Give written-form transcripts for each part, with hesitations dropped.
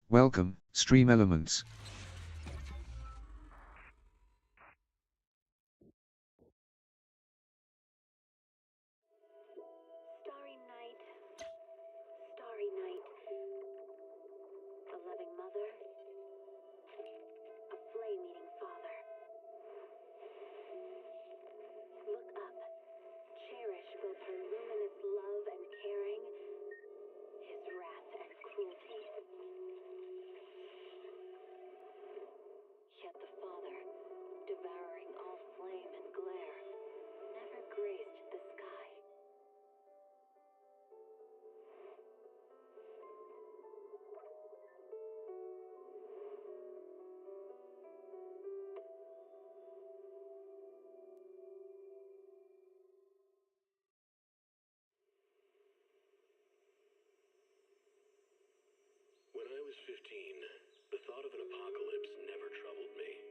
Welcome, Stream Elements. Starry night, starry night. A loving mother, a flame-eating father. Look up, cherish both her luminous love and caring, his wrath and cruelty. Yet the father, devouring all flame and glare, never graced the sky. When I was 15, the thought of an apocalypse never troubled me.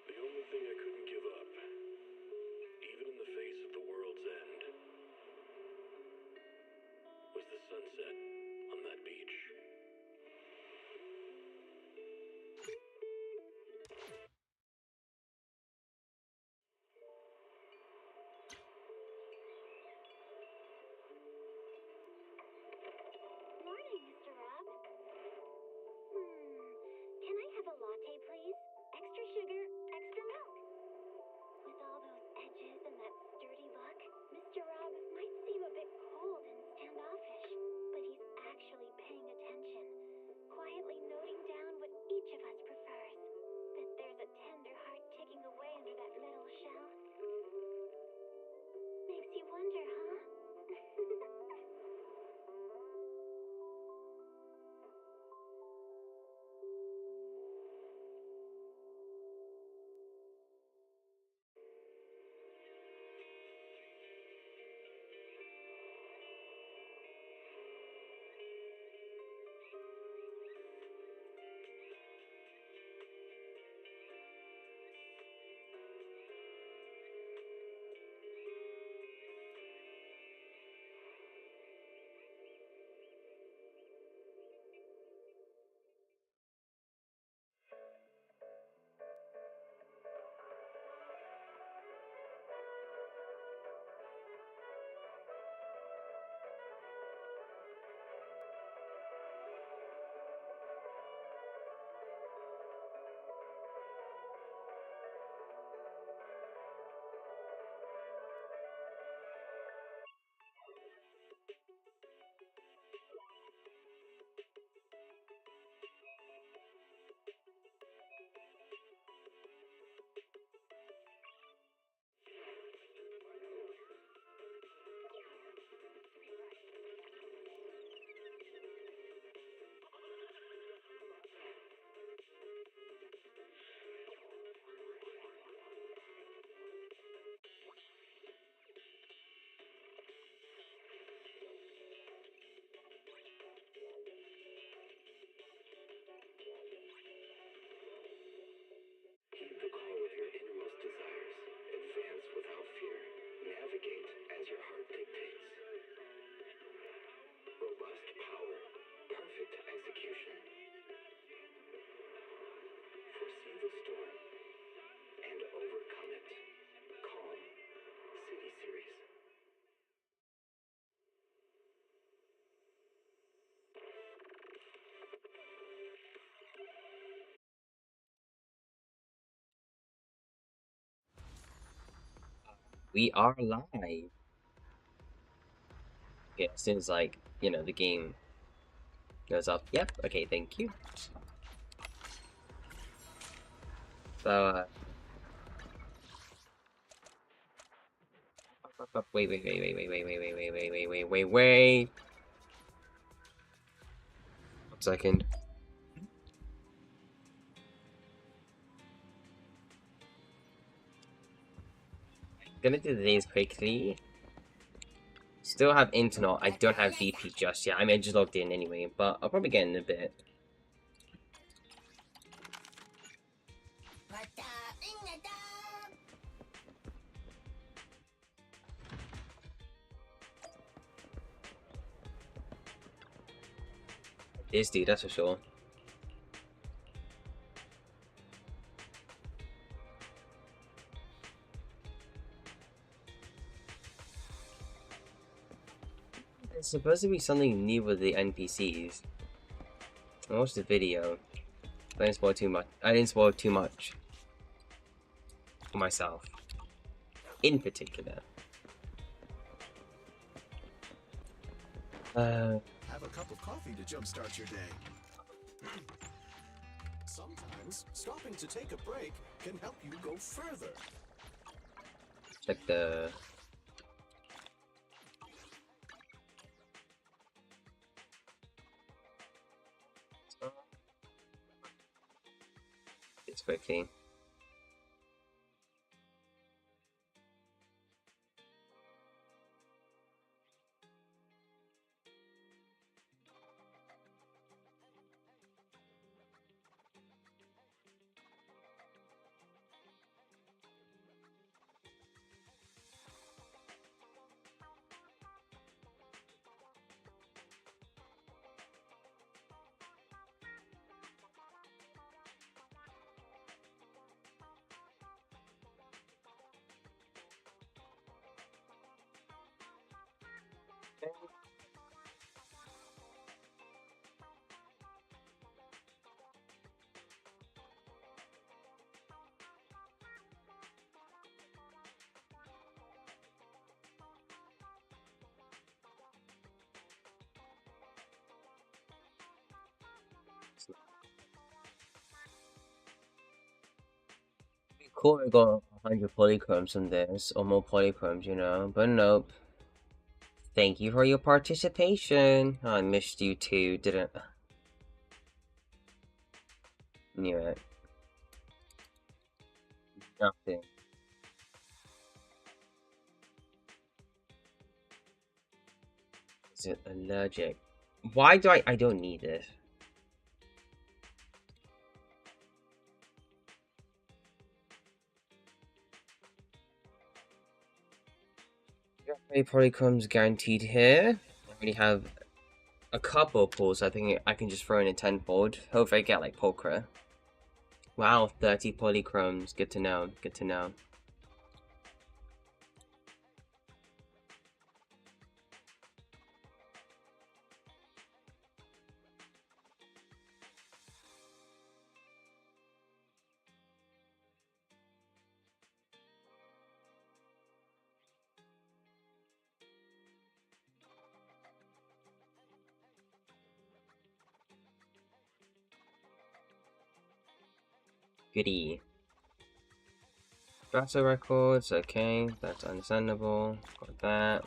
The only thing I couldn't give up, even in the face of the world's end, was the sunset on that beach. Morning, Mr. Rob. Can I have a latte, please? Extra sugar, extra milk. With all those edges and that sturdy look, Mr. Rob might seem a bit cold and standoffish, but he's actually paying attention, quietly noting down what each of us prefers. That there's a tender heart ticking away under that metal shell. Makes you wonder, huh? Heed the call of your innermost desires. Advance without fear. Navigate as your heart dictates. Robust power. Perfect execution. Foresee the storm and overcome it. Calm. City Series. We are live. Okay, as soon as like, the game goes up. Yep, okay, thank you. So, wait. 1 second. Gonna do the days quickly. Still have internet. I don't have VP just yet. I mean, I just logged in anyway, but I'll probably get in a bit. Is dude, that's for sure. There's supposed to be something new with the NPCs. I watched the video. I didn't spoil too much. I didn't spoil too much for myself, in particular. Have a cup of coffee to jumpstart your day. Sometimes stopping to take a break can help you go further. Check the. It's quickly. Cool, I got 100 polychromes on this, or more polychromes, you know, but nope. Thank you for your participation. Oh, I missed you too, didn't. Knew it. Nothing. Is it allergic? Why do I don't need it. Polychromes guaranteed here. I already have a couple pulls. I think I can just throw in a tenfold. Hopefully I get like Pulchra. Wow, 30 polychromes. Good to know. Good to know. Goody. Strata records, okay, that's understandable. Got that.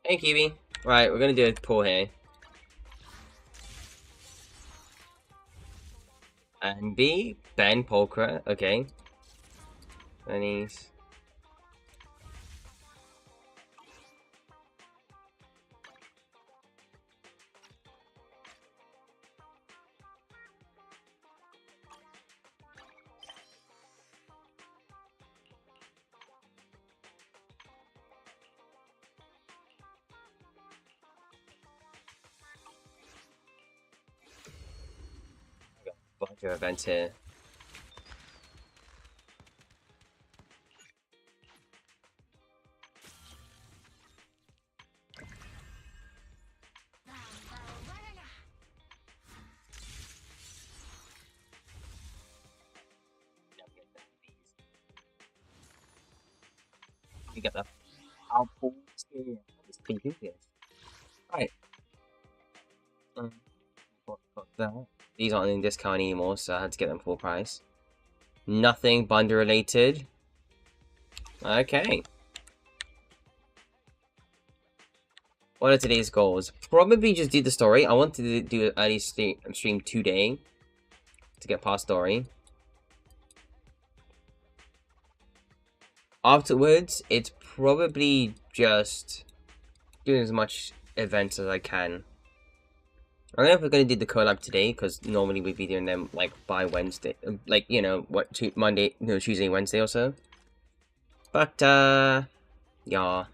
Hey, Kiwi. Right, we're gonna do a pull here. And B, Ben Pulchra, okay. Benny's. Bunch of events here. You get the powerful skill. It's pretty good. Right. Got that. These aren't in discount anymore, so I had to get them full price. Nothing bundle related. Okay. What are today's goals? Probably just do the story. I wanted to do an early stream today to get past story. Afterwards, it's probably just doing as much events as I can. I don't know if we're gonna do the collab today, because normally we'd be doing them like by Wednesday, like, you know, what, Monday, no, Tuesday, Wednesday or so. But yeah.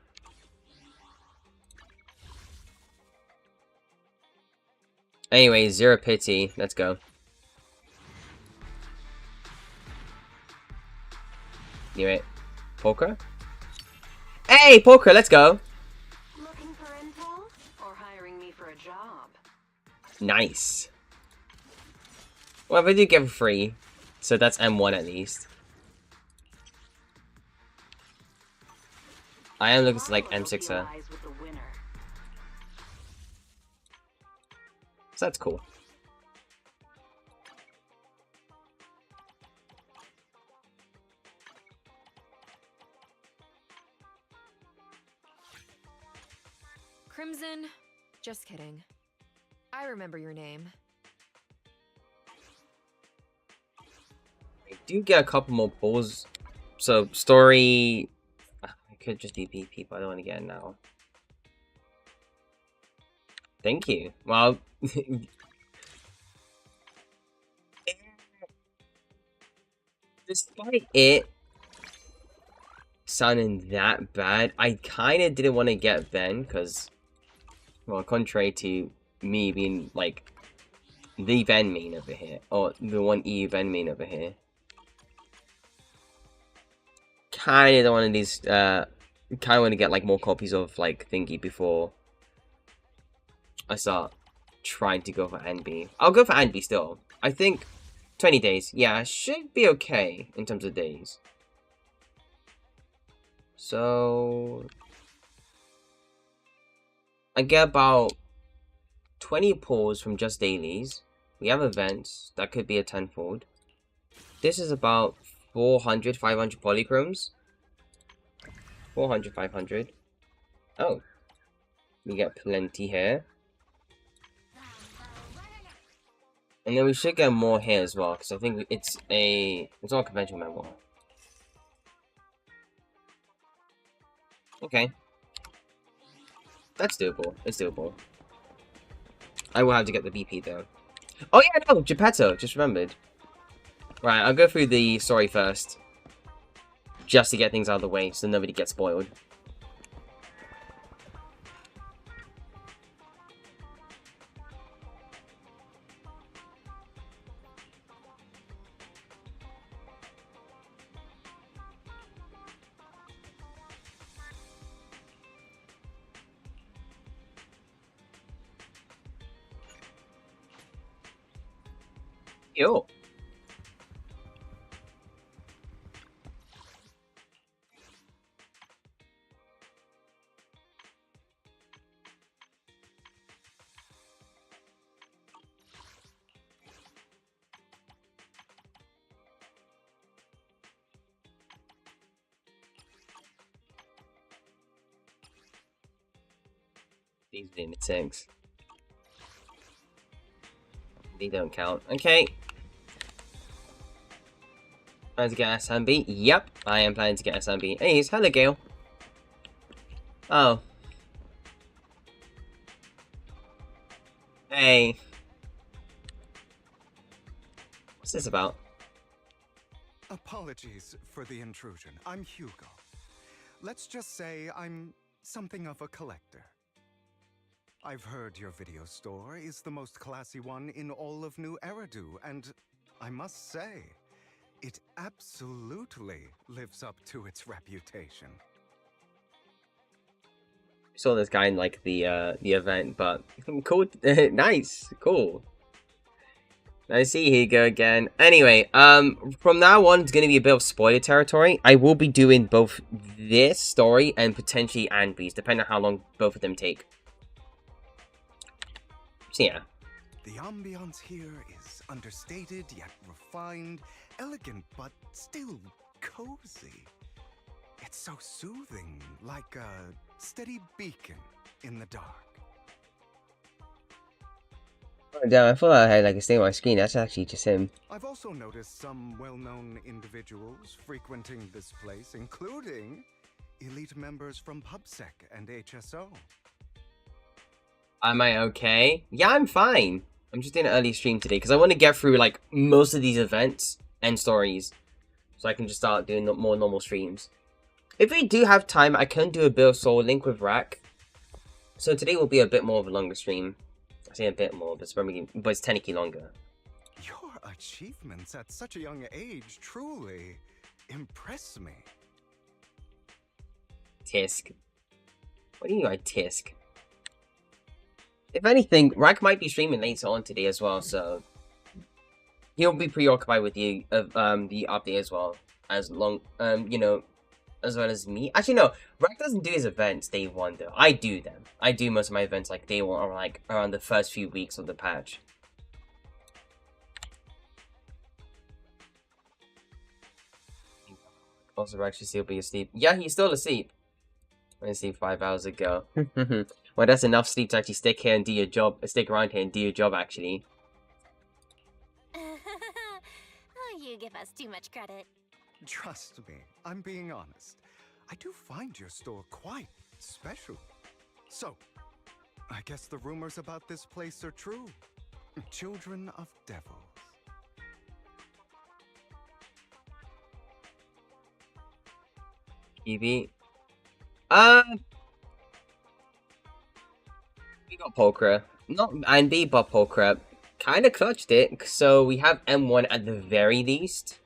Anyway, zero pity. Let's go. Knew it. Poker? Hey, poker, let's go. Looking for info or hiring me for a job? Nice. Well, they do get for free. So that's M1 at least. I am looking to like M6er. So that's cool. Crimson? Just kidding. I remember your name. I do get a couple more pulls. So, story... I could just do BP, but I don't want to get it now. Thank you. Well... Despite it sounding that bad, I kind of didn't want to get Ben, because... Well, contrary to me being, like, the Ben main over here, or the one EU Ben main over here. Kind of one of these, kind of want to get, like, more copies of, like, Thingy before I start trying to go for NB. I'll go for NB still. I think 20 days. Yeah, should be okay in terms of days. So... I get about 20 pulls from just dailies. We have events. That could be a tenfold. This is about 400, 500 polychromes. 400, 500. Oh. We get plenty here. And then we should get more here as well, because I think it's all conventional memoir. Okay. That's doable. It's doable. I will have to get the BP though. Oh yeah, no, Geppetto, just remembered. Right, I'll go through the story first. Just to get things out of the way, so nobody gets spoiled. Yo. These lunatics. They don't count. Okay. Planning to get SMB? Yep, I am planning to get SMB. Hey, hello, Gale. Oh. Hey. What's this about? Apologies for the intrusion. I'm Hugo. Let's just say I'm something of a collector. I've heard your video store is the most classy one in all of New Eridu, and I must say, it absolutely lives up to its reputation. Saw this guy in like the event, but cool. Nice, cool. I see Hugo again. Anyway, from now on, it's gonna be a bit of spoiler territory. I will be doing both this story and potentially Anbi's, depending on how long both of them take. So yeah. The ambiance here is understated yet refined, elegant but still cozy. It's so soothing, like a steady beacon in the dark. Oh, damn, I thought I had like a stain on my screen. That's actually just him. I've also noticed some well-known individuals frequenting this place, including elite members from PubSec and HSO. Am I okay? Yeah, I'm fine. I'm just doing an early stream today because I want to get through like most of these events and stories, so I can just start doing more normal streams. If we do have time, I can do a bit of Soul Link with Rack. So today will be a bit more of a longer stream. I say a bit more, but it's technically longer. Your achievements at such a young age truly impress me. Tisk. What do you mean by Tisk? If anything, Rank might be streaming later on today as well, so he'll be preoccupied with the update as well, as long you know, as well as me. Actually, no, Rank doesn't do his events day one though. I do them. I do most of my events like day one or like around the first few weeks of the patch. Also, Rank should still be asleep. Yeah, he's still asleep. I went to sleep 5 hours ago. Well, that's enough sleep to actually stick here and do your job. Stick around here and do your job, actually. Oh, you give us too much credit. Trust me, I'm being honest. I do find your store quite special. So, I guess the rumors about this place are true. Children of devils. EV. We got Pokra. Not Andy, but Pokra. Kinda clutched it, so we have M1 at the very least.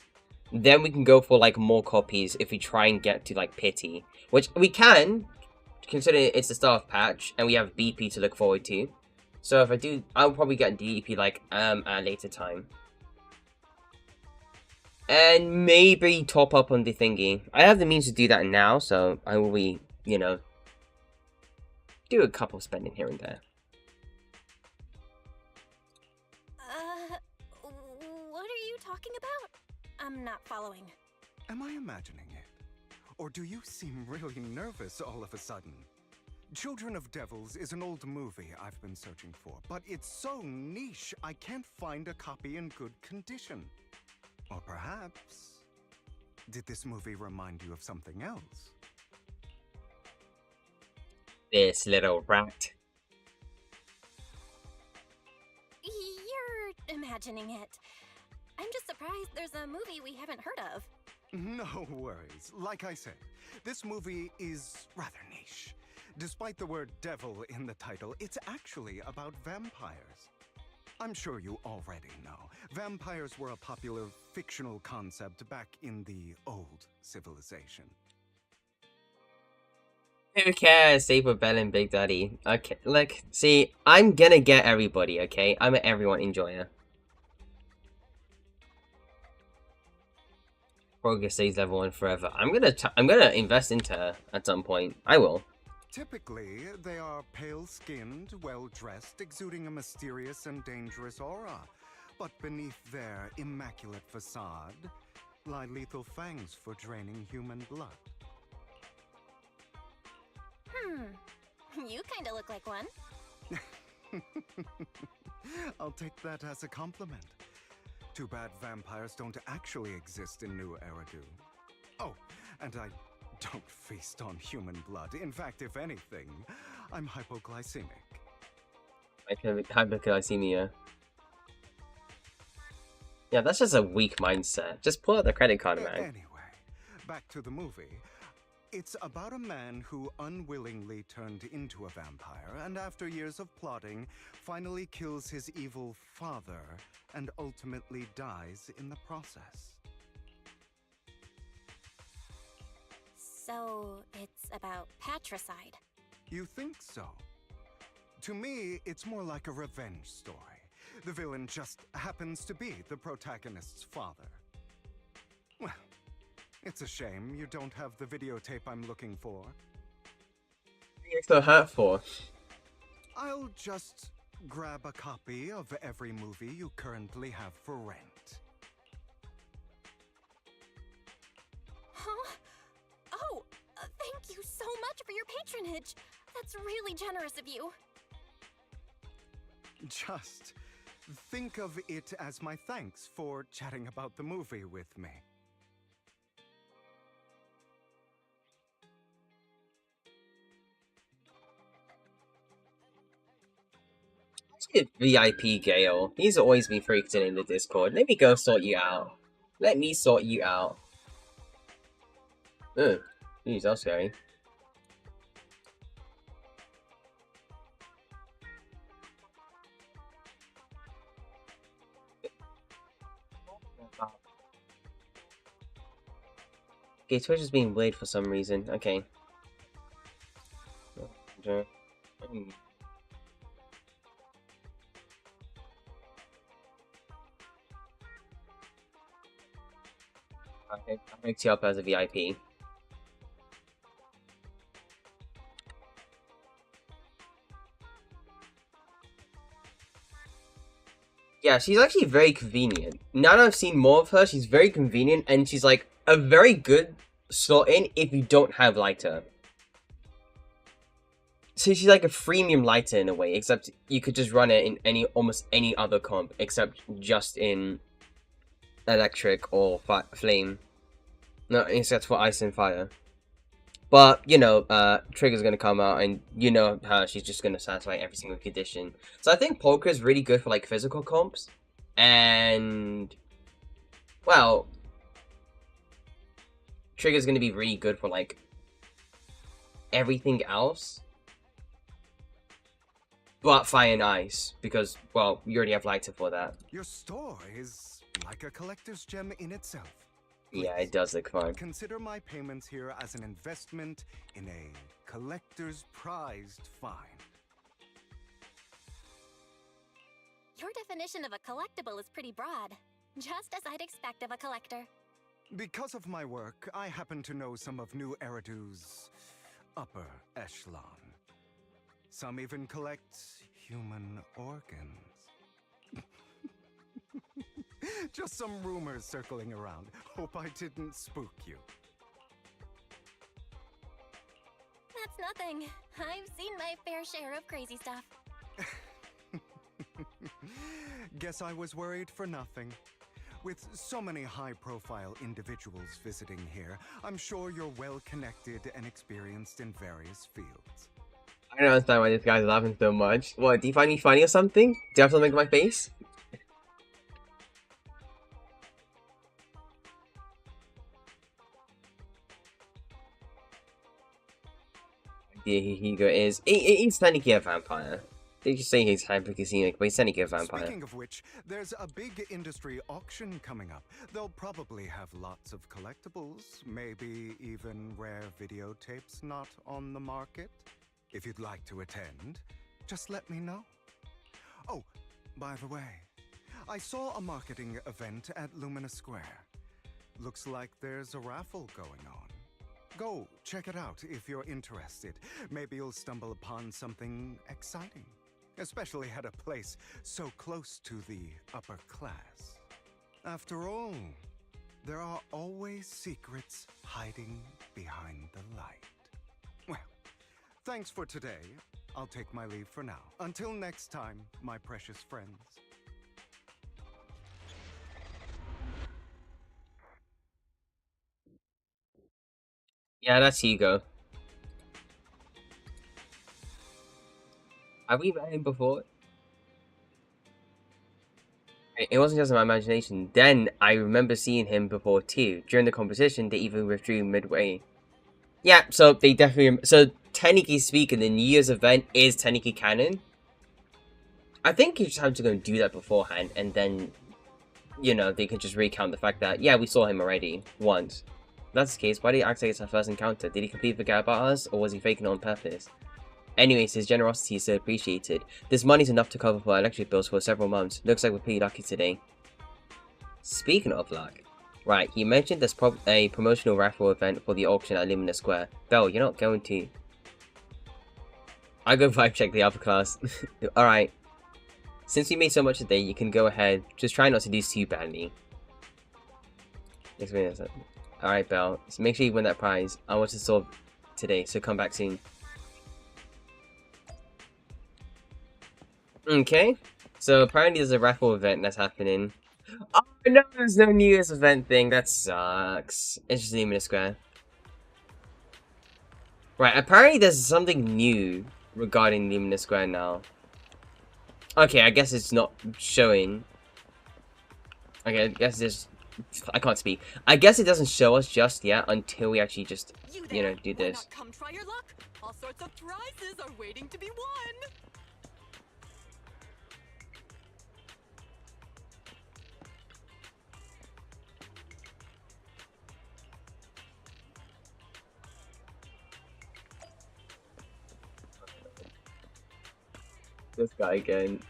Then we can go for like more copies if we try and get to like Pity. Which we can, considering it's the start of patch, and we have BP to look forward to. So if I do, I'll probably get DEP like at a later time. And maybe top up on the thingy. I have the means to do that now, so I will be, you know, do a couple spending here and there. What are you talking about? I'm not following. Am I imagining it? Or do you seem really nervous all of a sudden? Children of Devils is an old movie I've been searching for, but it's so niche I can't find a copy in good condition. Or perhaps, did this movie remind you of something else? This little rat. You're imagining it. I'm just surprised there's a movie we haven't heard of. No worries. Like I said, this movie is rather niche. Despite the word devil in the title, it's actually about vampires. I'm sure you already know. Vampires were a popular fictional concept back in the old civilization. Who cares? Save for Bell and Big Daddy. Okay, like, see, I'm gonna get everybody, okay? I'm an everyone enjoyer. Progress stays level 1 forever. I'm gonna invest into her at some point. I will. Typically, they are pale-skinned, well-dressed, exuding a mysterious and dangerous aura. But beneath their immaculate facade lie lethal fangs for draining human blood. You kinda look like one. I'll take that as a compliment. Too bad vampires don't actually exist in New Eridu. Oh, and I don't feast on human blood. In fact, if anything, I'm hypoglycemic. Hyperglycemia. Yeah, that's just a weak mindset. Just pull out the credit card, man. Anyway, back to the movie. It's about a man who unwillingly turned into a vampire, and after years of plotting, finally kills his evil father, and ultimately dies in the process. So, it's about patricide. You think so? To me, it's more like a revenge story. The villain just happens to be the protagonist's father. Well, it's a shame you don't have the videotape I'm looking for. What are you so hurt for? I'll just grab a copy of every movie you currently have for rent. Huh? Oh, thank you so much for your patronage. That's really generous of you. Just think of it as my thanks for chatting about the movie with me. VIP Gale. He's always been freaked in the Discord. Let me go sort you out. Let me sort you out. Ugh. Jeez, that's scary. Okay, Twitch is being weird for some reason. Okay. I picked you up as a VIP. Yeah, she's actually very convenient. Now that I've seen more of her, she's very convenient, and she's like a very good slot in if you don't have lighter. So she's like a freemium lighter in a way, except you could just run it in almost any other comp, except just in electric or flame. No, except for ice and fire. But, you know, Trigger's gonna come out, and you know her, she's just gonna satisfy every single condition. So I think Poker is really good for, like, physical comps. And, well, Trigger's gonna be really good for, like, everything else. But fire and ice, because, well, you already have lighter for that. Your store is like a collector's gem in itself. Yeah, it does look fun. Consider my payments here as an investment in a collector's prized find. Your definition of a collectible is pretty broad, just as I'd expect of a collector. Because of my work, I happen to know some of New Eridu's upper echelon. Some even collect human organs. Just some rumors circling around. Hope I didn't spook you. That's nothing. I've seen my fair share of crazy stuff. Guess I was worried for nothing. With so many high-profile individuals visiting here, I'm sure you're well-connected and experienced in various fields. I don't understand why this guy's laughing so much. What, do you find me funny or something? Do you have something in my face? Yeah, Hugo is. He's technically a vampire. They just say he's hypercasinic, but he's technically a vampire. Speaking of which, there's a big industry auction coming up. They'll probably have lots of collectibles, maybe even rare videotapes not on the market. If you'd like to attend, just let me know. Oh, by the way, I saw a marketing event at Lumina Square. Looks like there's a raffle going on. Go check it out if you're interested. Maybe you'll stumble upon something exciting, especially at a place so close to the upper class. After all, there are always secrets hiding behind the light. Well, thanks for today. I'll take my leave for now. Until next time, my precious friends. Yeah, that's Hugo. Have we met him before? It wasn't just in my imagination. Then I remember seeing him before too. During the competition, they even withdrew midway. Yeah, so they definitely. So technically speaking, the New Year's event is technically canon. I think you just have to go and do that beforehand, and then, you know, they could just recount the fact that yeah, we saw him already once. If that's the case, why did he act like it's our first encounter? Did he completely forget about us, or was he faking it on purpose? Anyways, his generosity is so appreciated. This money's enough to cover for our electric bills for several months. Looks like we're pretty lucky today. Speaking of luck, right, you mentioned there's a promotional raffle event for the auction at Lumina Square. Belle, you're not going to. I go vibe check the upper class. Alright. Since we made so much today, you can go ahead. Just try not to do too badly. Alright, Belle. So make sure you win that prize. I want to solve today, so come back soon. Okay. So apparently there's a raffle event that's happening. Oh no, there's no New Year's event thing. That sucks. It's just Lumina Square. Right, apparently there's something new regarding Lumina Square now. Okay, I guess it's not showing. Okay, I guess it's... I can't speak. I guess it doesn't show us just yet until we actually just, you know, do this. Why not come try your luck? All sorts of prizes are waiting to be won. This guy again.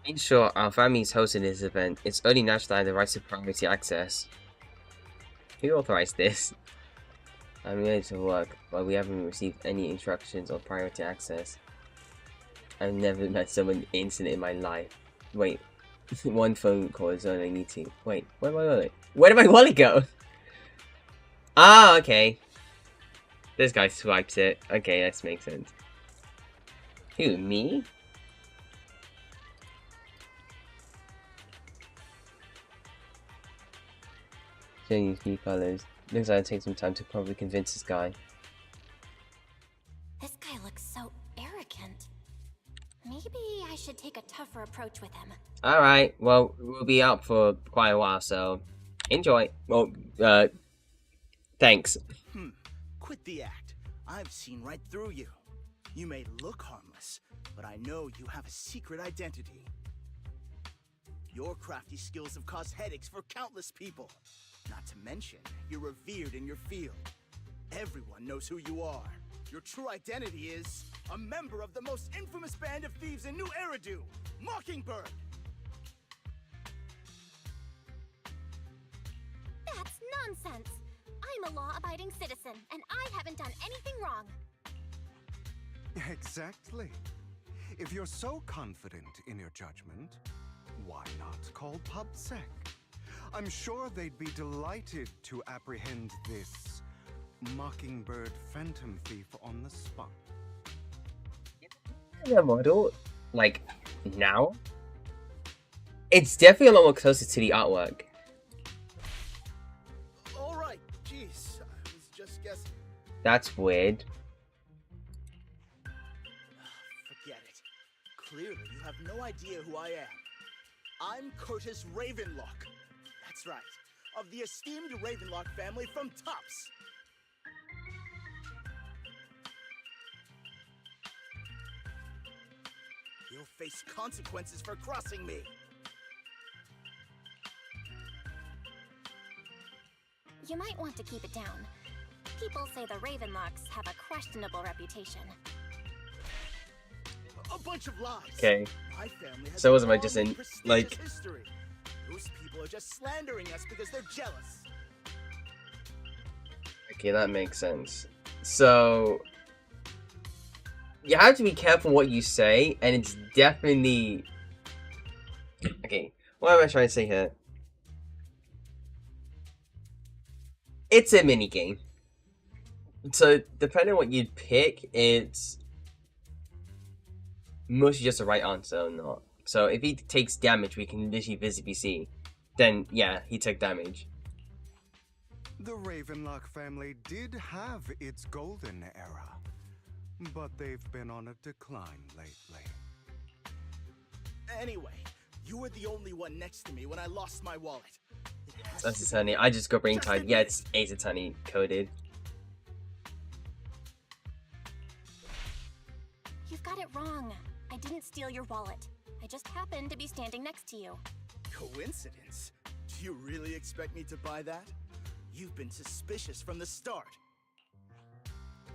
In short, our family is hosting this event. It's only natural I have the right to priority access. Who authorized this? I'm ready to work, but we haven't received any instructions on priority access. I've never met someone instant in my life. Wait, one phone call is all I need to. Wait, where did my wallet? Where did my wallet go? Ah, okay. This guy swipes it. Okay, that makes sense. Who, me? Showing these new colors. Looks like it'll take some time to probably convince this guy. This guy looks so arrogant. Maybe I should take a tougher approach with him. Alright, well, we'll be out for quite a while, so enjoy. Well, thanks. Quit the act. I've seen right through you. You may look harmless, but I know you have a secret identity. Your crafty skills have caused headaches for countless people. Not to mention, you're revered in your field. Everyone knows who you are. Your true identity is a member of the most infamous band of thieves in New Eridu, Mockingbird. That's nonsense. I'm a law-abiding citizen, and I haven't done anything wrong. Exactly. If you're so confident in your judgment, why not call PubSec? I'm sure they'd be delighted to apprehend this Mockingbird Phantom Thief on the spot. The model, like, now? It's definitely a lot more closer to the artwork. Alright, jeez, I was just guessing. That's weird. Forget it. Clearly, you have no idea who I am. I'm Curtis Ravenlock. That's right, of the esteemed Ravenlock family from Tops. You'll face consequences for crossing me. You might want to keep it down. People say the Ravenlocks have a questionable reputation. A bunch of lies. Okay. My family has So a wasn't I long just and in, prestigious like- history. Those people are just slandering us because they're jealous. Okay, that makes sense. So, you have to be careful what you say, and it's definitely... Okay, what am I trying to say here? It's a minigame. So, depending on what you pick, it's mostly just the right answer or not. So, if he takes damage, we can literally visibly see. Then, yeah, he took damage. The Ravenlock family did have its golden era, but they've been on a decline lately. Anyway, you were the only one next to me when I lost my wallet. It has That's to Atani. be- I just got brain Just tied. admit Yeah, it. it's Ace Atani coded. You've got it wrong. I didn't steal your wallet. I just happened to be standing next to you. Coincidence? Do you really expect me to buy that? You've been suspicious from the start.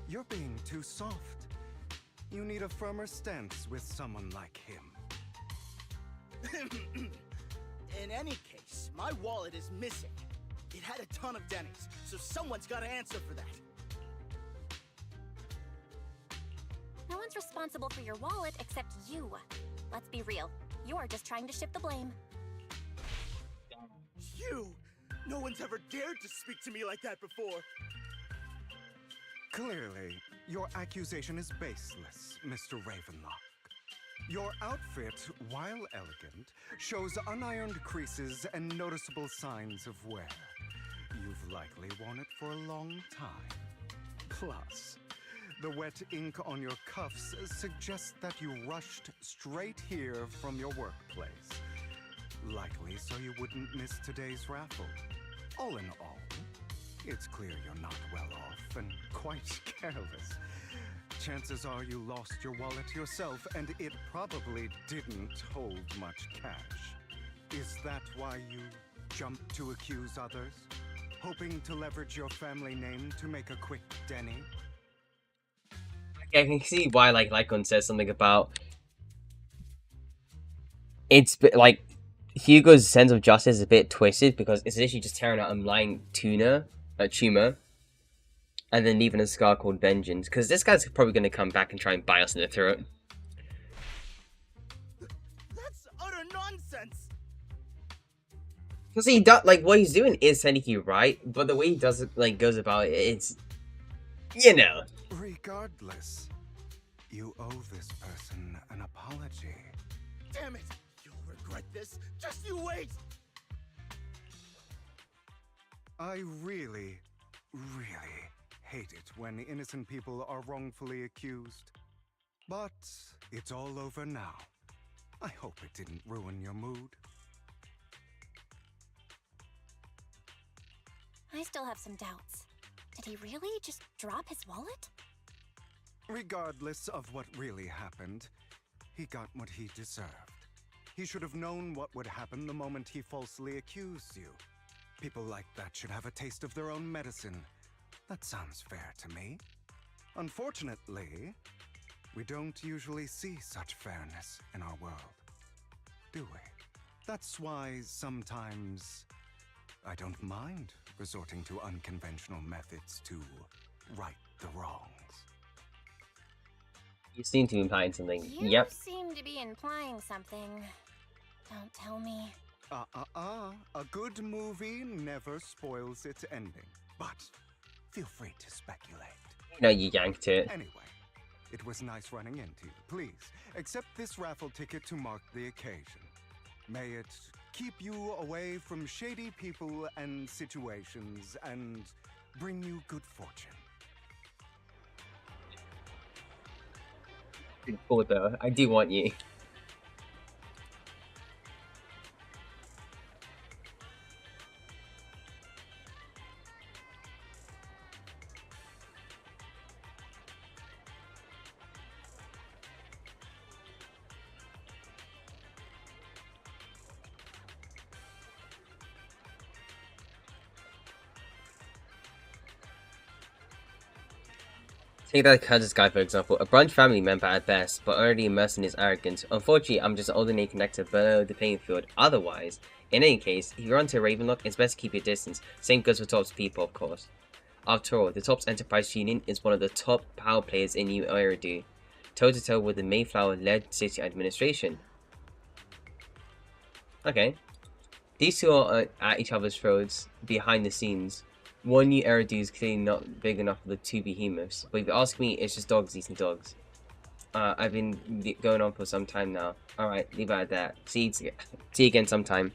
You're being too soft. You need a firmer stance with someone like him. In any case, my wallet is missing. It had a ton of dennings, so someone's got to answer for that. No one's responsible for your wallet except you. Let's be real. You're just trying to shift the blame. You? No one's ever dared to speak to me like that before. Clearly, your accusation is baseless, Mr. Ravenlock. Your outfit, while elegant, shows unironed creases and noticeable signs of wear. You've likely worn it for a long time. Plus, the wet ink on your cuffs suggests that you rushed straight here from your workplace. Likely so you wouldn't miss today's raffle. All in all, it's clear you're not well off and quite careless. Chances are you lost your wallet yourself, and it probably didn't hold much cash. Is that why you jumped to accuse others? Hoping to leverage your family name to make a quick Denny? I can see why Lycon says something about like Hugo's sense of justice is a bit twisted because it's literally just tearing out a lying tumor, and then leaving a scar called vengeance. Because this guy's probably going to come back and try and bite us in the throat. That's utter nonsense. Because he does, like, what he's doing is technically right, but the way he does it, like, goes about it, it's, you know. Regardless, you owe this person an apology. Damn it! You'll regret this. Just you wait. I really hate it when innocent people are wrongfully accused. But it's all over now. I hope it didn't ruin your mood. I still have some doubts. Did he really just drop his wallet? Regardless of what really happened, he got what he deserved. He should have known what would happen the moment he falsely accused you. People like that should have a taste of their own medicine. That sounds fair to me. Unfortunately, we don't usually see such fairness in our world, do we? That's why sometimes I don't mind resorting to unconventional methods to right the wrongs. You seem to be implying something. You Yep. seem to be implying something. Don't tell me. A good movie never spoils its ending. But feel free to speculate. No, you yanked it. Anyway, it was nice running into you. Please, accept this raffle ticket to mark the occasion. May it keep you away from shady people and situations and bring you good fortune. Good call, though. I do want you. Take that Kansas guy for example, a brunch family member at best, but already immersed in his arrogance. Unfortunately, I'm just an older connector below the playing field. Otherwise, in any case, if you run to Ravenlock, it's best to keep your distance. Same goes for Topps people, of course. After all, the Topps Enterprise Union is one of the top power players in New Eridu, toe-to-toe with the Mayflower-led city administration. Okay. These two are at each other's throats, behind the scenes. One New Eridu is clearly not big enough for the two behemoths, but if you ask me, it's just dogs eating dogs. I've been going on for some time now. Alright, leave it at that. See you again sometime.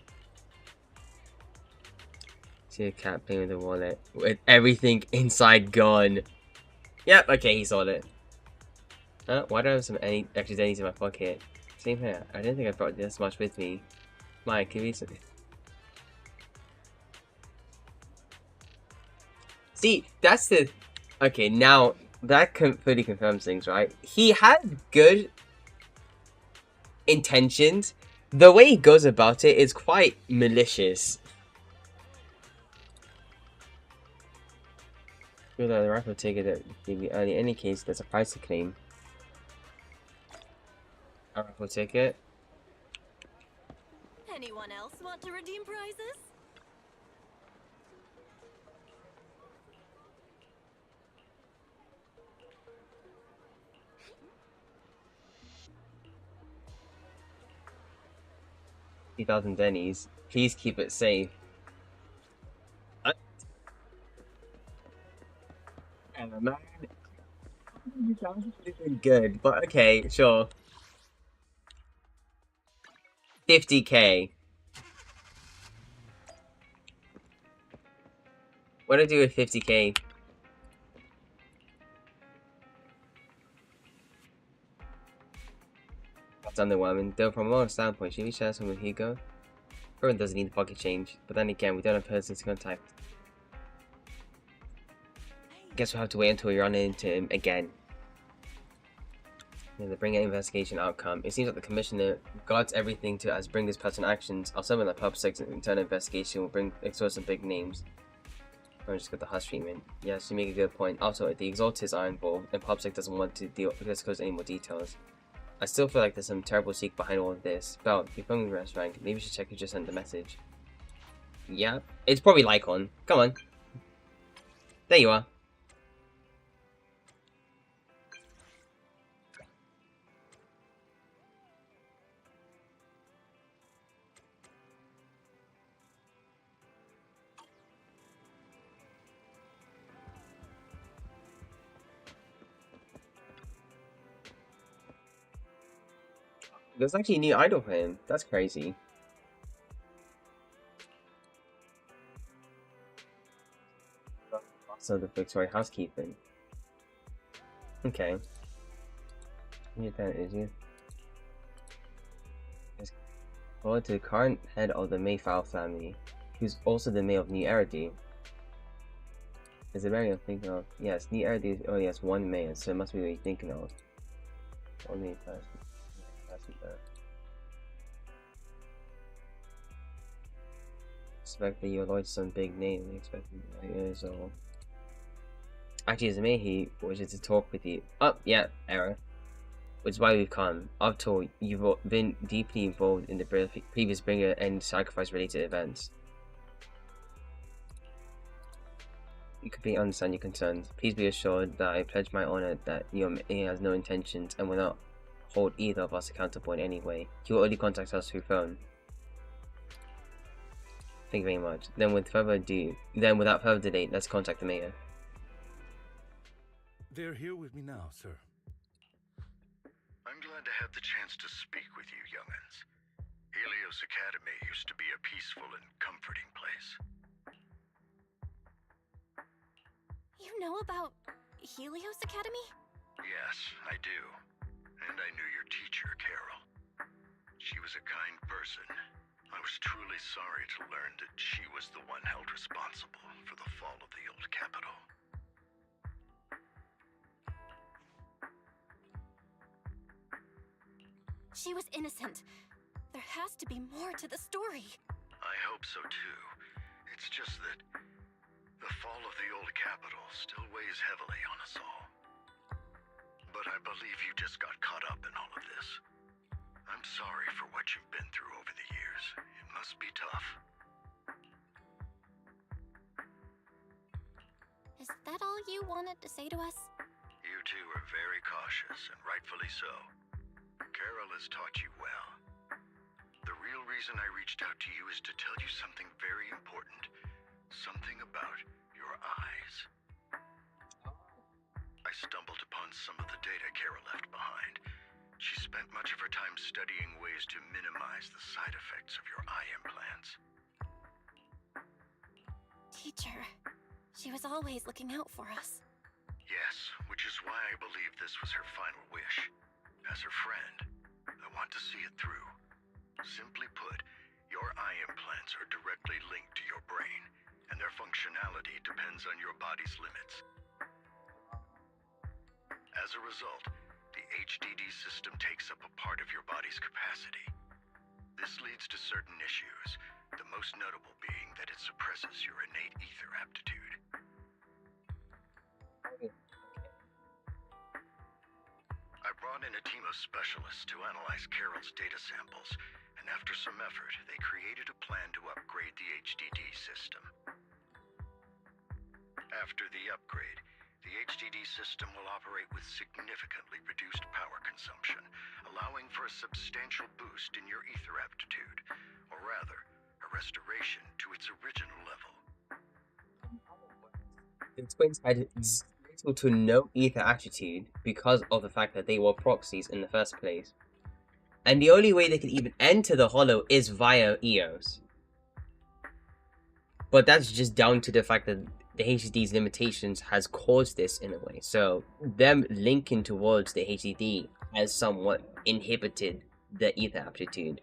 See a cat playing with the wallet. With everything inside gone. Yep, okay, he saw it. Why do I have some extra dennies in my pocket? Same here. I didn't think I brought this much with me. Mike, can you something? See, that's the... Okay, now, that fully confirms things, right? He had good intentions. The way he goes about it is quite malicious. Feel like the raffle ticket that gave me early. In any case, there's a price to claim. A raffle ticket. Anyone else want to redeem prizes? $2,000 dennies. Please keep it safe. Man. Good, but okay, sure. 50k. What do I do with 50k? That's underwhelming. Though from a moral standpoint, should we share some with Hugo? Everyone doesn't need pocket change, but then again, we don't have persons to contact. Guess we'll have to wait until we run into him again. To bring an investigation outcome. It seems like the commissioner guards everything to as bring this person actions. I'll summon the pub 6 and internal investigation will expose some big names. Or just get the hush treatment. Yes, you make a good point. Also, the Exaltists are involved, and PubSec doesn't want to disclose any more details. I still feel like there's some terrible secret behind all of this. Belt, you're filming the restaurant. Maybe you should check who just sent the message. Yeah, it's probably Lycon. Come on. There you are. There's actually a new idol for him. That's crazy. So the Victoria housekeeping. Okay. That is you. Forward to the current head of the Mayfowl family, who's also the mayor of New Eridee. Is the mayor I'm thinking of? Yes, New Eridee only has one mayor, so it must be what you're thinking of. Only person. Expect that you're loyal to some big name. So actually, it's me he wishes to talk with you. Oh, yeah, error. Which is why we've come. After all, you've been deeply involved in the previous bringer and sacrifice related events. You completely understand your concerns. Please be assured that I pledge my honor that your mayor has no intentions and will not hold either of us accountable in any way. He will only contact us through phone. Thank you very much. Without further delay, let's contact the mayor. They're here with me now, sir. I'm glad to have the chance to speak with you, young'uns. Helios Academy used to be a peaceful and comforting place. You know about Helios Academy? Yes, I do. And I knew your teacher, Carol. She was a kind person. I was truly sorry to learn that she was the one held responsible for the fall of the old capital. She was innocent. There has to be more to the story. I hope so too. It's just that the fall of the old capital still weighs heavily on us all. But I believe you just got caught up in all of this. I'm sorry for what you've been through over the years. It must be tough. Is that all you wanted to say to us? You two are very cautious, and rightfully so. Carol has taught you well. The real reason I reached out to you is to tell you something very important. Something about your eyes. I stumbled upon some of the data Carol left behind. She spent much of her time studying ways to minimize the side effects of your eye implants. Teacher, she was always looking out for us. Yes, which is why I believe this was her final wish. As her friend, I want to see it through. Simply put, your eye implants are directly linked to your brain, and their functionality depends on your body's limits. As a result, the HDD system takes up a part of your body's capacity. This leads to certain issues, the most notable being that it suppresses your innate ether aptitude. I brought in a team of specialists to analyze Carol's data samples, and after some effort, they created a plan to upgrade the HDD system. After the upgrade, the HDD system will operate with significantly reduced power consumption, allowing for a substantial boost in your ether aptitude, or rather, a restoration to its original level. The twins had little to no ether aptitude because of the fact that they were proxies in the first place. And the only way they could even enter the Hollow is via EOS. But that's just down to the fact that the HDD's limitations has caused this in a way. So them linking towards the HDD has somewhat inhibited the ether aptitude.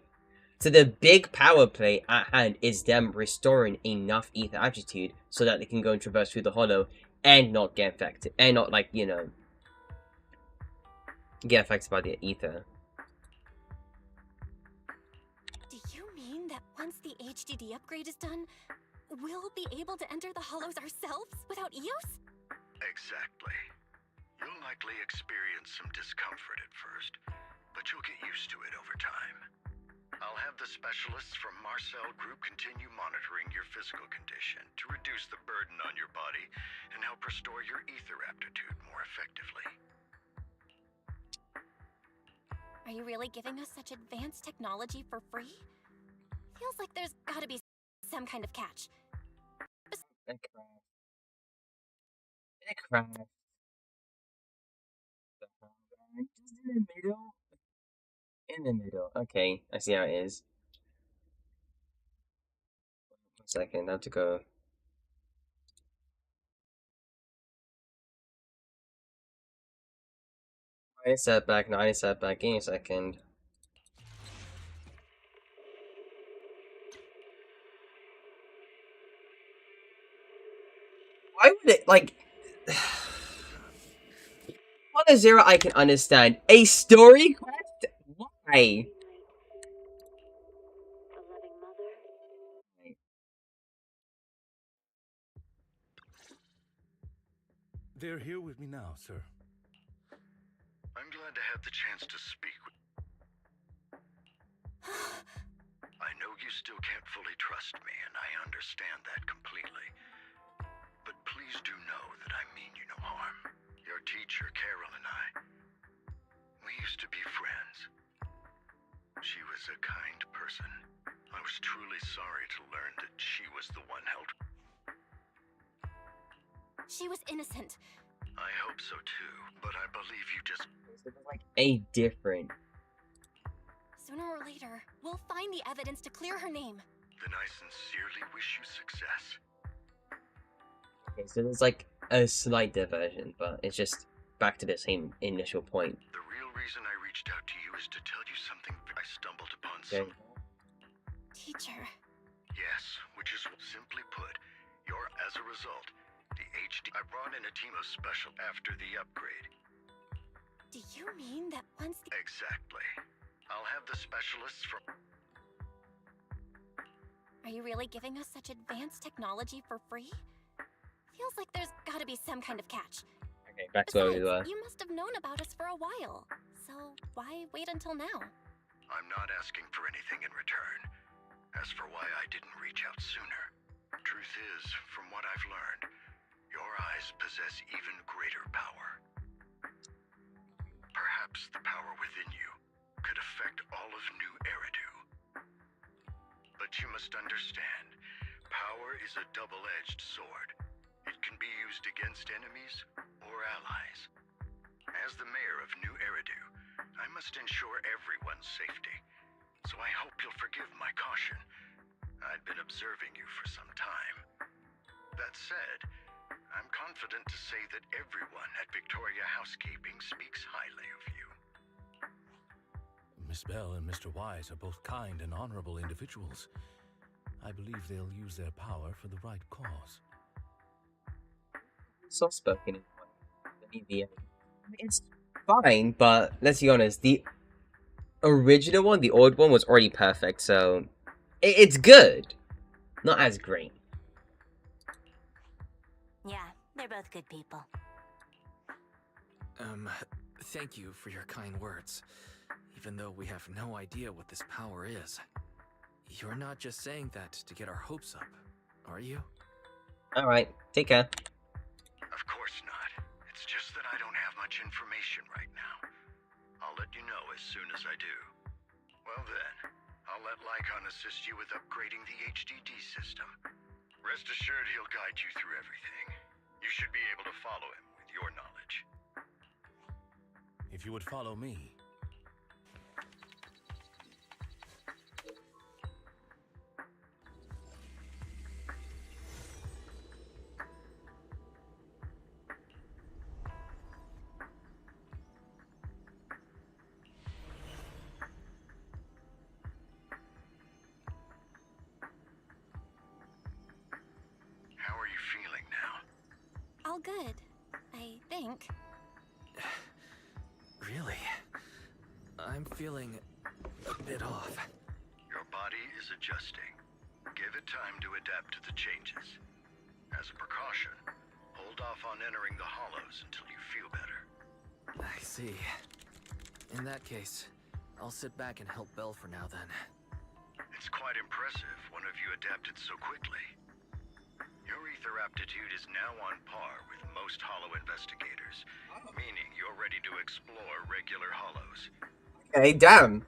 So the big power play at hand is them restoring enough ether aptitude so that they can go and traverse through the hollow and not get affected, and not, like, you know, get affected by the ether. Do you mean that once the HDD upgrade is done, we'll be able to enter the hollows ourselves without EOS? Exactly. You'll likely experience some discomfort at first, but you'll get used to it over time. I'll have the specialists from Marcel Group continue monitoring your physical condition to reduce the burden on your body and help restore your ether aptitude more effectively. Are you really giving us such advanced technology for free? Feels like there's gotta be some kind of catch. Just in the middle. In the middle. Okay, I see how it is. 1 second, I have to go. I need setback, no, I need setback. Give me a second. Why would it, like... 1-0 I can understand. A story quest? Why? They're here with me now, sir. I'm glad to have the chance to speak with I know you still can't fully trust me, and I understand that completely. But please do know that I mean you no harm. Your teacher, Carol, and we used to be friends. She was a kind person. I was truly sorry to learn that she was the one held. She was innocent. I hope so too, but I believe you just... Like, a different... Sooner or later, we'll find the evidence to clear her name. Then I sincerely wish you success. Okay, so there's like a slight diversion, but it's just back to the same initial point. The real reason I reached out to you is to tell you something I stumbled upon. Okay. Teacher. Yes, which is simply put, you're, as a result, the HD... I brought in a team of special after the upgrade. Do you mean that once the... Exactly. I'll have the specialists from... Are you really giving us such advanced technology for free? Feels like there's gotta be some kind of catch. Okay, back to where we were. You must have known about us for a while. So why wait until now? I'm not asking for anything in return. As for why I didn't reach out sooner, truth is, from what I've learned, your eyes possess even greater power. Perhaps the power within you could affect all of New Eridu. But you must understand, power is a double-edged sword. It can be used against enemies or allies. As the mayor of New Eridu, I must ensure everyone's safety. So I hope you'll forgive my caution. I'd been observing you for some time. That said, I'm confident to say that everyone at Victoria Housekeeping speaks highly of you. Miss Bell and Mr. Wise are both kind and honorable individuals. I believe they'll use their power for the right cause. Soft-spoken. It's fine, but let's be honest, the original one, the old one, was already perfect, so it's good. Not as great. Yeah, they're both good people. Thank you for your kind words. Even though we have no idea what this power is. You're not just saying that to get our hopes up, are you? Alright, take care. Of course not. It's just that I don't have much information right now. I'll let you know as soon as I do. Well then, I'll let Lycon assist you with upgrading the HDD system. Rest assured he'll guide you through everything. You should be able to follow him with your knowledge. If you would follow me. think. Really? I'm feeling a bit off. Your body is adjusting. Give it time to adapt to the changes. As a precaution, hold off on entering the hollows until you feel better. I see. In that case, I'll sit back and help Belle for now then. It's quite impressive one of you adapted so quickly. Your ether aptitude is now on par with most hollow investigators, meaning you're ready to explore regular hollows. Okay, damn.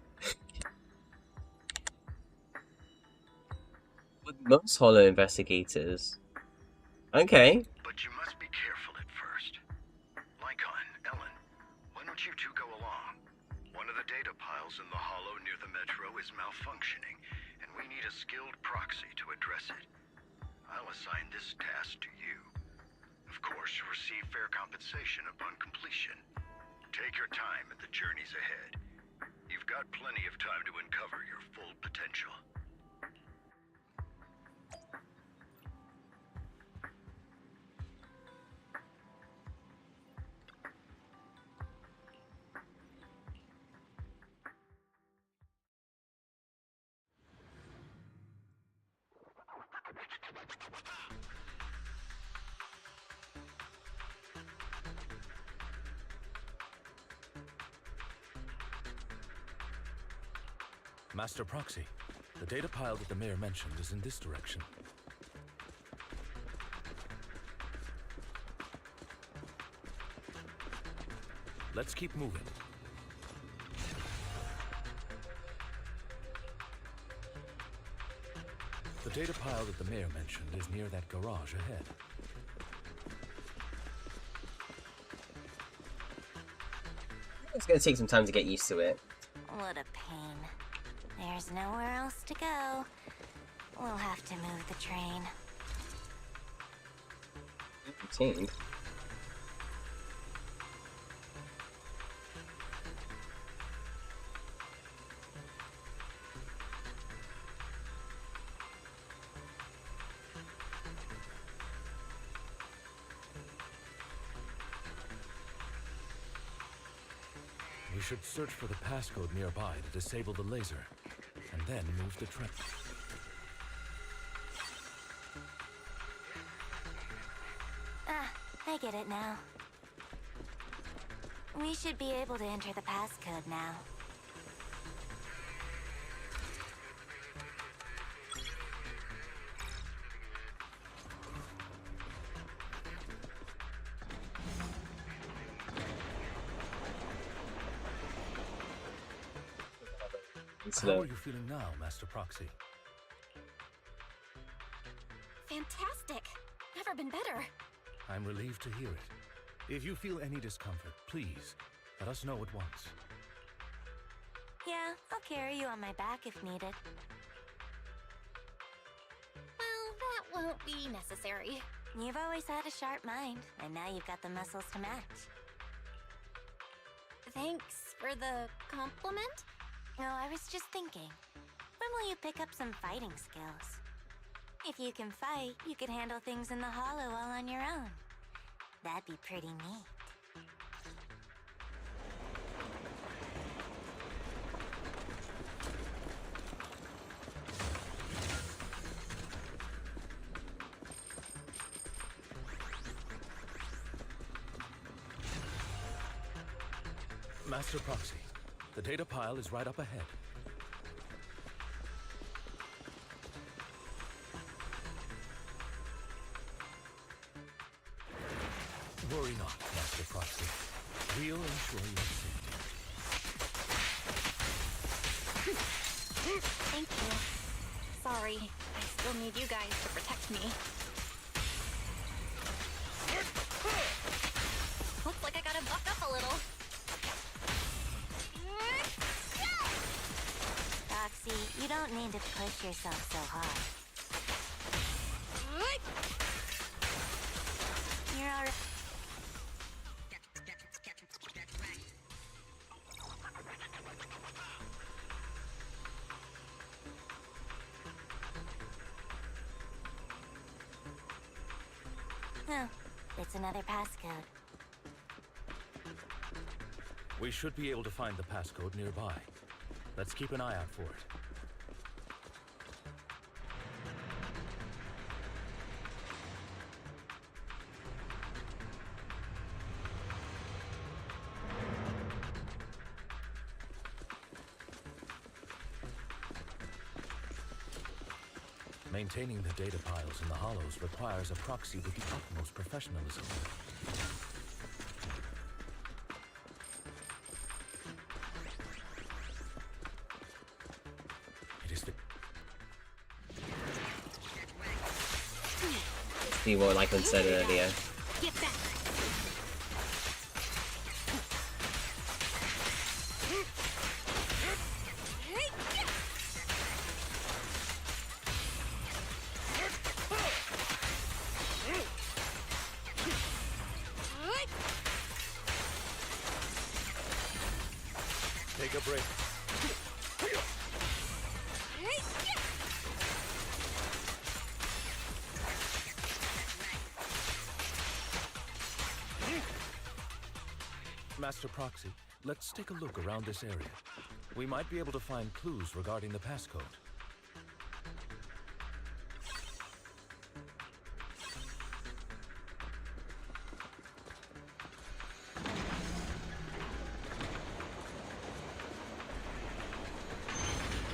With most hollow investigators. Okay. But you must be careful at first. Lycon, Ellen, why don't you two go along? One of the data piles in the hollow near the metro is malfunctioning, and we need a skilled proxy to address it. I'll assign this task to you. Of course, you'll receive fair compensation upon completion. Take your time at the journeys ahead. You've got plenty of time to uncover your full potential. Master Proxy, the data pile that the mayor mentioned is in this direction. Let's keep moving. The data pile that the mayor mentioned is near that garage ahead. It's gonna take some time to get used to it. What a pain. There's nowhere else to go. We'll have to move the train. Routine. We should search for the passcode nearby to disable the laser, and then move the train. Ah, I get it now. We should be able to enter the passcode now. How are you feeling now, Master Proxy? Fantastic. Never been better. I'm relieved to hear it. If you feel any discomfort, please, let us know at once. Yeah, I'll carry you on my back if needed. Well, that won't be necessary. You've always had a sharp mind, and now you've got the muscles to match. Thanks for the compliment. No, I was just thinking. When will you pick up some fighting skills? If you can fight, you can handle things in the hollow all on your own. That'd be pretty neat. Master Proxy, the data pile is right up ahead. Worry not, Master Proxy. We'll ensure your safety. Thank you. Sorry, I still need you guys to protect me. Looks like I gotta buck up a little. Roxy, you don't need to push yourself so hard. You're already... Oh, it's another passcode. We should be able to find the passcode nearby. Let's keep an eye out for it. Maintaining the data piles in the hollows requires a proxy with the utmost professionalism. It is the... See what like I said earlier. Get back. Take a break. Master Proxy, let's take a look around this area. We might be able to find clues regarding the passcode.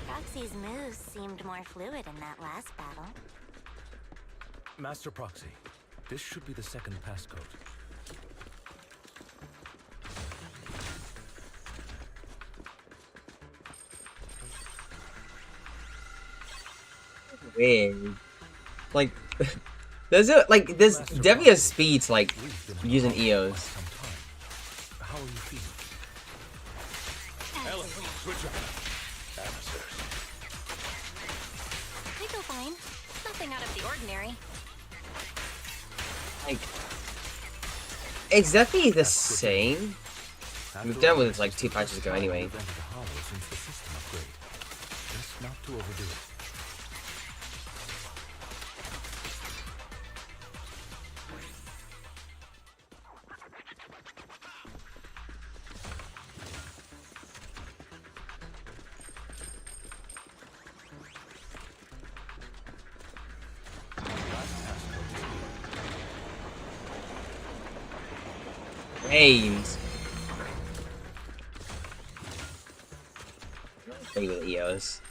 Proxy's moves seemed more fluid in that last battle. Master Proxy, this should be the second passcode. Weird. Like, there's definitely a speed to like using EOS. How are you feeling? Ellen, switch up. Atmospheres. I feel fine. Nothing out of the ordinary. Like, it's definitely the same. We've done with it like 2 patches ago anyway. Just not to overdo it. Games. Play with EOS.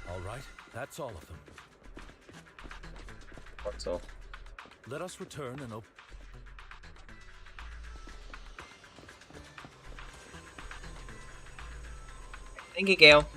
All right, that's all of them. What's all? Let us return and open. Thank you, Gale.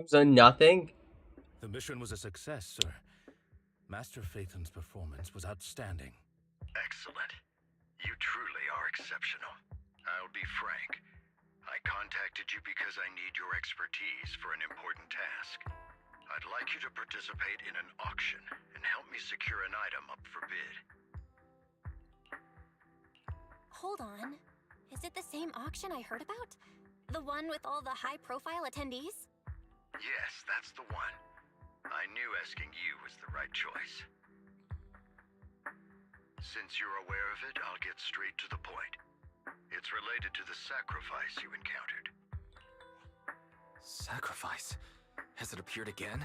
So nothing? The mission was a success, sir. Master Phaeton's performance was outstanding. Excellent. You truly are exceptional. I'll be frank. I contacted you because I need your expertise for an important task. I'd like you to participate in an auction and help me secure an item up for bid. Hold on. Is it the same auction I heard about? The one with all the high-profile attendees? Yes, that's the one. I knew asking you was the right choice. Since you're aware of it, I'll get straight to the point. It's related to the sacrifice you encountered. Sacrifice? Has it appeared again?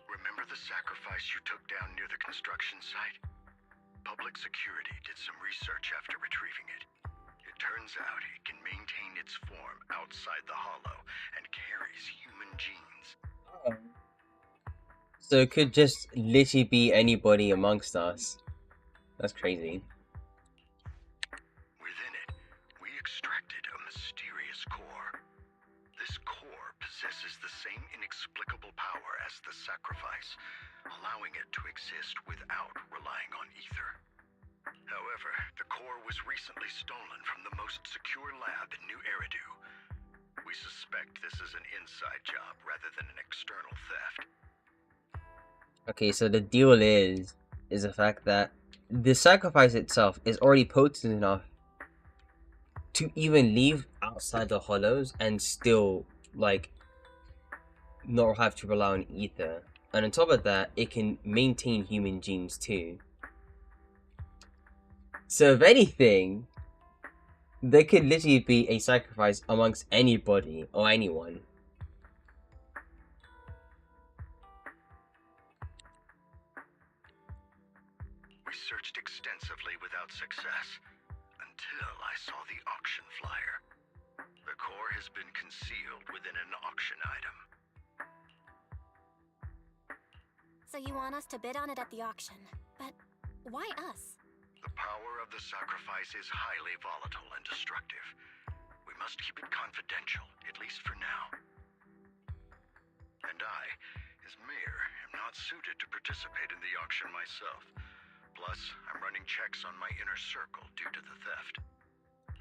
Remember the sacrifice you took down near the construction site? Public security did some research after retrieving it. It turns out it can maintain its form outside the hollow and carries human genes. So it could just literally be anybody amongst us. That's crazy. Within it, we extracted a mysterious core. This core possesses the same inexplicable power as the sacrifice, allowing it to exist without relying on ether. However, the core was recently stolen from the most secure lab in New Eridu. We suspect this is an inside job rather than an external theft. Okay, so the deal is the fact that the sacrifice itself is already potent enough to even leave outside the hollows and still, like, not have to rely on ether. And on top of that, it can maintain human genes too. So if anything, there could literally be a sacrifice amongst anybody or anyone. We searched extensively without success, until I saw the auction flyer. The core has been concealed within an auction item. So you want us to bid on it at the auction, but why us? The power of the sacrifice is highly volatile and destructive. We must keep it confidential, at least for now. And I, as mayor, am not suited to participate in the auction myself. Plus, I'm running checks on my inner circle due to the theft.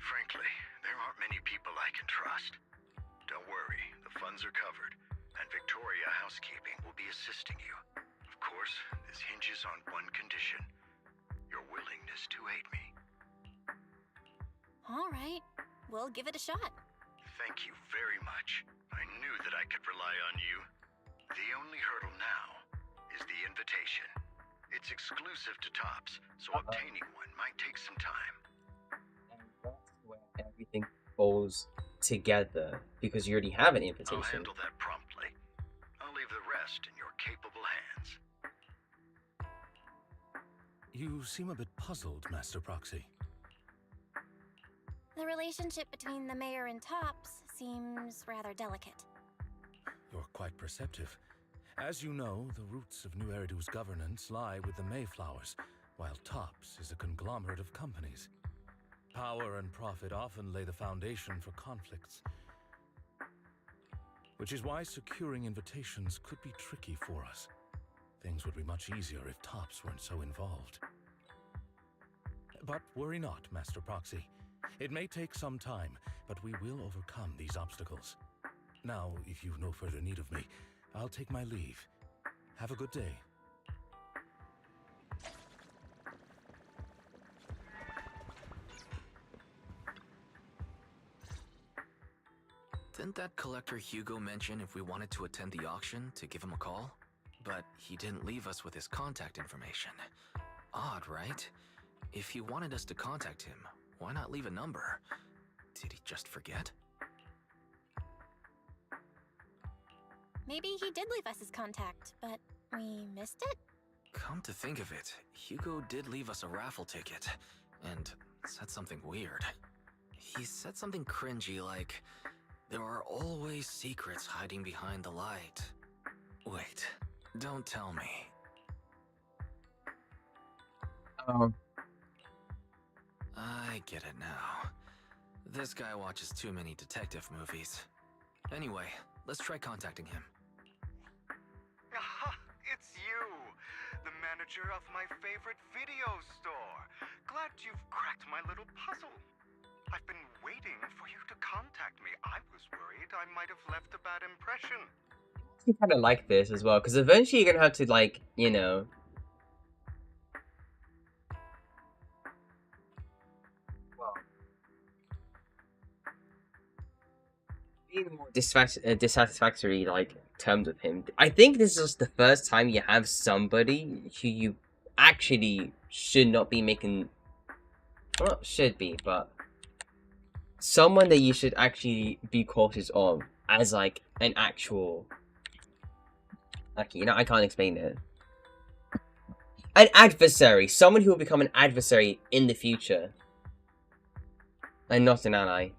Frankly, there aren't many people I can trust. Don't worry, the funds are covered, and Victoria Housekeeping will be assisting you. Of course, this hinges on one condition. Your willingness to aid me. All right, we'll give it a shot. Thank you very much. I knew that I could rely on you. The only hurdle now is the invitation. It's exclusive to Tops, so obtaining one might take some time. And that's where everything falls together, because you already have an I'll invitation. handle that promptly. I'll leave the rest in your capable hands. You seem a bit puzzled, Master Proxy. The relationship between the mayor and Tops seems rather delicate. You're quite perceptive. As you know, the roots of New Eridu's governance lie with the Mayflowers, while Tops is a conglomerate of companies. Power and profit often lay the foundation for conflicts, which is why securing invitations could be tricky for us. Things would be much easier if Tops weren't so involved. But worry not, Master Proxy. It may take some time, but we will overcome these obstacles. Now, if you've no further need of me, I'll take my leave. Have a good day. Didn't that collector Hugo mention if we wanted to attend the auction to give him a call? But he didn't leave us with his contact information. Odd, right? If he wanted us to contact him, why not leave a number? Did he just forget? Maybe he did leave us his contact, but we missed it? Come to think of it, Hugo did leave us a raffle ticket, and said something weird. He said something cringy like, "There are always secrets hiding behind the light." Wait, don't tell me. I get it now. This guy watches too many detective movies. Anyway, let's try contacting him. Aha! It's you! The manager of my favorite video store. Glad you've cracked my little puzzle. I've been waiting for you to contact me. I was worried I might have left a bad impression. I kind of like this as well, because eventually you're gonna have to, like, you know, being more dissatisfactory, like, terms with him. I think this is the first time you have somebody who you actually should not be making, well, not should be, but someone that you should actually be cautious of as, like, an actual, like, you know, I can't explain it. An adversary, someone who will become an adversary in the future, and not an ally.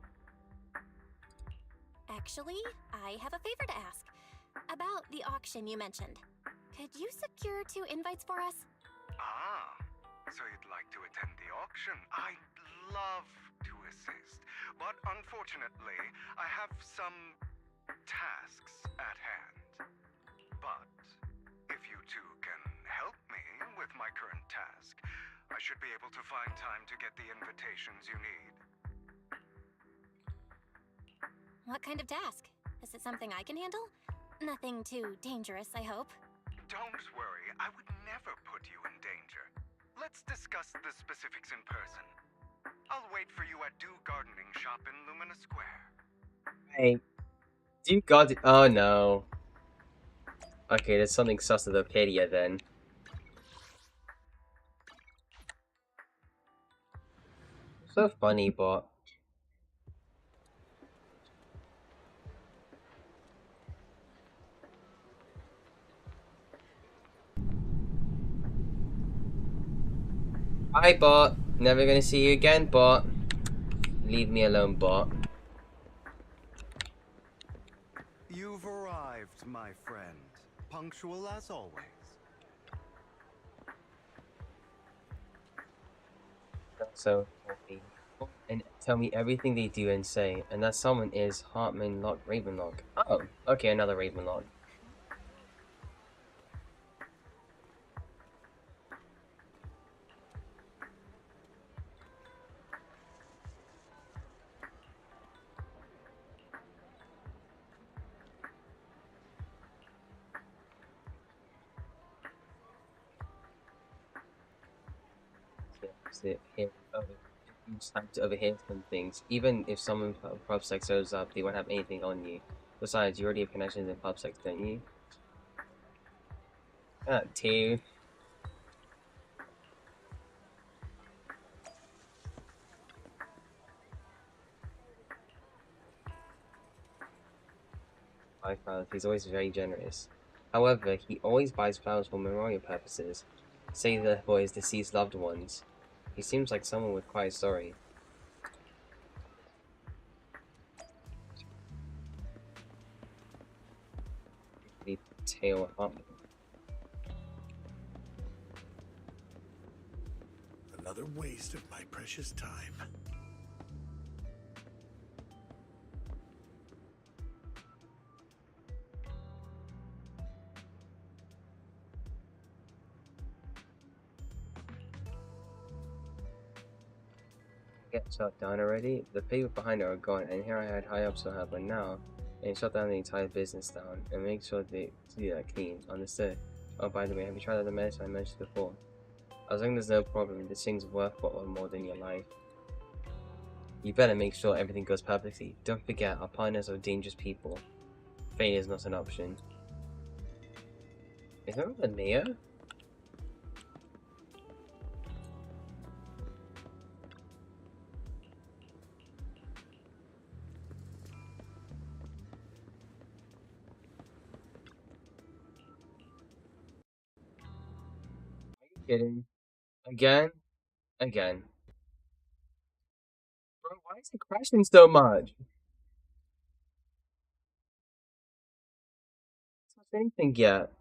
Actually, I have a favor to ask. About the auction you mentioned. Could you secure 2 invites for us? Ah, so you'd like to attend the auction? I'd love to assist, but unfortunately, I have some tasks at hand. But if you two can help me with my current task, I should be able to find time to get the invitations you need. What kind of task? Is it something I can handle? Nothing too dangerous, I hope. Don't worry, I would never put you in danger. Let's discuss the specifics in person. I'll wait for you at Do Gardening Shop in Lumina Square. Hey, do you got it? Oh no. Okay, there's something sus with Arcadia then. So funny, but hi, bot. Never gonna see you again, bot. Leave me alone, bot. You've arrived, my friend. Punctual as always. So happy. And tell me everything they do and say, and that someone is Hartman Lock Ravenlock. Oh, okay, another Ravenlock. It's time to overhear some things. Even if someone from PubSec shows up, they won't have anything on you. Besides, you already have connections in PubSec, don't you? Two. I found he's always very generous. However, he always buys flowers for memorial purposes, say that for his deceased loved ones. He seems like someone with quite a story. The tail up. Another waste of my precious time. Get shut down already? The people behind it are gone, and here I had high ups to help, but now and shut down the entire business down and make sure they do that clean. Understood? Oh, by the way, have you tried out the medicine I mentioned before? As long as there's no problem, this thing's worth what more than your life. You better make sure everything goes perfectly. Don't forget, our partners are dangerous people. Failure is not an option. Is that the mayor? Kidding. Again? Again. Bro, why is it crashing so much? It's not anything yet.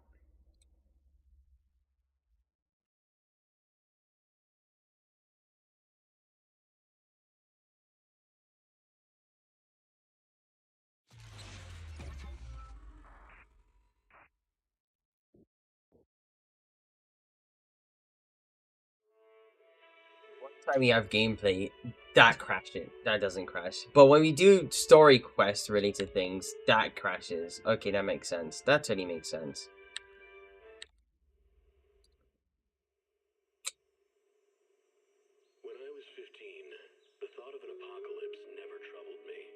One time we have gameplay, that crashes. That doesn't crash. But when we do story quest related things, that crashes. Okay, that makes sense. That totally makes sense. When I was 15, the thought of an apocalypse never troubled me.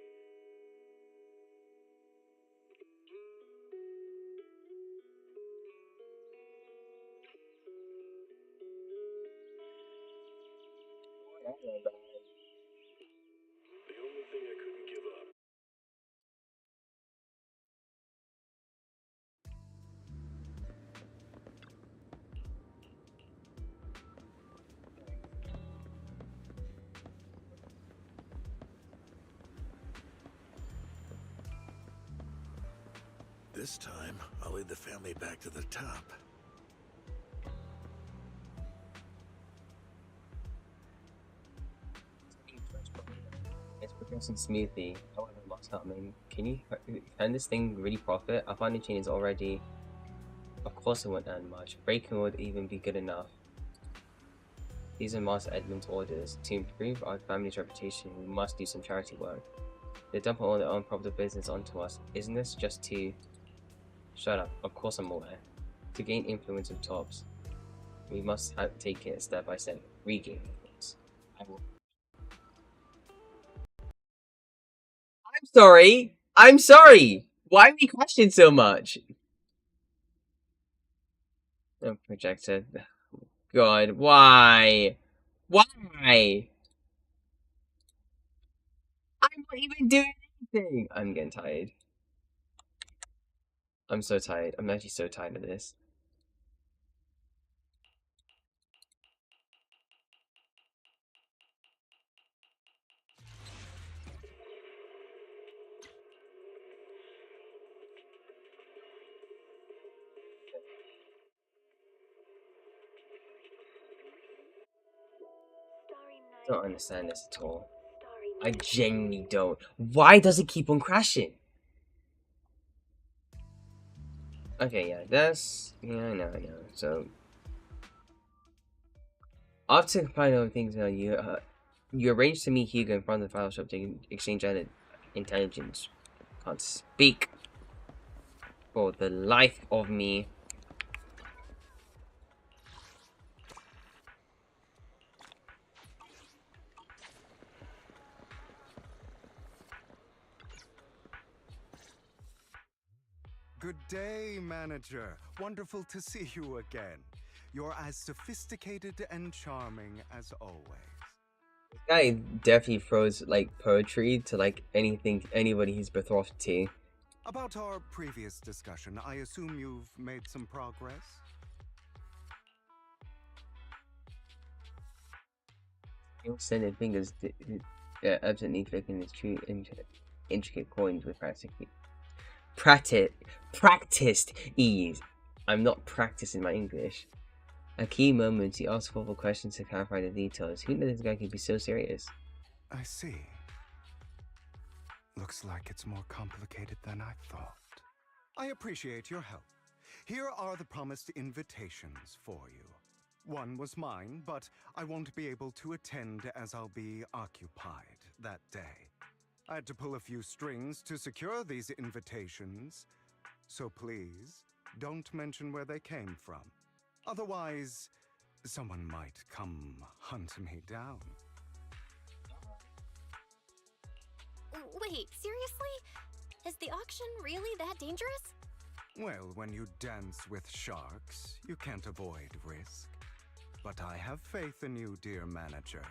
The only thing I couldn't give up. This time, I'll lead the family back to the top. It's progressing smoothly. However, what's happening? Can this thing really profit? Our funding chain is already. Of course, it won't earn much. Breaking would even be good enough. These are Master Edmund's orders. To improve our family's reputation, we must do some charity work. They dump all their unprofitable business onto us. Isn't this just to... Shut up. Of course I'm aware. To gain influence with tops, we must take it step by step. Regain influence. I will... I'm sorry! I'm sorry! Why are we questioning so much? Oh, projected. God, why? Why? I'm not even doing anything! I'm getting tired. I'm so tired. I'm actually so tired of this. I don't understand this at all. I genuinely don't. Why does it keep on crashing? Okay, yeah, that's... Yeah, I know. So... After finding out things on you, you arranged to meet Hugo in front of the file shop to exchange intelligence. Can't speak for the life of me. Good day, manager. Wonderful to see you again. You're as sophisticated and charming as always. This guy definitely throws, like, poetry to, like, anybody he's betrothed to. About our previous discussion, I assume you've made some progress? He'll send his fingers absolutely flicking his true intricate coins with practiced ease. I'm not practicing my English. At key moments, he asks thoughtful questions to clarify the details. Who knew this guy could be so serious? I see. Looks like it's more complicated than I thought. I appreciate your help. Here are the promised invitations for you. One was mine, but I won't be able to attend as I'll be occupied that day. I had to pull a few strings to secure these invitations, so please don't mention where they came from. Otherwise, someone might come hunt me down. Wait, seriously? Is the auction really that dangerous? Well, when you dance with sharks, you can't avoid risk. But I have faith in you, dear manager.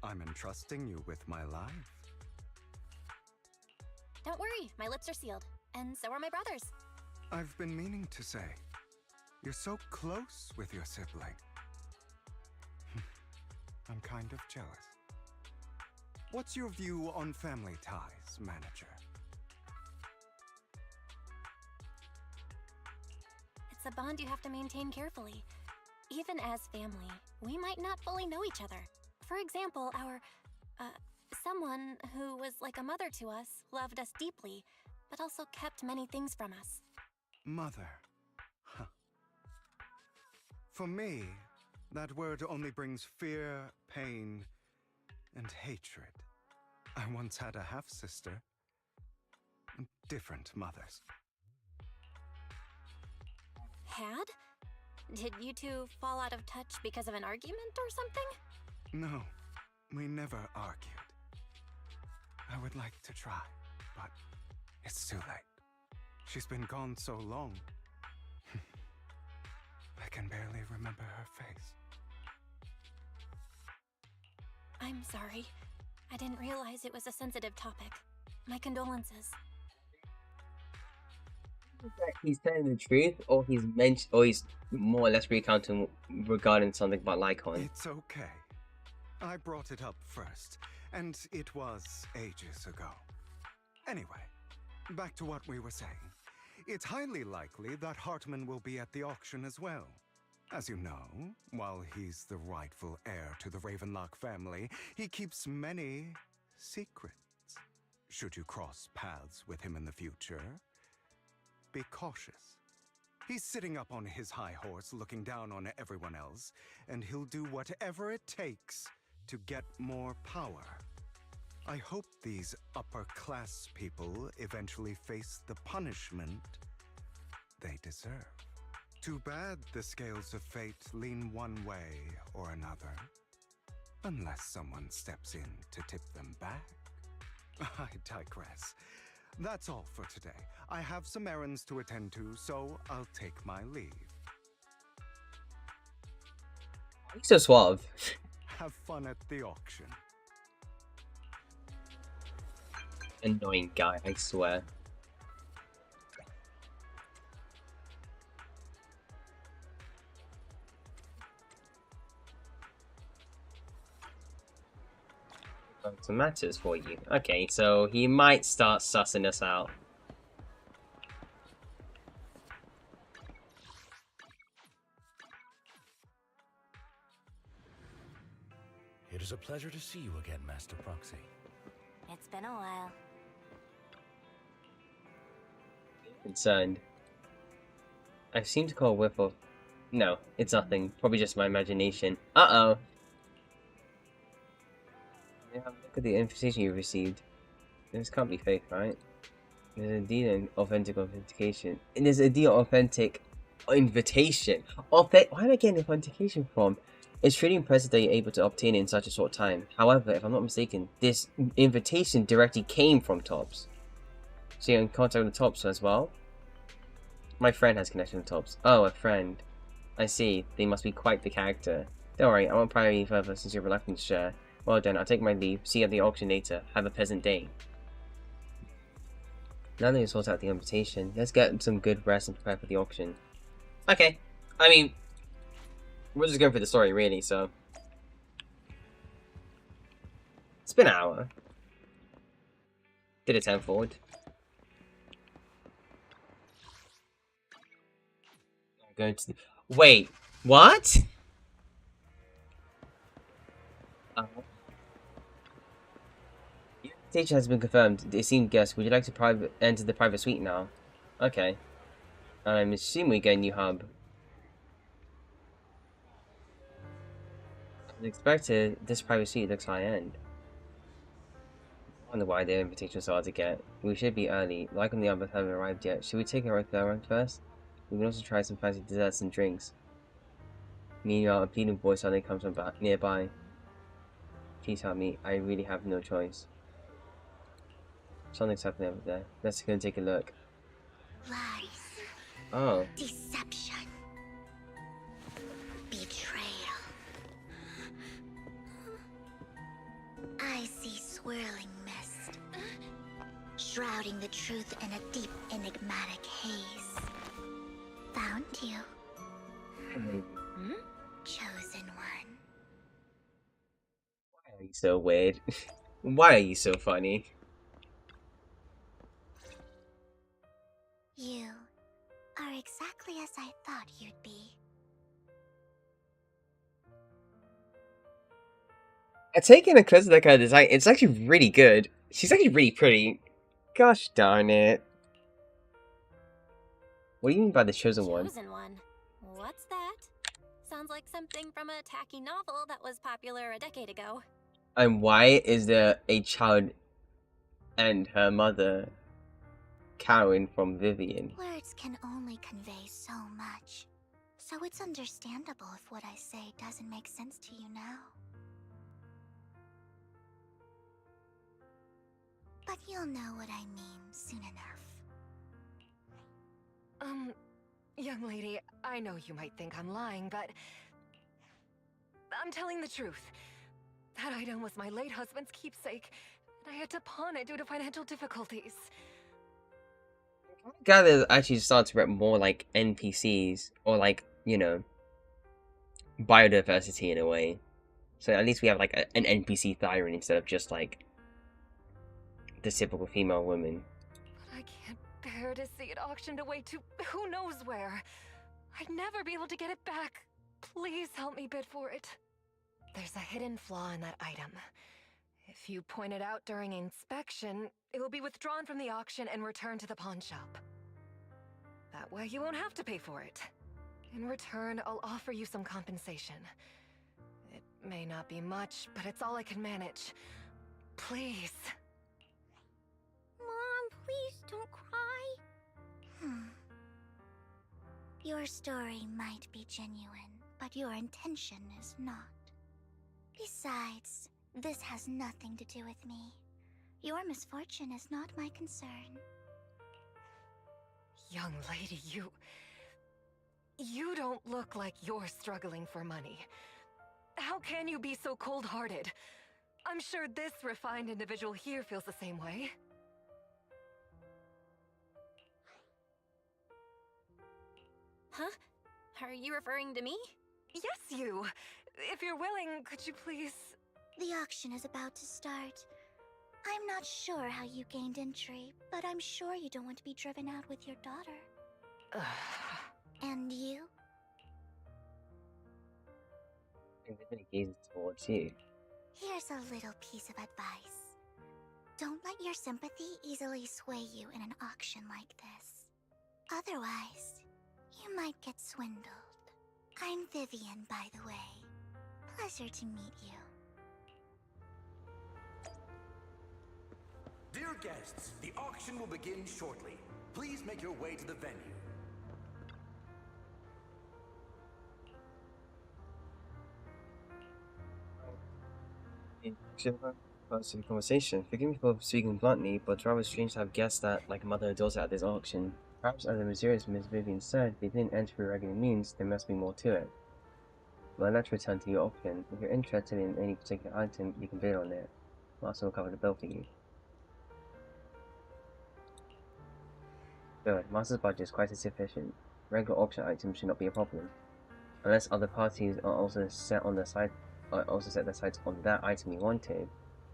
I'm entrusting you with my life. Don't worry, my lips are sealed. And so are my brothers. I've been meaning to say, you're so close with your sibling. I'm kind of jealous. What's your view on family ties, manager? It's a bond you have to maintain carefully. Even as family, we might not fully know each other. For example, someone who was like a mother to us loved us deeply, but also kept many things from us. Mother. Huh. For me, that word only brings fear, pain, and hatred. I once had a half-sister. Different mothers. Had? Did you two fall out of touch because of an argument or something? No, we never argued. I would like to try, but it's too late. She's been gone so long. I can barely remember her face. I'm sorry. I didn't realize it was a sensitive topic. My condolences. He's telling the truth, or he's more or less recounting regarding something about Lycon. It's okay. I brought it up first, and it was ages ago. Anyway, back to what we were saying. It's highly likely that Hartman will be at the auction as well. As you know, while he's the rightful heir to the Ravenlock family, he keeps many secrets. Should you cross paths with him in the future, be cautious. He's sitting up on his high horse looking down on everyone else, and he'll do whatever it takes to get more power. I hope these upper-class people eventually face the punishment they deserve. Too bad the scales of fate lean one way or another. Unless someone steps in to tip them back. I digress. That's all for today. I have some errands to attend to, so I'll take my leave. He's so suave. Have fun at the auction. Annoying guy, I swear. Some matters for you. Okay, so he might start sussing us out. It is a pleasure to see you again, Master Proxy. It's been a while. Concerned. I seem to call a whiff of... No, it's nothing. Probably just my imagination. Uh-oh. Have a look at the invitation you received. This can't be fake, right? There's indeed an authentic authentication. And there's indeed an authentic invitation. Where am I getting authentication from? It's truly impressive that you're able to obtain it in such a short time. However, if I'm not mistaken, this invitation directly came from Tops. So you're in contact with the Tops as well? My friend has connection with Tops. Oh, a friend. I see. They must be quite the character. Don't worry, I won't pry any further since you're reluctant to share. Well done, I'll take my leave. See you at the auction later. Have a pleasant day. Now that you've sorted out the invitation, let's get some good rest and prepare for the auction. Okay. I mean, we're just going for the story, really, so... It's been an hour. Did a 10 forward. I'm going to... Wait, what? Invitation has been confirmed. Esteemed guest, would you like to enter the private suite now? Okay. I'm assuming we get a new hub. As expected, this private suite looks high-end. I wonder why the invitations are hard to get. We should be early. Like on the others haven't arrived yet. Should we take a regular run first? We can also try some fancy desserts and drinks. Meanwhile, a pleading voice suddenly comes from nearby. Please help me. I really have no choice. Something's happening over there. Let's go and take a look. Lies. Oh. Deception. Betrayal. I see swirling mist, shrouding the truth in a deep, enigmatic haze. Found you. Chosen one. Why are you so weird? Why are you so funny? You are exactly as I thought you'd be. Taking a close look at her design, it's actually really good. She's actually really pretty. Gosh darn it. What do you mean by the chosen one? Chosen one? What's that? Sounds like something from a tacky novel that was popular a decade ago. And why is there a child and her mother cowering from Vivian? Words can only convey so much, so it's understandable if what I say doesn't make sense to you now. But you'll know what I mean soon enough. Young lady, I know you might think I'm lying, but I'm telling the truth. That item was my late husband's keepsake, and I had to pawn it due to financial difficulties. Gather actually start to rep more like NPCs or like, you know, biodiversity in a way. So at least we have like an NPC Thyron instead of just like the typical female woman. But I can't bear to see it auctioned away to who knows where. I'd never be able to get it back. Please help me bid for it. There's a hidden flaw in that item. If you point it out during inspection, it will be withdrawn from the auction and returned to the pawn shop. That way you won't have to pay for it. In return, I'll offer you some compensation. It may not be much, but it's all I can manage. please. Mom, please don't cry. Your story might be genuine, but your intention is not. Besides, this has nothing to do with me. Your misfortune is not my concern. Young lady, you don't look like you're struggling for money. How can you be so cold-hearted? I'm sure this refined individual here feels the same way. Huh? Are you referring to me? Yes, you. If you're willing, could you please... The auction is about to start. I'm not sure how you gained entry, but I'm sure you don't want to be driven out with your daughter. And you? And then he gazes towards you. Here's a little piece of advice. Don't let your sympathy easily sway you in an auction like this. Otherwise, you might get swindled. I'm Vivian, by the way. Pleasure to meet you. Dear guests, the auction will begin shortly. Please make your way to the venue. Positive conversation. Forgive me for speaking bluntly, but it's rather strange to have guests that like a mother and daughter at this auction. Perhaps as the mysterious Miss Vivian said, they didn't enter through regular means, there must be more to it. Well, let's return to your auction. If you're interested in any particular item, you can bid on it. Master will cover the bill for you. Good. Master's budget is quite sufficient. Regular auction items should not be a problem. Unless other parties are also set on the side set their sights on that item you wanted.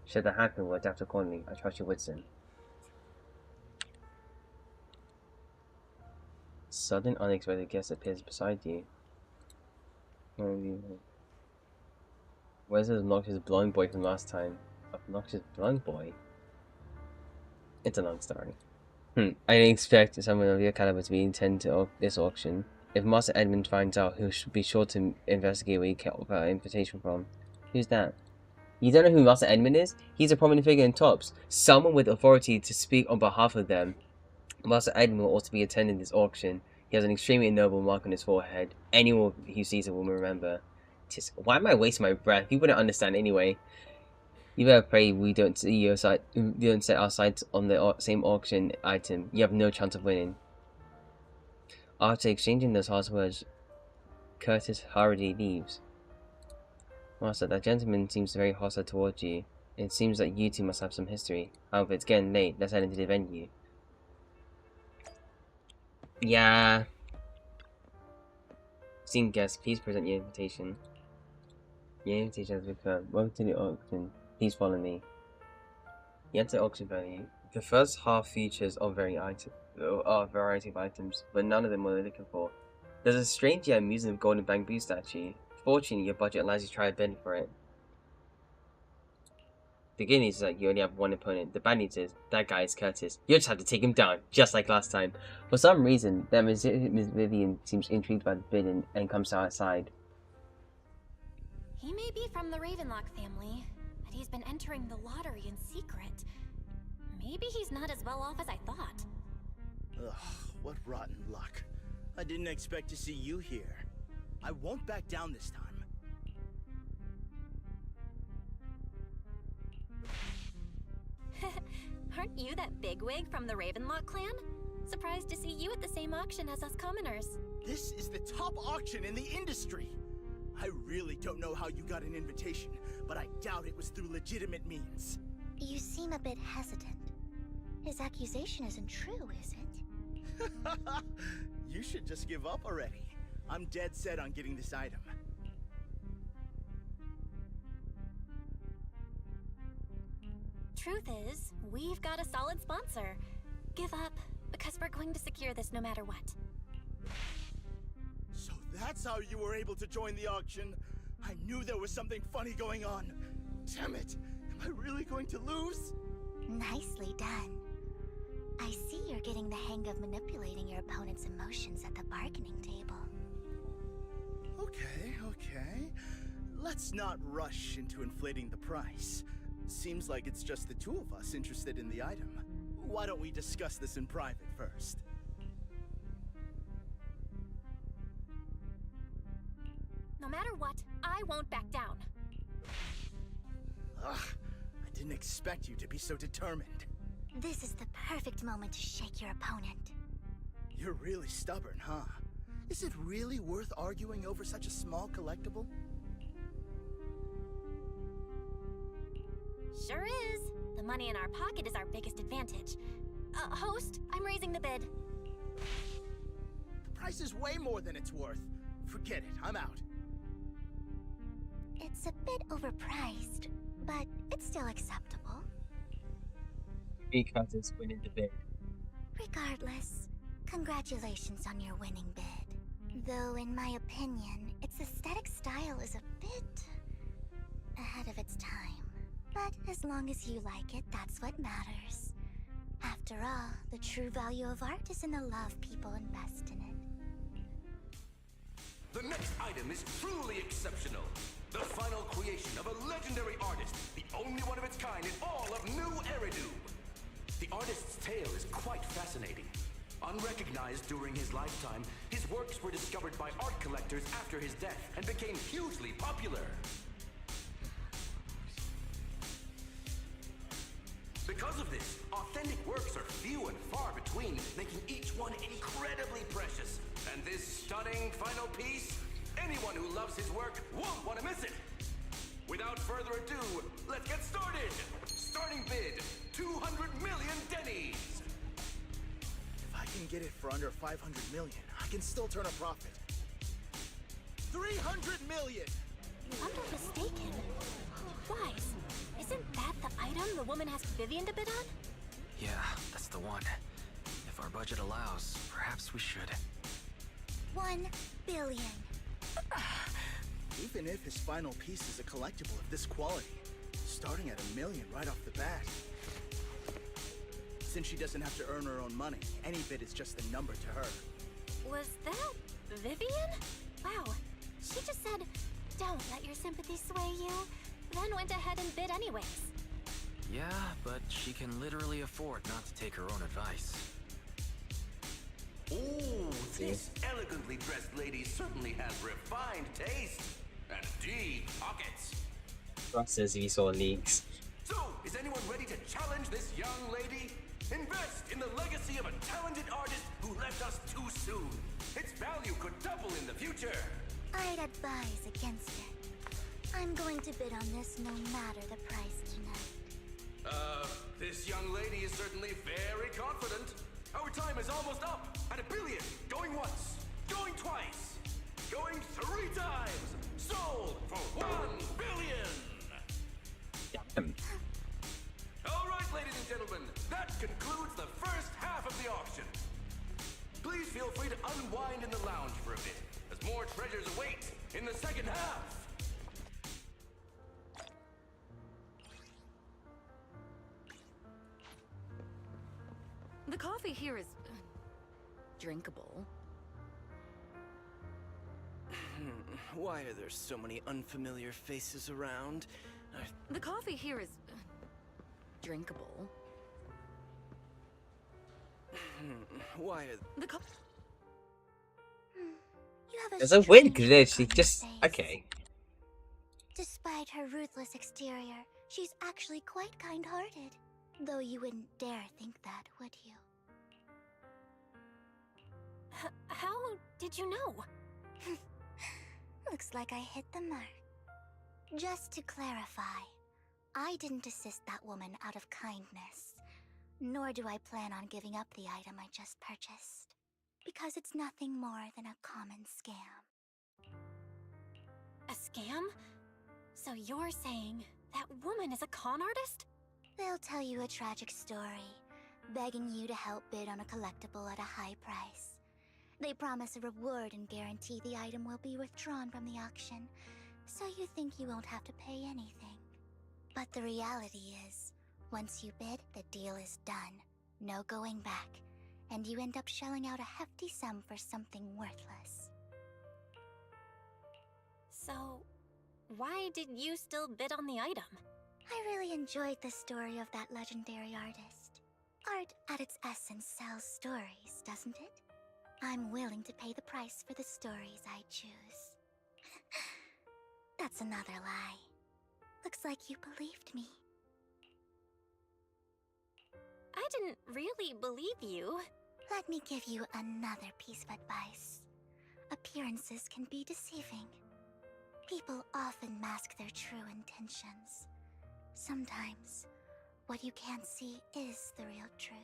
Should that happen, we'll adapt accordingly. I trust your wisdom. Sudden unexpected guest appears beside you. Where's the obnoxious blonde boy from last time? Obnoxious blonde boy? It's a long story. I didn't expect someone of your caliber to be attending to this auction. If Master Edmund finds out, he'll be sure to investigate where you got our invitation from. Who's that? You don't know who Master Edmund is? He's a prominent figure in Tops. Someone with authority to speak on behalf of them. Master Edmund will also be attending this auction. He has an extremely noble mark on his forehead. Anyone who sees it will remember. Why am I wasting my breath? You wouldn't understand anyway. You better pray we don't set our sights on the same auction item. You have no chance of winning. After exchanging those harsh words, Curtis hurriedly leaves. Master, that gentleman seems very hostile towards you. It seems that you two must have some history. However, it's getting late. Let's head into the venue. Yeah. Esteemed guests, please present your invitation. Your invitation has been confirmed. Welcome to the auction. Please follow me. You enter the auction venue. The first half features a variety of items, but none of them were looking for. There's a strange yet amusing golden bamboo statue. Fortunately, your budget allows you to try a bid for it. The good news is that you only have one opponent. The bad news is, that guy is Curtis. You just have to take him down, just like last time. For some reason, that Miss Vivian seems intrigued by the bid and comes to our side. He may be from the Ravenlock family, but he's been entering the lottery in secret. Maybe he's not as well off as I thought. Ugh, what rotten luck. I didn't expect to see you here. I won't back down this time. Aren't you that bigwig from the Ravenlock clan? Surprised to see you at the same auction as us commoners. This is the top auction in the industry. I really don't know how you got an invitation, but I doubt it was through legitimate means. You seem a bit hesitant. His accusation isn't true, is it? You should just give up already. I'm dead set on getting this item. Truth is, we've got a solid sponsor. Give up, because we're going to secure this no matter what. So that's how you were able to join the auction? I knew there was something funny going on. Damn it! Am I really going to lose? Nicely done. I see you're getting the hang of manipulating your opponent's emotions at the bargaining table. Okay. Let's not rush into inflating the price. Seems like it's just the two of us interested in the item. Why don't we discuss this in private first? No matter what, I won't back down. Ugh, I didn't expect you to be so determined. This is the perfect moment to shake your opponent. You're really stubborn, huh? Is it really worth arguing over such a small collectible? Sure is. The money in our pocket is our biggest advantage. Host, I'm raising the bid. The price is way more than it's worth. Forget it, I'm out. It's a bit overpriced, but it's still acceptable. Because it's winning the bid. Regardless, congratulations on your winning bid. Though, in my opinion, its aesthetic style is a bit ahead of its time. But as long as you like it, that's what matters. After all, the true value of art is in the love people invest in it. The next item is truly exceptional. The final creation of a legendary artist, the only one of its kind in all of New Eridu. The artist's tale is quite fascinating. Unrecognized during his lifetime, his works were discovered by art collectors after his death and became hugely popular. Because of this, authentic works are few and far between, making each one incredibly precious. And this stunning final piece, anyone who loves his work won't want to miss it. Without further ado, let's get started! Starting bid, 200 million dennies! If I can get it for under 500 million, I can still turn a profit. 300 million! I'm not mistaken. Wise, isn't that the item the woman asked Vivian to bid on? Yeah, that's the one. If our budget allows, perhaps we should. 1 billion. Even if his final piece is a collectible of this quality, starting at $1 million right off the bat. Since she doesn't have to earn her own money, any bid is just a number to her. Was that Vivian? Wow, she just said, don't let your sympathy sway you, then went ahead and bid anyways. Yeah, but she can literally afford not to take her own advice. Ooh, this elegantly dressed lady certainly has refined taste and deep pockets. Ross says he saw leaks. So, is anyone ready to challenge this young lady? Invest in the legacy of a talented artist who left us too soon. Its value could double in the future. I'd advise against it. I'm going to bid on this no matter the price tonight. This young lady is certainly very confident. Our time is almost up at $1 billion. Going once, going twice, going 3 times. Sold for $1 billion. Damn. All right, ladies and gentlemen, that concludes the first half of the auction. Please feel free to unwind in the lounge for a bit, as more treasures await in the second half. The coffee here is drinkable. Why are there so many unfamiliar faces around? The coffee here is drinkable. Why are You have There's a weird strange glitch. He look on just your face. okay. Despite her ruthless exterior, she's actually quite kind-hearted. Though you wouldn't dare think that, would you? How did you know? Looks like I hit the mark. Just to clarify, I didn't assist that woman out of kindness. Nor do I plan on giving up the item I just purchased. Because it's nothing more than a common scam. A scam? So you're saying that woman is a con artist? They'll tell you a tragic story, begging you to help bid on a collectible at a high price. They promise a reward and guarantee the item will be withdrawn from the auction, so you think you won't have to pay anything. But the reality is, once you bid, the deal is done. No going back, and you end up shelling out a hefty sum for something worthless. So, why did you still bid on the item? I really enjoyed the story of that legendary artist. Art at its essence sells stories, doesn't it? I'm willing to pay the price for the stories I choose. That's another lie. Looks like you believed me. I didn't really believe you. Let me give you another piece of advice. Appearances can be deceiving. People often mask their true intentions. Sometimes, what you can't see is the real truth.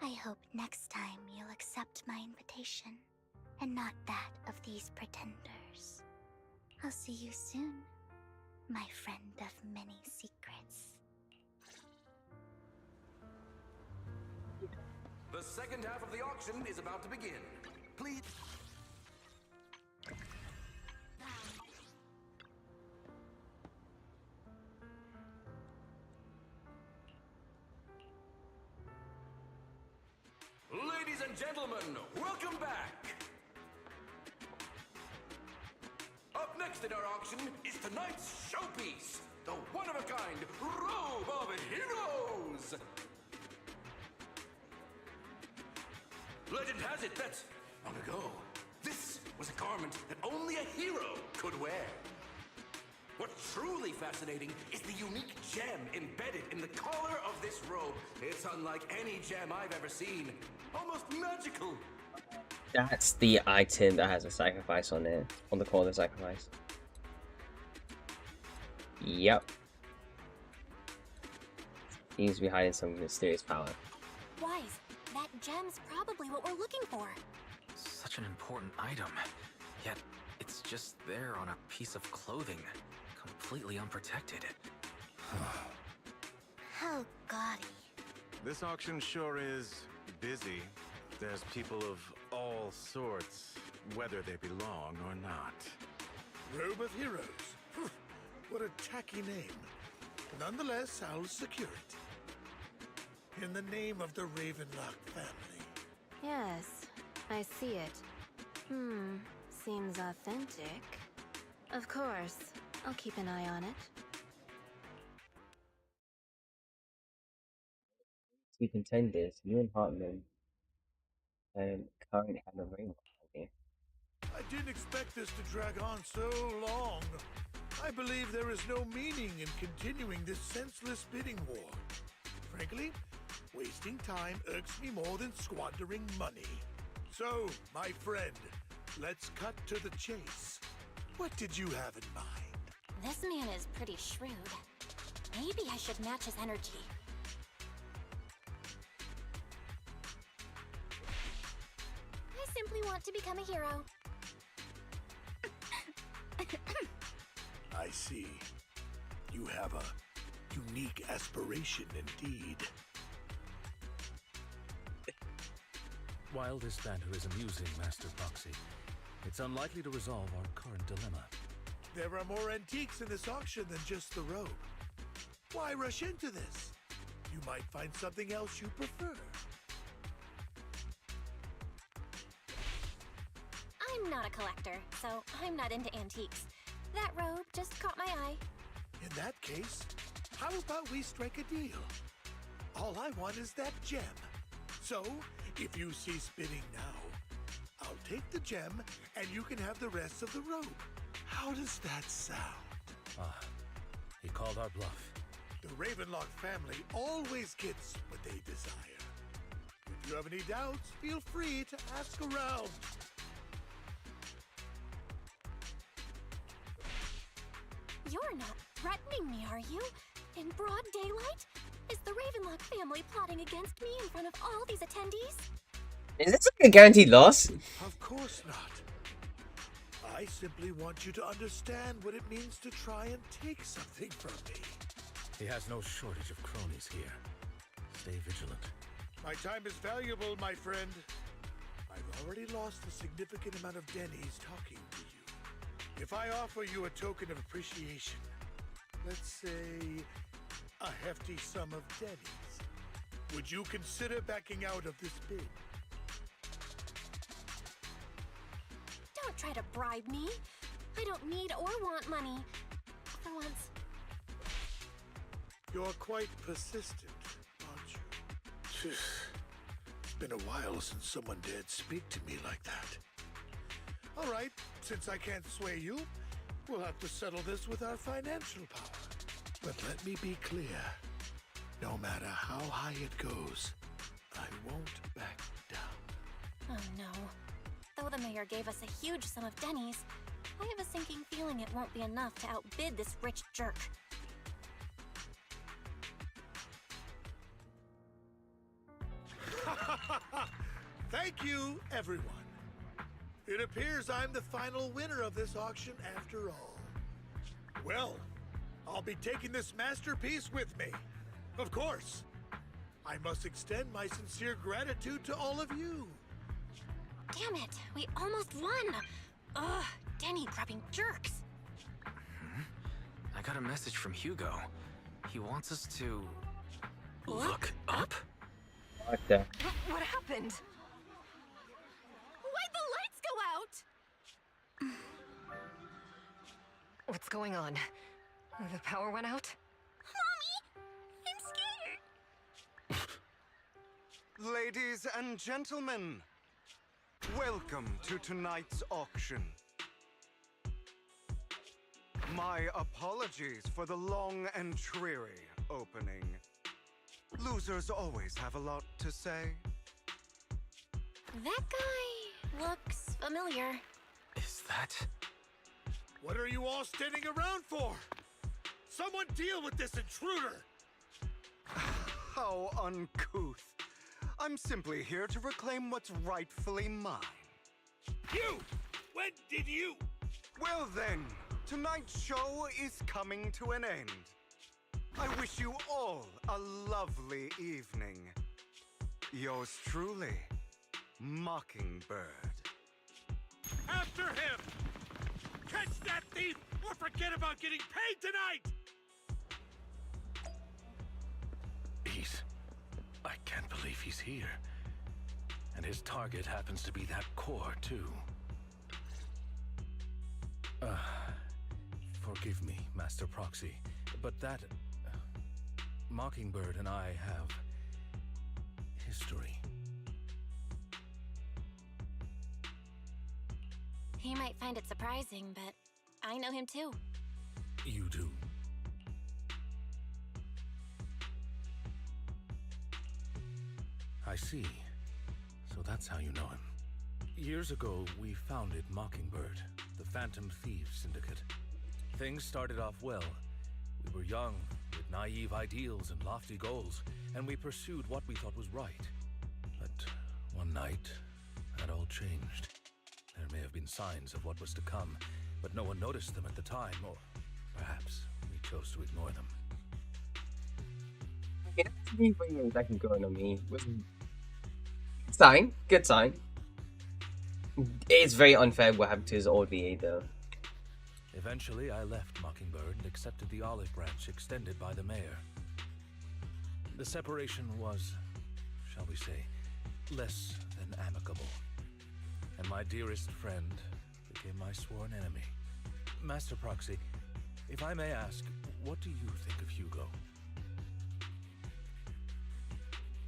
I hope next time you'll accept my invitation, and not that of these pretenders. I'll see you soon, my friend of many secrets. The second half of the auction is about to begin. Please. Ladies and gentlemen, welcome back! Up next in our auction is tonight's showpiece, the one-of-a-kind Robe of Heroes! Legend has it that, long ago, this was a garment that only a hero could wear. What's truly fascinating is the unique gem embedded in the collar of this robe. It's unlike any gem I've ever seen. Almost magical. That's the item that has a sacrifice on it, on the collar sacrifice. Yep. Seems to be hiding some mysterious power. Wise, that gem's probably what we're looking for. Such an important item, yet it's just there on a piece of clothing, completely unprotected. How gaudy. This auction sure is busy. There's people of all sorts, whether they belong or not. Robe of Heroes. What a tacky name. Nonetheless, I'll secure it. In the name of the Ravenlock family. Yes, I see it. Seems authentic. Of course, I'll keep an eye on it. Two contenders, you and Hartman, currently have a ring. I didn't expect this to drag on so long. I believe there is no meaning in continuing this senseless bidding war. Frankly, wasting time irks me more than squandering money. So, my friend, let's cut to the chase. What did you have in mind? This man is pretty shrewd. Maybe I should match his energy. I simply want to become a hero. I see. You have a unique aspiration indeed. While this banter is amusing, Master Proxy, it's unlikely to resolve our current dilemma. There are more antiques in this auction than just the robe. Why rush into this? You might find something else you prefer. I'm not a collector, so I'm not into antiques. That robe just caught my eye. In that case, how about we strike a deal? All I want is that gem. So, if you cease bidding now, I'll take the gem and you can have the rest of the robe. How does that sound? Ah, he called our bluff. The Ravenlock family always gets what they desire. If you have any doubts, feel free to ask around. You're not threatening me, are you? In broad daylight? Is the Ravenlock family plotting against me in front of all these attendees? Is this like a guaranteed loss? Of course not. I simply want you to understand what it means to try and take something from me. He has no shortage of cronies here. Stay vigilant. My time is valuable, my friend. I've already lost a significant amount of Denny's talking to you. If I offer you a token of appreciation, let's say a hefty sum of Denny's, would you consider backing out of this bid? try to bribe me. I don't need or want money. For once. You're quite persistent, aren't you? It's been a while since someone dared speak to me like that. All right, since I can't sway you, we'll have to settle this with our financial power. But let me be clear. No matter how high it goes, I won't back down. Oh no. Though the mayor gave us a huge sum of dennies, I have a sinking feeling it won't be enough to outbid this rich jerk. Thank you, everyone. It appears I'm the final winner of this auction after all. Well, I'll be taking this masterpiece with me. Of course. I must extend my sincere gratitude to all of you. Damn it, we almost won! Ugh, denny grabbing jerks. I got a message from Hugo. He wants us to... look up? What the? What happened? Why'd the lights go out? What's going on? The power went out? Mommy! I'm scared! Ladies and gentlemen, welcome to tonight's auction. My apologies for the long and dreary opening. Losers always have a lot to say. That guy looks familiar. Is that... What are you all standing around for? Someone deal with this intruder! How uncouth. I'm simply here to reclaim what's rightfully mine. You! When did you? Well then, tonight's show is coming to an end. I wish you all a lovely evening. Yours truly, Mockingbird. After him! Catch that thief or forget about getting paid tonight! I can't believe he's here. And his target happens to be that core, too. Forgive me, Master Proxy, but that... Mockingbird and I have... history. He might find it surprising, but I know him too. You do? I see. So that's how you know him. Years ago, we founded Mockingbird, the Phantom Thieves Syndicate. Things started off well. We were young, with naive ideals and lofty goals, and we pursued what we thought was right. But one night, that all changed. There may have been signs of what was to come, but no one noticed them at the time, or perhaps we chose to ignore them. Yeah, that can go on me. Sign, good sign. It's very unfair what happened to his old VA though. Eventually, I left Mockingbird and accepted the olive branch extended by the mayor. The separation was, shall we say, less than amicable. And my dearest friend became my sworn enemy. Master Proxy, if I may ask, what do you think of Hugo?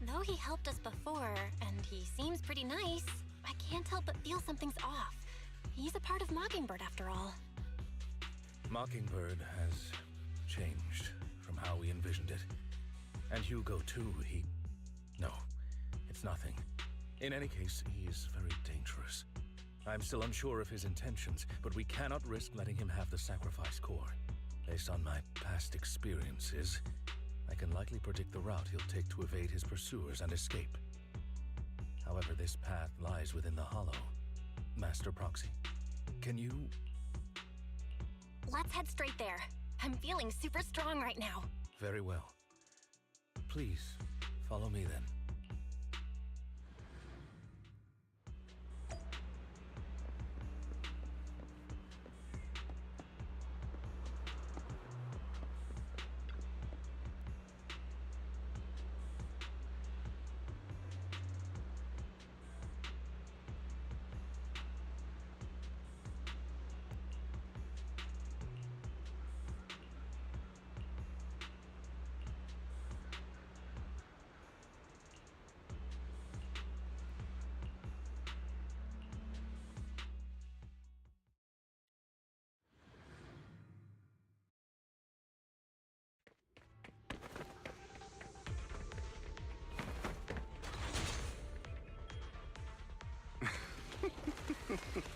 Though he helped us before, and he seems pretty nice, I can't help but feel something's off. He's a part of Mockingbird after all. Mockingbird has changed from how we envisioned it. And Hugo too, No, it's nothing. In any case, he is very dangerous. I'm still unsure of his intentions, but we cannot risk letting him have the sacrifice core. Based on my past experiences, I can likely predict the route he'll take to evade his pursuers and escape. However, this path lies within the Hollow. Master Proxy, can you... Let's head straight there. I'm feeling super strong right now. Very well. Please, follow me then.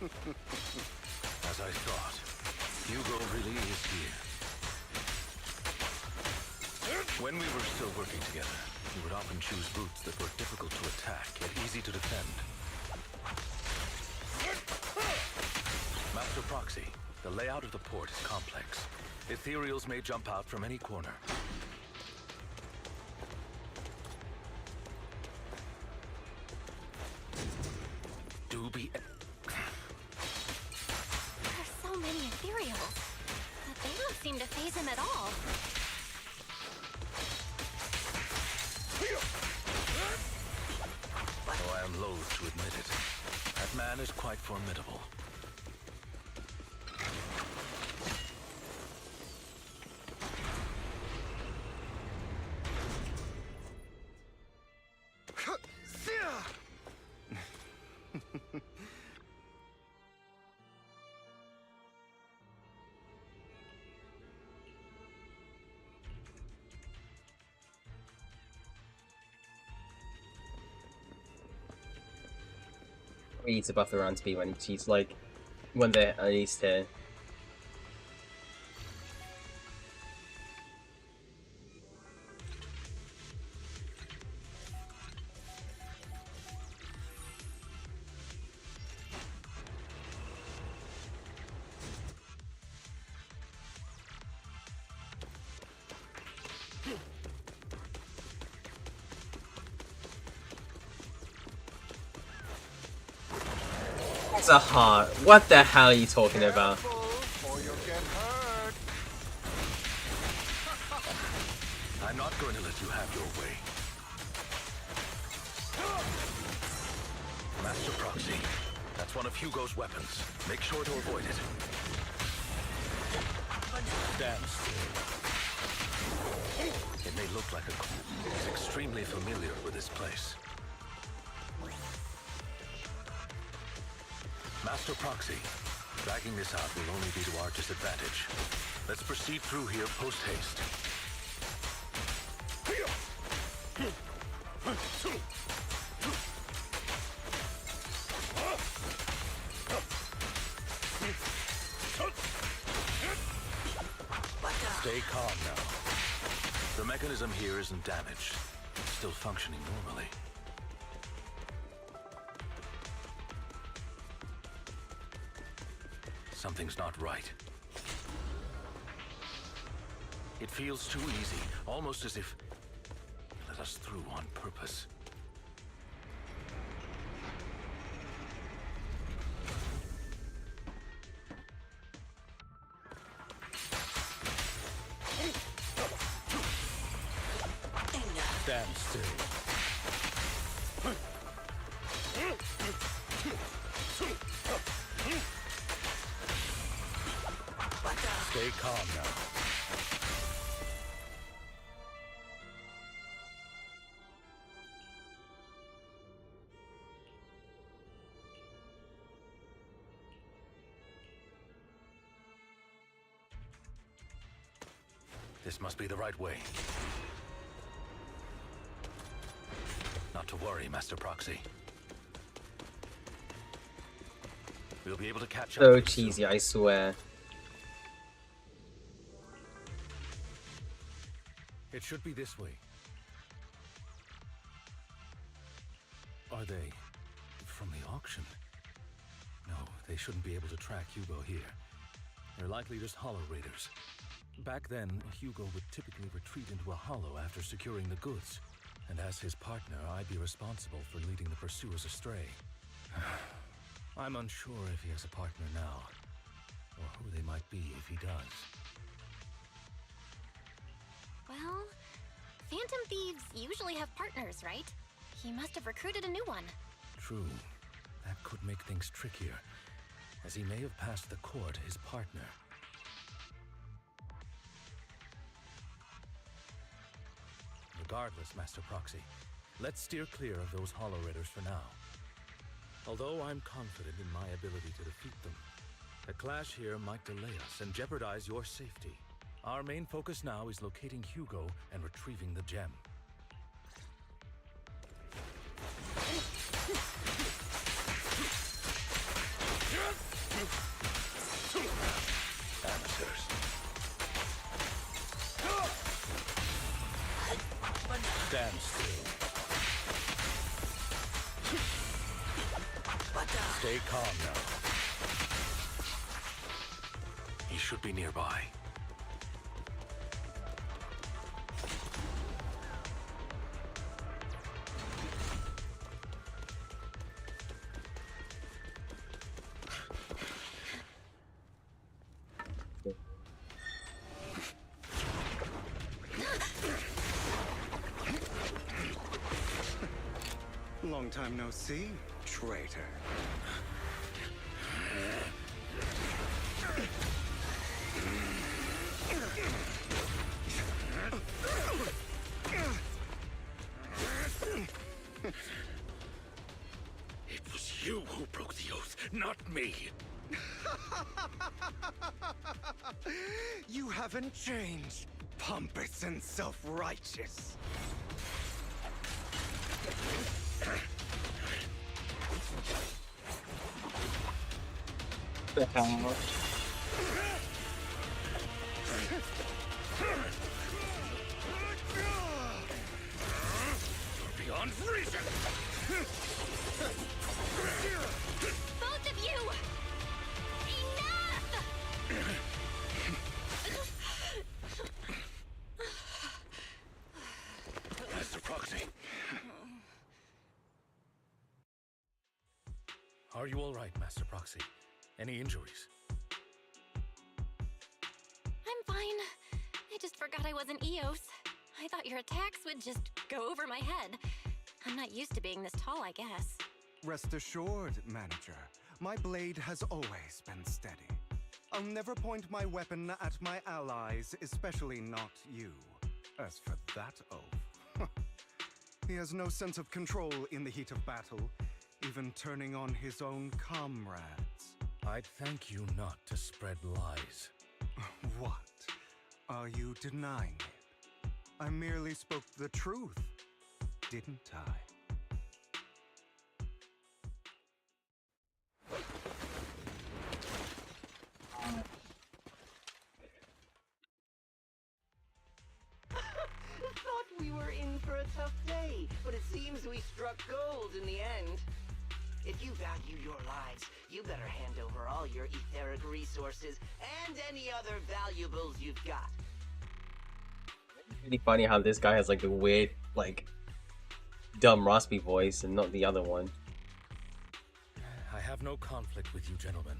As I thought, Hugo really is here. When we were still working together, he would often choose routes that were difficult to attack, yet easy to defend. Master Proxy, the layout of the port is complex. Ethereals may jump out from any corner. Do be... There's so many ethereals, but they don't seem to faze him at all. Though I am loath to admit it, that man is quite formidable. We need to buff around to be when she's like, when they're at least here. It's a heart. What the hell are you talking about? I'm not going to let you have your way. Master Proxy, that's one of Hugo's weapons. Make sure to avoid it. Stand still. It may look like a clue. He's extremely familiar with this place. Master Proxy, dragging this out will only be to our disadvantage. Let's proceed through here post-haste. Stay calm now. The mechanism here isn't damaged. It's still functioning normally. Something's not right. It feels too easy, almost as if he let us through on purpose. Stand still. Stay calm now. This must be the right way. Not to worry, Master Proxy. We'll be able to catch up. So cheesy, I swear. It should be this way. Are they from the auction? No, they shouldn't be able to track Hugo here. They're likely just hollow raiders. Back then, Hugo would typically retreat into a hollow after securing the goods. And as his partner, I'd be responsible for leading the pursuers astray. I'm unsure if he has a partner now, or who they might be if he does. Well, Phantom Thieves usually have partners, right? He must have recruited a new one. True. That could make things trickier, as he may have passed the court his partner. Regardless, Master Proxy, let's steer clear of those Hollow Raiders for now. Although I'm confident in my ability to defeat them, a clash here might delay us and jeopardize your safety. Our main focus now is locating Hugo and retrieving the gem. Stand still. Stay calm now. He should be nearby. Long time no see, traitor. It was you who broke the oath, not me. You haven't changed, pompous and self-righteous. The hell? Beyond reason! Both of you! Enough! Master Proxy. Are you all right, Master Proxy? Any injuries? I'm fine. I just forgot I wasn't Eos. I thought your attacks would just go over my head. I'm not used to being this tall, I guess. Rest assured, Manager, my blade has always been steady. I'll never point my weapon at my allies, especially not you. As for that oath, he has no sense of control in the heat of battle, even turning on his own comrades. I'd thank you not to spread lies. What? Are you denying it? I merely spoke the truth, didn't I? Thought we were in for a tough day, but it seems we struck gold in the end. If you value your lives, you better hand over all your etheric resources and any other valuables you've got. It's really funny how this guy has like the weird, like, dumb raspy voice and not the other one. I have no conflict with you, gentlemen.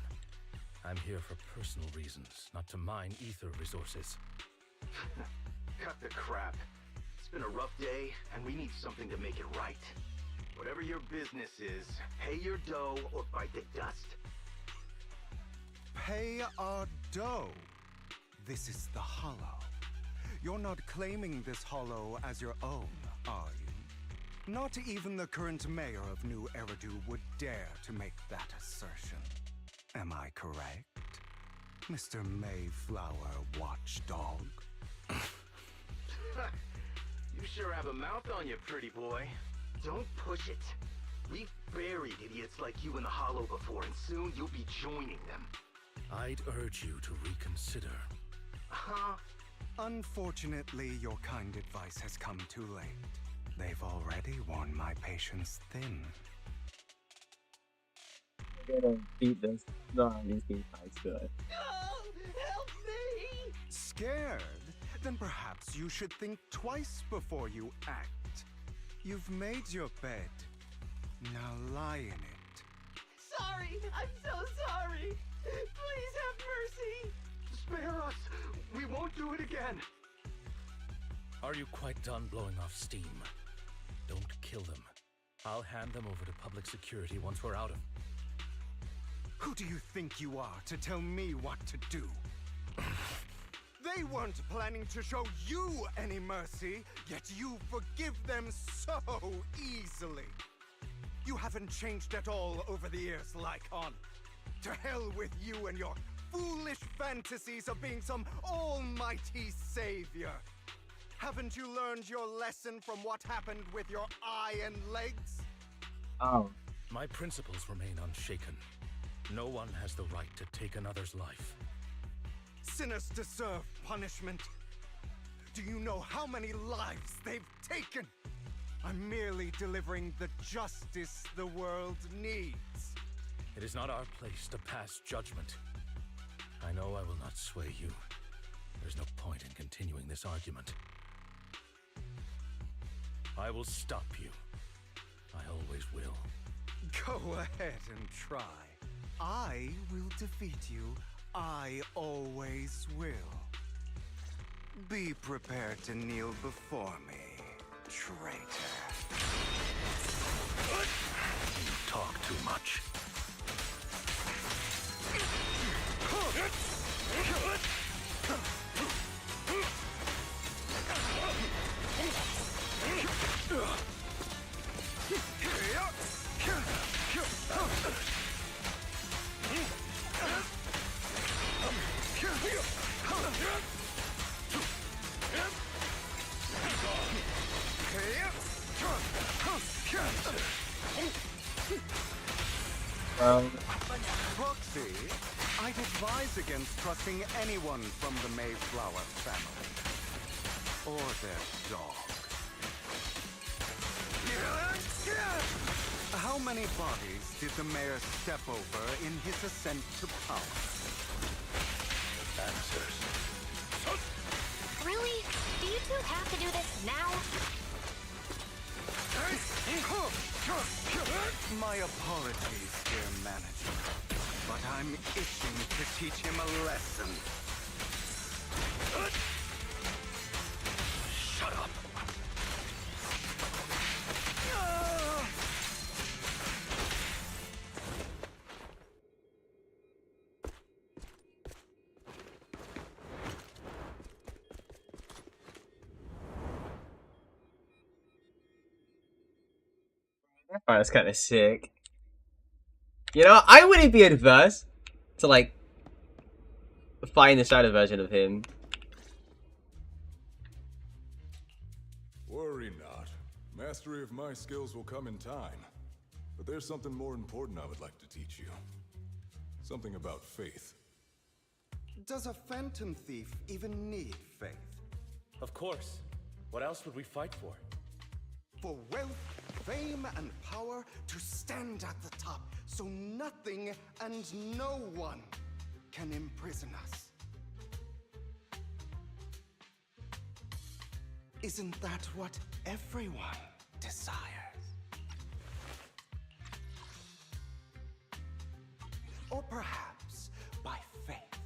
I'm here for personal reasons, not to mine ether resources. Cut the crap. It's been a rough day, and we need something to make it right. Whatever your business is, pay your dough or bite the dust. Pay our dough. This is the Hollow. You're not claiming this Hollow as your own, are you? Not even the current mayor of New Eridu would dare to make that assertion. Am I correct, Mr. Mayflower Watchdog? You sure have a mouth on you, pretty boy. Don't push it. We've buried idiots like you in the Hollow before, and soon you'll be joining them. I'd urge you to reconsider. Huh? Unfortunately, your kind advice has come too late. They've already worn my patience thin. They don't beat this. No, these guys good. Oh, help me! Scared? Then perhaps you should think twice before you act. You've made your bed. Now lie in it. Sorry, I'm so sorry. Please have mercy. Spare us! We won't do it again! Are you quite done blowing off steam? Don't kill them. I'll hand them over to public security once we're out of... Who do you think you are to tell me what to do? They weren't planning to show you any mercy, yet you forgive them so easily. You haven't changed at all over the years, Lycon. To hell with you and your foolish fantasies of being some almighty savior. Haven't you learned your lesson from what happened with your eye and legs? Oh. My principles remain unshaken. No one has the right to take another's life. Sinners deserve punishment. Do you know how many lives they've taken? I'm merely delivering the justice the world needs. It is not our place to pass judgment. I know I will not sway you. There's no point in continuing this argument. I will stop you. I always will. Go ahead and try. I will defeat you. I always will. Be prepared to kneel before me, traitor. You talk too much. Proxy, I'd advise against trusting anyone from the Mayflower family. Or their dog. How many bodies did the mayor step over in his ascent to power? Answers. Really? Do you two have to do this now? My apologies, dear manager, but I'm itching to teach him a lesson. Shut up. Oh, that's kind of sick. You know, I wouldn't be adverse to, like, find the shadow version of him. Worry not. Mastery of my skills will come in time. But there's something more important I would like to teach you. Something about faith. Does a phantom thief even need faith? Of course. What else would we fight for? For wealth, fame, and power to stand at the top, so nothing and no one can imprison us. Isn't that what everyone desires? Or perhaps by faith,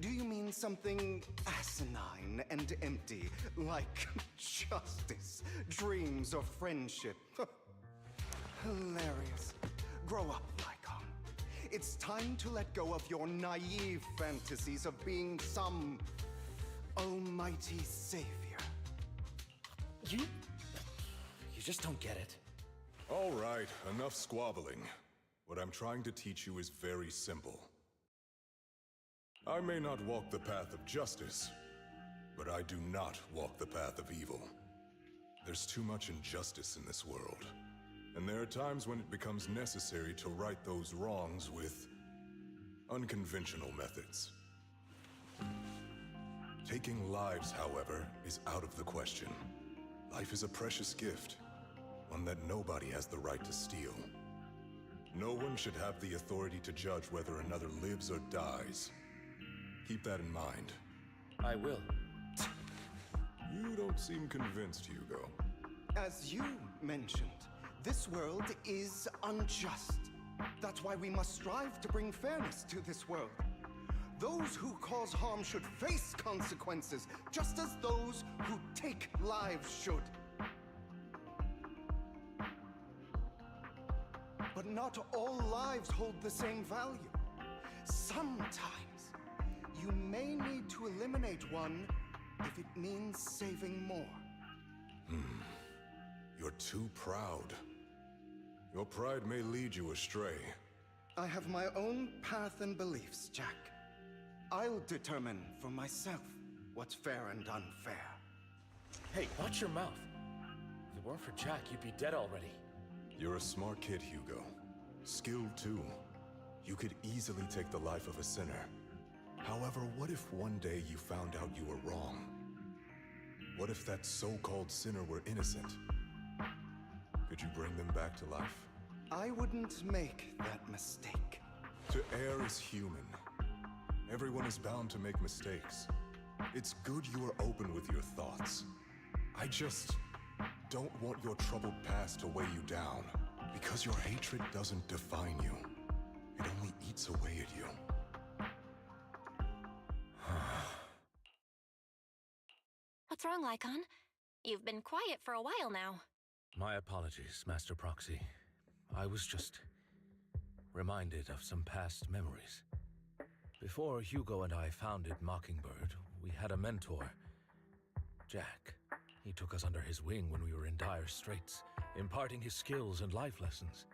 do you mean something asinine and empty, like justice, dreams, or friendship? Hilarious. Grow up, Lycon. It's time to let go of your naive fantasies of being some almighty savior. You just don't get it. All right, enough squabbling. What I'm trying to teach you is very simple. I may not walk the path of justice, but I do not walk the path of evil. There's too much injustice in this world, and there are times when it becomes necessary to right those wrongs with unconventional methods. Taking lives, however, is out of the question. Life is a precious gift, one that nobody has the right to steal. No one should have the authority to judge whether another lives or dies. Keep that in mind. I will. You don't seem convinced, Hugo. As you mentioned, this world is unjust. That's why we must strive to bring fairness to this world. Those who cause harm should face consequences, just as those who take lives should. But not all lives hold the same value. Sometimes, you may need to eliminate one if it means saving more. You're too proud. Your pride may lead you astray. I have my own path and beliefs, Jack. I'll determine for myself what's fair and unfair. Hey, watch your mouth. If it weren't for Jack, you'd be dead already. You're a smart kid, Hugo. Skilled too. You could easily take the life of a sinner. However, what if one day you found out you were wrong? What if that so-called sinner were innocent? Could you bring them back to life? I wouldn't make that mistake. To err is human. Everyone is bound to make mistakes. It's good you are open with your thoughts. I just don't want your troubled past to weigh you down. Because your hatred doesn't define you. It only eats away at you. What's wrong, Lycon? You've been quiet for a while now. My apologies, Master Proxy. I was just reminded of some past memories. Before Hugo and I founded Mockingbird, we had a mentor, Jack. He took us under his wing when we were in dire straits, imparting his skills and life lessons.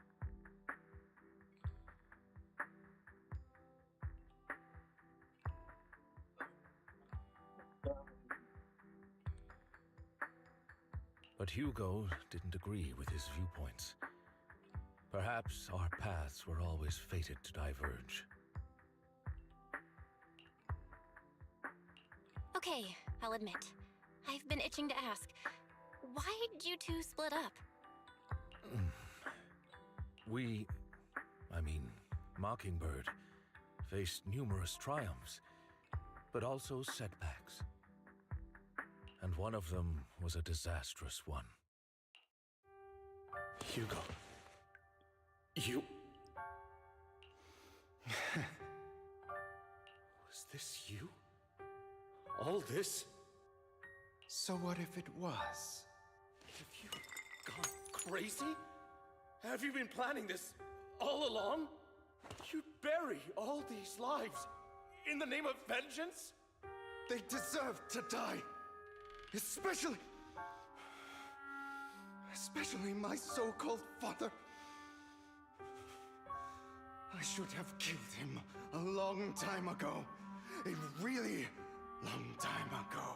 But Hugo didn't agree with his viewpoints. Perhaps our paths were always fated to diverge. Okay, I'll admit. I've been itching to ask. Why did you two split up? Mockingbird faced numerous triumphs, but also setbacks. And one of them was a disastrous one. Hugo. You... Was this you? All this? So what if it was? Have you gone crazy? Have you been planning this all along? You'd bury all these lives in the name of vengeance? They deserve to die. Especially my so-called father. I should have killed him a long time ago. A really long time ago.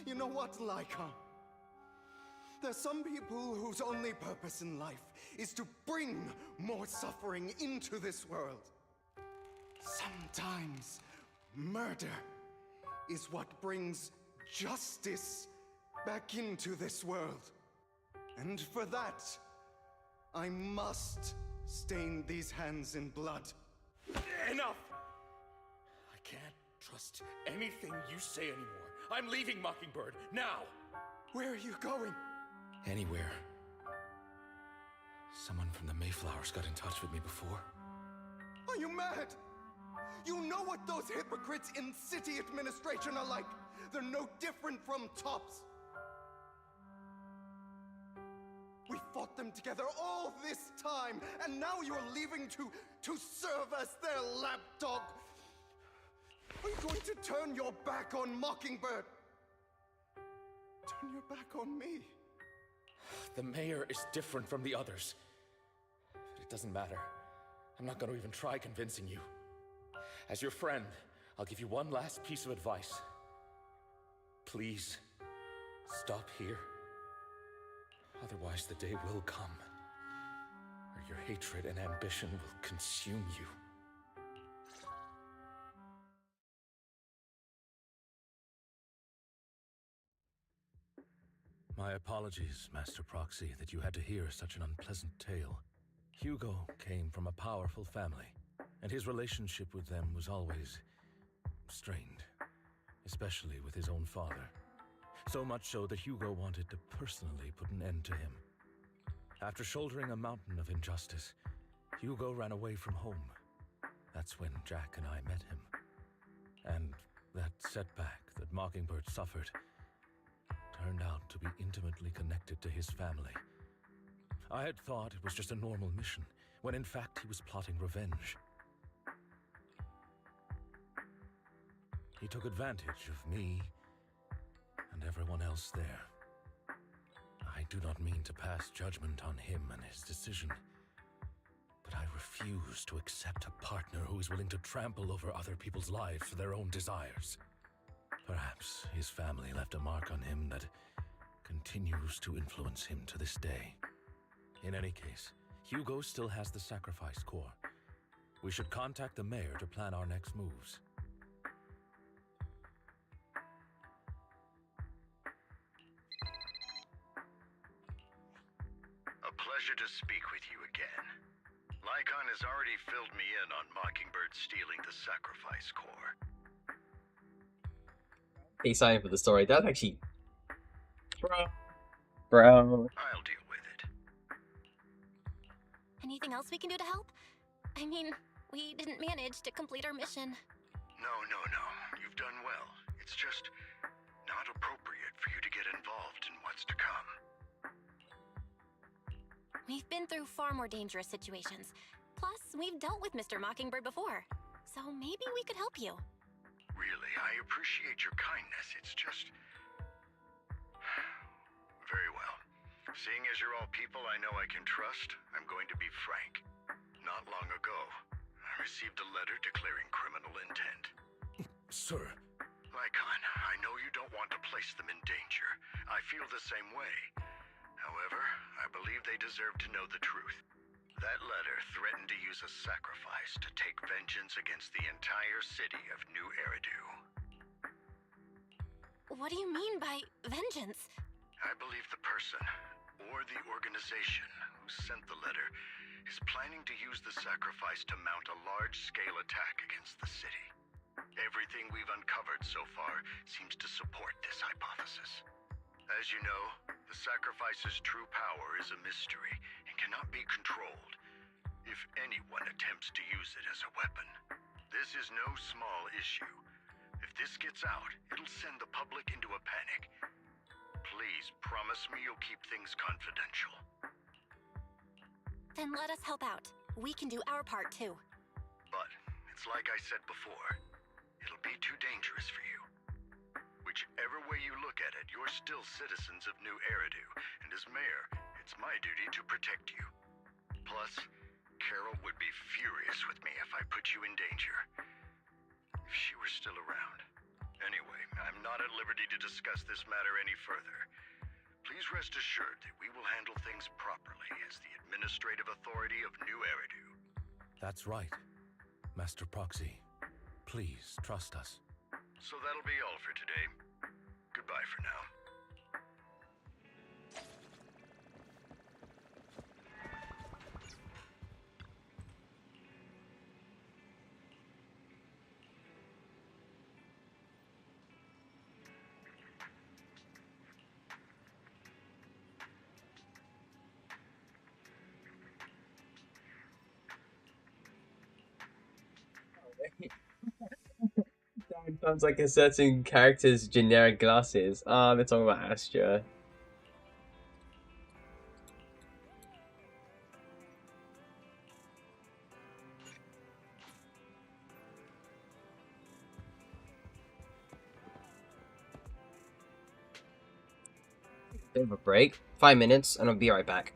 You know what, Lycon? There's some people whose only purpose in life is to bring more suffering into this world. Sometimes murder is what brings justice back into this world. And for that, I must stain these hands in blood. Enough! I can't trust anything you say anymore. I'm leaving Mockingbird, now! Where are you going? Anywhere. Someone from the Mayflowers got in touch with me before. Are you mad? You know what those hypocrites in city administration are like. They're no different from tops. We fought them together all this time, and now you're leaving to serve as their lapdog. Are you going to turn your back on Mockingbird? Turn your back on me? The mayor is different from the others. But it doesn't matter. I'm not going to even try convincing you. As your friend, I'll give you one last piece of advice. Please, stop here. Otherwise, the day will come where your hatred and ambition will consume you. My apologies, Master Proxy, that you had to hear such an unpleasant tale. Hugo came from a powerful family, and his relationship with them was always strained, especially with his own father. So much so that Hugo wanted to personally put an end to him. After shouldering a mountain of injustice, Hugo ran away from home. That's when Jack and I met him. And that setback that Mockingbird suffered turned out to be intimately connected to his family. I had thought it was just a normal mission, when in fact he was plotting revenge. He took advantage of me and everyone else there. I do not mean to pass judgment on him and his decision, but I refuse to accept a partner who is willing to trample over other people's lives for their own desires. Perhaps his family left a mark on him that continues to influence him to this day. In any case, Hugo still has the sacrifice core. We should contact the mayor to plan our next moves. pleasure to speak with you again. Lycon has already filled me in on Mockingbird stealing the sacrifice core. Hey, sign for the story. That's actually... Bro. I'll deal with it. Anything else we can do to help? I mean, we didn't manage to complete our mission. No. You've done well. It's just not appropriate for you to get involved in what's to come. We've been through far more dangerous situations. Plus, we've dealt with Mr. Mockingbird before. So maybe we could help you. Really, I appreciate your kindness. It's just... Very well. Seeing as you're all people I know I can trust, I'm going to be frank. Not long ago, I received a letter declaring criminal intent. Sir. Lycon, I know you don't want to place them in danger. I feel the same way. However, I believe they deserve to know the truth. That letter threatened to use a sacrifice to take vengeance against the entire city of New Eridu. What do you mean by vengeance? I believe the person, or the organization, who sent the letter is planning to use the sacrifice to mount a large-scale attack against the city. Everything we've uncovered so far seems to support this hypothesis. As you know, the sacrifice's true power is a mystery and cannot be controlled. If anyone attempts to use it as a weapon, this is no small issue. If this gets out, it'll send the public into a panic. Please promise me you'll keep things confidential. Then let us help out. We can do our part too. But it's like I said before, it'll be too dangerous for you. Whichever way you look at it, you're still citizens of New Eridu, and as mayor, it's my duty to protect you. Plus, Carol would be furious with me if I put you in danger. If she were still around. Anyway, I'm not at liberty to discuss this matter any further. Please rest assured that we will handle things properly as the administrative authority of New Eridu. That's right. Master Proxy, please trust us. So that'll be all for today. Goodbye for now. Sounds like a certain character's generic glasses. Ah, they're talking about Astra. Bit of a break. 5 minutes, and I'll be right back.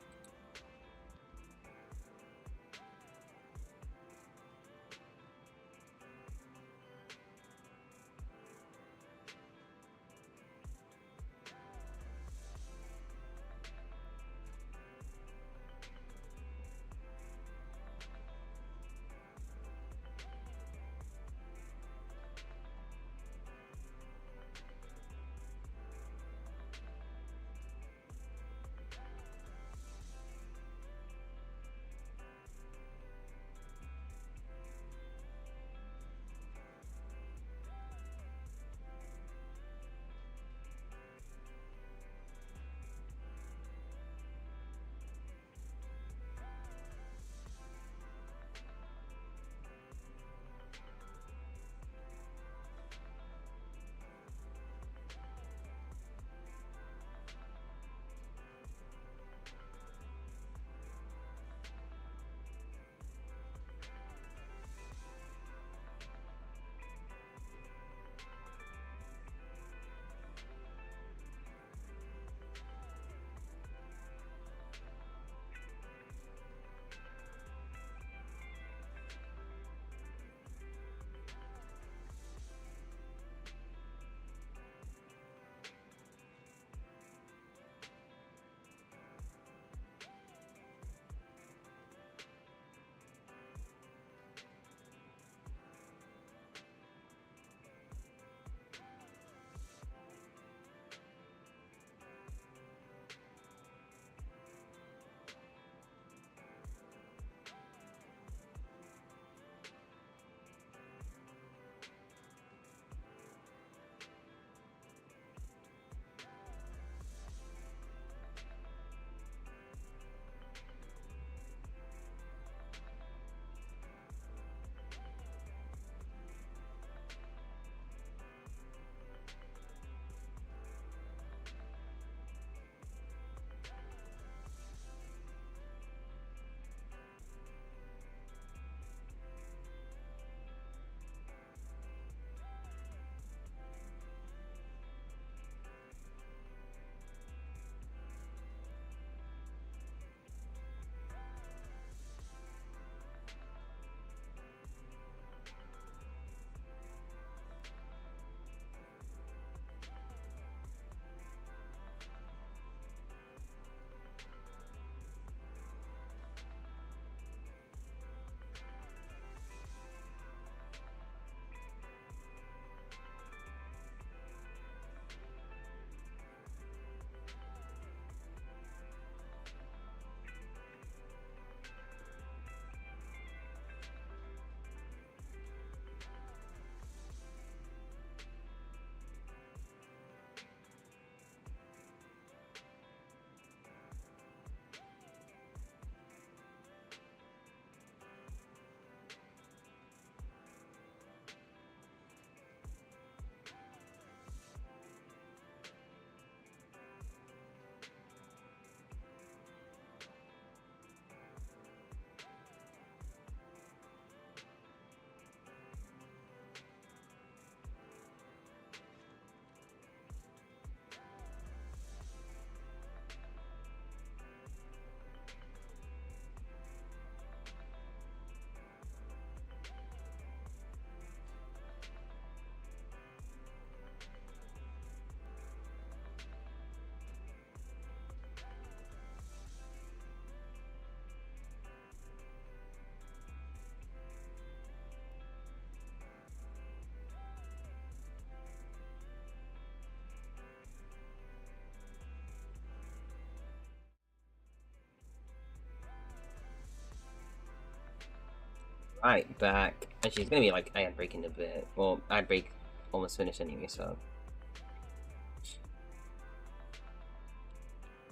Right, back. Actually, it's gonna be like ad break in a bit. Well, ad break almost finished anyway, so.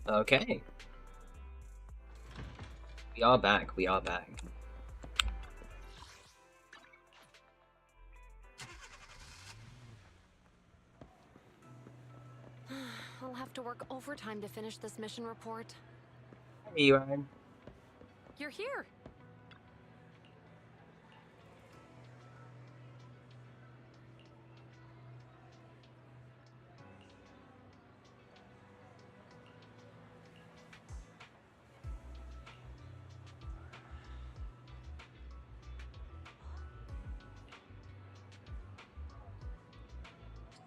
Okay. We are back. We are back. I'll have to work overtime to finish this mission report. Hey, you Ryan. You're here.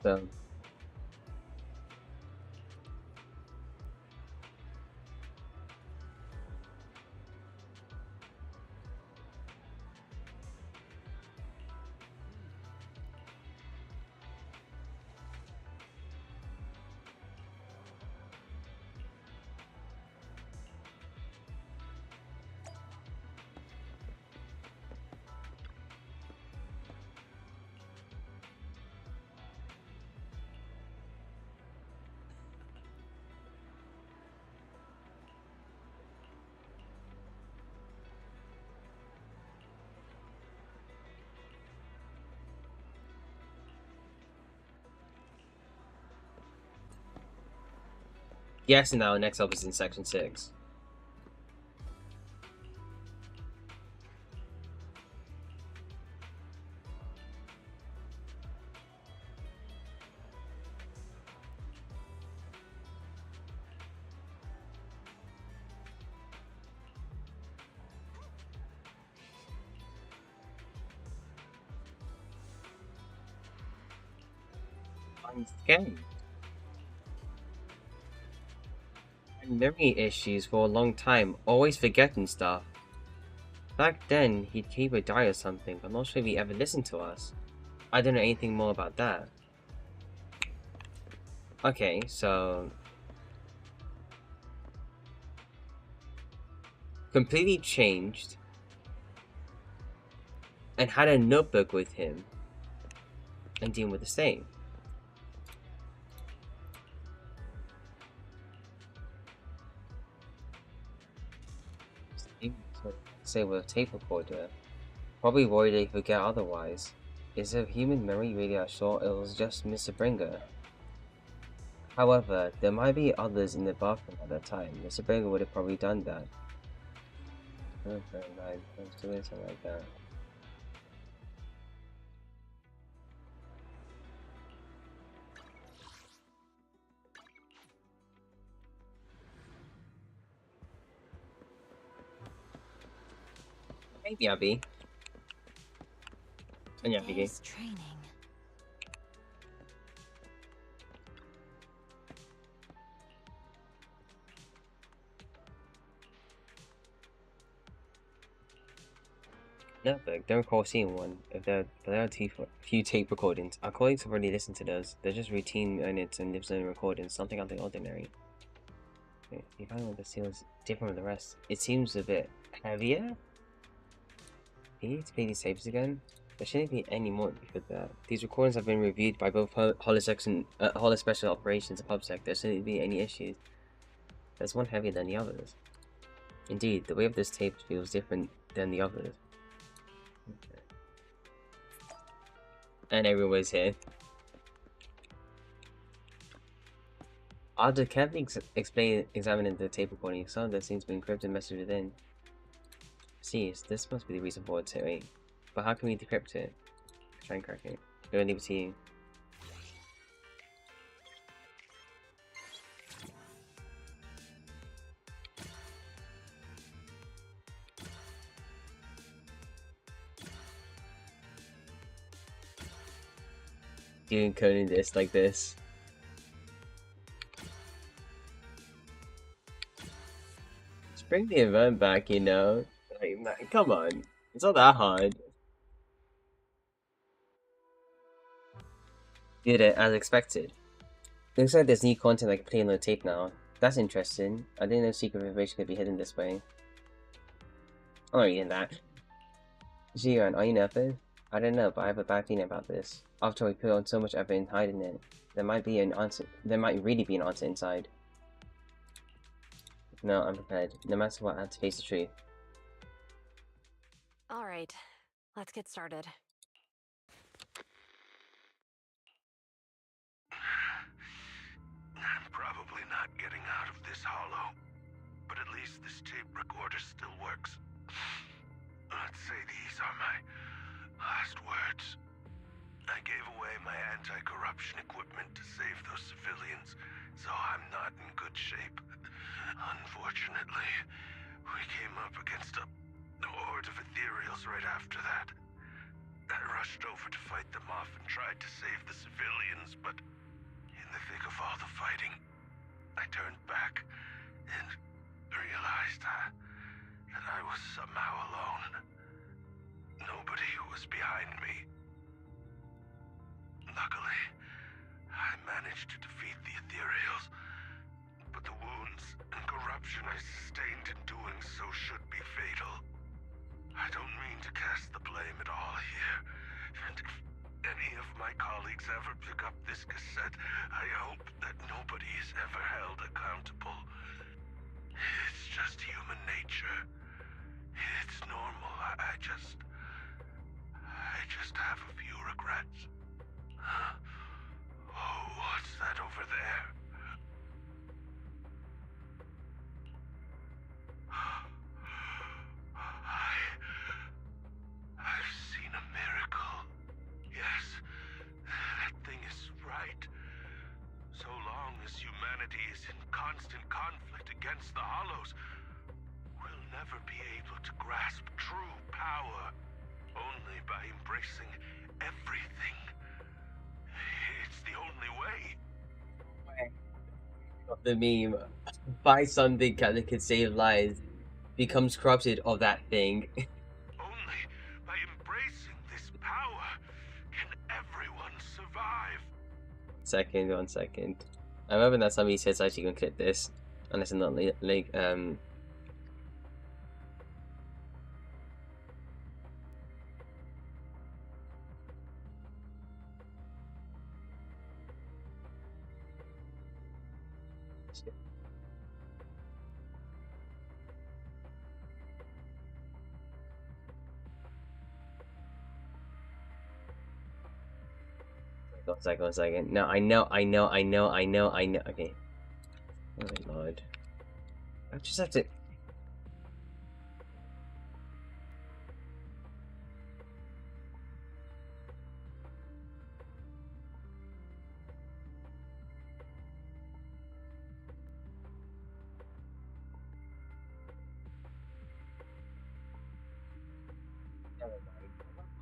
So. Yes, now next up is in section 6. Okay. Memory issues for a long time, always forgetting stuff. Back then, he'd keep a diary or something, but I'm not sure if he ever listened to us. I don't know anything more about that. Okay, so... completely changed. And had a notebook with him. And dealing with the same. Say with a tape recorder. Probably worried they forget otherwise. Is a human memory really that short? It was just Mr. Bringer. However, there might be others in the bathroom at that time. Mr. Bringer would have probably done that. Okay, right. Let's do something like that. Maybe Abby. And Nice training. No, but don't recall seeing one. If there are few tape recordings, our colleagues have already listened to those. They're just routine units and live zone recordings, something out of the ordinary. You find one that feels different from the rest. It seems a bit heavier. You need to play these tapes again. There shouldn't be any more because that. These recordings have been reviewed by both Holosex and Holo Special Operations and PubSec. There shouldn't be any issues. There's one heavier than the others. Indeed, the weight of this tape feels different than the others. Okay. And everyone's here. After carefully examining the tape recording, some of there seems to be encrypted message within. See, this must be the reason for it, wait. But how can we decrypt it? Try and crack it. I'm gonna leave it to you. Doing coding this like this. Just bring the event back, you know? Like, man, come on. It's not that hard. Did it as expected. Looks like there's new content I can play on the tape now. That's interesting. I didn't know secret information could be hidden this way. I'm not reading that. Jiren, are you nervous? I don't know, but I have a bad feeling about this. After we put on so much effort in hiding it, there might really be an answer inside. No, I'm prepared. No matter what, I have to face the truth. Alright, let's get started. I'm probably not getting out of this hollow, but at least this tape recorder still works. Let's say these are my last words. I gave away my anti-corruption equipment to save those civilians, so I'm not in good shape. Unfortunately, we came up against a horde of ethereals right after that. I rushed over to fight them off and tried to save the civilians, but in the thick of all the fighting, I turned back and realized that I was somehow alone. Nobody was behind me. Luckily, I managed to defeat the ethereals, but the wounds and corruption I sustained in doing so should be fatal. I don't mean to cast the blame at all here, and if any of my colleagues ever pick up this cassette, I hope that nobody is ever held accountable. It's just human nature. It's normal. I just have a few regrets. Oh, what's that over there? I've seen a miracle. Yes, that thing is right. So long as humanity is in constant conflict against the Hollows, we'll never be able to grasp true power. Only by embracing everything. It's the only way. The meme, buy something that could save lives, becomes corrupted of that thing. Only by embracing this power can everyone survive. One second. I'm hoping that somebody says actually gonna clip this, unless I'm not One second. No, I know. Okay. Oh my lord. I just have to.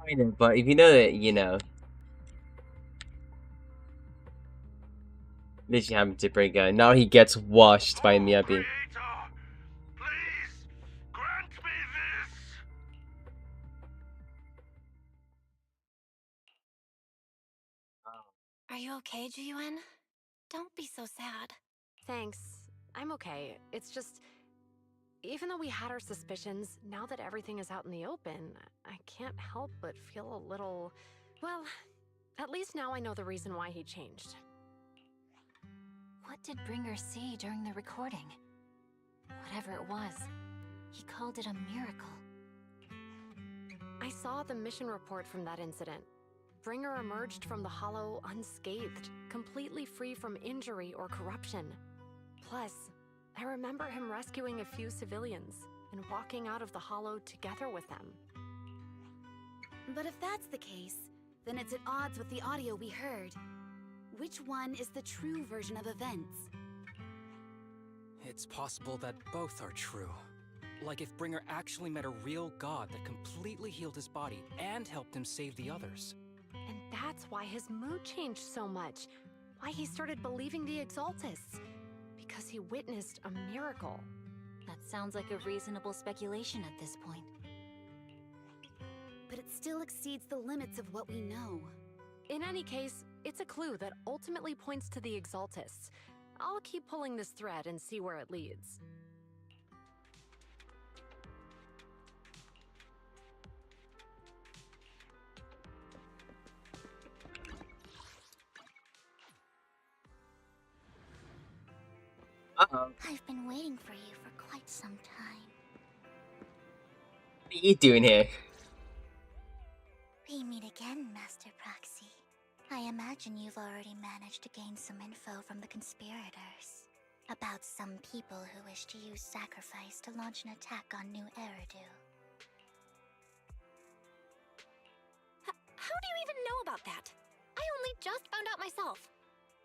I know, but if you know that, you know. Literally happened to break out. Now he gets washed by Miyabi. Are you okay, Jiyuan? Don't be so sad. Thanks. I'm okay. It's just... Even though we had our suspicions, now that everything is out in the open, I can't help but feel a little... Well, at least now I know the reason why he changed. What did Bringer see during the recording? Whatever it was, he called it a miracle. I saw the mission report from that incident. Bringer emerged from the Hollow unscathed, completely free from injury or corruption. Plus, I remember him rescuing a few civilians and walking out of the Hollow together with them. But if that's the case, then it's at odds with the audio we heard. Which one is the true version of events? It's possible that both are true. Like if Bringer actually met a real god that completely healed his body and helped him save the others. And that's why his mood changed so much. Why he started believing the Exaltists. Because he witnessed a miracle. That sounds like a reasonable speculation at this point. But it still exceeds the limits of what we know. In any case, it's a clue that ultimately points to the Exaltists. I'll keep pulling this thread and see where it leads. Uh-oh. I've been waiting for you for quite some time. What are you doing here? We meet again, Master Proxy. I imagine you've already managed to gain some info from the conspirators about some people who wish to use sacrifice to launch an attack on New Eridu. How do you even know about that? I only just found out myself.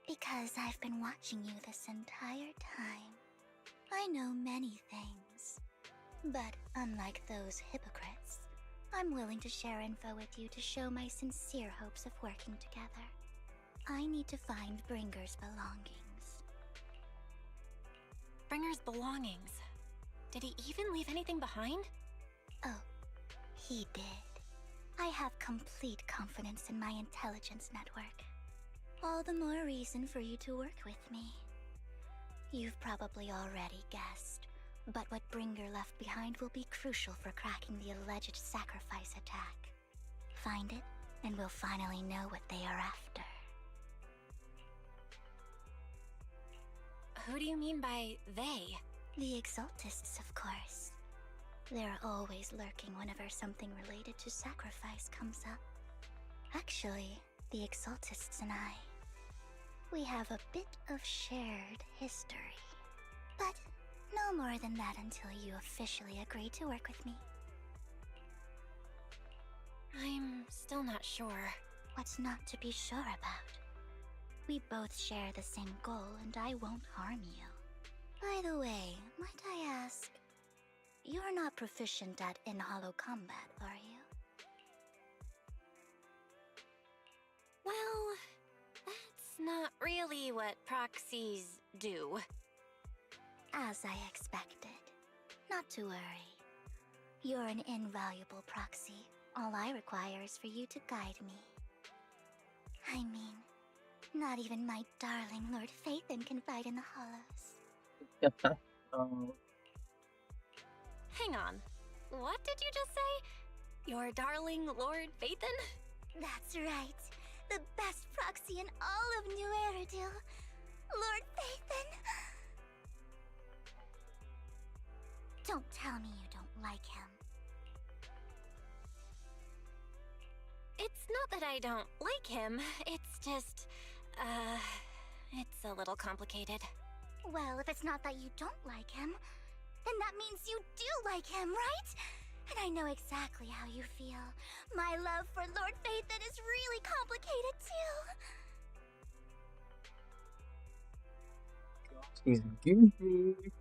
Because I've been watching you this entire time. I know many things. But unlike those hypocrites, I'm willing to share info with you to show my sincere hopes of working together. I need to find Bringer's belongings. Bringer's belongings? Did he even leave anything behind? Oh, he did. I have complete confidence in my intelligence network. All the more reason for you to work with me. You've probably already guessed, but what Bringer left behind will be crucial for cracking the alleged sacrifice attack. Find it, and we'll finally know what they are after. Who do you mean by they? The Exaltists, of course. They're always lurking whenever something related to sacrifice comes up. Actually, the Exaltists and I, we have a bit of shared history. But no more than that until you officially agree to work with me. I'm still not sure. What's not to be sure about? We both share the same goal, and I won't harm you. By the way, might I ask, you're not proficient at in-hollow combat, are you? Well, that's not really what proxies do. As I expected. Not to worry. You're an invaluable proxy. All I require is for you to guide me. I mean, not even my darling Lord Phaethon can fight in the hollows. Hang on. What did you just say? Your darling Lord Phaethon? That's right. The best proxy in all of New Eridu. Lord Phaethon. Don't tell me you don't like him. It's not that I don't like him. It's just, it's a little complicated. Well, if it's not that you don't like him, then that means you do like him, right? And I know exactly how you feel. My love for Lord Phaethon is really complicated too. He's goofy.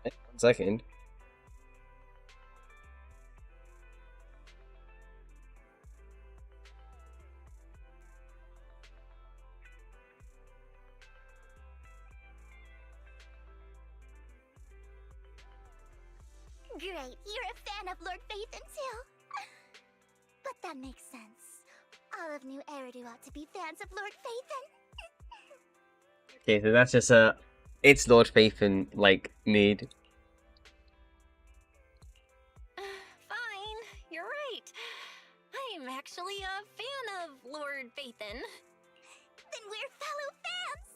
One second. Great, you're a fan of Lord Phaethon too. But that makes sense. All of New Eridu ought to be fans of Lord Phaethon. Okay, so that's just a it's Lord Phaethon like mood. Fine, you're right. I'm actually a fan of Lord Phaethon. Then we're fellow fans!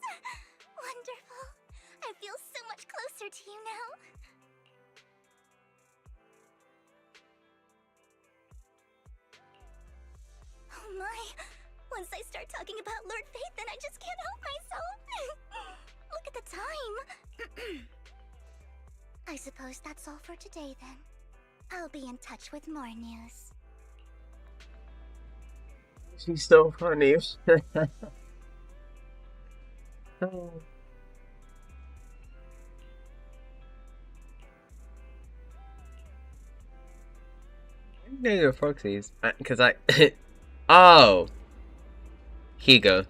Wonderful. I feel so much closer to you now. Oh my! Once I start talking about Lord Phaethon, I just can't help myself! Look at the time! I suppose that's all for today then. I'll be in touch with more news. She's so funny. Oh. I know your proxies. Because I... Oh! Hugo.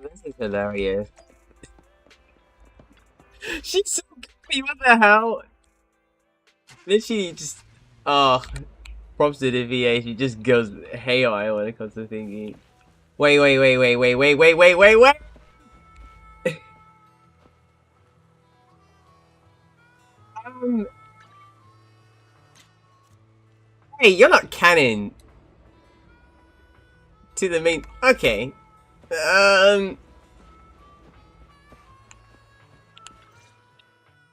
This is hilarious. She's so goofy, what the hell? Literally just, props to the VA, she just goes haywire when it comes to thinking. Wait. Hey, you're not canon to the main. Okay.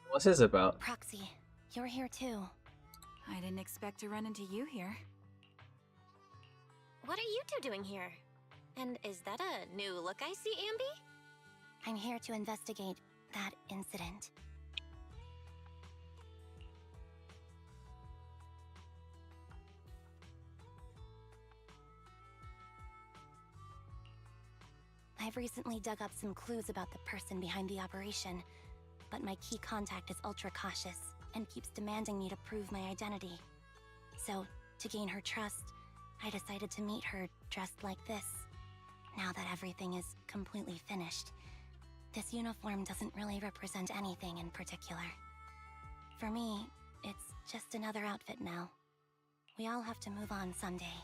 What's this about? Proxy, you're here too. I didn't expect to run into you here. What are you two doing here? And is that a new look I see, Ambi? I'm here to investigate that incident. I've recently dug up some clues about the person behind the operation, but my key contact is ultra cautious and keeps demanding me to prove my identity. So, to gain her trust, I decided to meet her dressed like this. Now that everything is completely finished, this uniform doesn't really represent anything in particular. For me, it's just another outfit now. We all have to move on someday.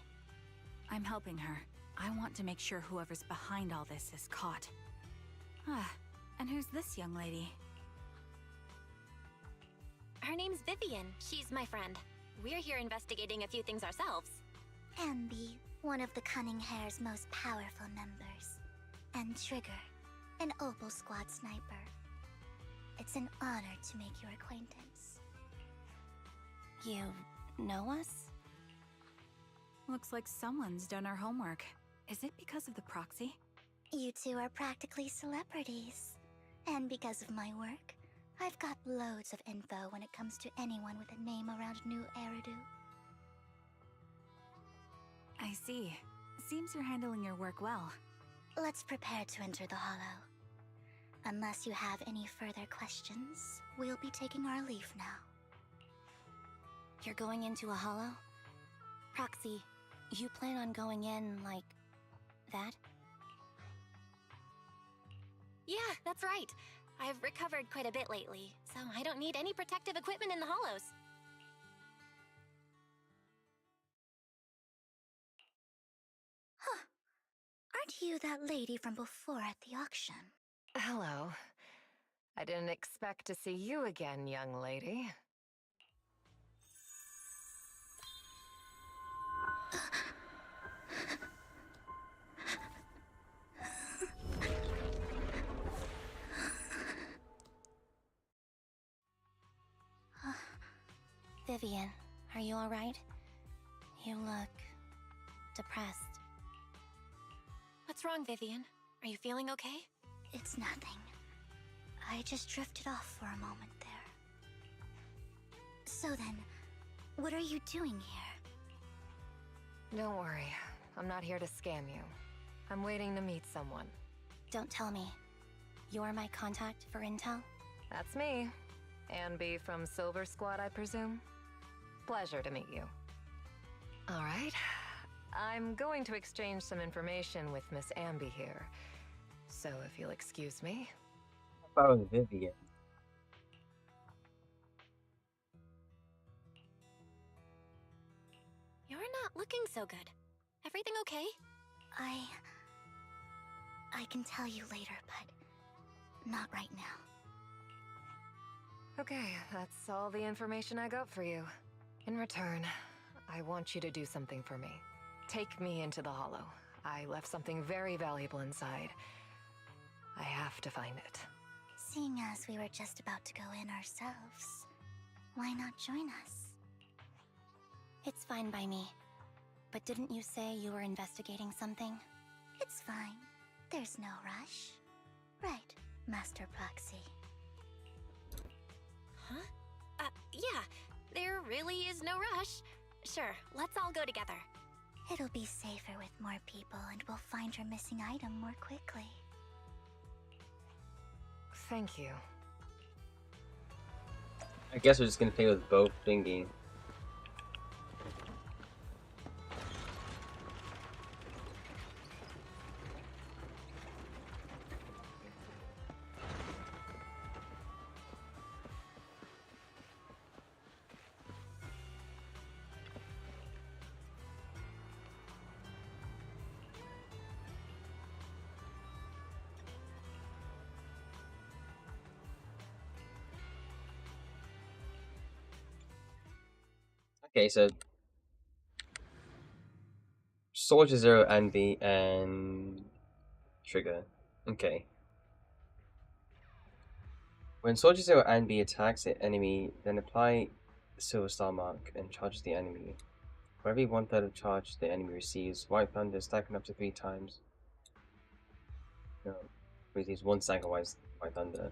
I'm helping her. I want to make sure whoever's behind all this is caught. And who's this young lady? Her name's Vivian. She's my friend. We're here investigating a few things ourselves. Ambi, one of the Cunning Hair's most powerful members. And Trigger, an Opal Squad sniper. It's an honor to make your acquaintance. You know us? Looks like someone's done our homework. Is it because of the proxy? You two are practically celebrities. And because of my work, I've got loads of info when it comes to anyone with a name around New Eridu. I see. Seems you're handling your work well. Let's prepare to enter the Hollow. Unless you have any further questions, we'll be taking our leave now. You're going into a hollow? Proxy, you plan on going in like that? Yeah, that's right. I've recovered quite a bit lately, so I don't need any protective equipment in the hollows. Huh. Aren't you that lady from before at the auction? Hello. I didn't expect to see you again, young lady. Vivian, are you alright? You look depressed. What's wrong, Vivian? Are you feeling okay? It's nothing. I just drifted off for a moment there. So then, what are you doing here? Don't worry. I'm not here to scam you. I'm waiting to meet someone. Don't tell me. You're my contact for intel? That's me. Ambi from Silver Squad, I presume? Pleasure to meet you. All right. I'm going to exchange some information with Miss Ambi here. So if you'll excuse me. How about Vivian? You're not looking so good. Everything okay? I can tell you later, but not right now. Okay, that's all the information I got for you. In return, I want you to do something for me. Take me into the Hollow. I left something very valuable inside. I have to find it. Seeing as we were just about to go in ourselves, why not join us? It's fine by me. But didn't you say you were investigating something? It's fine. There's no rush. Right, Master Proxy. Huh? Yeah. There really is no rush. Sure, let's all go together. It'll be safer with more people, and we'll find your missing item more quickly. Thank you. I guess we're just gonna play with both thingy. Okay, so Soldier Zero, Envy, and Trigger. Okay. When Soldier Zero Envy attacks the enemy, then apply the Silver Star mark and charges the enemy. For every 1/3 of charge the enemy receives, White Thunder stacking up to 3 times. No, receives 1 stack of White Thunder.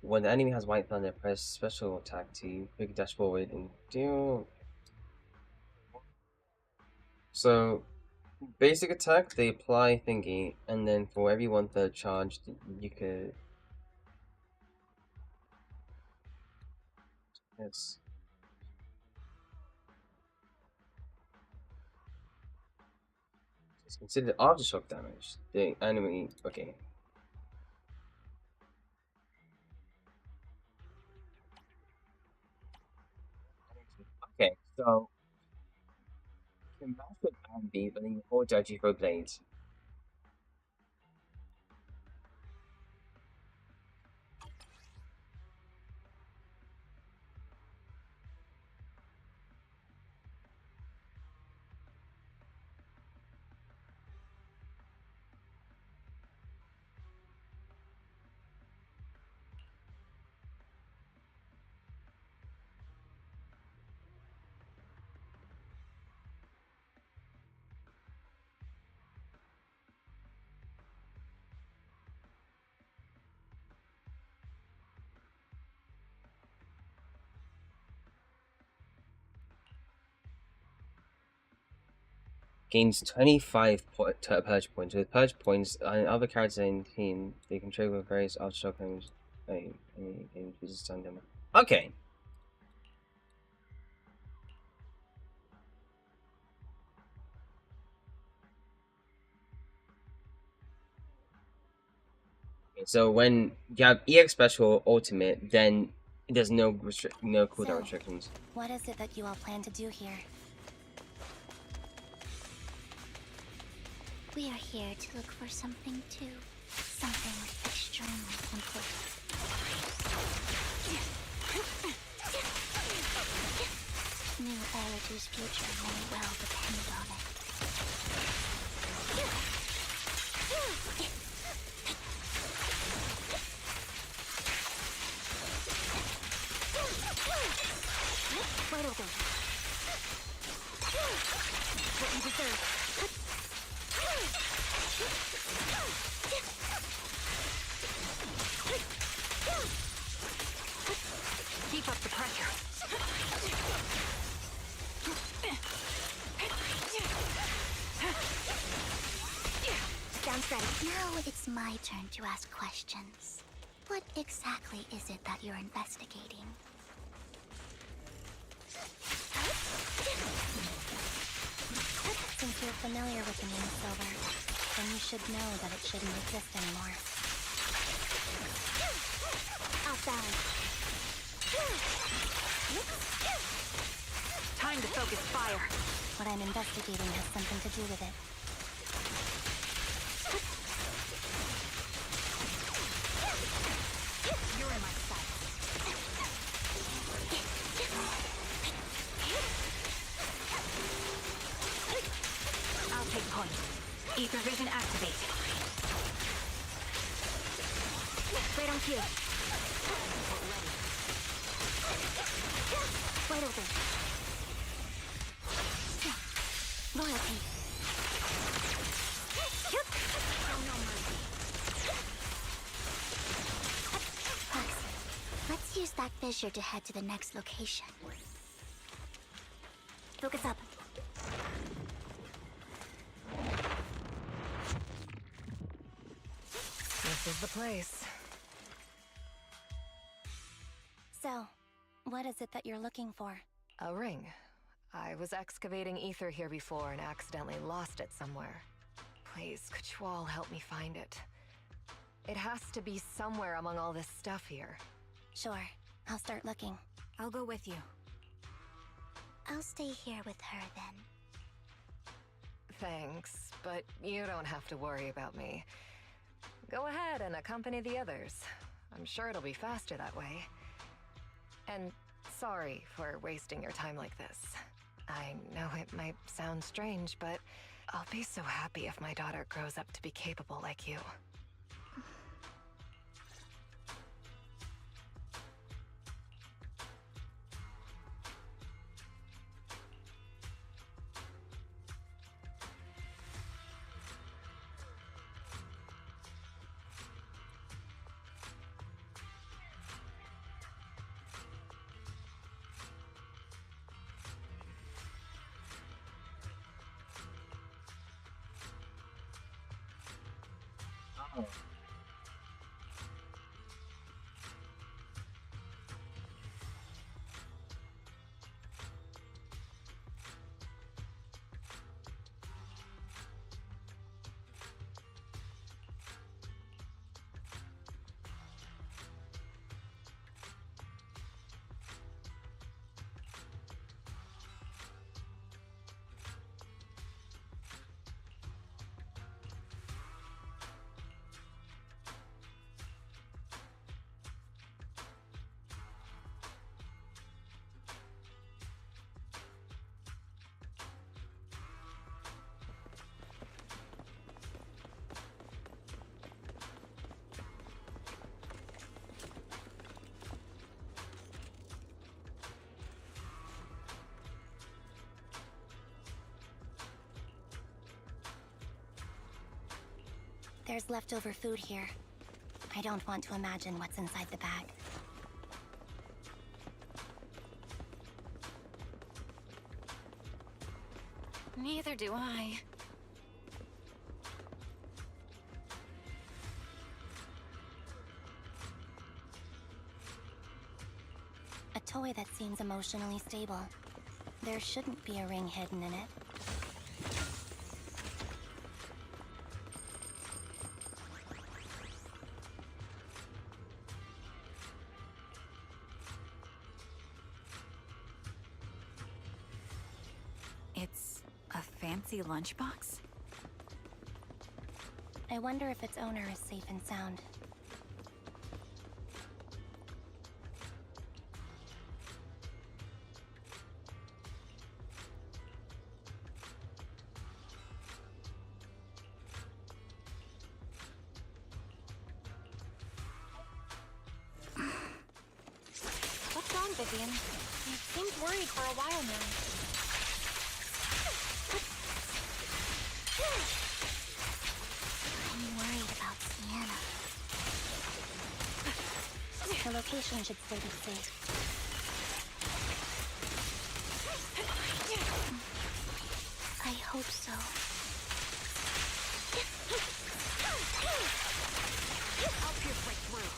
When the enemy has White Thunder, press special attack to quick dash forward and deal. So, basic attack, they apply thingy, and then for every 1/3 charge, you could. Yes. It's considered aftershock damage. The enemy. Okay. Okay, so. You can match with Andy, but then you hold Judgy for blades. Gains 25 purge points. With purge points, other characters in the team, they can trigger various aftershock damage. Okay. So when you have EX Special Ultimate, then there's no cooldown restrictions. What is it that you all plan to do here? We are here to look for something too. Something extremely important. New Eridu's future may well depend on it. Wide open. What you deserve. Keep up the pressure. Sounds ready. Now it's my turn to ask questions. What exactly is it that you're investigating? Since you're familiar with the name Silver, then you should know that it shouldn't exist anymore. Off balance. Time to focus fire. What I'm investigating has something to do with it. You're in my sight. I'll take point. Ether vision activate. Right on cue. Wide open. Loyalty. Let's use that fissure to head to the next location. Focus up. This is the place. So, what is it that you're looking for? A ring. I was excavating ether here before and accidentally lost it somewhere. Please, could you all help me find it? It has to be somewhere among all this stuff here. Sure, I'll start looking. I'll go with you. I'll stay here with her then. Thanks, but you don't have to worry about me. Go ahead and accompany the others. I'm sure it'll be faster that way. And Sorry for wasting your time like this. I know it might sound strange, but I'll be so happy if my daughter grows up to be capable like you. There's leftover food here. I don't want to imagine what's inside the bag. Neither do I. A toy that seems emotionally stable. There shouldn't be a ring hidden in it. It's a fancy lunchbox? I wonder if its owner is safe and sound. What's wrong, Vivian? You seemed worried for a while now. I'm worried about Sienna. The location should still be safe. I hope so. I'll pierce right through.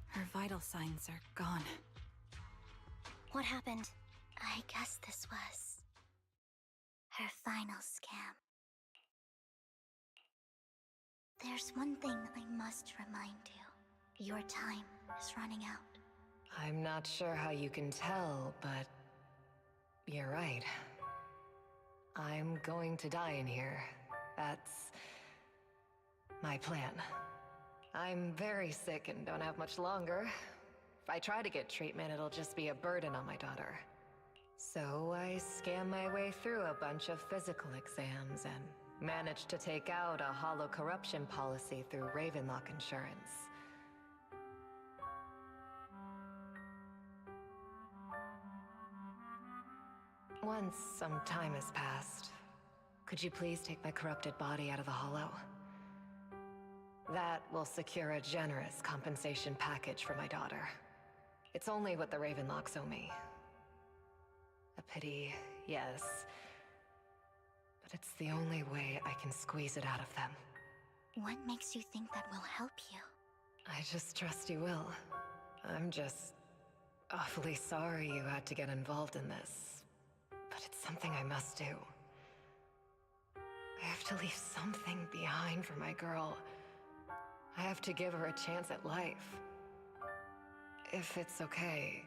Her vital signs are gone. What happened? I guess this was her final scam. There's one thing I must remind you. Your time is running out. I'm not sure how you can tell, but you're right. I'm going to die in here. That's my plan. I'm very sick and don't have much longer. If I try to get treatment, it'll just be a burden on my daughter. So I scam my way through a bunch of physical exams and managed to take out a hollow corruption policy through Ravenlock Insurance. Once some time has passed, could you please take my corrupted body out of the hollow? That will secure a generous compensation package for my daughter. It's only what the Ravenlocks owe me. A pity, yes. But it's the only way I can squeeze it out of them. What makes you think that will help you? I just trust you will. I'm just awfully sorry you had to get involved in this, but it's something I must do. I have to leave something behind for my girl. I have to give her a chance at life. If it's okay,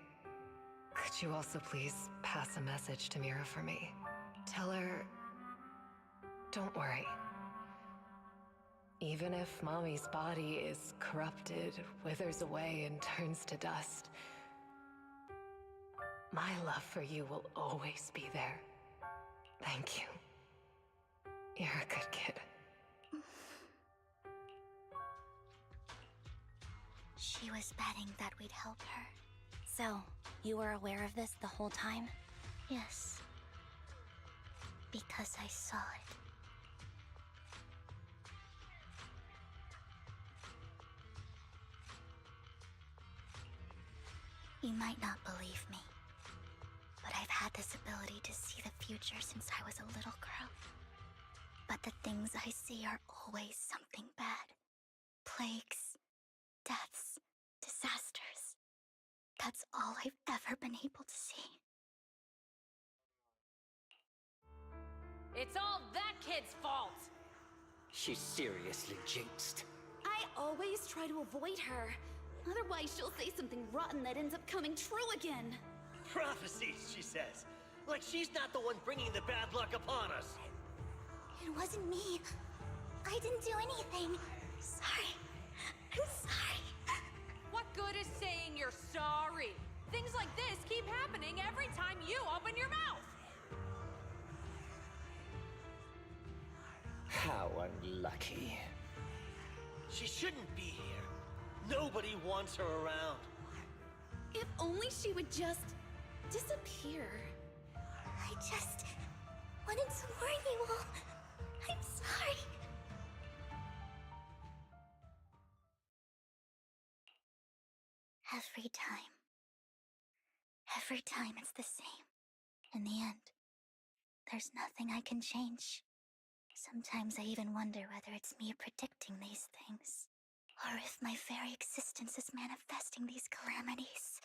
could you also please pass a message to Mira for me? Tell her, don't worry. Even if Mommy's body is corrupted, withers away, and turns to dust, my love for you will always be there. Thank you. You're a good kid. She was betting that we'd help her. So, you were aware of this the whole time? Yes. Because I saw it. You might not believe me, but I've had this ability to see the future since I was a little girl. But the things I see are always something bad. Plagues, deaths, disasters. That's all I've ever been able to see. It's all that kid's fault! She's seriously jinxed. I always try to avoid her. Otherwise, she'll say something rotten that ends up coming true again. Prophecies, she says. Like she's not the one bringing the bad luck upon us. It wasn't me. I didn't do anything. Sorry. I'm sorry. What good is saying you're sorry? Things like this keep happening every time you open your mouth! How unlucky. She shouldn't be here. Nobody wants her around. If only she would just disappear. I just wanted to warn you all. I'm sorry. Every time it's the same. In the end, there's nothing I can change. Sometimes I even wonder whether it's me predicting these things, or if my very existence is manifesting these calamities.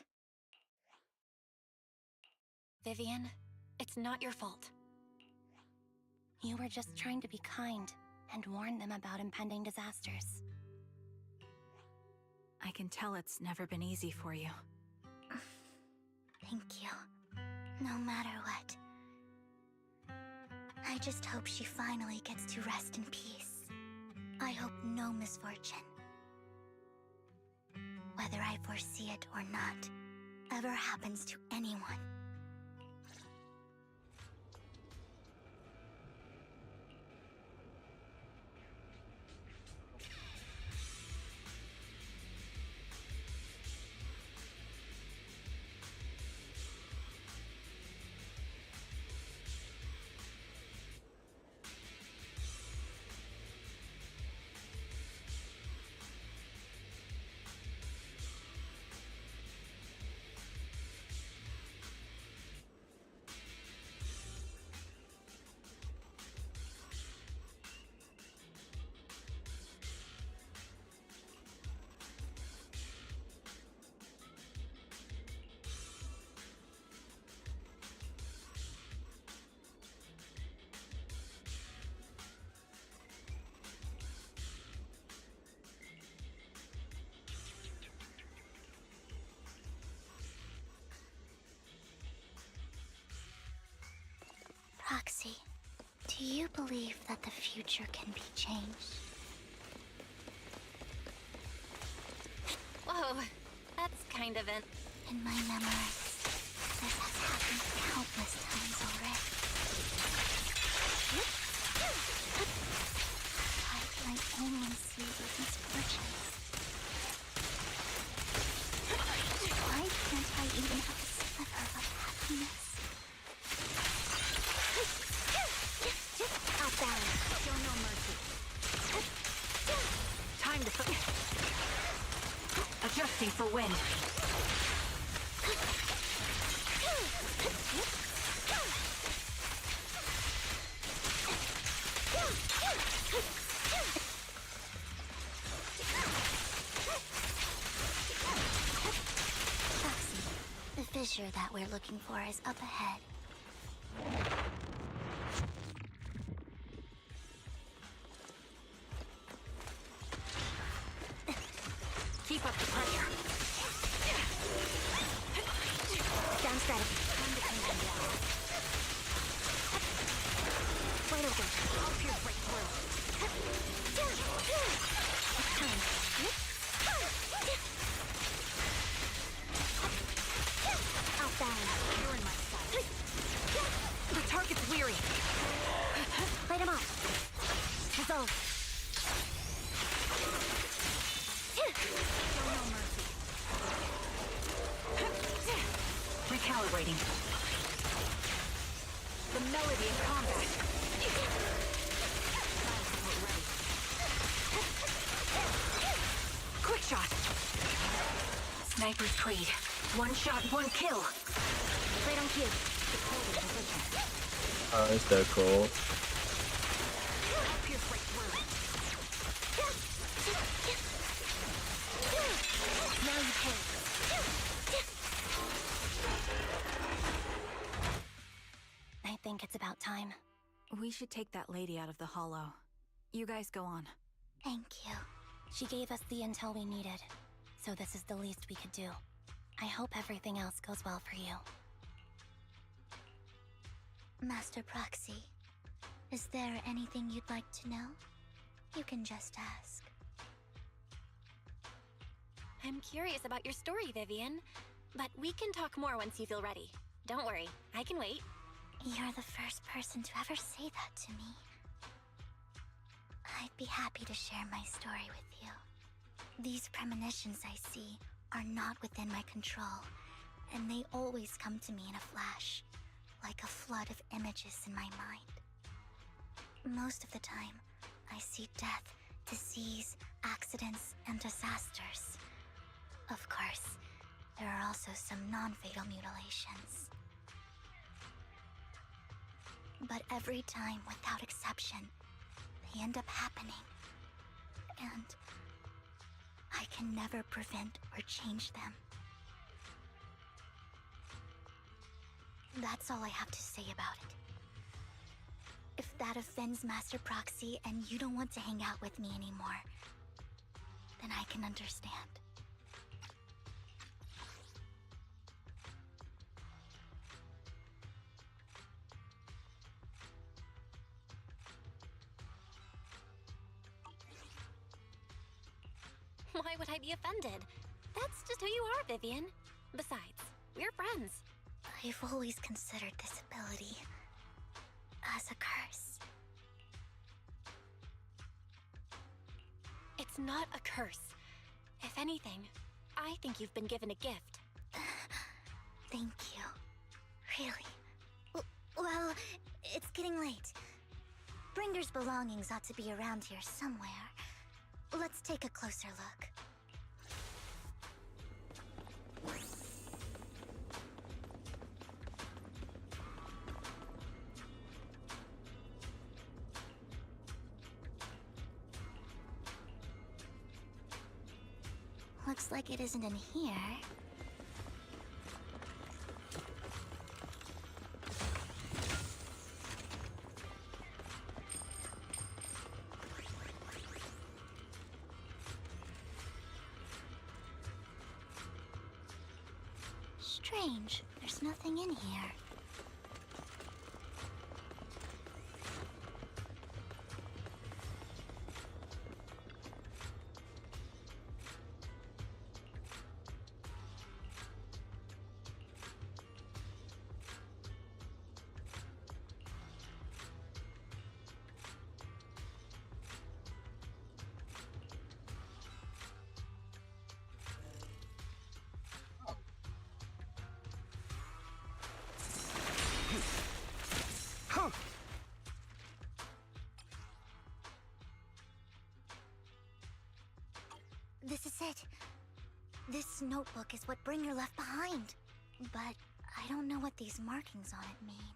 Vivian, it's not your fault. You were just trying to be kind and warn them about impending disasters. I can tell it's never been easy for you. Thank you. No matter what. I just hope she finally gets to rest in peace. I hope no misfortune, whether I foresee it or not, ever happens to anyone. Proxy, do you believe that the future can be changed? Whoa, that's kind of an... In my memories, this has happened countless times already. Why can I only see these misfortunes? Why can't I even have a sliver of happiness? Out balance. Show no mercy. Time to... Adjusting for wind. fissure that we're looking for is up ahead. Keep up the pressure. Down strategy. Time to pin them down. Wide open. I'll pierce right through. It's time. Outbound. You're in my sight. The target's weary. Light him up. Resolve. Show no mercy. Recalibrating. The melody of combat. Quick shot. Sniper's creed. One shot, one kill. Right on cue. Deployed in position. Oh, that's so cool. I'll pierce right through. Now you pay. I think it's about time. We should take that lady out of the hollow. You guys go on. Thank you. She gave us the intel we needed, so this is the least we could do. I hope everything else goes well for you. Master Proxy, is there anything you'd like to know? You can just ask. I'm curious about your story, Vivian. But we can talk more once you feel ready. Don't worry, I can wait. You're the first person to ever say that to me. I'd be happy to share my story with you. These premonitions I see are not within my control, and they always come to me in a flash, like a flood of images in my mind. Most of the time, I see death, disease, accidents, and disasters. Of course, there are also some non-fatal mutilations. But every time, without exception, they end up happening. And I can never prevent or change them. That's all I have to say about it. If that offends Master Proxy and you don't want to hang out with me anymore, then I can understand. Why would I be offended? That's just who you are, Vivian. Besides, we're friends. I've always considered this ability as a curse. It's not a curse. If anything, I think you've been given a gift. Thank you. Really. Well, it's getting late. Bringer's belongings ought to be around here somewhere. Let's take a closer look. Looks like it isn't in here. Strange. There's nothing in here. This is it. This notebook is what Bringer left behind. But I don't know what these markings on it mean.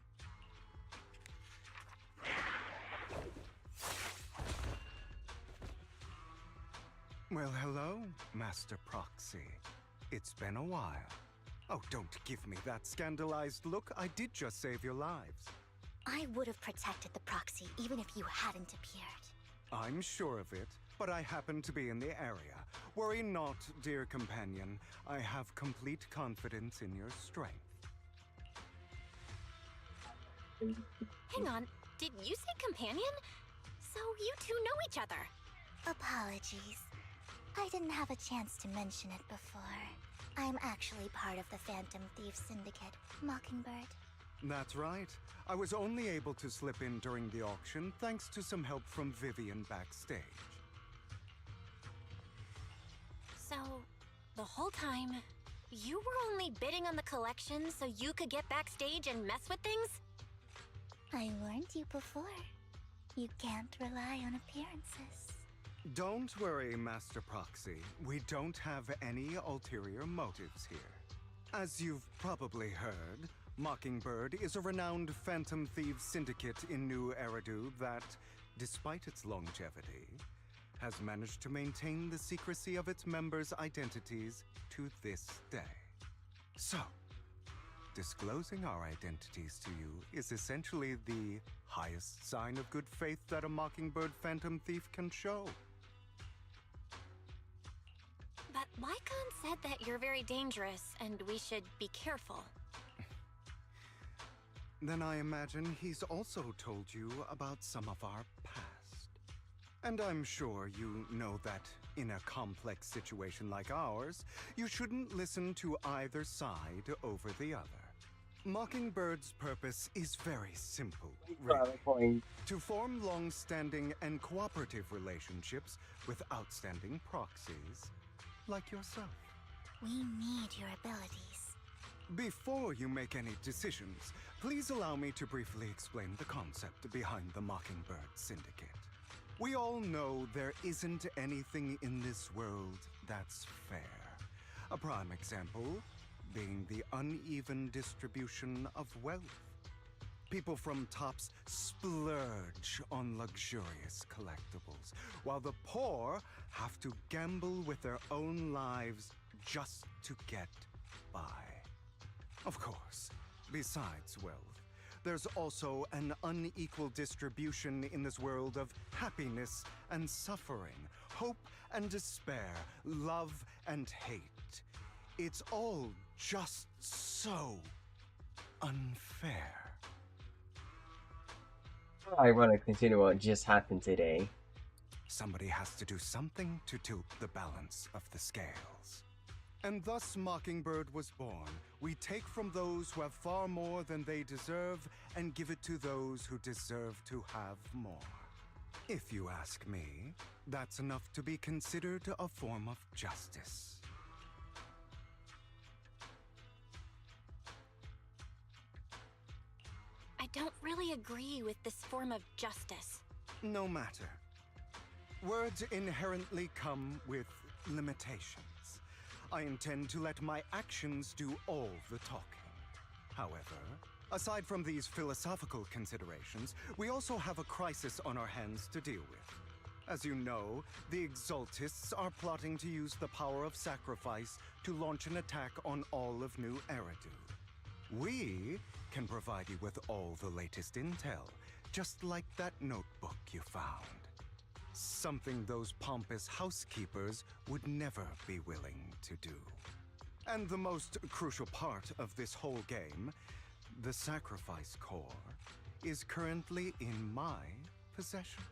Well, hello, Master Proxy. It's been a while. Oh, don't give me that scandalized look. I did just save your lives. I would have protected the proxy even if you hadn't appeared. I'm sure of it, but I happen to be in the area. Worry not, dear companion. I have complete confidence in your strength. Hang on, did you say companion? So you two know each other. Apologies. I didn't have a chance to mention it before. I'm actually part of the Phantom Thief Syndicate, Mockingbird. That's right. I was only able to slip in during the auction thanks to some help from Vivian backstage. So, the whole time, you were only bidding on the collection so you could get backstage and mess with things? I warned you before. You can't rely on appearances. Don't worry, Master Proxy. We don't have any ulterior motives here. As you've probably heard, Mockingbird is a renowned Phantom Thieves syndicate in New Eridu that, despite its longevity, has managed to maintain the secrecy of its members' identities to this day. So, disclosing our identities to you is essentially the highest sign of good faith that a Mockingbird Phantom Thief can show. But Lycon said that you're very dangerous and we should be careful. Then I imagine he's also told you about some of our past. And I'm sure you know that in a complex situation like ours, you shouldn't listen to either side over the other. Mockingbird's purpose is very simple, really. To form long-standing and cooperative relationships with outstanding proxies like yourself. We need your abilities. Before you make any decisions, please allow me to briefly explain the concept behind the Mockingbird Syndicate. We all know there isn't anything in this world that's fair. A prime example being the uneven distribution of wealth. People from tops splurge on luxurious collectibles, while the poor have to gamble with their own lives just to get by. Of course, besides wealth, there's also an unequal distribution in this world of happiness and suffering, hope and despair, love and hate. It's all just so unfair. I want to continue what just happened today. Somebody has to do something to tilt the balance of the scales. And thus Mockingbird was born. We take from those who have far more than they deserve and give it to those who deserve to have more. If you ask me, that's enough to be considered a form of justice. I don't really agree with this form of justice. No matter. Words inherently come with limitations. I intend to let my actions do all the talking. However, aside from these philosophical considerations, we also have a crisis on our hands to deal with. As you know, the Exaltists are plotting to use the power of sacrifice to launch an attack on all of New Eridu. We can provide you with all the latest intel, just like that notebook you found. Something those pompous housekeepers would never be willing to do. And the most crucial part of this whole game, the sacrifice core, is currently in my possession.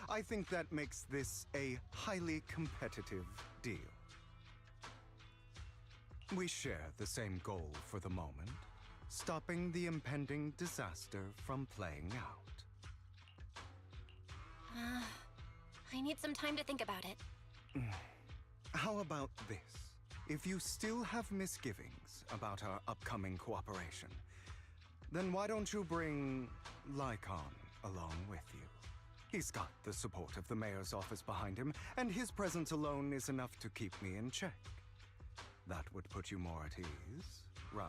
I think that makes this a highly competitive deal. We share the same goal for the moment, stopping the impending disaster from playing out. I need some time to think about it. How about this? If you still have misgivings about our upcoming cooperation, then why don't you bring Lycon along with you? He's got the support of the mayor's office behind him, and his presence alone is enough to keep me in check. That would put you more at ease, right?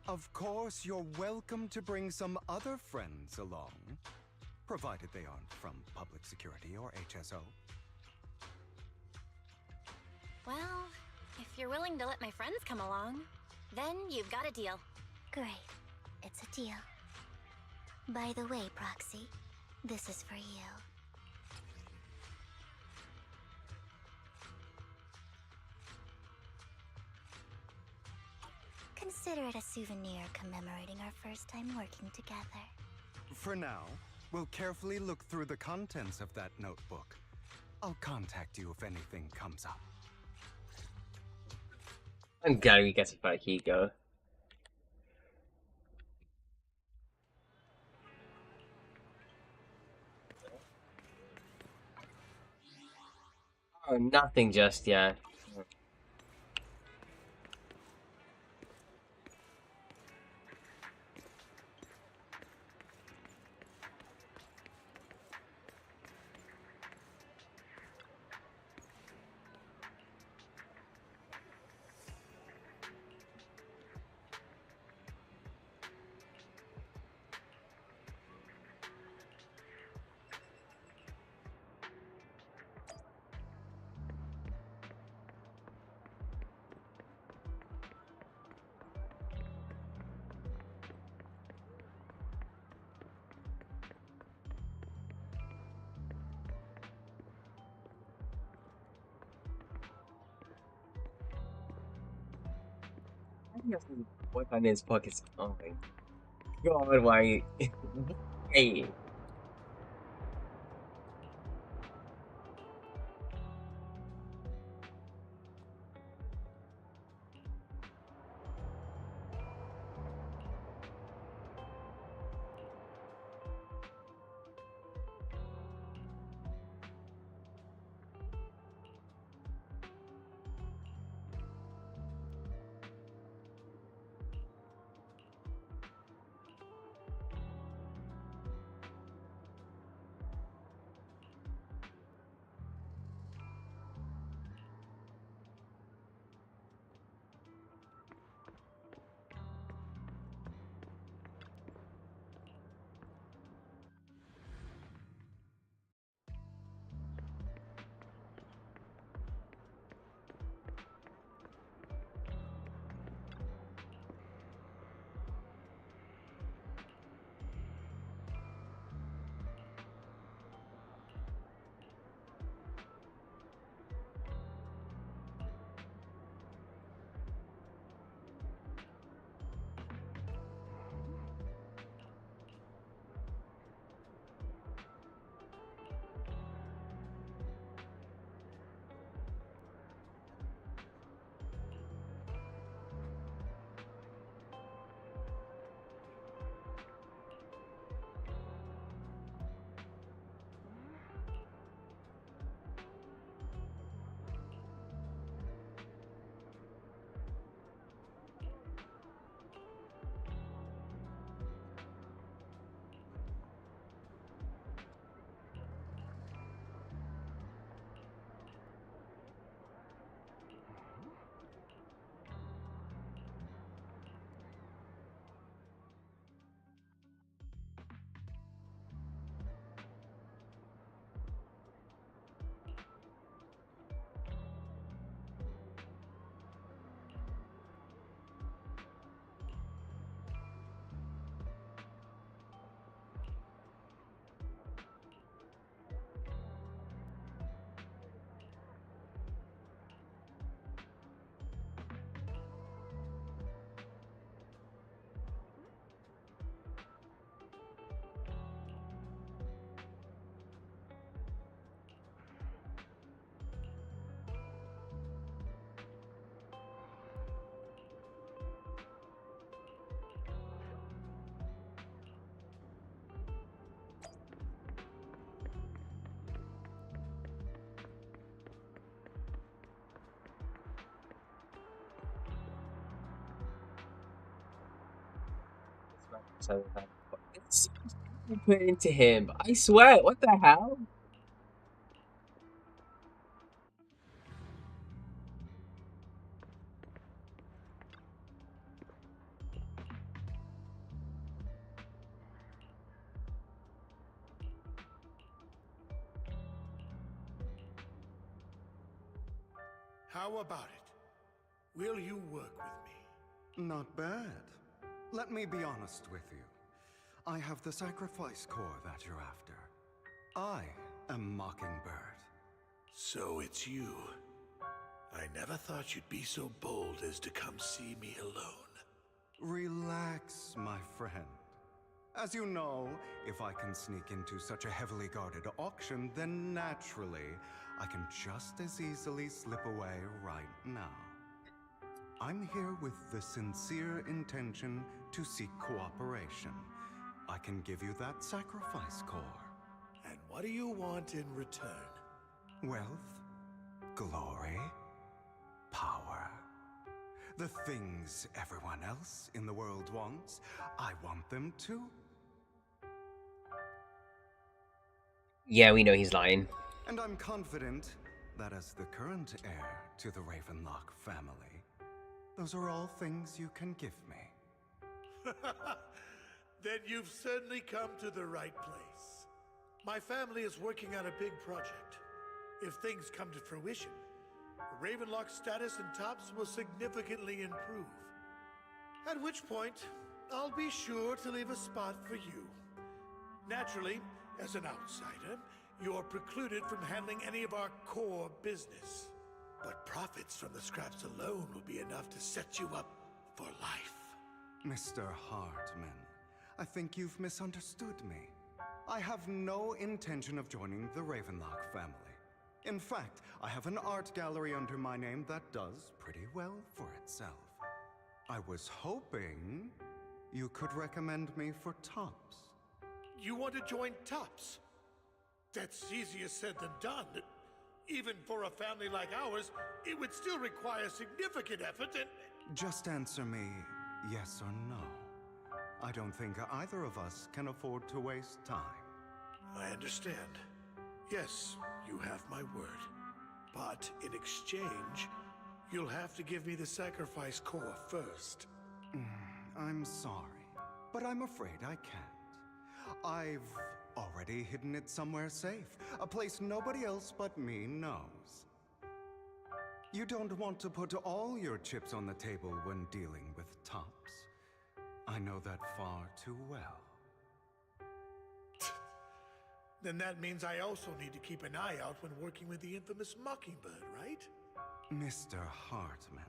Of course, you're welcome to bring some other friends along, provided they aren't from public security or HSO. Well, if you're willing to let my friends come along, Then you've got a deal. Great. It's a deal. By the way, Proxy, this is for you. Consider it a souvenir commemorating our first time working together. For now, we'll carefully look through the contents of that notebook. I'll contact you if anything comes up. I'm glad we get it back, Hugo. Oh, nothing just yet. What on his pockets? Oh my god, why? Hey. It's put into him. I swear, what the hell? How about it? Will you work with me? Not bad. Let me be honest with you. I have the sacrifice core that you're after. I am Mockingbird. So it's you. I never thought you'd be so bold as to come see me alone. Relax, my friend. As you know, if I can sneak into such a heavily guarded auction, then naturally, I can just as easily slip away right now. I'm here with the sincere intention to seek cooperation. I can give you that sacrifice core. And what do you want in return? Wealth, glory, power. The things everyone else in the world wants, I want them too. Yeah, we know he's lying. And I'm confident that as the current heir to the Ravenlock family, those are all things you can give me. Then you've certainly come to the right place. My family is working on a big project. If things come to fruition, Ravenlock's status in Tops will significantly improve. At which point, I'll be sure to leave a spot for you. Naturally, as an outsider, you're precluded from handling any of our core business. But profits from the scraps alone will be enough to set you up for life. Mr. Hartman, I think you've misunderstood me. I have no intention of joining the Ravenlock family. In fact, I have an art gallery under my name that does pretty well for itself. I was hoping you could recommend me for Tops. You want to join Tops? That's easier said than done. Even for a family like ours, it would still require significant effort and... Just answer me yes or no. I don't think either of us can afford to waste time. I understand. Yes, you have my word. But in exchange, you'll have to give me the sacrifice core first. I'm sorry, but I'm afraid I can't. I've already hidden it somewhere safe, a place nobody else but me knows. You don't want to put all your chips on the table when dealing with Tops. I know that far too well. Then that means I also need to keep an eye out when working with the infamous Mockingbird, right? Mr. Hartman,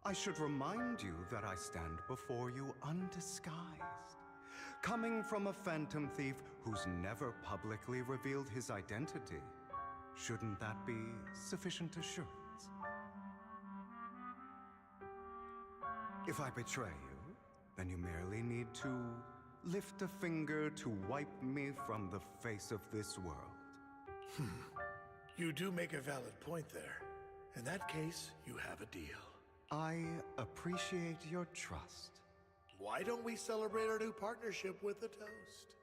I should remind you that I stand before you undisguised. Coming from a phantom thief who's never publicly revealed his identity, shouldn't that be sufficient assurance? If I betray you, then you merely need to lift a finger to wipe me from the face of this world. You do make a valid point there. In that case, you have a deal. I appreciate your trust. Why don't we celebrate our new partnership with a toast?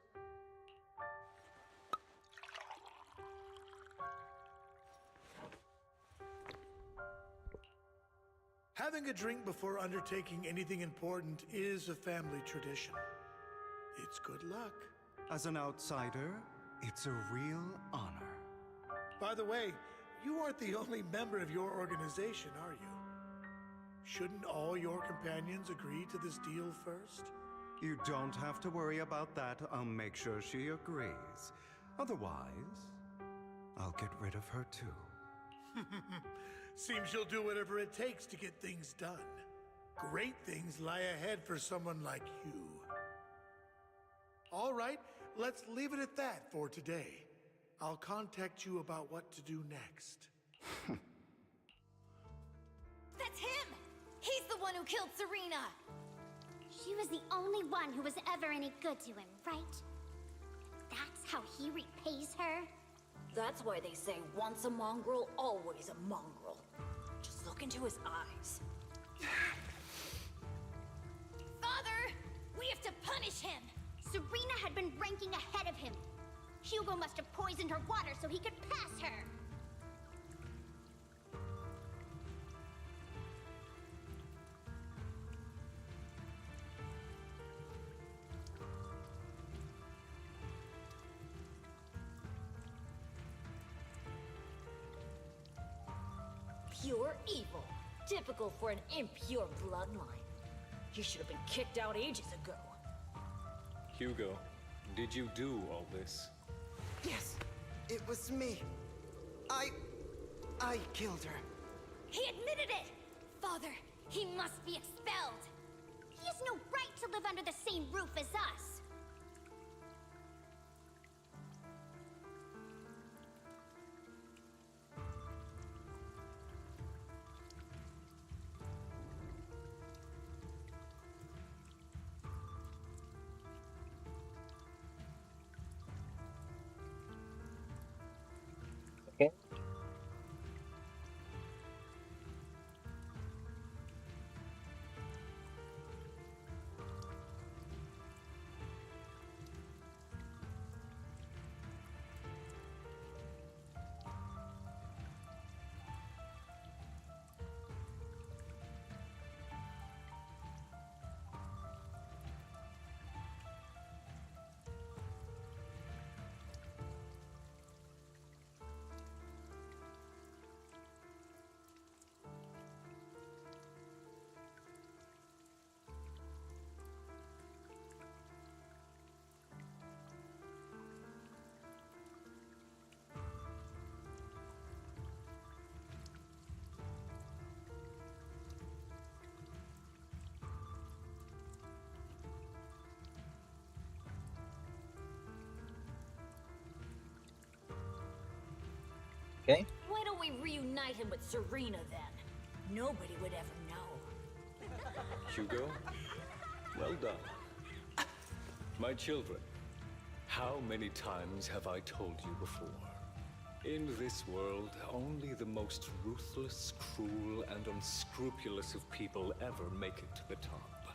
Having a drink before undertaking anything important is a family tradition. It's good luck. As an outsider, it's a real honor. By the way, you aren't the only member of your organization, are you? Shouldn't all your companions agree to this deal first? You don't have to worry about that. I'll make sure she agrees. Otherwise, I'll get rid of her too. Seems you'll do whatever it takes to get things done. Great things lie ahead for someone like you. All right, let's leave it at that for today. I'll contact you about what to do next. That's him! He's the one who killed Serena! She was the only one who was ever any good to him, right? That's how he repays her? That's why they say once a mongrel, always a mongrel. Just look into his eyes. Father! We have to punish him! Serena had been ranking ahead of him. Hugo must have poisoned her water so he could pass her. Pure evil. Typical for an impure bloodline. He should have been kicked out ages ago. Hugo, did you do all this? Yes, it was me. I killed her. He admitted it! Father, he must be expelled! He has no right to live under the same roof as us! Okay. Okay. Why don't we reunite him with Serena then? Nobody would ever know. Hugo, well done. My children, how many times have I told you before? In this world, only the most ruthless, cruel, and unscrupulous of people ever make it to the top.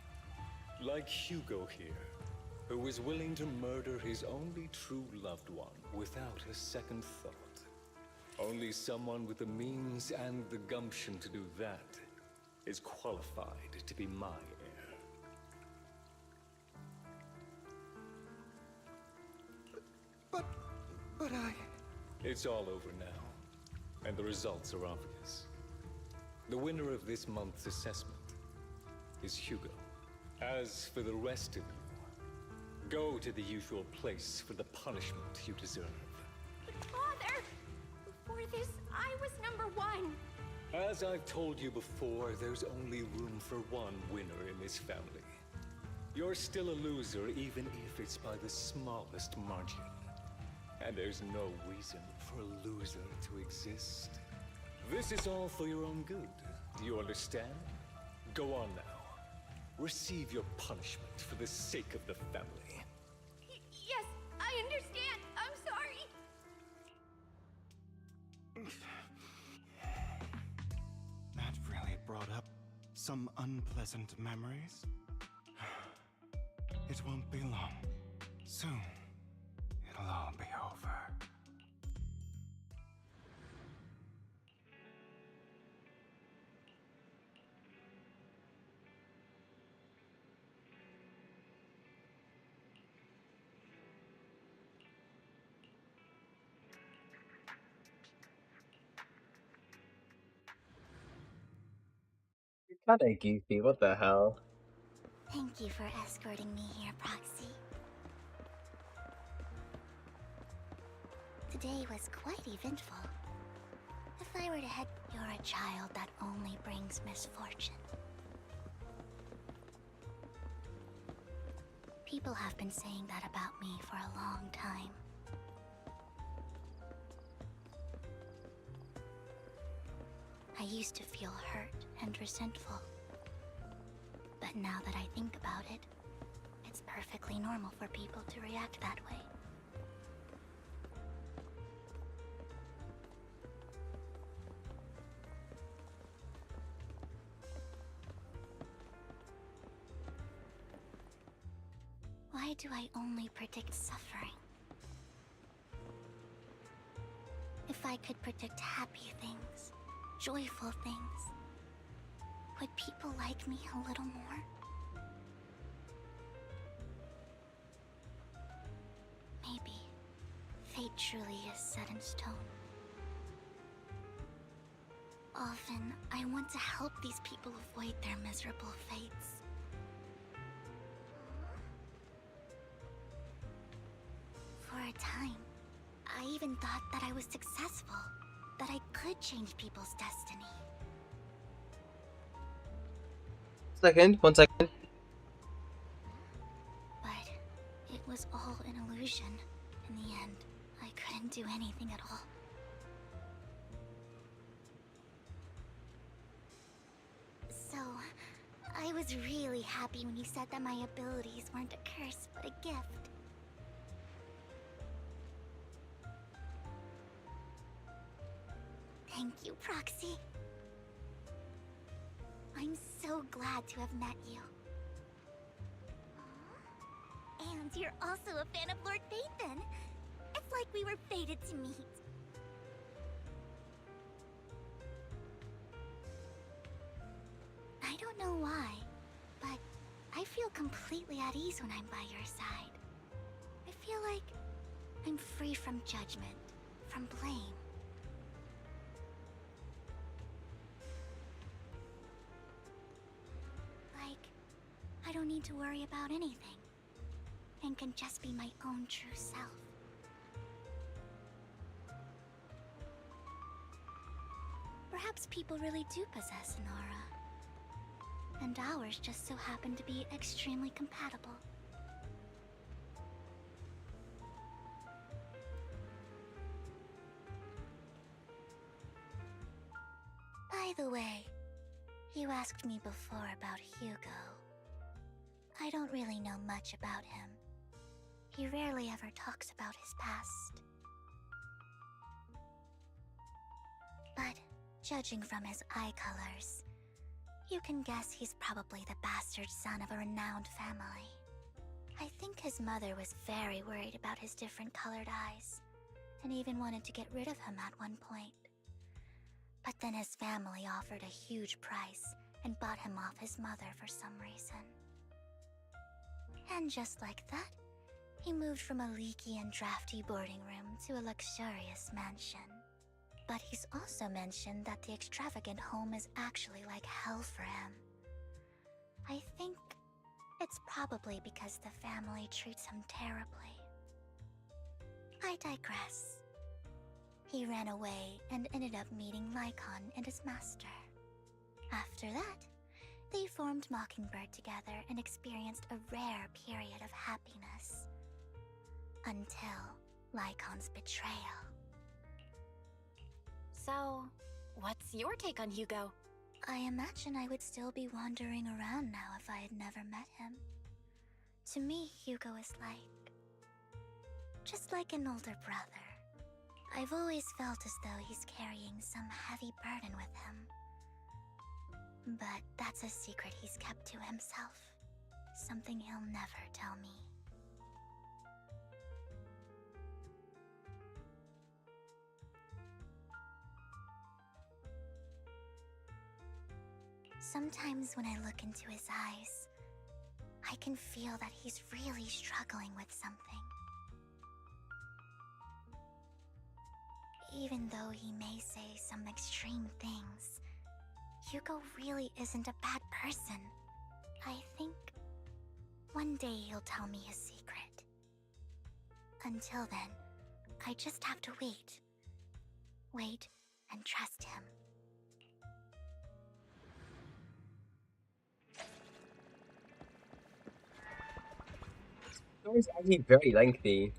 Like Hugo here, who was willing to murder his only true loved one without a second thought. Only someone with the means and the gumption to do that is qualified to be my heir. But I... It's all over now, and the results are obvious. The winner of this month's assessment is Hugo. As for the rest of you, go to the usual place for the punishment you deserve. Father! Before this, I was number one. As I've told you before, there's only room for one winner in this family. You're still a loser, even if it's by the smallest margin. And there's no reason for a loser to exist. This is all for your own good. Do you understand? Go on now. Receive your punishment for the sake of the family. Yes, I understand. I'm sorry. That really brought up some unpleasant memories. It won't be long. Soon, it'll all be over. Kinda goofy, what the hell? Thank you for escorting me here, Proxy. Today was quite eventful. If I were to head, you're a child that only brings misfortune. People have been saying that about me for a long time. I used to feel hurt and resentful. But now that I think about it, it's perfectly normal for people to react that way. Why do I only predict suffering? If I could predict happy things, joyful things, would people like me a little more? Maybe fate truly is set in stone. Often, I want to help these people avoid their miserable fates. time. I even thought that I was successful, that I could change people's destiny. One second. But it was all an illusion. In the end, I couldn't do anything at all. So, I was really happy when you said that my abilities weren't a curse, but a gift. Thank you, Proxy. I'm so glad to have met you. And you're also a fan of Lord Phaethon. It's like we were fated to meet. I don't know why, but I feel completely at ease when I'm by your side. I feel like I'm free from judgment, from blame. Like, I don't need to worry about anything, and can just be my own true self. Perhaps people really do possess an aura, and ours just so happen to be extremely compatible. By the way, you asked me before about Hugo. I don't really know much about him. He rarely ever talks about his past. But judging from his eye colors, you can guess he's probably the bastard son of a renowned family. I think his mother was very worried about his different colored eyes, and even wanted to get rid of him at one point. But then his family offered a huge price and bought him off his mother for some reason. And just like that, he moved from a leaky and drafty boarding room to a luxurious mansion. But he's also mentioned that the extravagant home is actually like hell for him. I think it's probably because the family treats him terribly. I digress. He ran away and ended up meeting Lycon and his master. After that, they formed Mockingbird together and experienced a rare period of happiness. Until Lycon's betrayal. So, what's your take on Hugo? I imagine I would still be wandering around now if I had never met him. To me, Hugo is just like an older brother. I've always felt as though he's carrying some heavy burden with him. But that's a secret he's kept to himself. Something he'll never tell me. Sometimes when I look into his eyes, I can feel that he's really struggling with something. Even though he may say some extreme things, Hugo really isn't a bad person. I think one day he'll tell me his secret. Until then, I just have to wait. Wait and trust him. The story is actually very lengthy.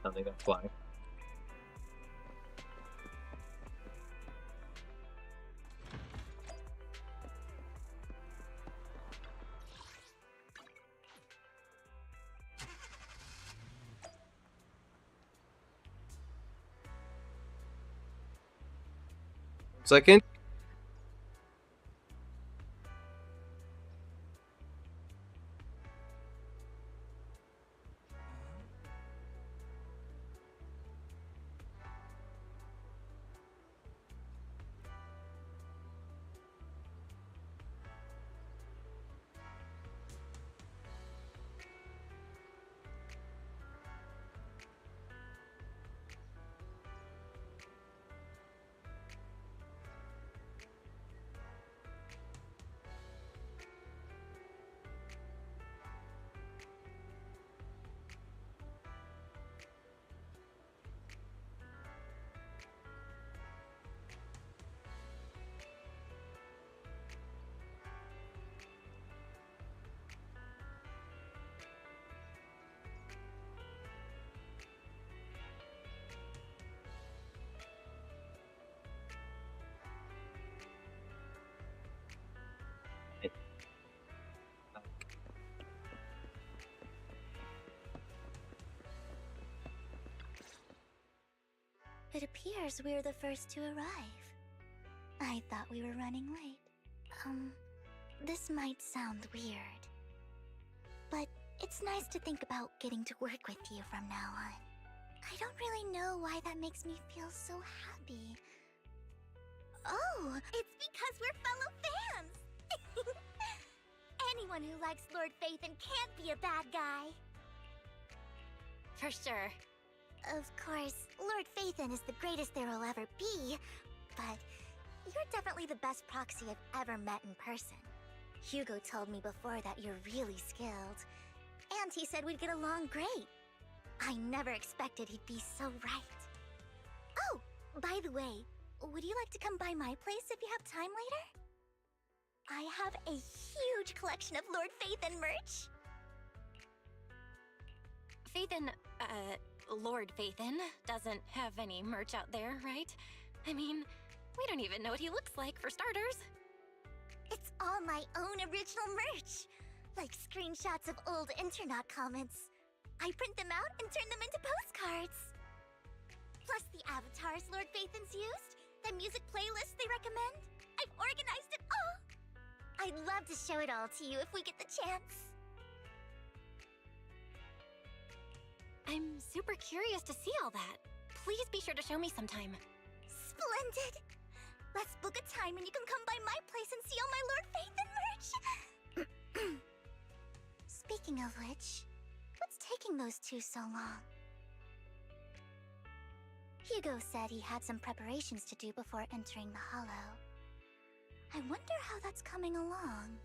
How they got fly. Second. It appears we're the first to arrive. I thought we were running late. This might sound weird, but it's nice to think about getting to work with you from now on. I don't really know why that makes me feel so happy. Oh, it's because we're fellow fans! Anyone who likes Lord Phaethon can't be a bad guy. For sure. Of course, Lord Phaethon is the greatest there will ever be, but you're definitely the best proxy I've ever met in person. Hugo told me before that you're really skilled, and he said we'd get along great. I never expected he'd be so right. Oh, by the way, would you like to come by my place if you have time later? I have a huge collection of Lord Phaethon merch. Phaethon, Lord Phaethon doesn't have any merch out there, right? I mean, we don't even know what he looks like, for starters. It's all my own original merch, like screenshots of old Internet comments. I print them out and turn them into postcards. Plus the avatars Lord Phaethon's used, the music playlists they recommend. I've organized it all. I'd love to show it all to you if we get the chance. I'm super curious to see all that. Please be sure to show me sometime. Splendid! Let's book a time and you can come by my place and see all my Lord Phaethon merch! Speaking of which, what's taking those two so long? Hugo said he had some preparations to do before entering the Hollow. I wonder how that's coming along.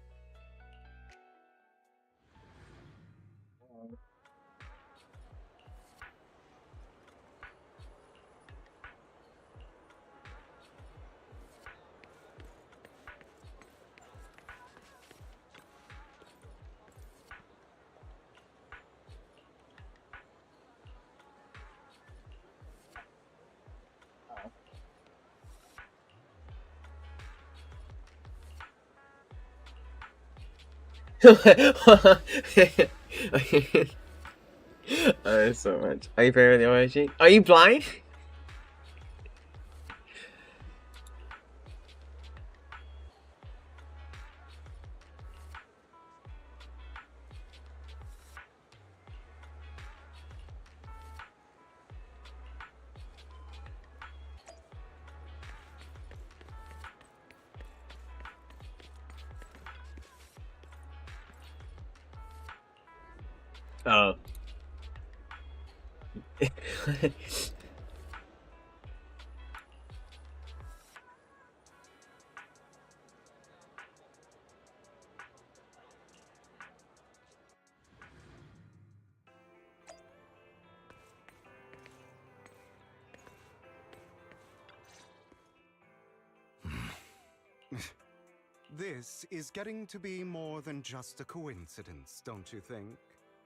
Oh, so much. Are you playing with the emoji? Are you blind? Oh. This is getting to be more than just a coincidence, don't you think?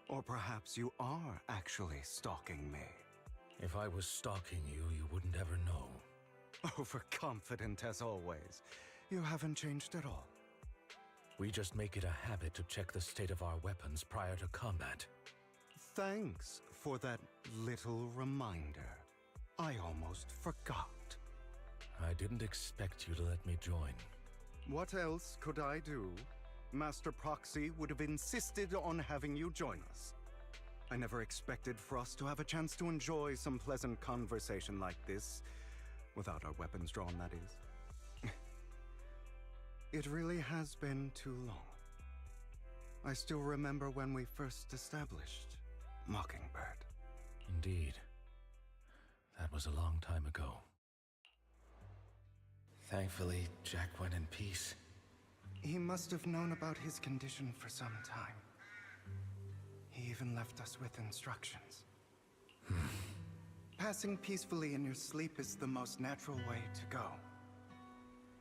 Or perhaps you are actually stalking me. If I was stalking you, you wouldn't ever know. Overconfident as always. You haven't changed at all. We just make it a habit to check the state of our weapons prior to combat. Thanks for that little reminder. I almost forgot. I didn't expect you to let me join. What else could I do? Master Proxy would have insisted on having you join us. I never expected for us to have a chance to enjoy some pleasant conversation like this, without our weapons drawn, that is. It really has been too long. I still remember when we first established Mockingbird. Indeed. That was a long time ago. Thankfully, Jack went in peace. He must have known about his condition for some time. He even left us with instructions. Passing peacefully in your sleep is the most natural way to go.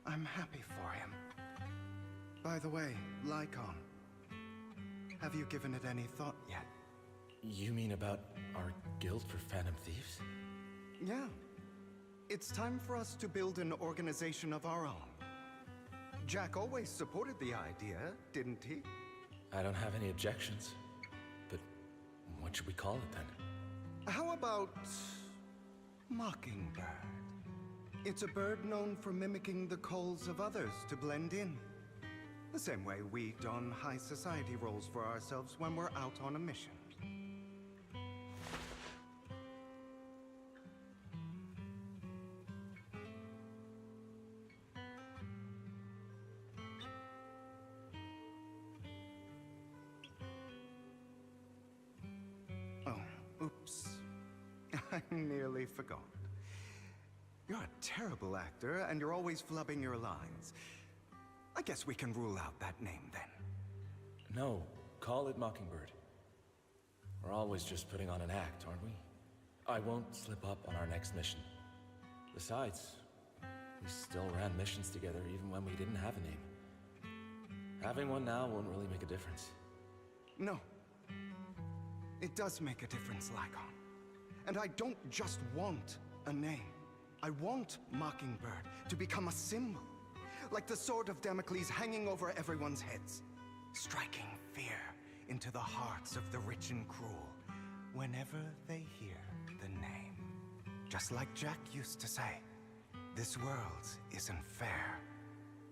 I'm happy for him. By the way, Lycon, have you given it any thought yet? You mean about our guild for Phantom Thieves? Yeah. It's time for us to build an organization of our own. Jack always supported the idea, didn't he? I don't have any objections. But what should we call it then? How about Mockingbird? It's a bird known for mimicking the calls of others to blend in. The same way we don high society roles for ourselves when we're out on a mission. Oh, oops. I nearly forgot. You're a terrible actor, and you're always flubbing your lines. I guess we can rule out that name, then. No, call it Mockingbird. We're always just putting on an act, aren't we? I won't slip up on our next mission. Besides, we still ran missions together even when we didn't have a name. Having one now won't really make a difference. No. It does make a difference, Lycon. And I don't just want a name. I want Mockingbird to become a symbol. Like the sword of Damocles hanging over everyone's heads. Striking fear into the hearts of the rich and cruel whenever they hear the name. Just like Jack used to say, this world isn't fair.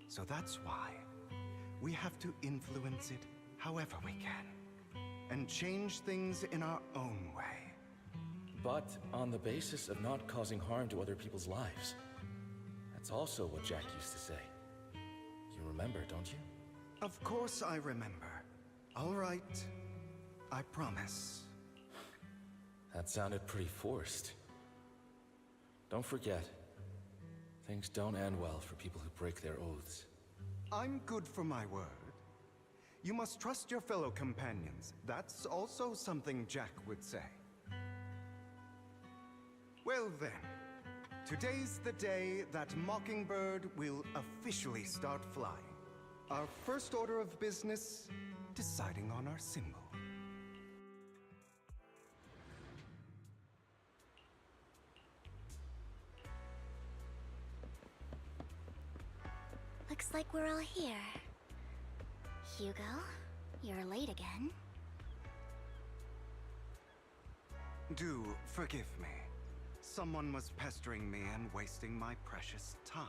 So that's why we have to influence it however we can. And change things in our own way. But on the basis of not causing harm to other people's lives. That's also what Jack used to say. You remember, don't you? Of course I remember. All right. I promise. That sounded pretty forced. Don't forget, things don't end well for people who break their oaths. I'm good for my word. You must trust your fellow companions. That's also something Jack would say. Well then, today's the day that Mockingbird will officially start flying. Our first order of business, deciding on our symbol. Looks like we're all here. Hugo, you're late again. Do forgive me. Someone was pestering me and wasting my precious time.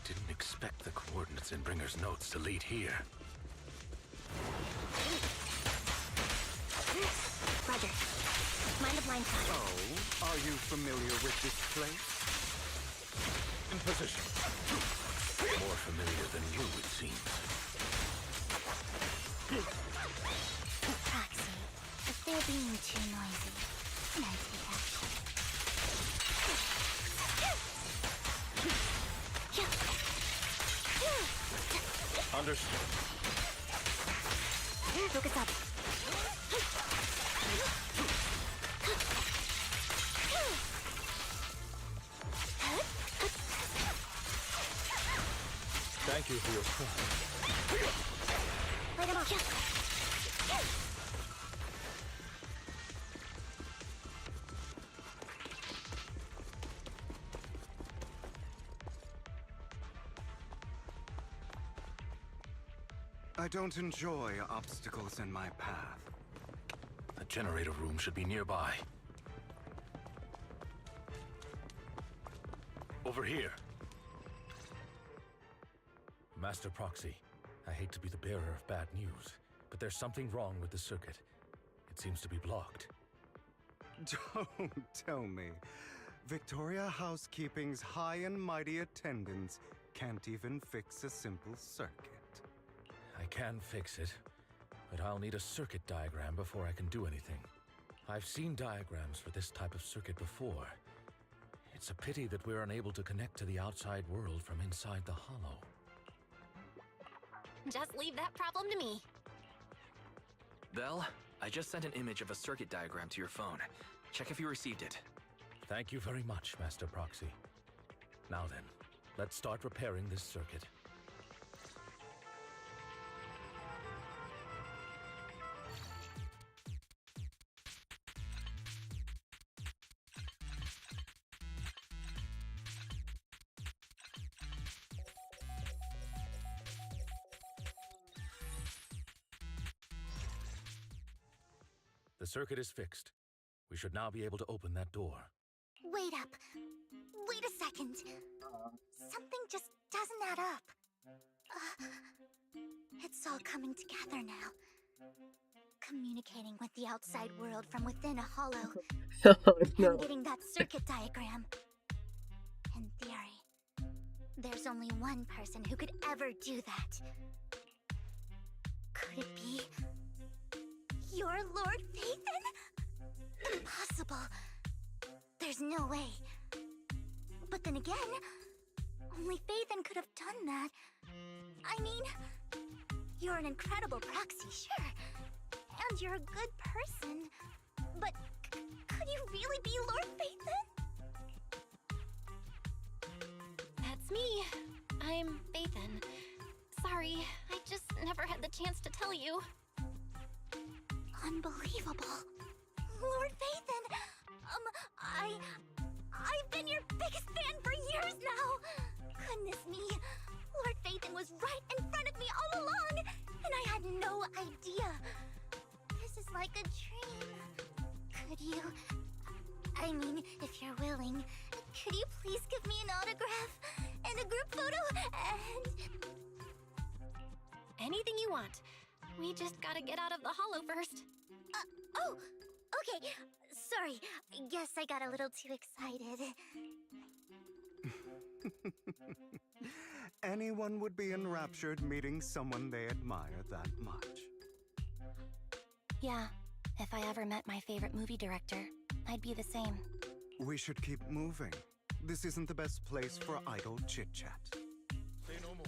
Didn't expect the coordinates in Bringer's notes to lead here. Roger. Mind the blind spot. Oh, are you familiar with this place? In position. More familiar than you, it seems. being too noisy. And I take action. Understood. Focus up. Thank you for your support. Light him up. I don't enjoy obstacles in my path. The generator room should be nearby. Over here. Master Proxy, I hate to be the bearer of bad news, but there's something wrong with the circuit. It seems to be blocked. Don't tell me. Victoria Housekeeping's high and mighty attendants can't even fix a simple circuit. I can fix it, but I'll need a circuit diagram before I can do anything. I've seen diagrams for this type of circuit before. It's a pity that we're unable to connect to the outside world from inside the hollow. Just leave that problem to me. Vel, I just sent an image of a circuit diagram to your phone. Check if you received it. Thank you very much, Master Proxy. Now then, let's start repairing this circuit. The circuit is fixed. We should now be able to open that door. Wait up. Wait a second. Something just doesn't add up. It's all coming together now. Communicating with the outside world from within a hollow. No. I'm getting that circuit diagram. In theory, there's only one person who could ever do that. Could it be your Lord Phaethon? Impossible. There's no way. But then again, only Phaethon could have done that. I mean, you're an incredible proxy, sure. And you're a good person. But could you really be Lord Phaethon? That's me. I'm Phaethon. Sorry, I just never had the chance to tell you. Unbelievable. Lord Phaethon! I've been your biggest fan for years now! Goodness me, Lord Phaethon was right in front of me all along, and I had no idea. This is like a dream. Could you... I mean, if you're willing, could you please give me an autograph and a group photo and... Anything you want. We just gotta get out of the hollow first. Oh! Okay, sorry. Guess I got a little too excited. Anyone would be enraptured meeting someone they admire that much. Yeah, if I ever met my favorite movie director, I'd be the same. We should keep moving. This isn't the best place for idle chit-chat. Say no more.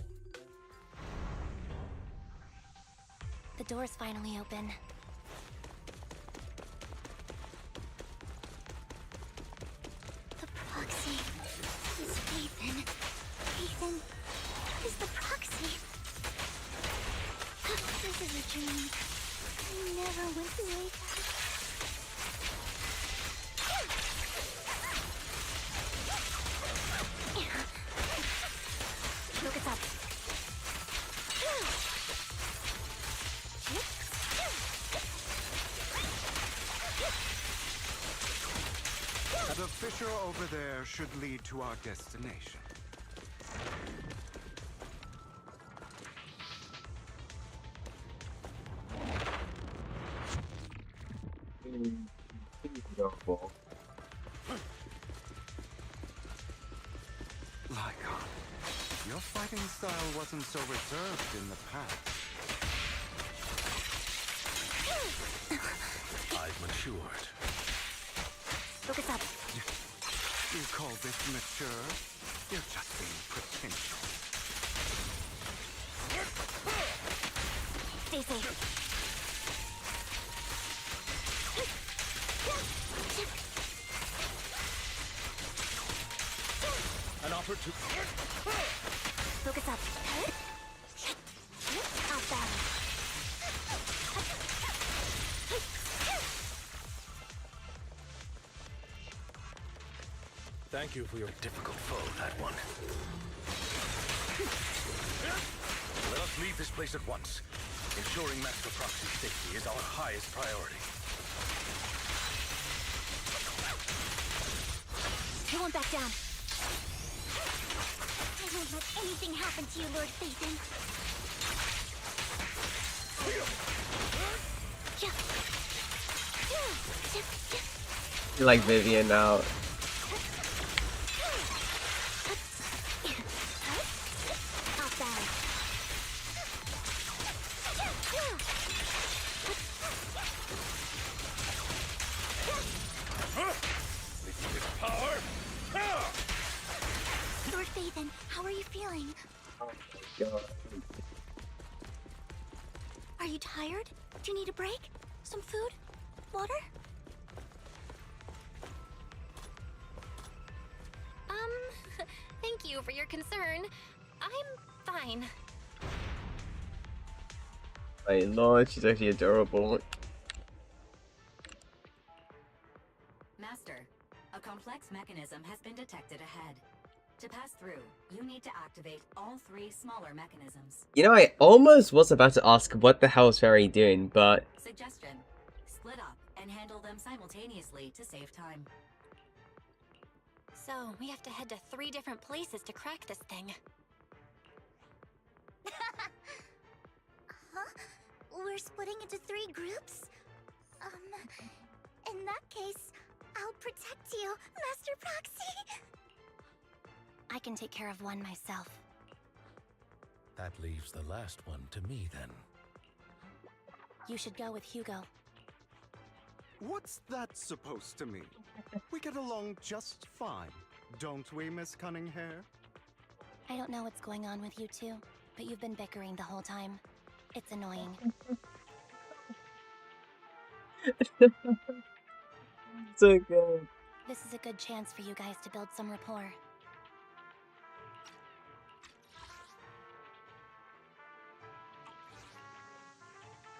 The door's finally open. The proxy is Phaethon. Phaethon is the proxy. This is a dream. I never went through it. Focus up. The fissure over there should lead to our destination. Lycon, your fighting style wasn't so reserved in the past. I've matured. matured. Focus up. You call this mature? You're just being pretentious. Stay safe. An opportunity. Focus up. Off balance. Thank you for your difficult foe, that one. Let us leave this place at once. Ensuring Master Proxy's safety is our highest priority. I won't back down. I won't let anything happen to you, Lord Phaethon. You like Vivian now. Off balance. Power! Lord Phaethon, how are you feeling? Oh my god. Are you tired? Do you need a break? Some food? Water? Thank you for your concern. I'm fine. My lord, she's actually adorable. Master, a complex mechanism has been detected ahead. To pass through, you need to activate all 3 smaller mechanisms. You know, I almost was about to ask what the hell is Fairy doing, but... Suggestion: split up and handle them simultaneously to save time. So, we have to head to 3 different places to crack this thing. Huh? We're splitting into 3 groups? In that case, I'll protect you, Master Proxy! I can take care of one myself. That leaves the last one to me, then. You should go with Hugo. What's that supposed to mean? We get along just fine, don't we, Miss Cunninghair? I don't know what's going on with you two, but you've been bickering the whole time. It's annoying. So good. This is a good chance for you guys to build some rapport.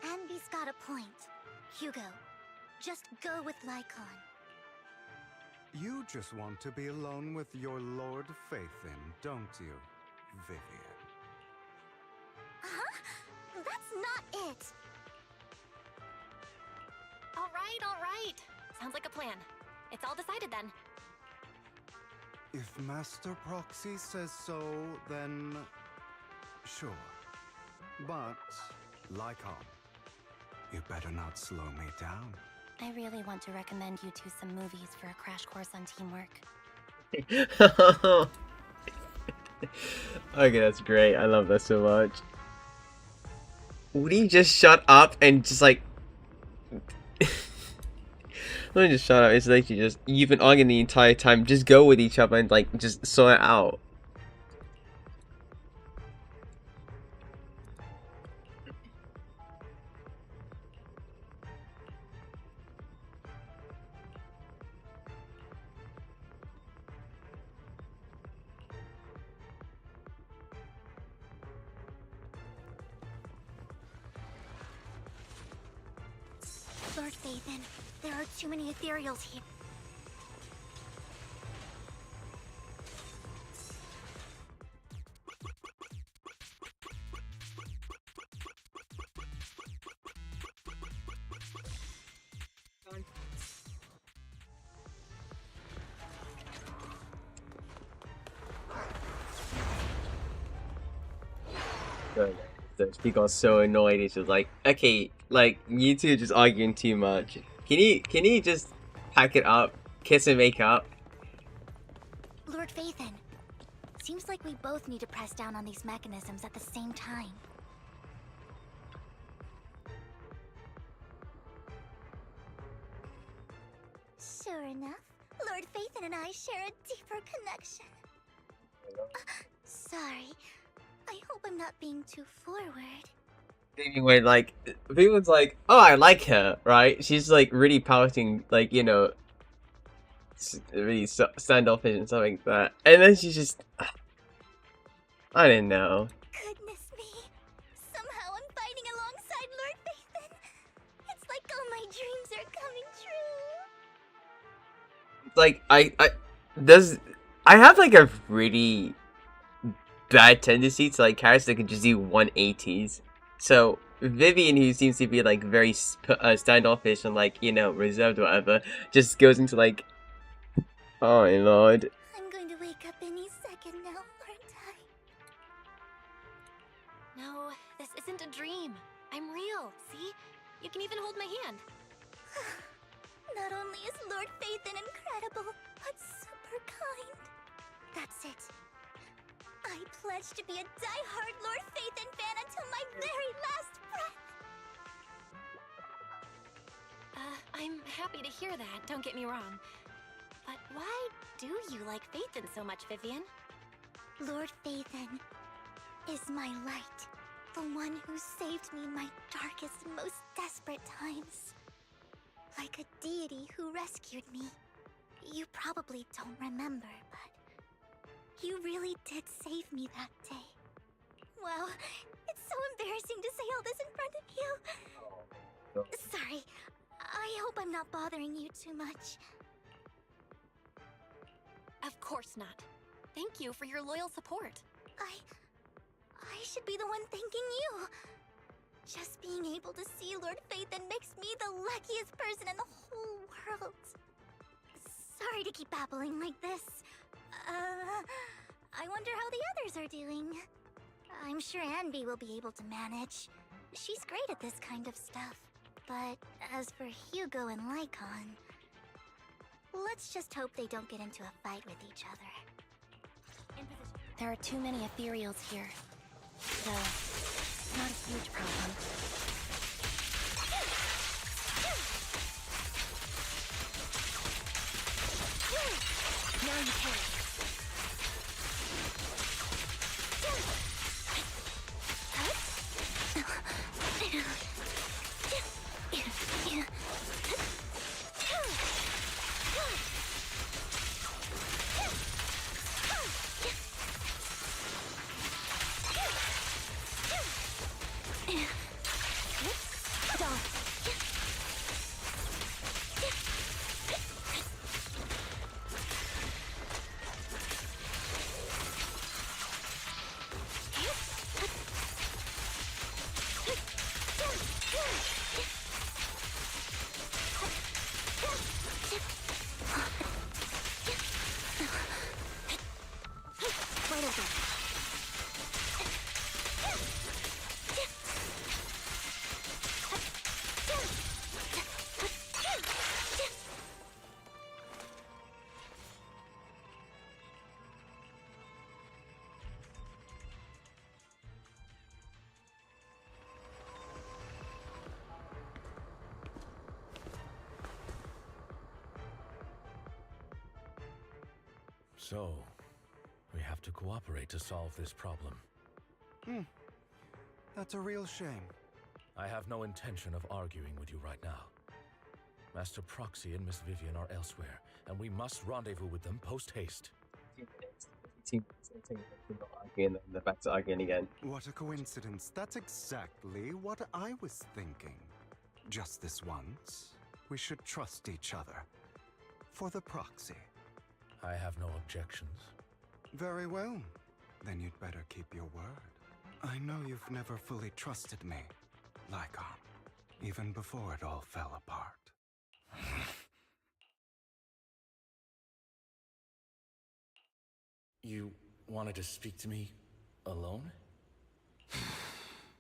Anby's got a point. Hugo, just go with Lycon. You just want to be alone with your Lord Phaethon, don't you, Vivian? Huh? That's not it! All right. Sounds like a plan. It's all decided then. If Master Proxy says so, then... sure. But, Lycon, you better not slow me down. I really want to recommend you two some movies for a crash course on teamwork. Okay, that's great. I love that so much. Would he just shut up and just like... Let me just shut up. It's like you've been arguing the entire time. Just go with each other and like just sort it out. Lord Phaethon, there are too many ethereals here. She got so annoyed. It's just like, okay, like you two are just arguing too much. Can you just pack it up, kiss and make up? Lord Phaethon, seems like we both need to press down on these mechanisms at the same time. Sure enough, Lord Phaethon and I share a deeper connection. Sorry. I hope I'm not being too forward. When like people's like, oh, I like her, right? She's like really pouting, like, you know, really standoffish and something like that, and then she's just, I didn't know. Goodness me. Somehow I'm fighting alongside Lord Phaethon. It's like all my dreams are coming true. Like I have like a really bad tendency to like characters that can just do 180s. So Vivian, who seems to be like very standoffish and like, you know, reserved or whatever, just goes into like, oh my lord. I'm going to wake up any second now, aren't I? No, this isn't a dream. I'm real, see? You can even hold my hand. Not only is Lord Phaethon incredible, but super kind. That's it. I pledge to be a die-hard Lord Phaethon fan until my very last breath. I'm happy to hear that, don't get me wrong. But why do you like Phaethon so much, Vivian? Lord Phaethon is my light. The one who saved me in my darkest, most desperate times. Like a deity who rescued me. You probably don't remember, but you really did save me that day. Wow, it's so embarrassing to say all this in front of you. Sorry, I hope I'm not bothering you too much. Of course not. Thank you for your loyal support. I should be the one thanking you. Just being able to see Lord Phaethon makes me the luckiest person in the whole world. Sorry to keep babbling like this. I wonder how the others are doing. I'm sure Anby will be able to manage. She's great at this kind of stuff. But as for Hugo and Lycon, let's just hope they don't get into a fight with each other. There are too many ethereals here. Though, not a huge problem. Now you can. So, we have to cooperate to solve this problem. That's a real shame. I have no intention of arguing with you right now. Master Proxy and Miss Vivian are elsewhere, and we must rendezvous with them post-haste. And they're back to arguing again. What a coincidence. That's exactly what I was thinking. Just this once, we should trust each other. For the Proxy. I have no objections. Very well. Then you'd better keep your word. I know you've never fully trusted me, Lycon, even before it all fell apart. You wanted to speak to me alone?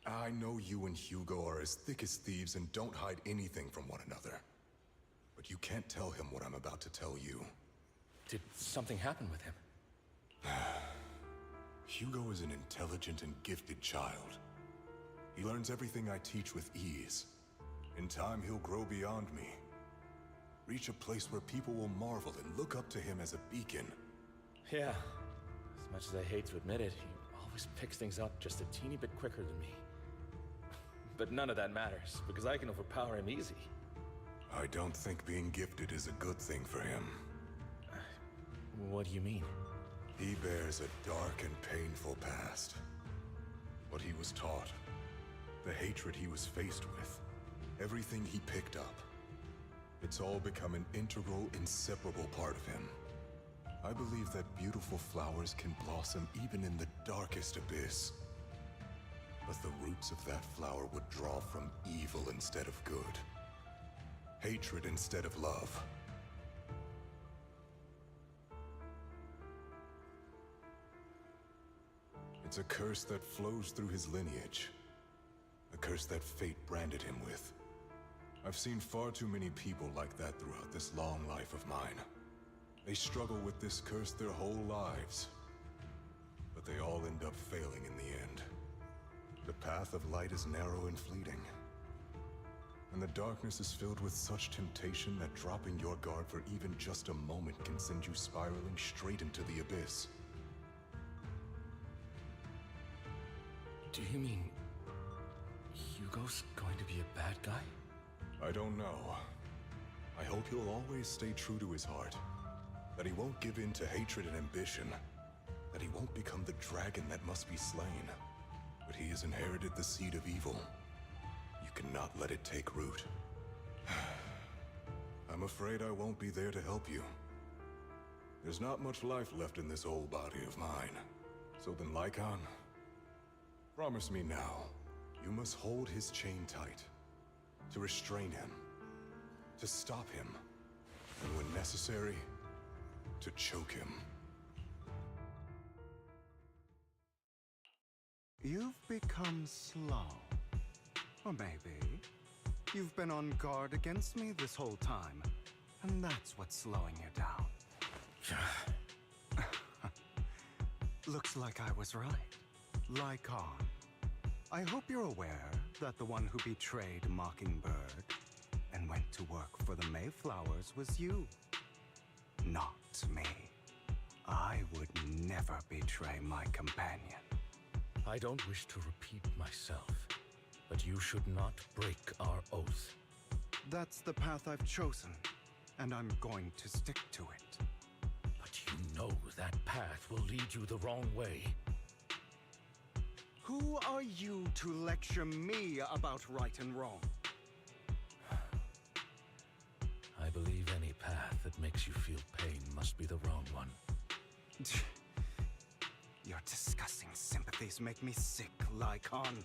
I know you and Hugo are as thick as thieves and don't hide anything from one another. But you can't tell him what I'm about to tell you. Did something happen with him? Hugo is an intelligent and gifted child. He learns everything I teach with ease. In time, he'll grow beyond me. Reach a place where people will marvel and look up to him as a beacon. Yeah. As much as I hate to admit it, he always picks things up just a teeny bit quicker than me. But none of that matters, because I can overpower him easy. I don't think being gifted is a good thing for him. What do you mean? He bears a dark and painful past. What he was taught, the hatred he was faced with, everything he picked up. It's all become an integral, inseparable part of him. I believe that beautiful flowers can blossom even in the darkest abyss. But the roots of that flower would draw from evil instead of good. Hatred instead of love. It's a curse that flows through his lineage. A curse that fate branded him with. I've seen far too many people like that throughout this long life of mine. They struggle with this curse their whole lives. But they all end up failing in the end. The path of light is narrow and fleeting. And the darkness is filled with such temptation that dropping your guard for even just a moment can send you spiraling straight into the abyss. Do you mean Hugo's going to be a bad guy? I don't know. I hope he'll always stay true to his heart. That he won't give in to hatred and ambition. That he won't become the dragon that must be slain. But he has inherited the seed of evil. You cannot let it take root. I'm afraid I won't be there to help you. There's not much life left in this old body of mine. So then, Lycon, promise me now, you must hold his chain tight. To restrain him. To stop him. And when necessary, to choke him. You've become slow. Or maybe you've been on guard against me this whole time, and that's what's slowing you down. Looks like I was right. Lycon. I hope you're aware that the one who betrayed Mockingbird and went to work for the Mayflowers was you. Not me. I would never betray my companion. I don't wish to repeat myself, but you should not break our oath. That's the path I've chosen, and I'm going to stick to it. But you know that path will lead you the wrong way. Who are you to lecture me about right and wrong? I believe any path that makes you feel pain must be the wrong one. Your disgusting sympathies make me sick, Lycon.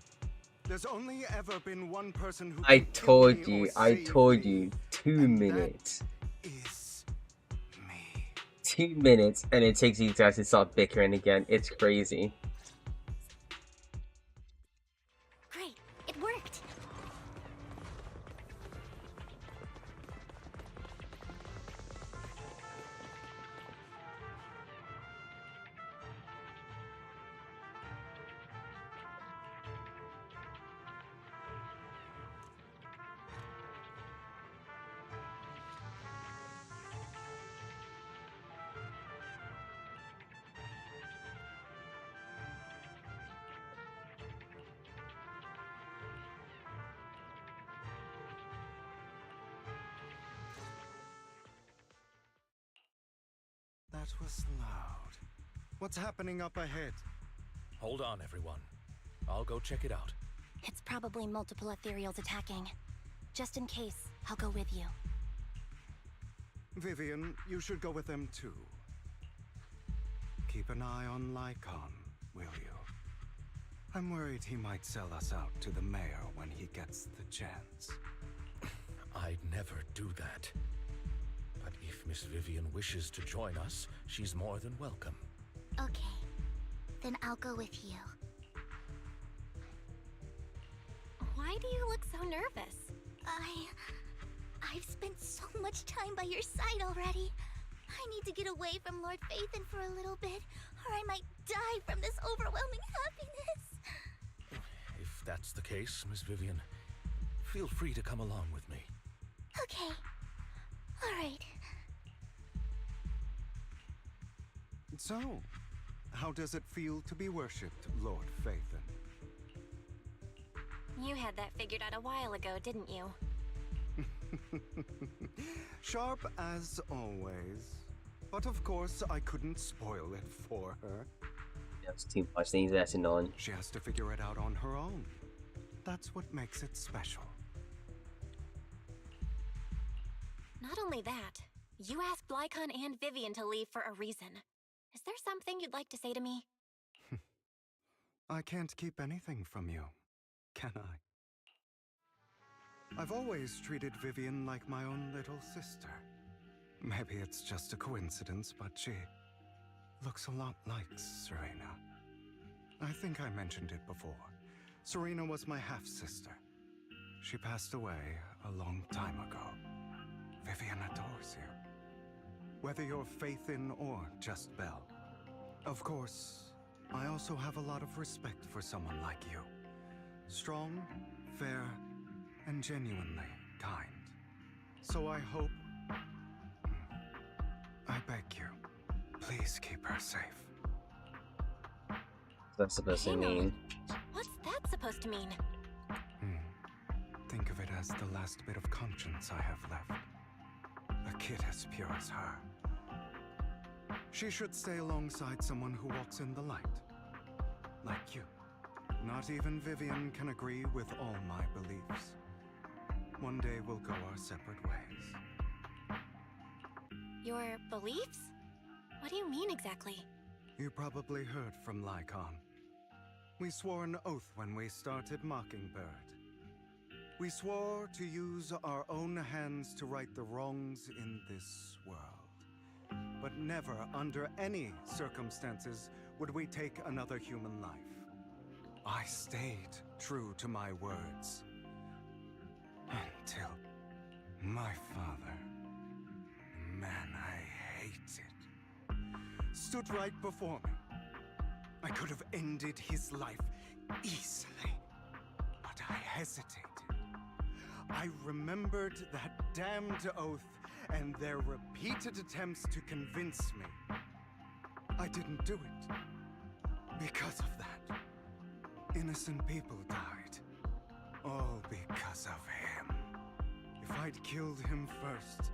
There's only ever been one person who I can told kill me you, or I save told me, you, 2 and minutes. that is me. 2 minutes, and it takes you guys to start bickering again. It's crazy. Great, it worked. That was loud. What's happening up ahead? Hold on, everyone. I'll go check it out. It's probably multiple ethereals attacking. Just in case, I'll go with you. Vivian, you should go with them too. Keep an eye on Lycon, will you? I'm worried he might sell us out to the mayor when he gets the chance. I'd never do that. But if Miss Vivian wishes to join us, she's more than welcome. Okay, then I'll go with you. Why do you look so nervous? I've spent so much time by your side already. I need to get away from Lord Phaethon for a little bit, or I might die from this overwhelming happiness. If that's the case, Miss Vivian, feel free to come along with me. Okay. Alright. So, how does it feel to be worshipped, Lord Phaethon? You had that figured out a while ago, didn't you? Sharp as always. But of course, I couldn't spoil it for her. There's too much things messing on. She has to figure it out on her own. That's what makes it special. Not only that, you asked Blykon and Vivian to leave for a reason. Is there something you'd like to say to me? I can't keep anything from you, can I? I've always treated Vivian like my own little sister. Maybe it's just a coincidence, but she looks a lot like Serena. I think I mentioned it before. Serena was my half-sister. She passed away a long time ago. Vivian adores you. Whether you're Phaethon or just Belle. Of course, I also have a lot of respect for someone like you. Strong, fair, and genuinely kind. So I hope... I beg you, please keep her safe. That's supposed to mean. What's that supposed to mean? Think of it as the last bit of conscience I have left. A kid as pure as her. She should stay alongside someone who walks in the light. Like you. Not even Vivian can agree with all my beliefs. One day we'll go our separate ways. Your beliefs? What do you mean exactly? You probably heard from Lykon. We swore an oath when we started Mockingbird. We swore to use our own hands to right the wrongs in this world. But never, under any circumstances, would we take another human life. I stayed true to my words. Until my father, the man I hated, stood right before me. I could have ended his life easily, but I hesitated. I remembered that damned oath and their repeated attempts to convince me. I didn't do it. Because of that, innocent people died. All because of him. If I'd killed him first,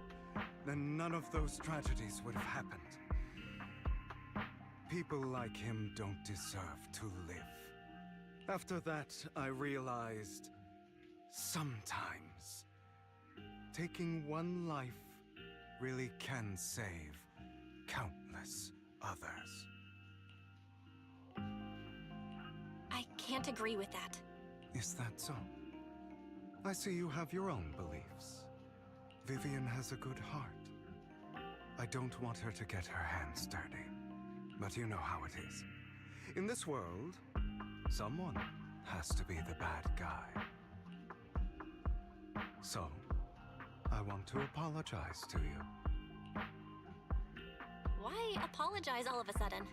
then none of those tragedies would have happened. People like him don't deserve to live. After that, I realized sometimes taking one life really can save countless others. I can't agree with that. Is that so? I see you have your own beliefs. Vivian has a good heart. I don't want her to get her hands dirty. But you know how it is. In this world, someone has to be the bad guy. So, I want to apologize to you. Why apologize all of a sudden?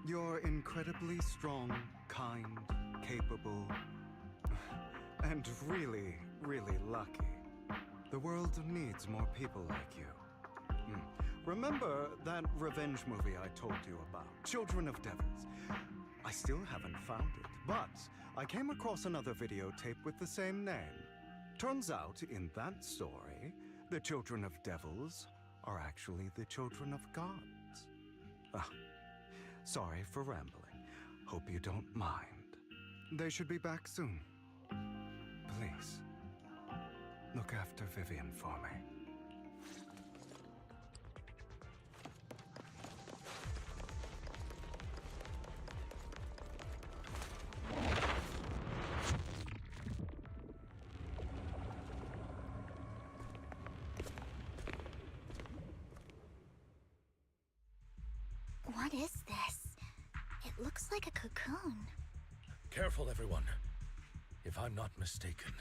You're incredibly strong, kind, capable, and really, really lucky. The world needs more people like you. Remember that revenge movie I told you about, Children of Devils? I still haven't found it, but I came across another videotape with the same name. Turns out, in that story, the children of devils are actually the children of gods. Sorry for rambling. Hope you don't mind. They should be back soon. Please, look after Vivian for me. What is this? It looks like a cocoon. Careful, everyone. If I'm not mistaken,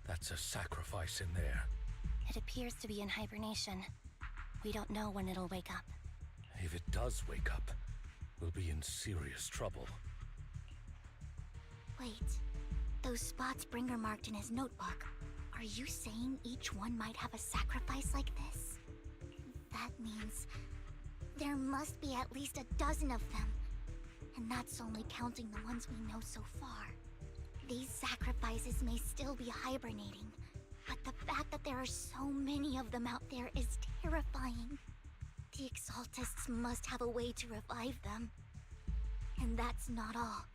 that's a sacrifice in there. It appears to be in hibernation. We don't know when it'll wake up. If it does wake up, we'll be in serious trouble. Wait, those spots Bringer marked in his notebook. Are you saying each one might have a sacrifice like this? That means there must be at least a dozen of them. And that's only counting the ones we know so far. These sacrifices may still be hibernating, but the fact that there are so many of them out there is terrifying. The Exaltists must have a way to revive them. And that's not all.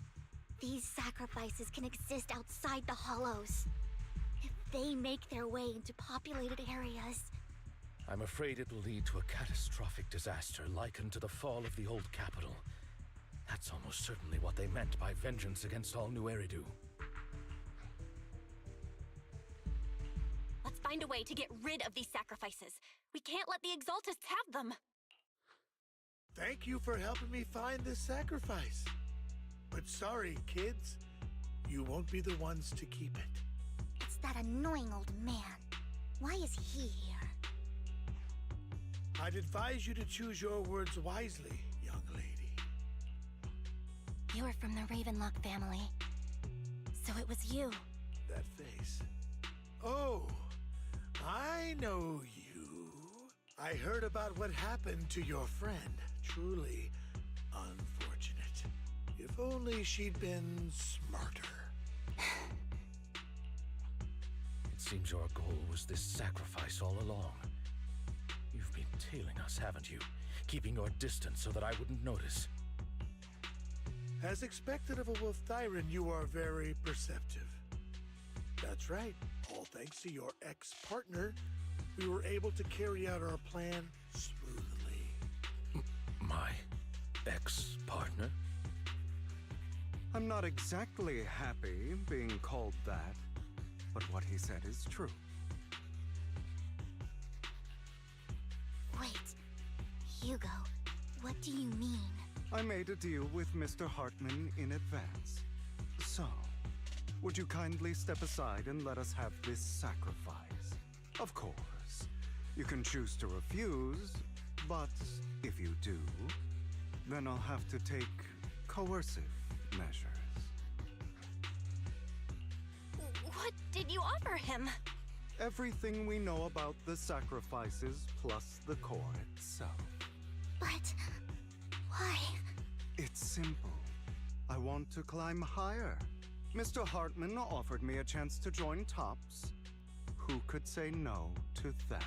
These sacrifices can exist outside the Hollows. If they make their way into populated areas... I'm afraid it will lead to a catastrophic disaster likened to the fall of the old capital. That's almost certainly what they meant by vengeance against all New Eridu. Let's find a way to get rid of these sacrifices. We can't let the Exaltists have them. Thank you for helping me find this sacrifice. But sorry, kids. You won't be the ones to keep it. It's that annoying old man. Why is he here? I'd advise you to choose your words wisely, young lady. You're from the Ravenlock family. So it was you. That face. Oh, I know you. I heard about what happened to your friend. Truly unfortunate. If only she'd been smarter. It seems your goal was this sacrifice all along. You've been tailing us, haven't you? Keeping your distance so that I wouldn't notice. As expected of a wolf Thyran, you are very perceptive. That's right. All thanks to your ex-partner, we were able to carry out our plan smoothly. My ex-partner? I'm not exactly happy being called that, but what he said is true. Wait, Hugo, what do you mean? I made a deal with Mr. Hartman in advance. So, would you kindly step aside and let us have this sacrifice? Of course, you can choose to refuse, but if you do, then I'll have to take coercive measures. What did you offer him? Everything we know about the sacrifices plus the core itself. But why? It's simple. I want to climb higher. Mr. Hartman offered me a chance to join Tops. Who could say no to that?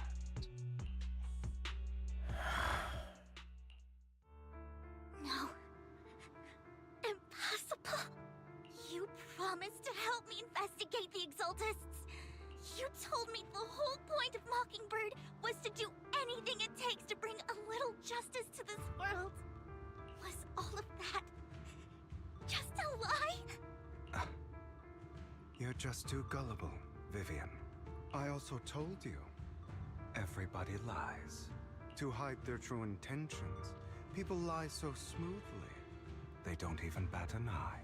No. Impossible. You promised to help me investigate the Exaltists. You told me the whole point of Mockingbird was to do anything it takes to bring a little justice to this world. Was all of that just a lie? You're just too gullible, Vivian. I also told you, everybody lies. To hide their true intentions, people lie so smoothly, they don't even bat an eye.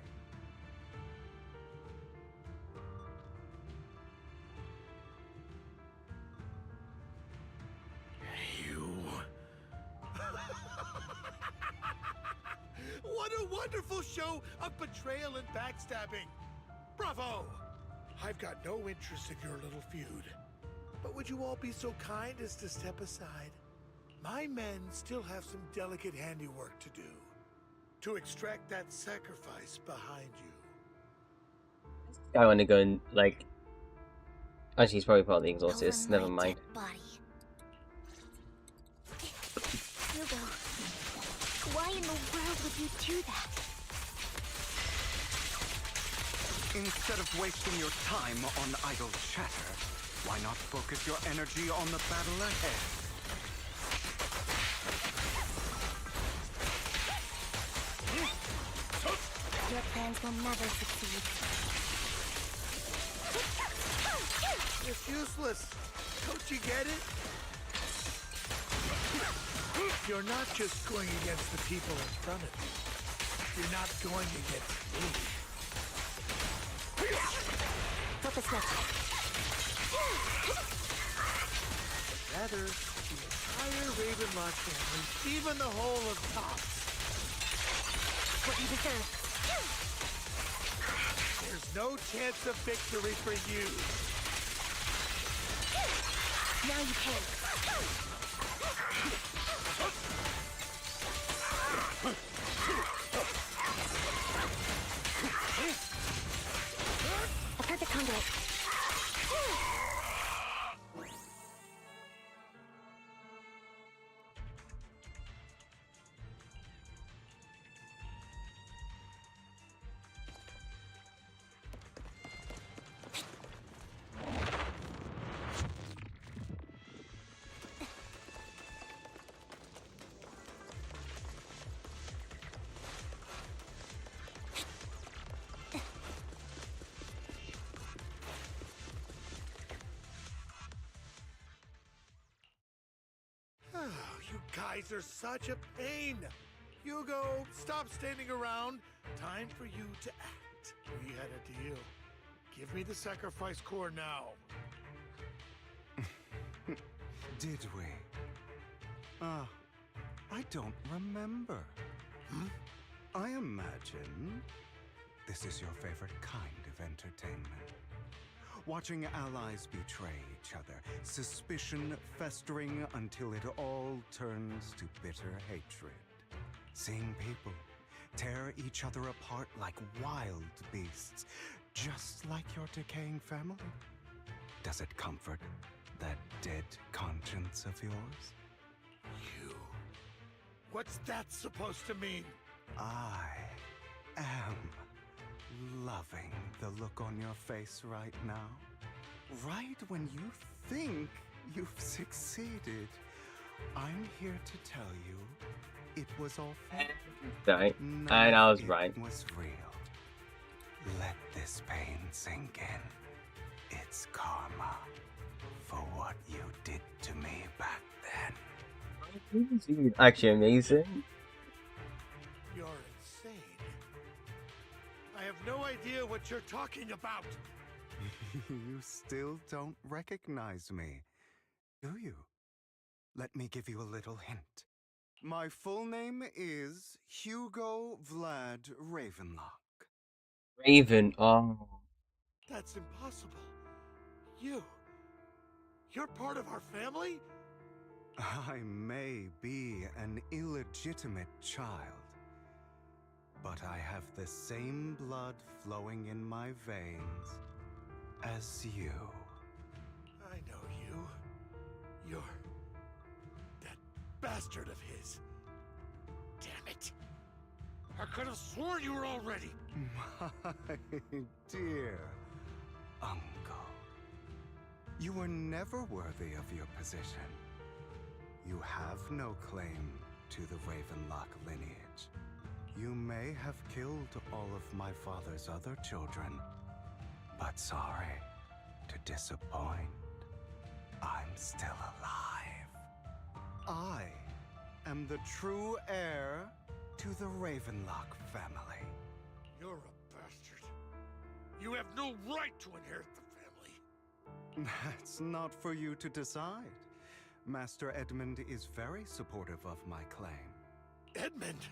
What a wonderful show of betrayal and backstabbing! Bravo! I've got no interest in your little feud. But would you all be so kind as to step aside? My men still have some delicate handiwork to do. To extract that sacrifice behind you. I want to go and, like... Actually, he's probably part of the Exorcist. Never mind. Hugo, why in the world would you do that? Instead of wasting your time on idle chatter, why not focus your energy on the battle ahead? Your plans will never succeed. It's useless. Don't you get it? You're not just going against the people in front of you. You're not going against me. Focus now. Rather, the entire Ravenlock family, even the whole of Tops. What you deserve. There's no chance of victory for you. Now you pay. A perfect conduit. You guys are such a pain. Hugo, stop standing around. Time for you to act. We had a deal. Give me the sacrifice core now. Did we? I don't remember. I imagine this is your favorite kind of entertainment. Watching allies betray each other, suspicion festering until it all turns to bitter hatred. Seeing people tear each other apart like wild beasts, just like your decaying family. Does it comfort that dead conscience of yours? You. What's that supposed to mean? I am loving the look on your face right now. Right when you think you've succeeded, I'm here to tell you it was all fake. Right. And I was right. It was real. Let this pain sink in. It's karma for what you did to me back then. Actually amazing. You're insane. I have no idea what you're talking about. You still don't recognize me, do you? Let me give you a little hint. My full name is Hugo Vlad Ravenlock. Raven, oh. That's impossible. You're part of our family? I may be an illegitimate child, but I have the same blood flowing in my veins as you. I know you. You're that bastard of his. Damn it. I could have sworn you were already. My dear uncle, you were never worthy of your position. You have no claim to the Ravenlock lineage. You may have killed all of my father's other children, but sorry to disappoint, I'm still alive. I am the true heir to the Ravenlock family. You're a bastard. You have no right to inherit the family. That's not for you to decide. Master Edmund is very supportive of my claim. Edmund?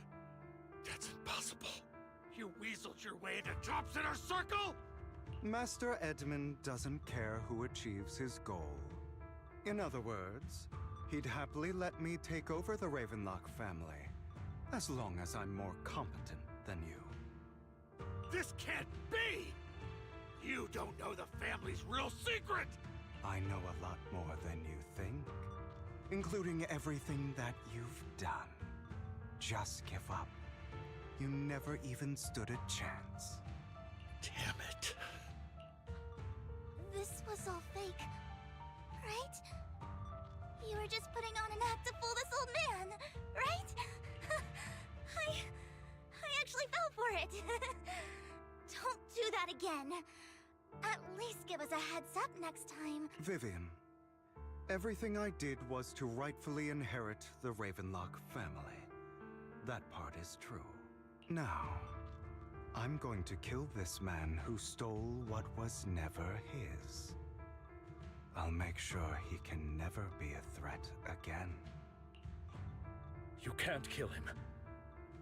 That's impossible. You weaseled your way into Top's inner circle? Master Edmund doesn't care who achieves his goal. In other words, he'd happily let me take over the Ravenlock family, as long as I'm more competent than you. This can't be! You don't know the family's real secret! I know a lot more than you think, including everything that you've done. Just give up. You never even stood a chance. Damn it. This was all fake, right? You were just putting on an act to fool this old man, right? I actually fell for it. Don't do that again. At least give us a heads up next time. Vivian, everything I did was to rightfully inherit the Ravenlock family. That part is true. Now, I'm going to kill this man who stole what was never his. I'll make sure he can never be a threat again. You can't kill him.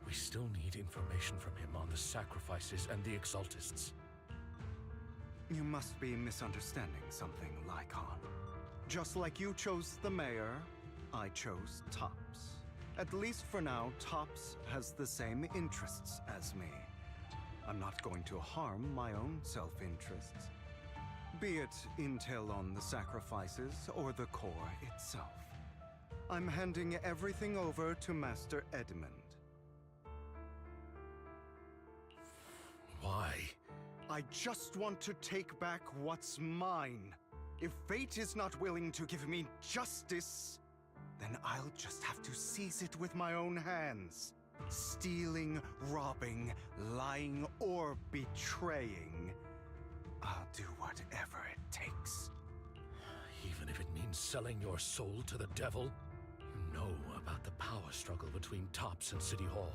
We still need information from him on the sacrifices and the Exaltists. You must be misunderstanding something, Lycon. Just like you chose the mayor, I chose Tops. At least for now, Tops has the same interests as me. I'm not going to harm my own self-interests, be it intel on the sacrifices or the core itself. I'm handing everything over to Master Edmund. Why? I just want to take back what's mine. If fate is not willing to give me justice, then I'll just have to seize it with my own hands. Stealing, robbing, lying, or betraying. I'll do whatever it takes. Even if it means selling your soul to the devil? You know about the power struggle between Tops and City Hall.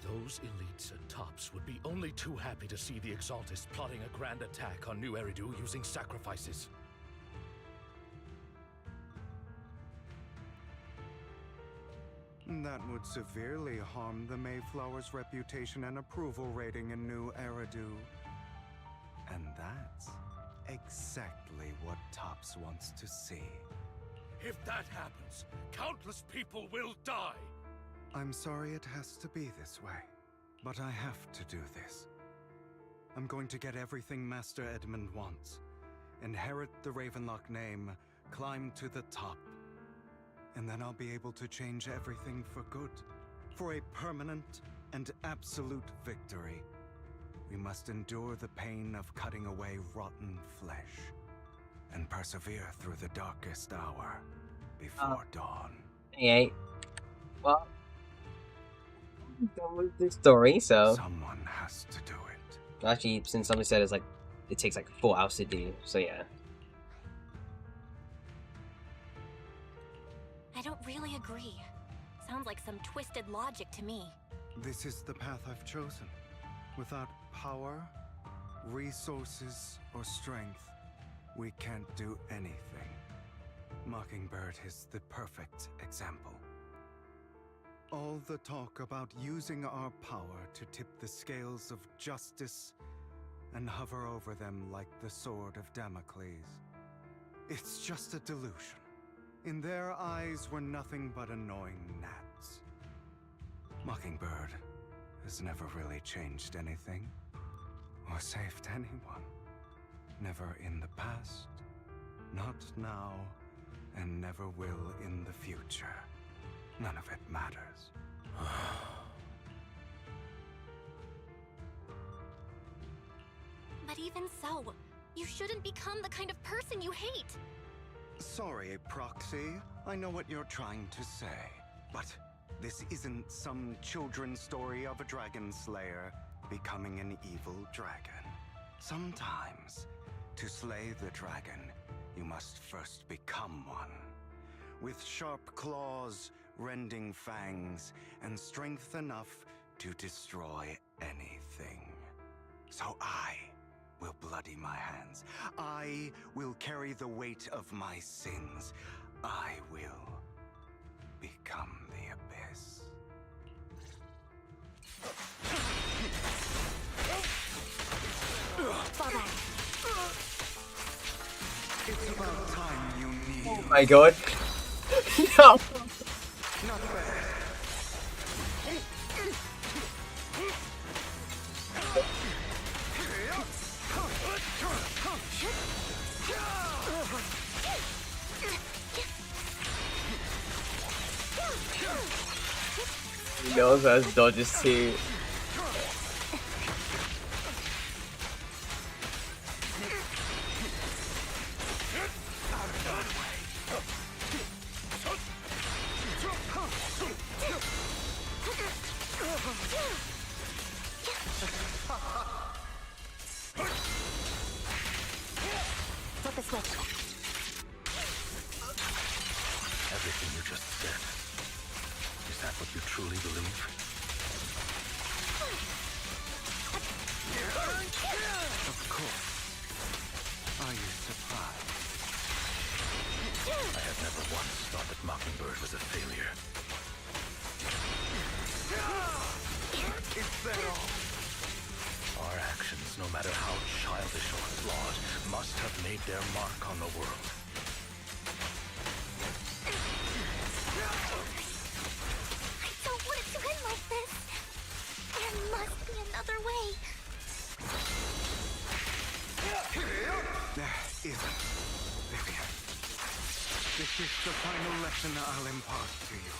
Those elites at Tops would be only too happy to see the Exaltists plotting a grand attack on New Eridu using sacrifices. That would severely harm the Mayflower's reputation and approval rating in New Eridu. And that's exactly what Tops wants to see. If that happens, countless people will die! I'm sorry it has to be this way, but I have to do this. I'm going to get everything Master Edmund wants. Inherit the Ravenlock name, climb to the top. And then I'll be able to change everything for good. For a permanent and absolute victory. We must endure the pain of cutting away rotten flesh. And persevere through the darkest hour before dawn. Okay. Well, I'm done with the story, so... Someone has to do it. Actually, since somebody said it's like, it takes like 4 hours to do, so yeah. I don't really agree. Sounds like some twisted logic to me. This is the path I've chosen. Without power, resources, or strength, we can't do anything. Mockingbird is the perfect example. All the talk about using our power to tip the scales of justice and hover over them like the sword of Damocles. It's just a delusion. In their eyes, we're nothing but annoying gnats. Mockingbird has never really changed anything, or saved anyone. Never in the past, not now, and never will in the future. None of it matters. But even so, you shouldn't become the kind of person you hate. Sorry, Proxy. I know what you're trying to say. But this isn't some children's story of a dragon slayer becoming an evil dragon. Sometimes, to slay the dragon, you must first become one. With sharp claws, rending fangs, and strength enough to destroy anything. So I will bloody my hands. I will carry the weight of my sins. I will become the abyss. Fall back. It's about time you need. Oh my god. No! Not bad. He knows us dodges too. Flip the switch. Everything you just said. Is that what you truly believe? Of course. Are you surprised? I have never once thought that Mockingbird was a failure. Is that all? Our actions, no matter how childish or flawed, must have made their mark on the world. Vivian. This is the final lesson I'll impart to you.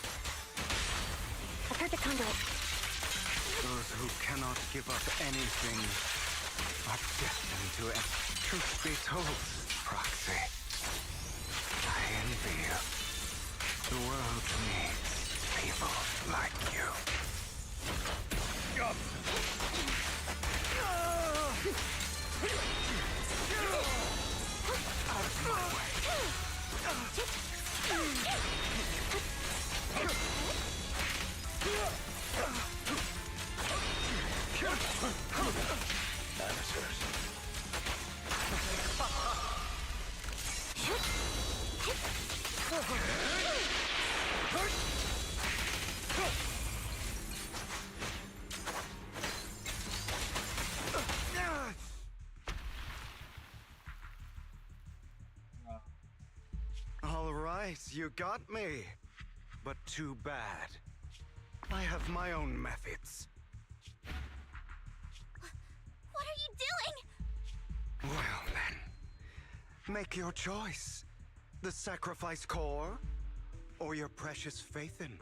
I've heard the conduit. Those who cannot give up anything are destined to end. Truth be told, Proxy, I envy you. The world needs people like you. Out of my way. All right, you got me. But too bad. I have my own methods. What are you doing? Well then, make your choice. The sacrifice core, or your precious Faithin.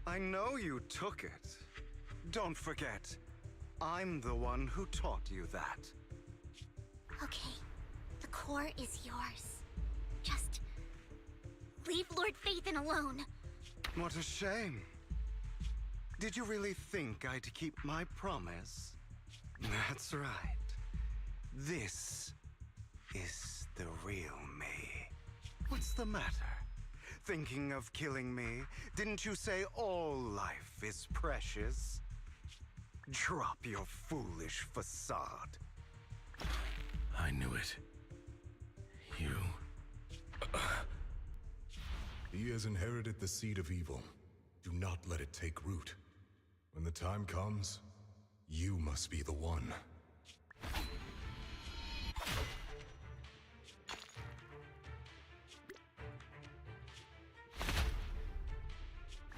I know you took it. Don't forget, I'm the one who taught you that. Okay, the core is yours. Just leave Lord Phaethon alone. What a shame. Did you really think I'd keep my promise? That's right. This is the real me. What's the matter? Thinking of killing me? Didn't you say all life is precious? Drop your foolish facade. I knew it. You... He has inherited the seed of evil. Do not let it take root. When the time comes, you must be the one.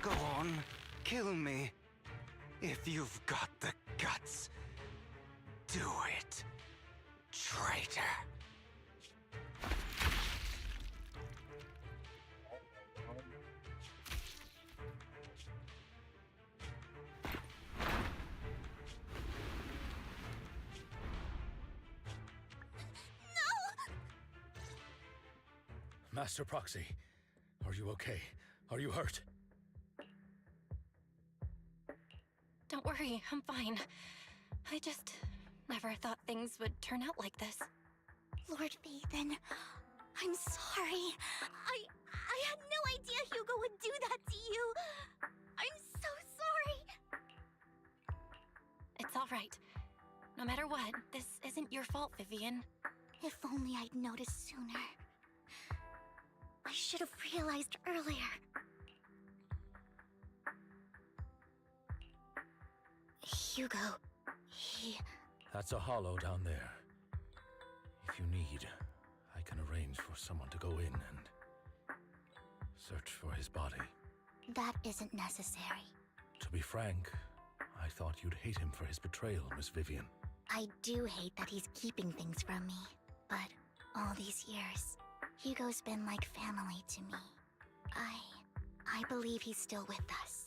Go on, kill me. If you've got the guts, do it, traitor. Master Proxy, are you okay? Are you hurt? Don't worry, I'm fine. I just never thought things would turn out like this. Lord Phaethon, I'm sorry. I had no idea Hugo would do that to you. I'm so sorry. It's all right. No matter what, this isn't your fault, Vivian. If only I'd noticed sooner. I should have realized earlier. Hugo, he... That's a hollow down there. If you need, I can arrange for someone to go in and search for his body. That isn't necessary. To be frank, I thought you'd hate him for his betrayal, Miss Vivian. I do hate that he's keeping things from me. But all these years, Hugo's been like family to me. I believe he's still with us.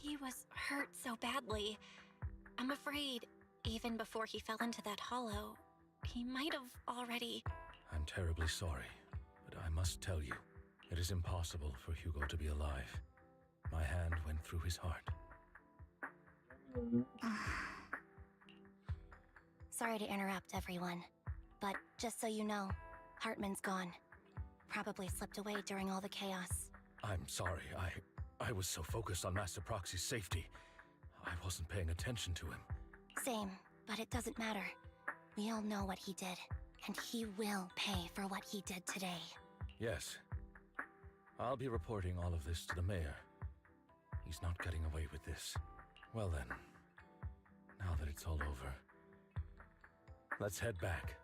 He was hurt so badly. I'm afraid, even before he fell into that hollow, he might have already... I'm terribly sorry, but I must tell you, it is impossible for Hugo to be alive. My hand went through his heart. Sorry to interrupt, everyone. But just so you know, Hartman's gone. Probably slipped away during all the chaos. I'm sorry, I was so focused on Master Proxy's safety. I wasn't paying attention to him. Same, but it doesn't matter. We all know what he did, and he will pay for what he did today. Yes. I'll be reporting all of this to the mayor. He's not getting away with this. Well then, now that it's all over, let's head back.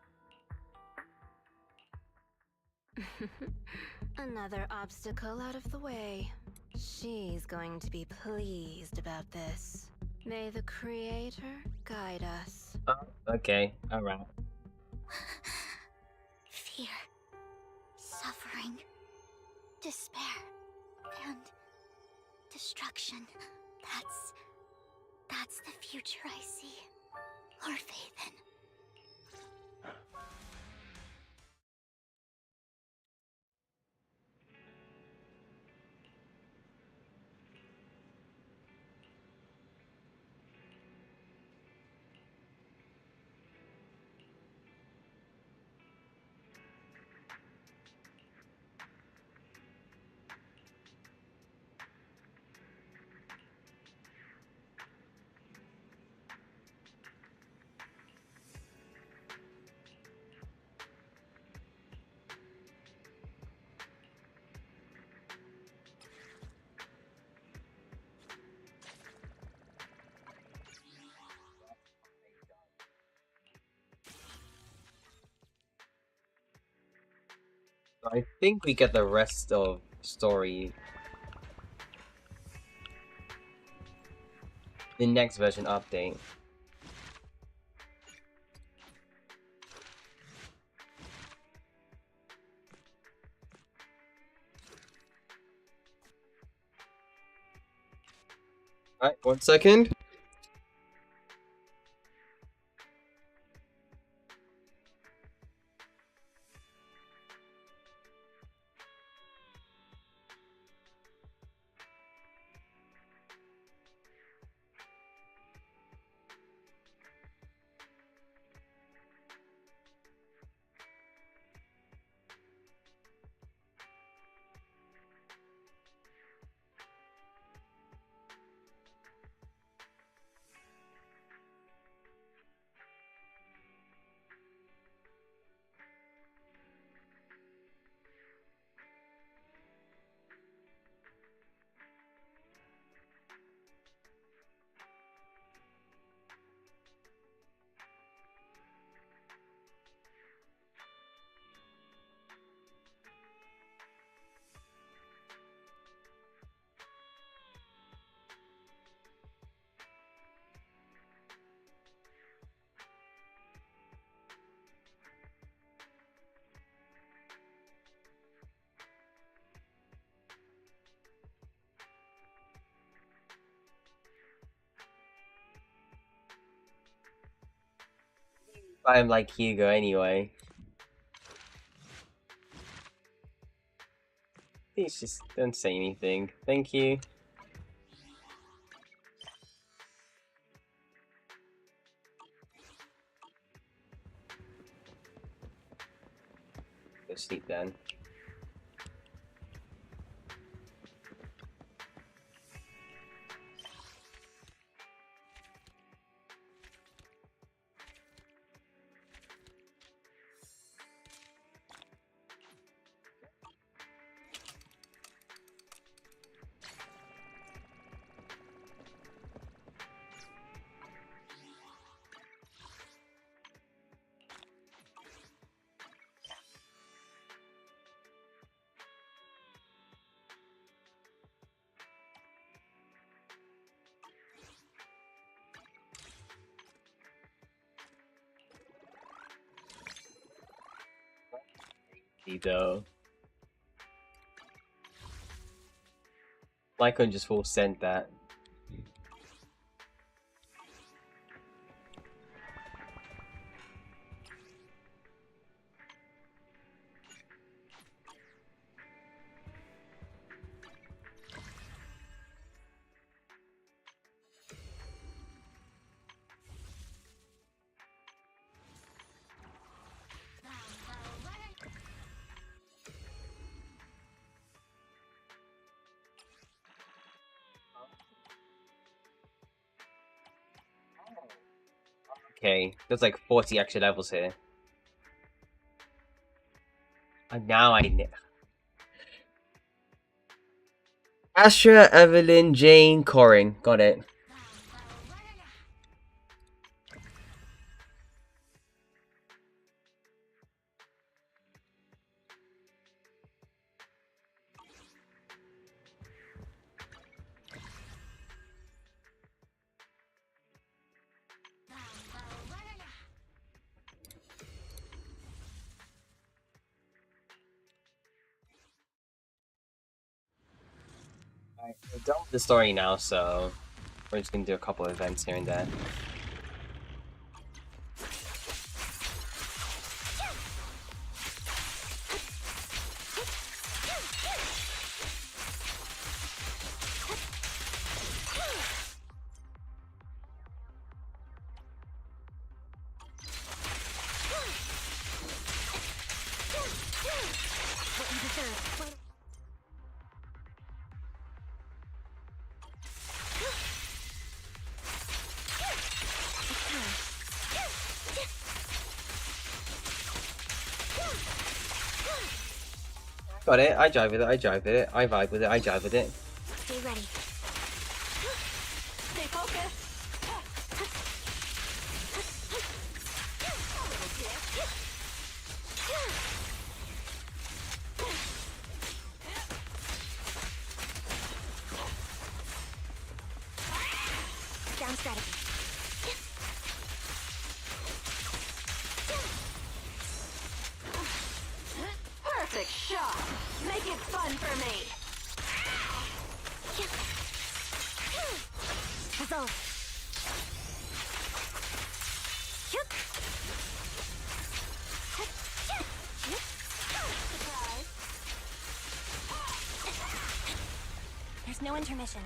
Another obstacle out of the way. She's going to be pleased about this. May the Creator guide us. Oh, okay, alright. Fear, suffering, despair, and destruction. That's the future I see. Or faith in. I think we get the rest of story in next version update. Alright, 1 second. I'm like Hugo anyway. Please just don't say anything. Thank you. Go sleep then. Though. Why couldn't just full send that? Okay, there's like 40 extra levels here. And now I know. Astra, Evelyn, Jane, Corin. Got it. We're done with the story now, so we're just gonna do a couple of events here and there. Got it, I jive with it, I jive with it, I vibe with it, I jive with it. Stay ready. Stay focused. Down strategy. Perfect shot. Make it fun for me. Resolve. There's no intermission.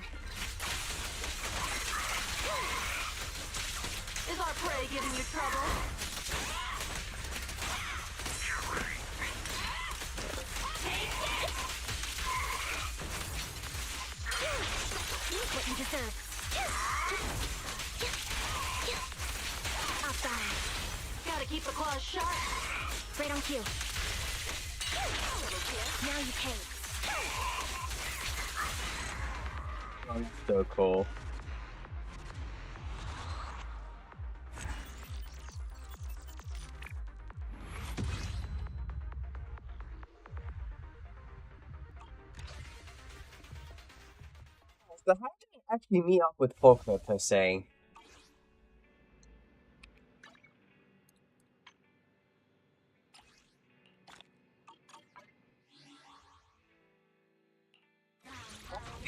Is our prey giving you trouble? What you deserve. Outside. Gotta keep the claws sharp. Right on cue. Now you pay. So cool. So how did you actually meet up with Poker per se?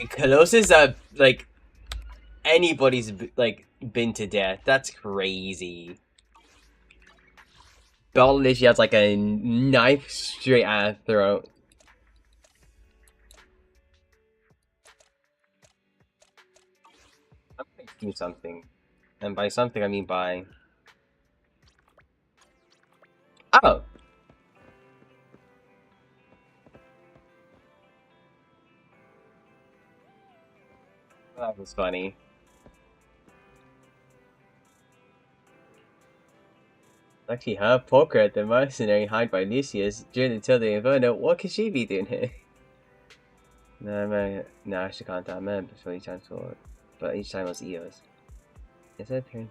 Colossus like anybody's like been to death. That's crazy. Bella literally has like a knife straight at her throat. I'm gonna do something, and by something I mean by. Oh. That was funny. Actually, her Poker, the mercenary hired by Lucius during the Till the Inferno. What could she be doing here? No, she can't. I remember before each time for, but each time was EOS. Is that appearance?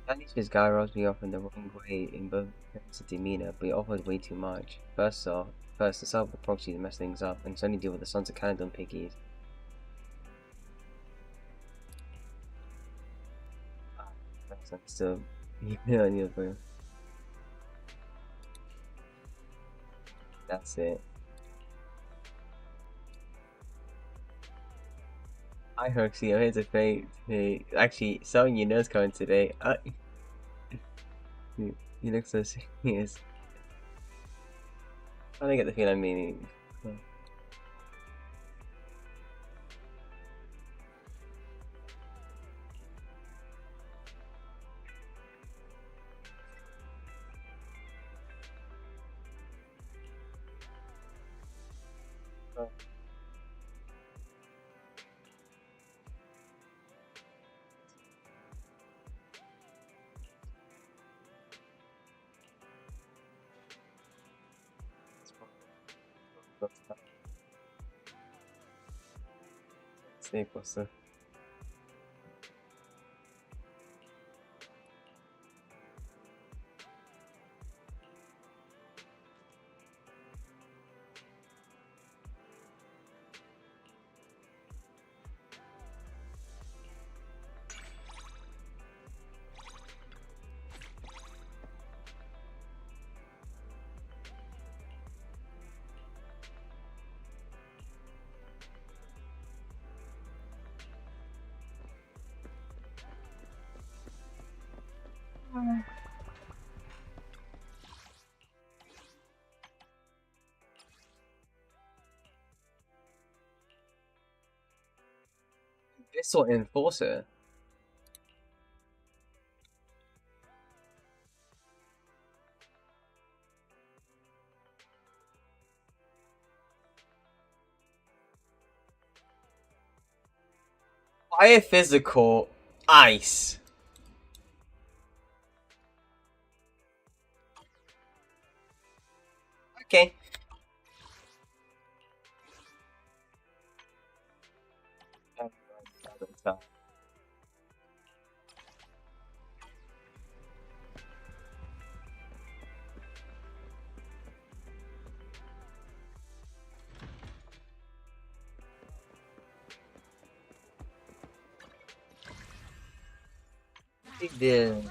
At least this guy rubs me off in the wrong way in both terms of demeanor, but he offered way too much. First to start with the proxy to mess things up, and suddenly deal with the Sons of Canada piggies. That's still on your bro. That's it. Hi Herxie, I'm here to fate. Actually, selling your nose cone today. You look so serious. I don't get the feeling I'm meaning. Snake Buster. Vessel Enforcer. Fire physical ice. Okay. The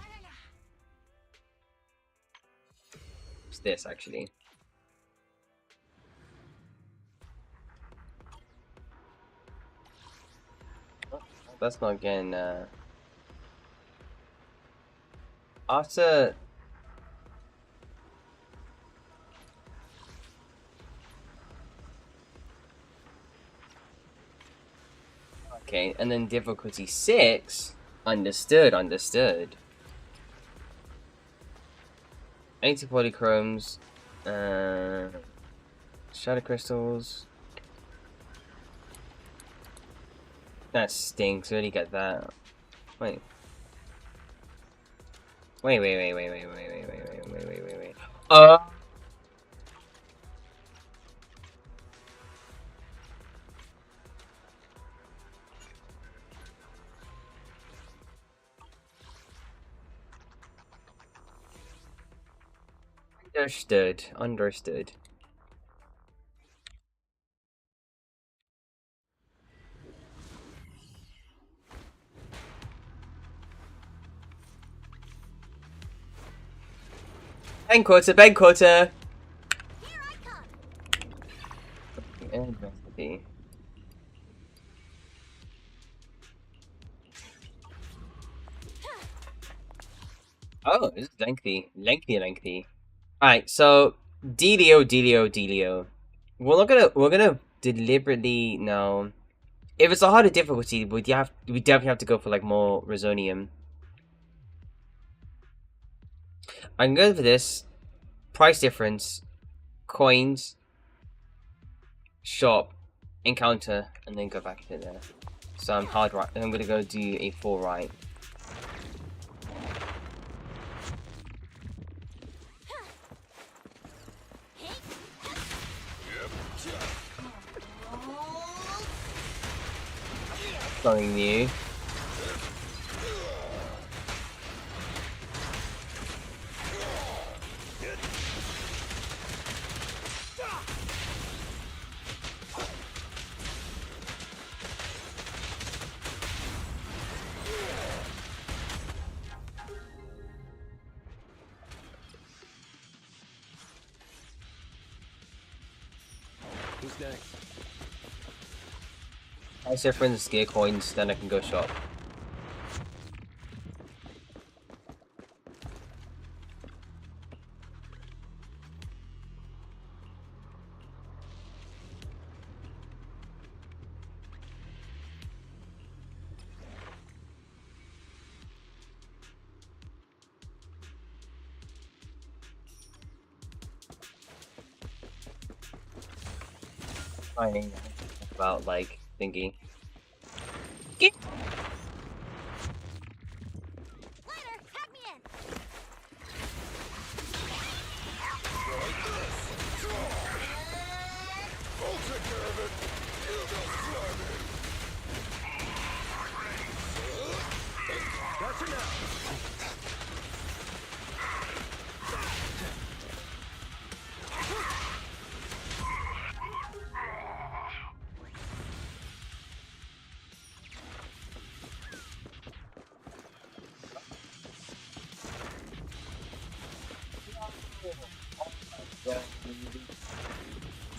what's this actually? Oh, that's not getting after okay, and then difficulty 6. Understood, understood. 80 polychromes, shadow crystals. That stinks. We already get that. Wait. Wait. Understood. Understood. Bank quota, bank quota! And recipe. Oh, this is lengthy. Lengthy. Alright, so Delio. We're gonna deliberately no. If it's a harder difficulty, we definitely have to go for like more Resonium. I'm going for this. Price difference, coins, shop, encounter, and then go back to there. So I'm hard right. I'm gonna go do a 4 right. Something new. Who's next? I say friends gear coins, then I can go shop. Finding about like thingy. Get.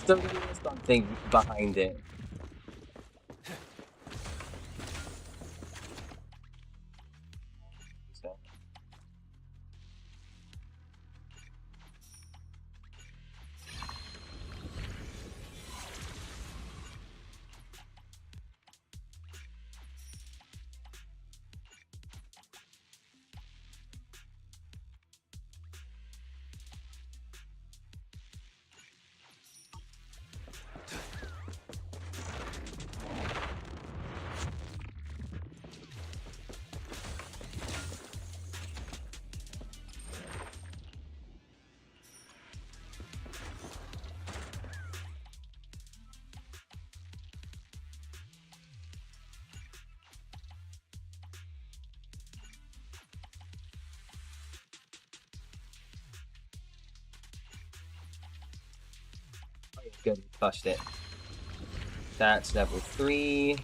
Still there's something behind it. Good, flushed it. That's level 3.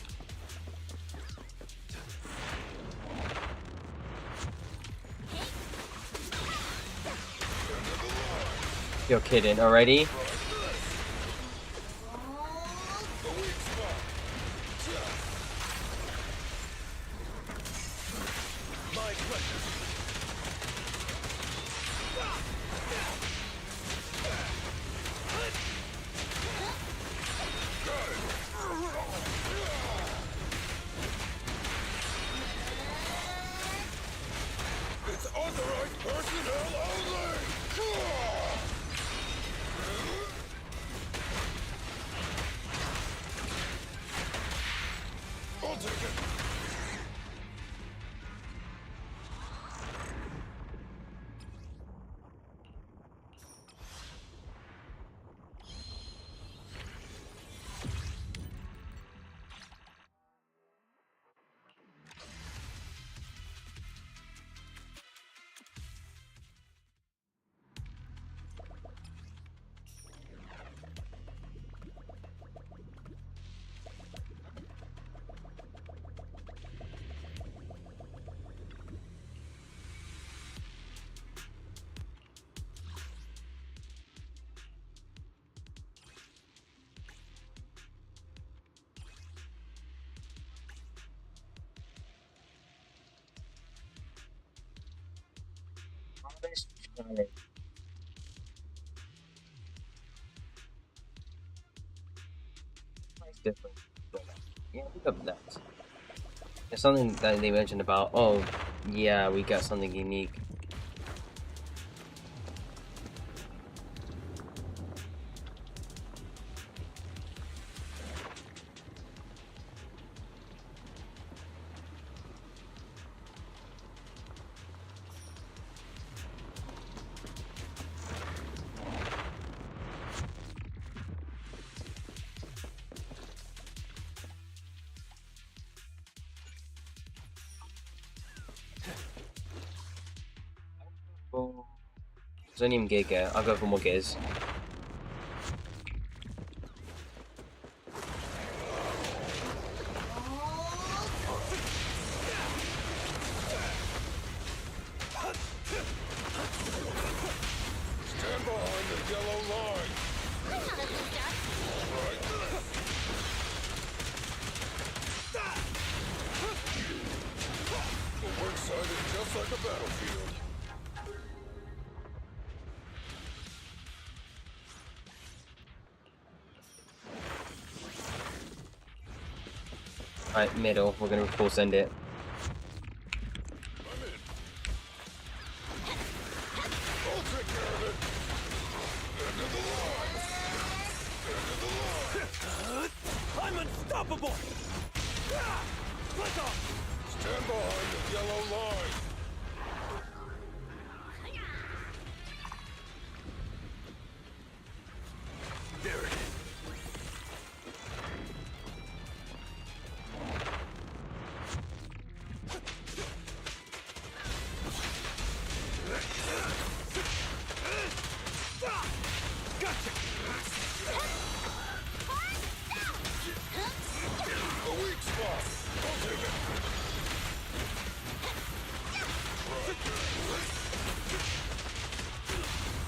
You're kidding already? It's authorized personnel only! I'll take it. Different. Yeah, look up that. There's something that they mentioned about, oh, yeah, we got something unique. There's only even gear gear. I'll go for more gears. Stand behind the yellow line. I'm not a loser. Right. The work site is just like a battlefield. Right, middle. We're gonna full send it. I'm in. I'll take care of it. End of the line. End of the line. I'm unstoppable! Click off! Stand behind the yellow line. There it is. Gotcha! A weak spot. I'll take it.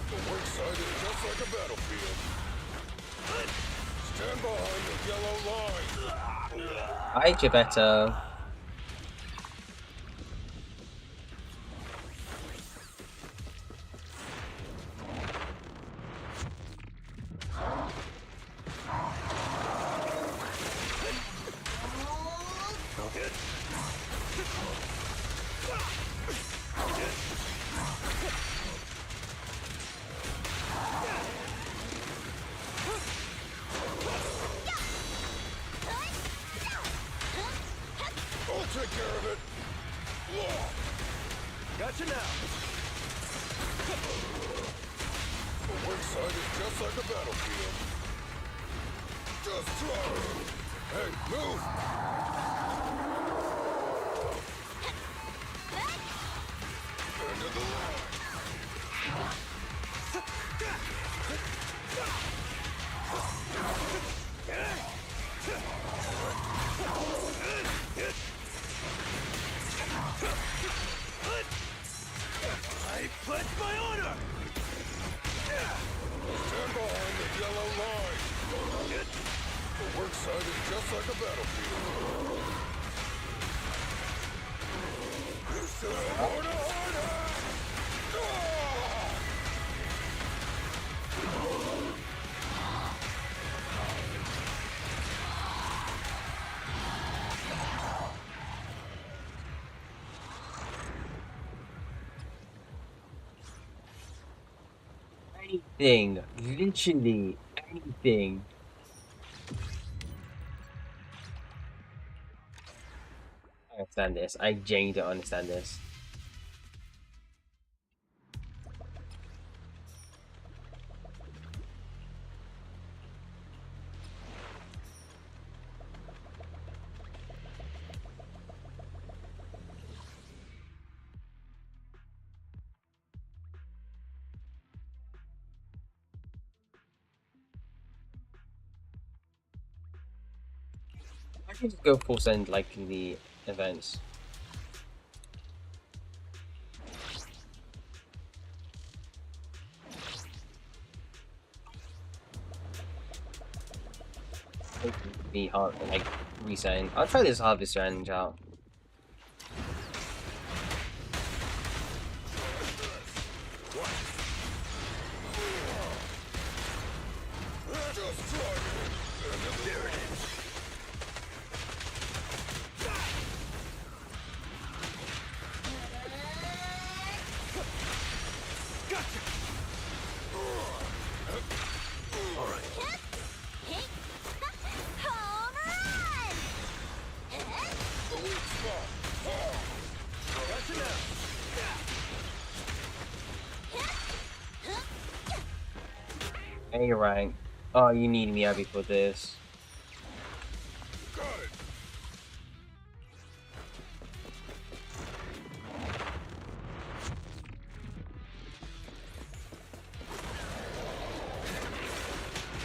The work site is just like a battlefield. Stand behind the yellow line. Hi, Javetta. I'll take care of it. Gotcha now. The work site is just like a battlefield. Just try it. Hey, move! End of the line. is just like a battlefield. This is harder, harder! Anything. Literally anything. I understand this. I genuinely don't understand this. I can just go full send like the events. Be hard like resetting. I'll try this harvest challenge out. Just try it, and there it is. Gotcha! Alright. Home run! That's enough! Hey, right. Oh, you need me Abby for this. Got it.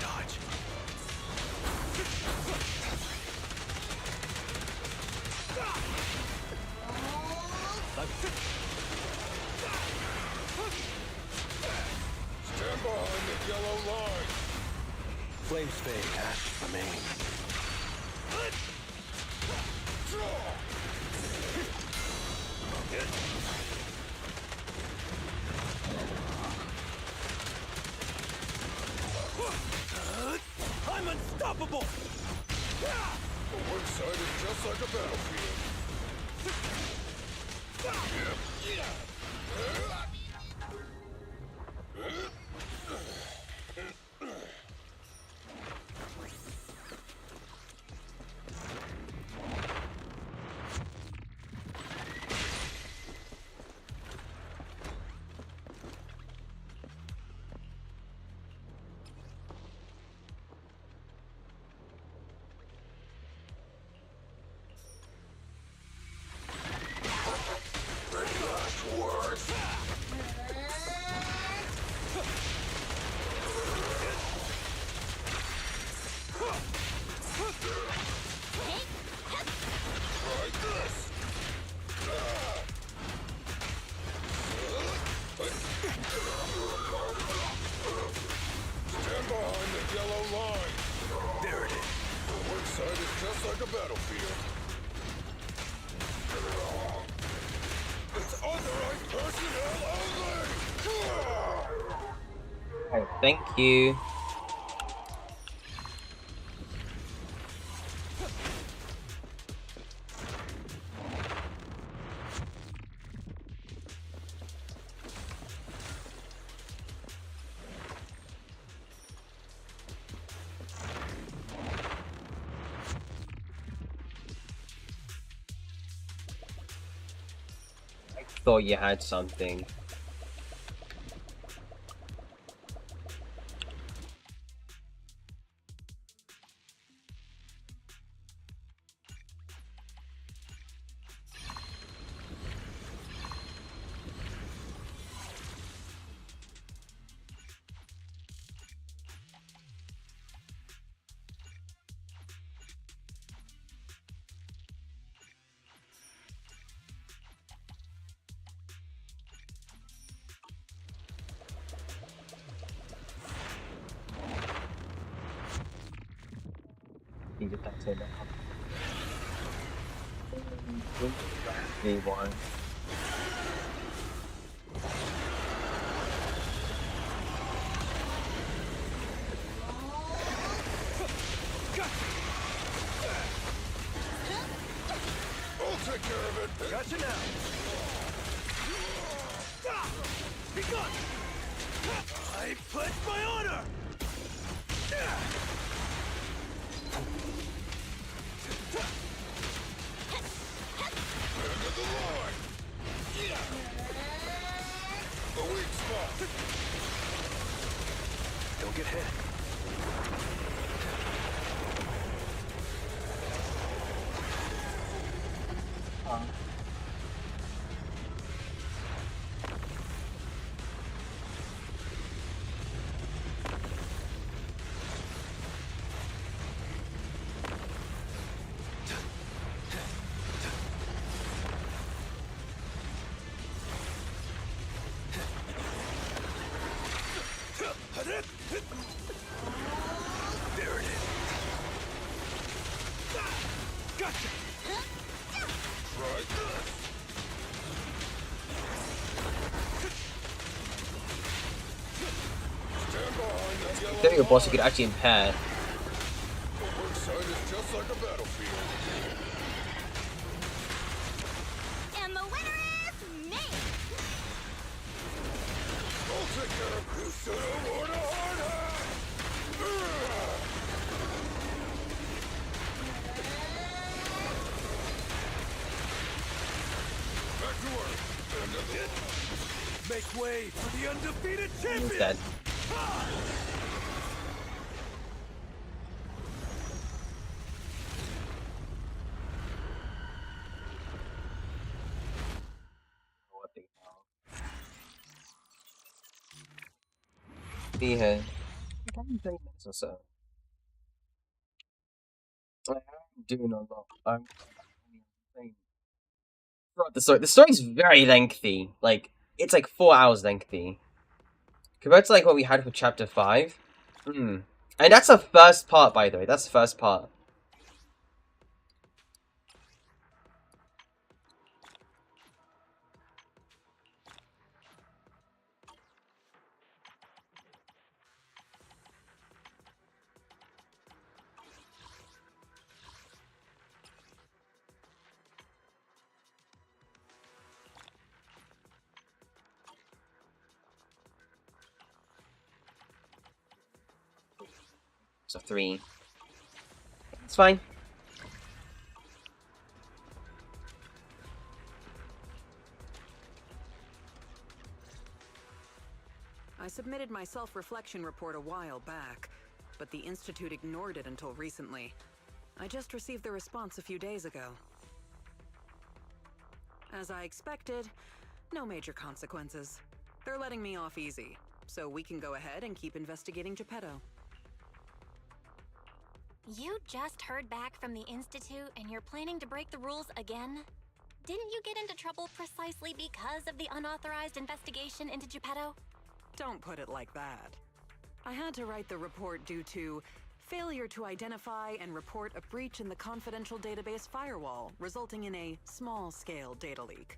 Dodge. Stand behind the yellow line. Flames fade, ashes remain. I'm unstoppable! The one side is just like a battlefield. Any last words? Try this. Stand behind the yellow line. There it is. The one side is just like a battlefield. It's authorized personnel only! Oh, thank you. Thought you had something. You just have to say that. V1. I'll take care of it. Gotcha now. Be gone. I pledge my honor. End of the line. The weak spot. Don't get hit. There it is. Gotcha. Try this. Stand behind that yellow Getting a boss you line. could actually impair. The work site is just like a battlefield. And the winner is me! I'll take care of you, should have worn a hard hat. Back to work. End of the Make way for the undefeated He's champion. dead. Be here. 30 minutes or so. I'm doing a lot. I'm throughout the story. The story's very lengthy. Like, it's like 4 hours lengthy. Compared to like what we had for chapter 5. And that's the first part, by the way. That's the first part. So 3. It's fine. I submitted my self-reflection report a while back, but the Institute ignored it until recently. I just received the response a few days ago. As I expected, no major consequences. They're letting me off easy, so we can go ahead and keep investigating Geppetto. You just heard back from the Institute and you're planning to break the rules again? Didn't you get into trouble precisely because of the unauthorized investigation into Geppetto? Don't put it like that. I had to write the report due to failure to identify and report a breach in the confidential database firewall, resulting in a small-scale data leak.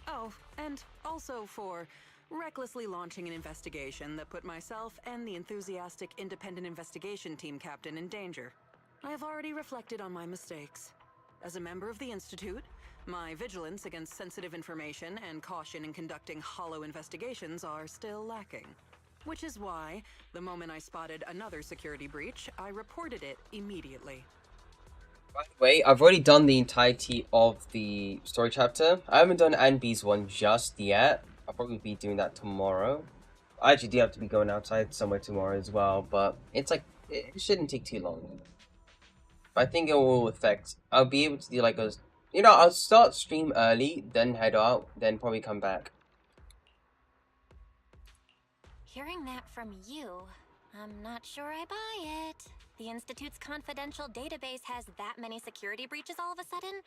Oh, and also for recklessly launching an investigation that put myself and the enthusiastic independent investigation team captain in danger. I have already reflected on my mistakes. As a member of the Institute, my vigilance against sensitive information and caution in conducting hollow investigations are still lacking. Which is why, the moment I spotted another security breach, I reported it immediately. By the way, I've already done the entirety of the story chapter. I haven't done Anby's one just yet. I'll probably be doing that tomorrow. I actually do have to be going outside somewhere tomorrow as well, but it's like, it shouldn't take too long. I think it will affect, I'll be able to do like a, you know, I'll start stream early, then head out, then probably come back. Hearing that from you, I'm not sure I buy it. The Institute's confidential database has that many security breaches all of a sudden?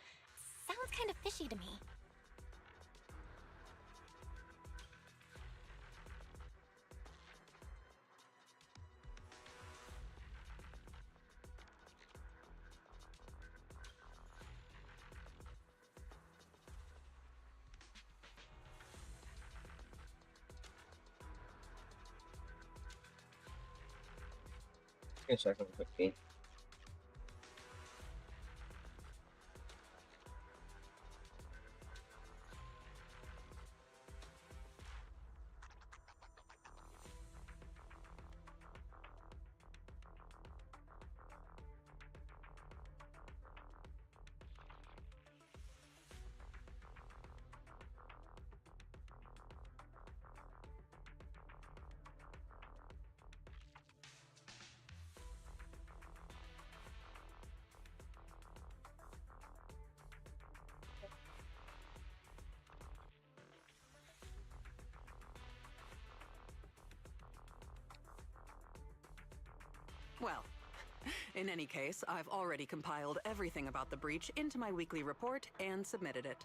Sounds kind of fishy to me. Gonna check them quickly. Well, in any case, I've already compiled everything about the breach into my weekly report and submitted it.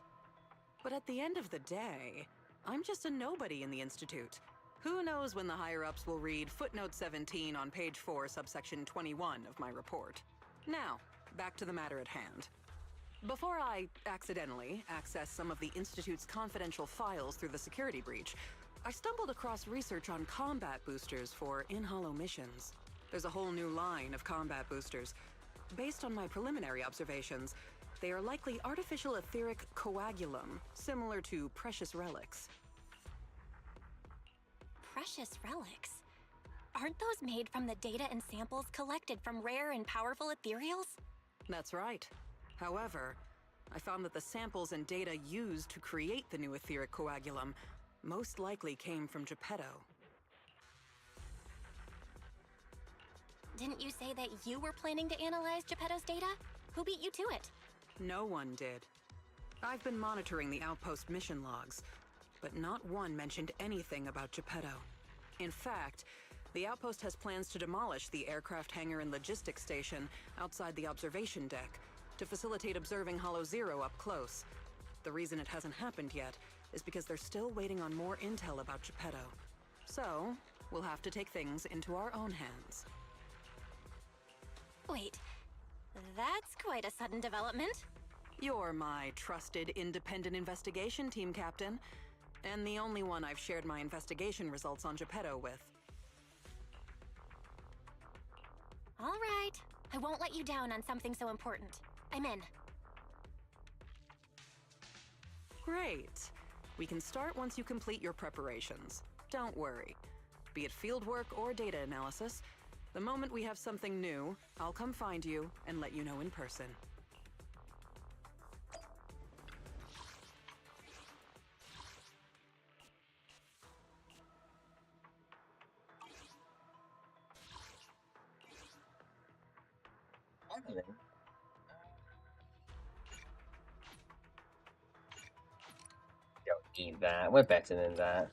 But at the end of the day, I'm just a nobody in the Institute. Who knows when the higher-ups will read footnote 17 on page 4, subsection 21 of my report. Now, back to the matter at hand. Before I accidentally access some of the Institute's confidential files through the security breach, I stumbled across research on combat boosters for in-hollow missions. There's a whole new line of combat boosters. Based on my preliminary observations, they are likely artificial etheric coagulum, similar to precious relics. Precious relics? Aren't those made from the data and samples collected from rare and powerful ethereals? That's right. However, I found that the samples and data used to create the new etheric coagulum most likely came from Geppetto. Didn't you say that you were planning to analyze Geppetto's data? Who beat you to it? No one did. I've been monitoring the outpost mission logs, but not one mentioned anything about Geppetto. In fact, the outpost has plans to demolish the aircraft hangar and logistics station outside the observation deck to facilitate observing Hollow Zero up close. The reason it hasn't happened yet is because they're still waiting on more intel about Geppetto. So, we'll have to take things into our own hands. Wait, that's quite a sudden development. You're my trusted independent investigation team captain, and the only one I've shared my investigation results on Geppetto with. All right, I won't let you down on something so important. I'm in. Great. We can start once you complete your preparations. Don't worry. Be it fieldwork or data analysis, the moment we have something new, I'll come find you and let you know in person. Don't need that. We're better than that.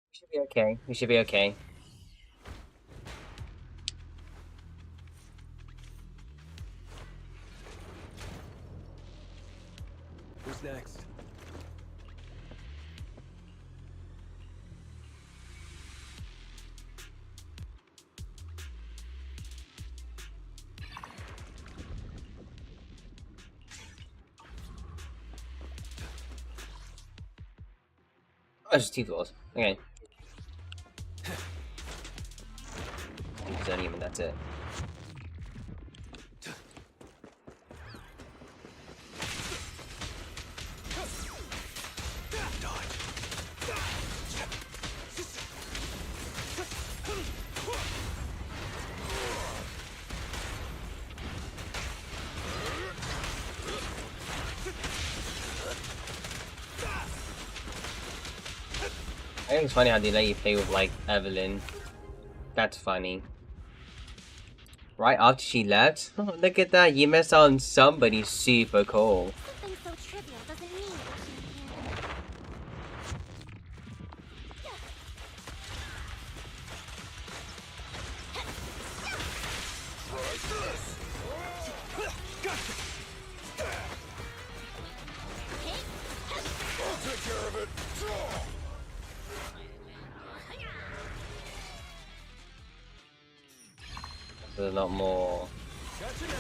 We should be okay. We should be okay. Who's next? Oh, just 2 floors. Okay. Don't even, that's it. I think it's funny how they let you play with, like, Evelyn. That's funny. Right after she left? Oh, look at that, you missed out on somebody super cool. Something so trivial doesn't mean I'll take care of it. There's a lot more. Gotcha now.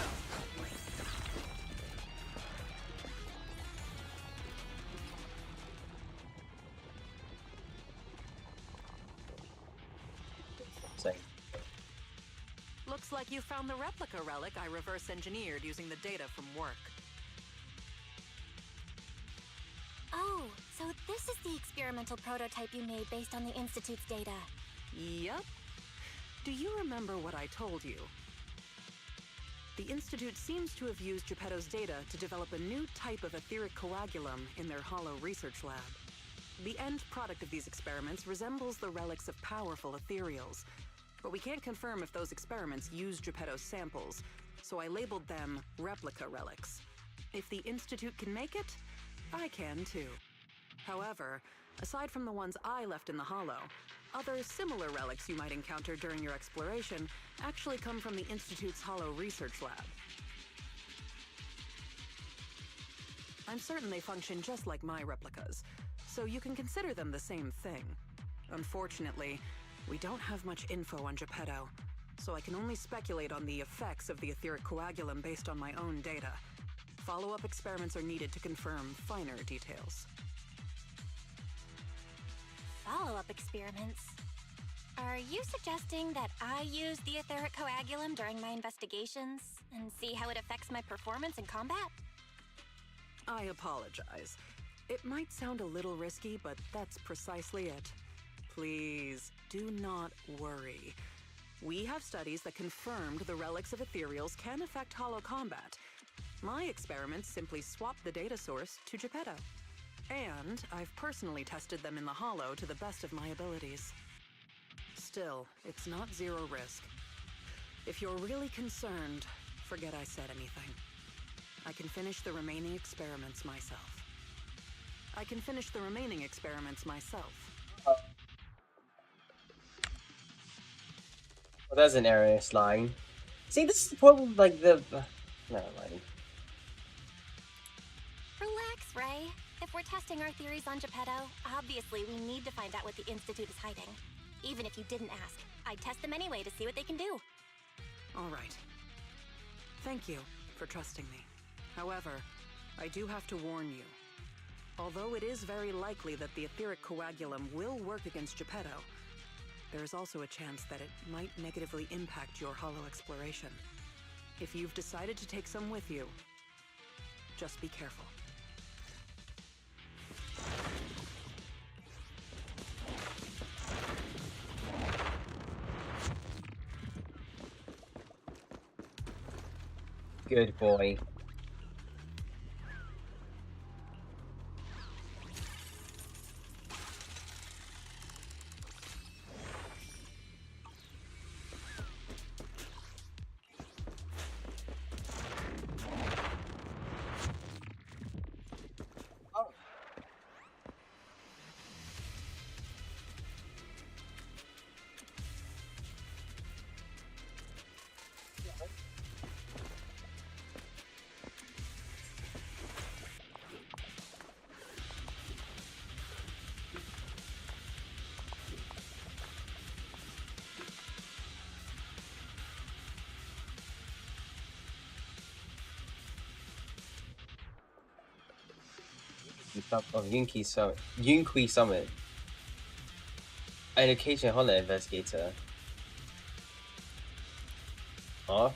Same. Looks like you found the replica relic I reverse engineered using the data from work. Oh, so this is the experimental prototype you made based on the Institute's data. Yup. Do you remember what I told you? The Institute seems to have used Geppetto's data to develop a new type of etheric coagulum in their hollow research lab. The end product of these experiments resembles the relics of powerful ethereals, but we can't confirm if those experiments used Geppetto's samples, so I labeled them replica relics. If the Institute can make it, I can too. However, aside from the ones I left in the hollow, other similar relics you might encounter during your exploration actually come from the Institute's hollow research lab. I'm certain they function just like my replicas, so you can consider them the same thing. Unfortunately, we don't have much info on Geppetto, so I can only speculate on the effects of the etheric coagulum based on my own data. Follow-up experiments are needed to confirm finer details. Follow-up experiments? Are you suggesting that I use the etheric coagulum during my investigations and see how it affects my performance in combat? I apologize. It might sound a little risky, but that's precisely it. Please, do not worry. We have studies that confirmed the relics of ethereals can affect hollow combat. My experiments simply swap the data source to Geppetto. And I've personally tested them in the hollow to the best of my abilities. Still, it's not zero risk. If you're really concerned, forget I said anything. I can finish the remaining experiments myself. Well, that's an erroneous line. See, this is the problem, like, the... never mind. Relax, Ray. If we're testing our theories on Geppetto, obviously we need to find out what the Institute is hiding. Even if you didn't ask, I'd test them anyway to see what they can do. All right. Thank you for trusting me. However, I do have to warn you. Although it is very likely that the etheric coagulum will work against Geppetto, there is also a chance that it might negatively impact your hollow exploration. If you've decided to take some with you, just be careful. Good boy. Of Yunqi Summit. An occasional Hollow investigator. Oh?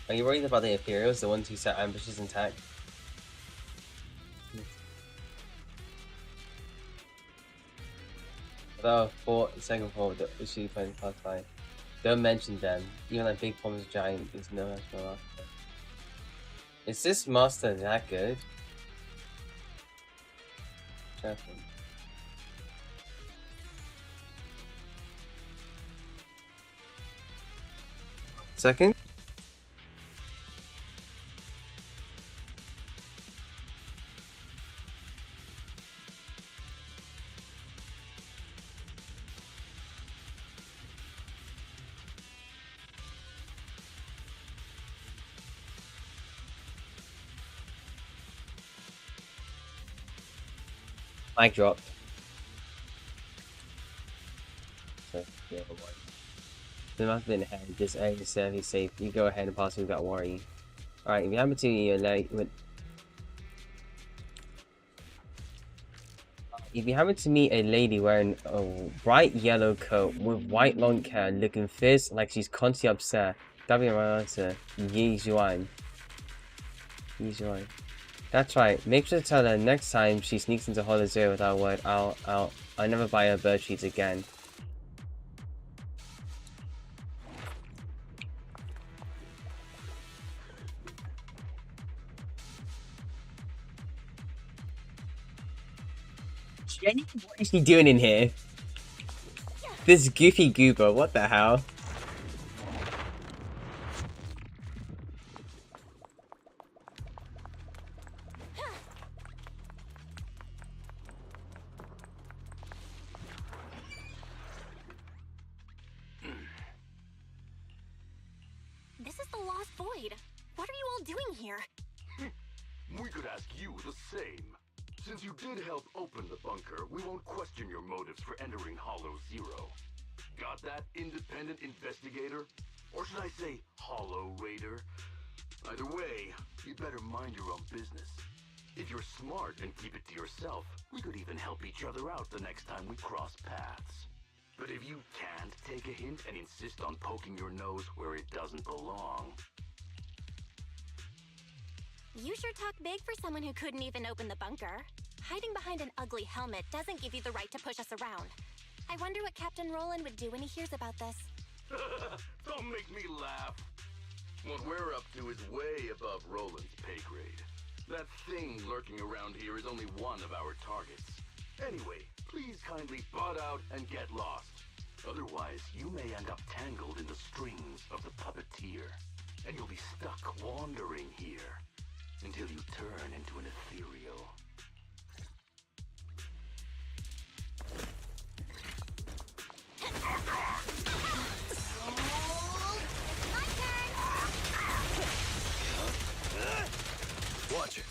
Are you worried about the Imperials, the ones who set ambushes intact? The second form, the issue plan class 5. Don't mention them. Even like Big Bomb's giant is no match for Master. Is this Master that good? Second? Mic dropped. So, yeah, the must have been ahead. This area is fairly safe. You go ahead and possibly got worry. Alright, if you happen to if you happen to meet a lady wearing a bright yellow coat with white long hair looking fierce like she's constantly upset, that'll be my answer. Yi Zhuan. Yi Zhuan. That's right. Make sure to tell her next time she sneaks into Hollow Zero without a word, I'll never buy her bird treats again. Jenny, what is she doing in here? This goofy goober, what the hell? This is the Lost Void. What are you all doing here? We could ask you the same. Since you did help open the bunker, we won't question your motives for entering Hollow Zero. Got that, independent investigator? Or should I say, Hollow Raider? Either way, you better mind your own business. If you're smart and keep it to yourself, we could even help each other out the next time we cross paths. But if you can't take a hint and insist on poking your nose where it doesn't belong... You sure talk big for someone who couldn't even open the bunker. Hiding behind an ugly helmet doesn't give you the right to push us around. I wonder what Captain Roland would do when he hears about this. Don't make me laugh. What we're up to is way above Roland's pay grade. That thing lurking around here is only one of our targets. Anyway, please kindly butt out and get lost. Otherwise, you may end up tangled in the strings of the puppeteer. And you'll be stuck wandering here until you turn into an ethereal. Watch it.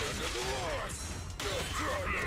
End of the line. Just try me.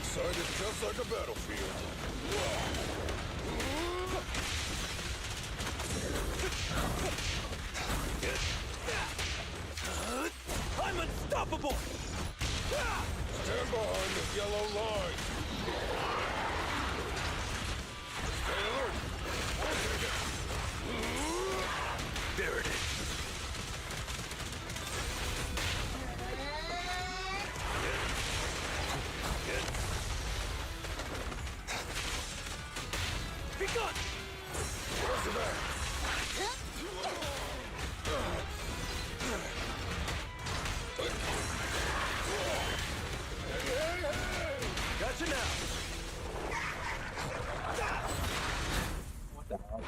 Side is just like a battlefield. I'm unstoppable! Stand behind the yellow line. Stay alert. I'll take it. There it is. Be gone! Where's the back? Gotcha now! What the hell?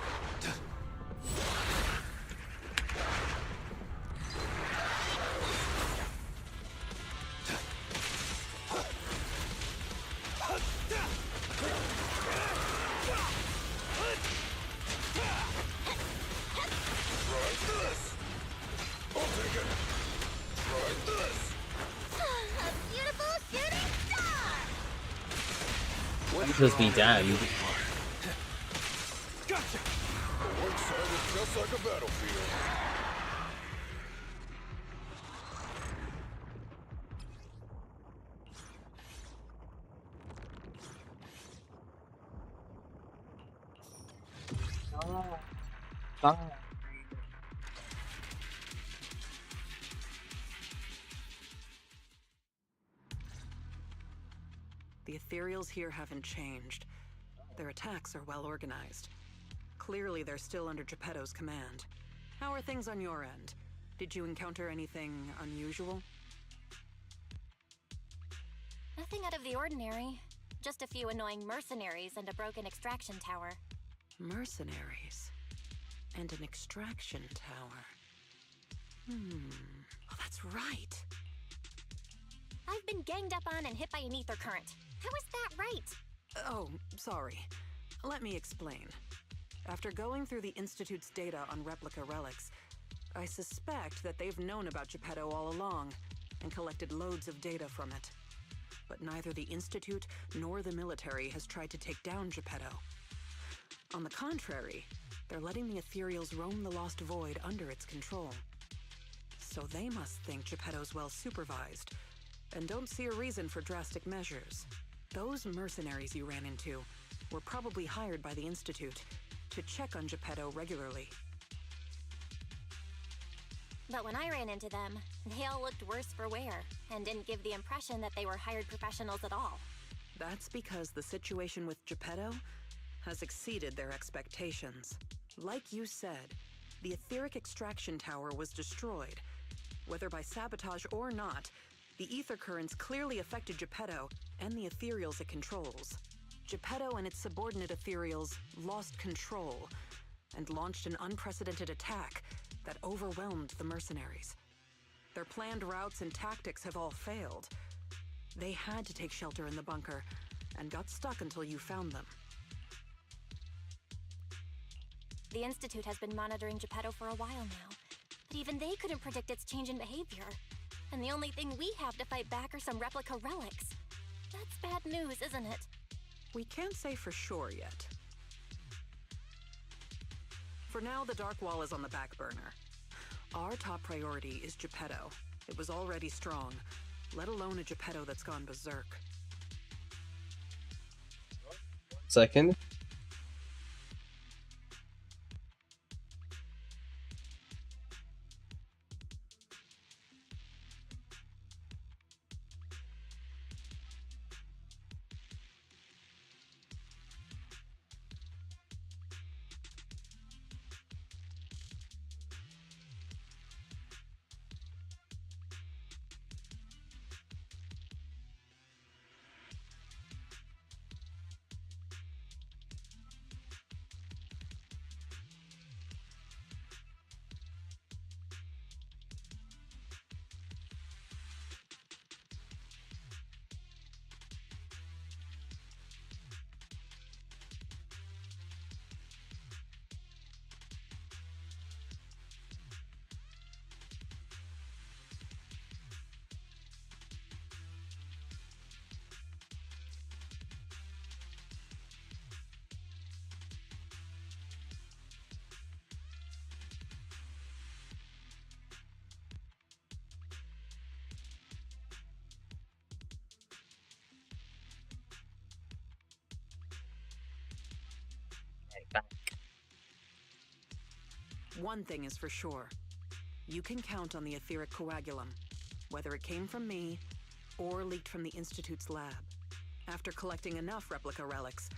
Just be damned. Gotcha! The work side is just like a battlefield. The Ethereals here haven't changed. Their attacks are well organized. Clearly, they're still under Geppetto's command. How are things on your end? Did you encounter anything unusual? Nothing out of the ordinary. Just a few annoying mercenaries and a broken extraction tower. Mercenaries. And an extraction tower. Oh, that's right. I've been ganged up on and hit by an ether current. How is that right? Oh, sorry. Let me explain. After going through the Institute's data on replica relics, I suspect that they've known about Geppetto all along and collected loads of data from it. But neither the Institute nor the military has tried to take down Geppetto. On the contrary, they're letting the Ethereals roam the Lost Void under its control. So they must think Geppetto's well supervised, and don't see a reason for drastic measures. Those mercenaries you ran into were probably hired by the Institute to check on Geppetto regularly. But when I ran into them, they all looked worse for wear, and didn't give the impression that they were hired professionals at all. That's because the situation with Geppetto has exceeded their expectations. Like you said, the etheric extraction tower was destroyed. Whether by sabotage or not, the ether currents clearly affected Geppetto and the Ethereals it controls. Geppetto and its subordinate Ethereals lost control and launched an unprecedented attack that overwhelmed the mercenaries. Their planned routes and tactics have all failed. They had to take shelter in the bunker and got stuck until you found them. The Institute has been monitoring Geppetto for a while now, but even they couldn't predict its change in behavior. And the only thing we have to fight back are some replica relics. That's bad news, isn't it? We can't say for sure yet. For now, the Dark Wall is on the back burner. Our top priority is Geppetto. It was already strong, let alone a Geppetto that's gone berserk. Second. One thing is for sure. You can count on the etheric coagulum, whether it came from me or leaked from the Institute's lab. After collecting enough replica relics,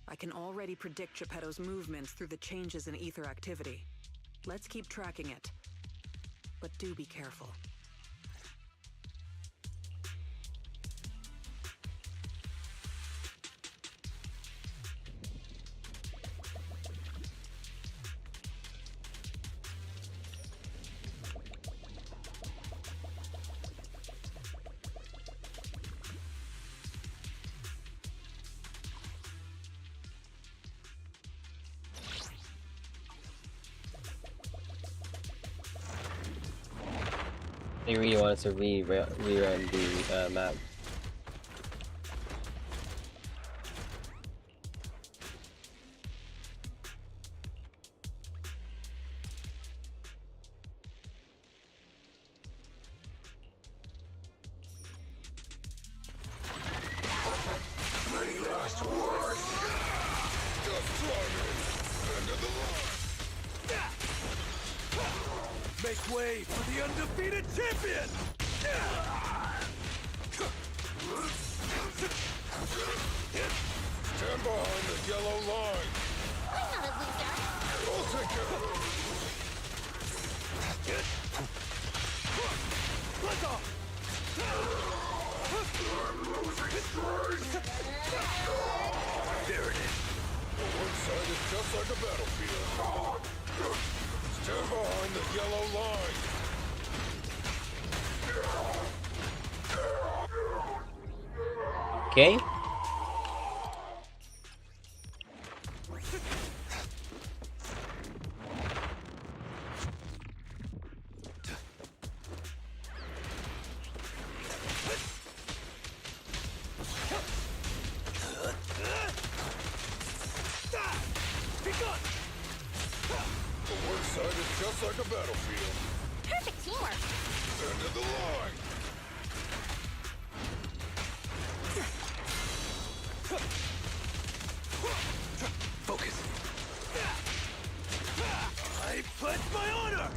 I can already predict Geppetto's movements through the changes in ether activity. Let's keep tracking it. But do be careful. They really wanted to rerun the map. Many last words. Just end of the line. Make way for the undefeated champion! Stand behind the yellow line. I'm not a loser. We'll take care of it. Let off! There it is. One side is just like a battlefield. Stand behind the yellow line. Okay. The one side is just like a battlefield. Perfect teamwork. End of the line. Focus. I pledge my honor!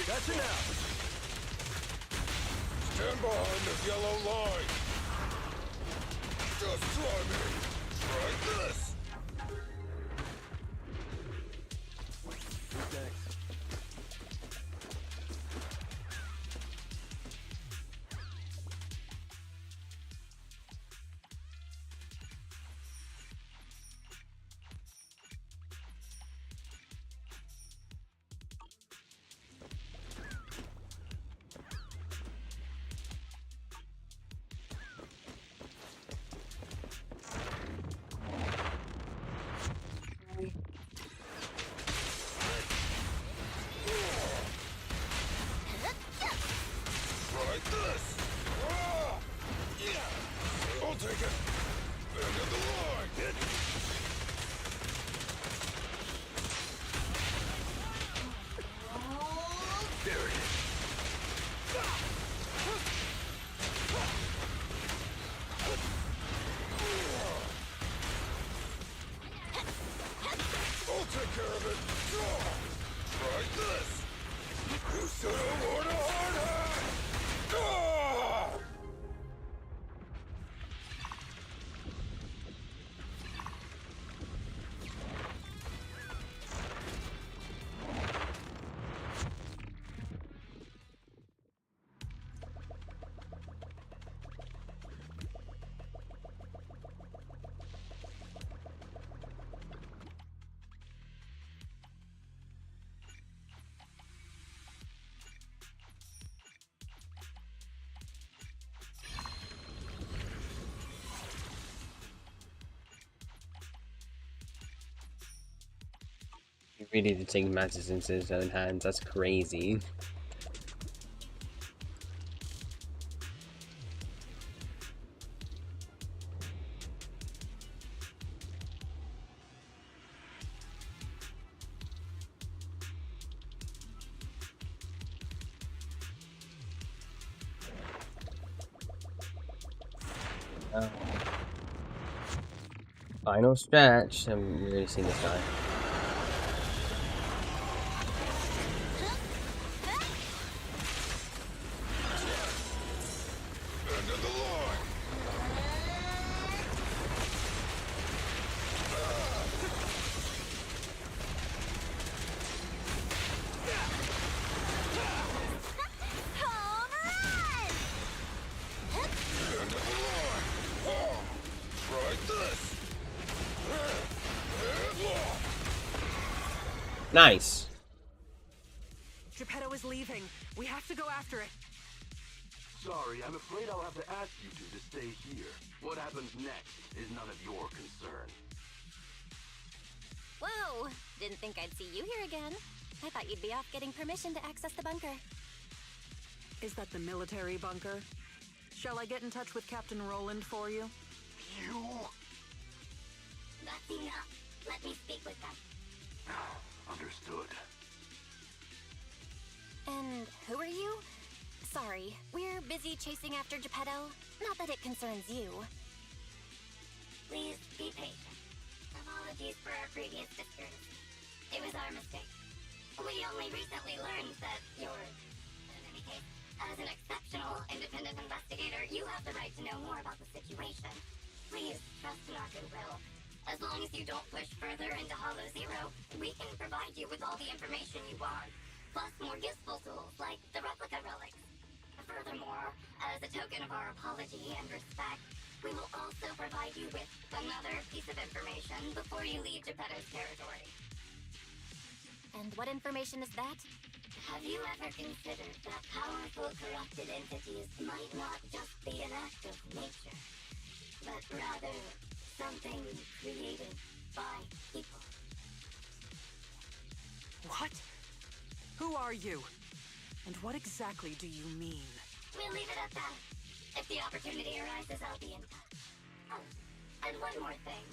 That's enough. Stand behind the yellow line. Just try me. Try this. Who's next? Try this. Yeah. I'll take it. End of the line. There it is. I'll take care of it. Try this. You should have worn a hard hat. Ah! He really did take matters into his own hands. That's crazy. Final stretch. I'm really seeing this guy. End of the line. End of the line. Try this. Nice. Geppetto is leaving. We have to go after it. Sorry, I'm afraid I'll have to ask you two to stay here. What happens next is none of your concern. Whoa! Didn't think I'd see you here again. I thought you'd be off getting permission to access the bunker. Is that the military bunker? Shall I get in touch with Captain Roland for you? You? That's enough. Let me speak with them. Understood. And who are you? Sorry, we're busy chasing after Geppetto. Not that it concerns you. Please be patient. Apologies for our previous discourtesy. It was our mistake. We only recently learned that you're, in any case, As an exceptional independent investigator, you have the right to know more about the situation. Please trust in our goodwill. As long as you don't push further into Hollow Zero, we can provide you with all the information you want, plus more useful tools like the replica relics. Furthermore, as a token of our apology and respect, we will also provide you with another piece of information before you leave Geppetto's territory. And what information is that? Have you ever considered that powerful corrupted entities might not just be an act of nature, but rather something created by people? What? Who are you? And what exactly do you mean? We'll leave it at that. If the opportunity arises, I'll be in touch. Oh, and one more thing.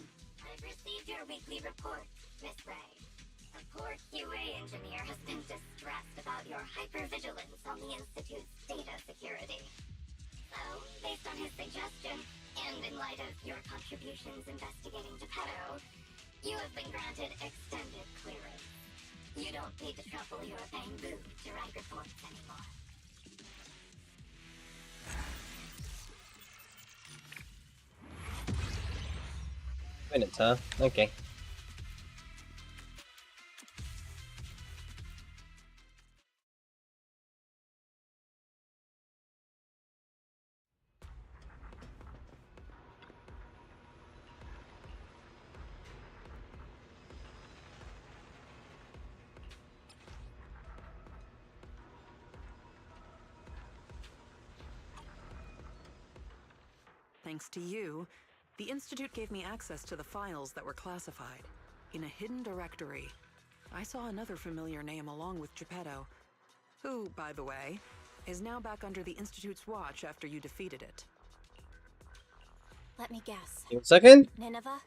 I've received your weekly report, Miss Ray. A poor QA engineer has been distressed about your hypervigilance on the Institute's data security. So, based on his suggestion, and in light of your contributions investigating Geppetto, you have been granted extended clearance. You don't need to trouble your bamboo to write reports anymore. Minutes, huh? Okay. Thanks to you, the Institute gave me access to the files that were classified. In a hidden directory, I saw another familiar name along with Geppetto, who, by the way, is now back under the Institute's watch after you defeated it. Let me guess. 1 second. Nineveh?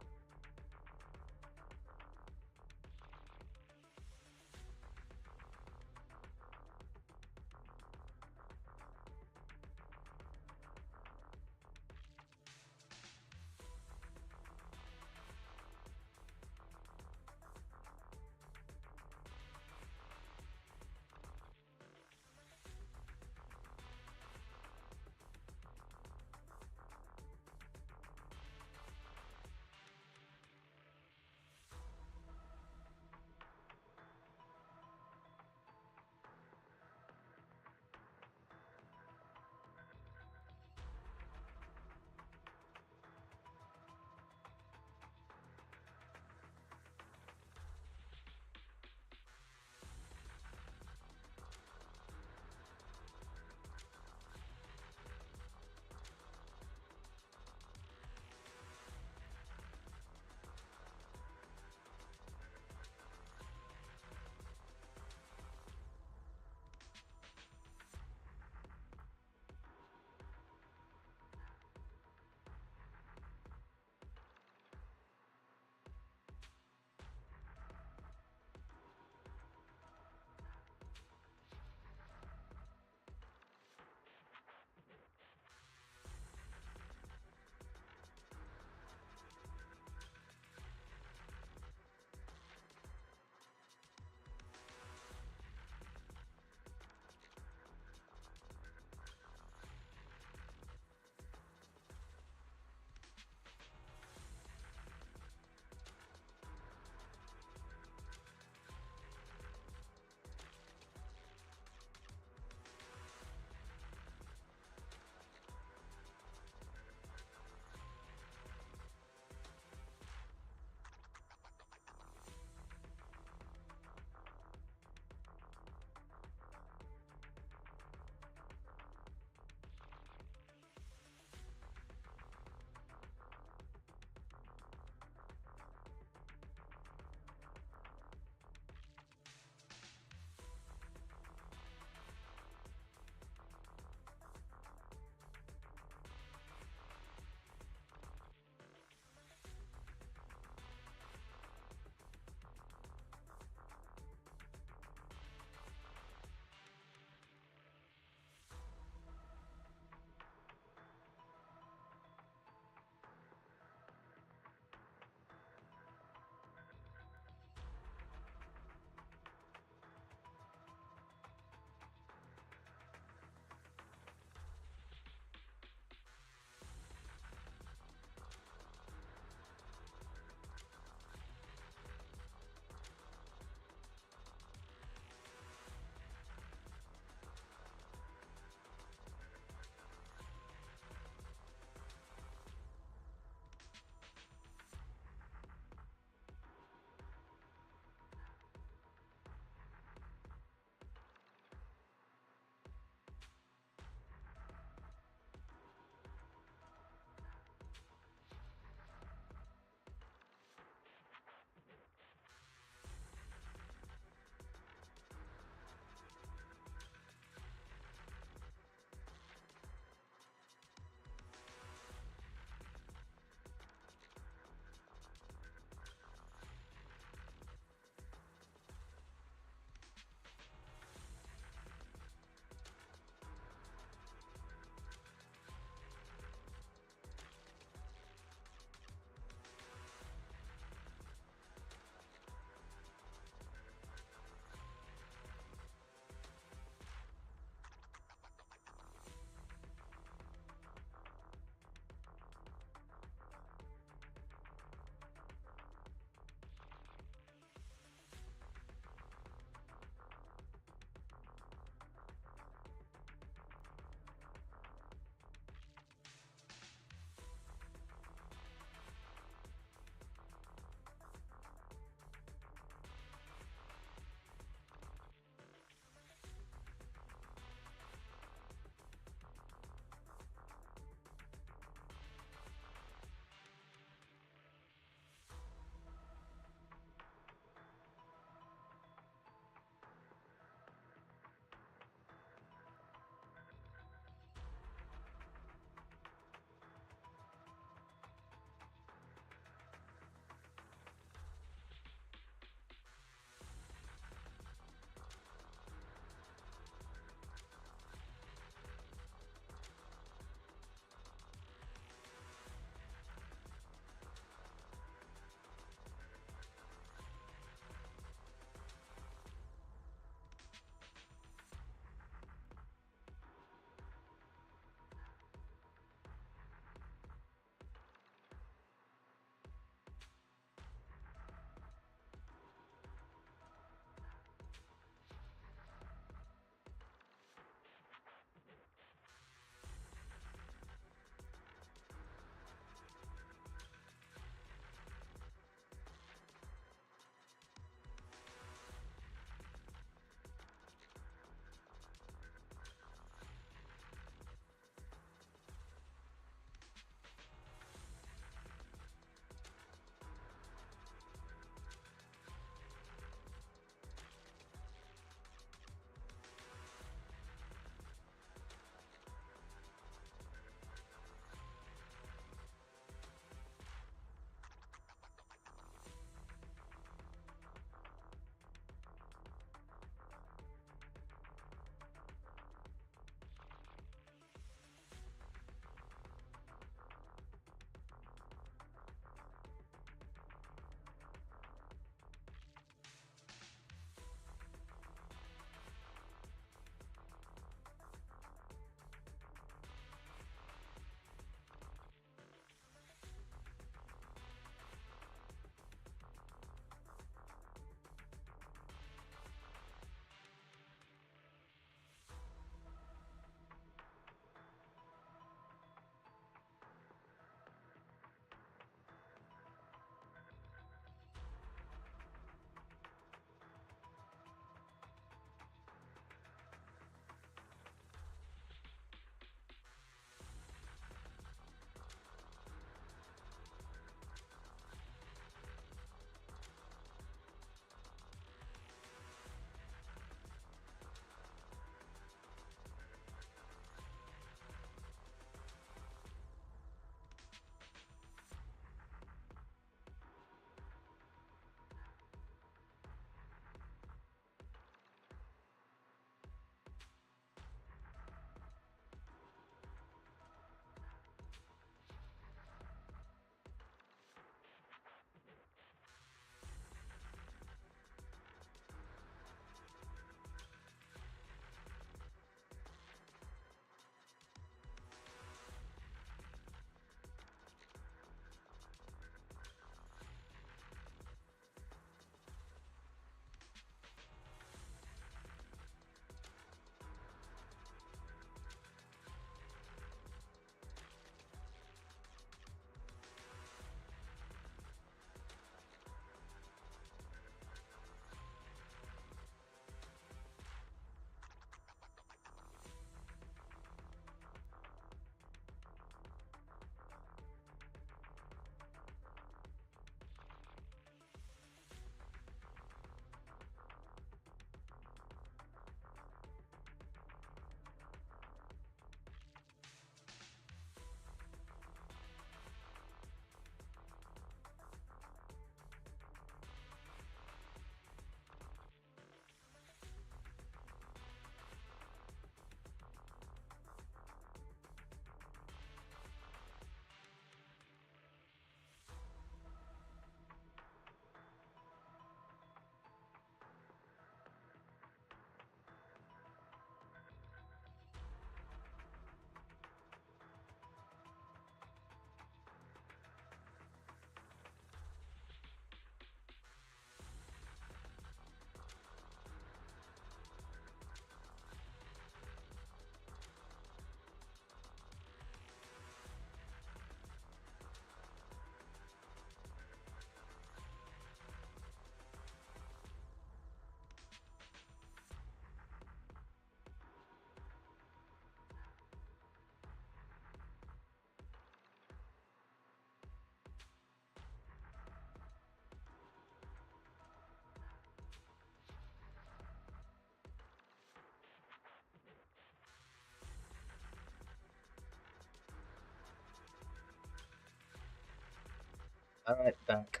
Alright, back.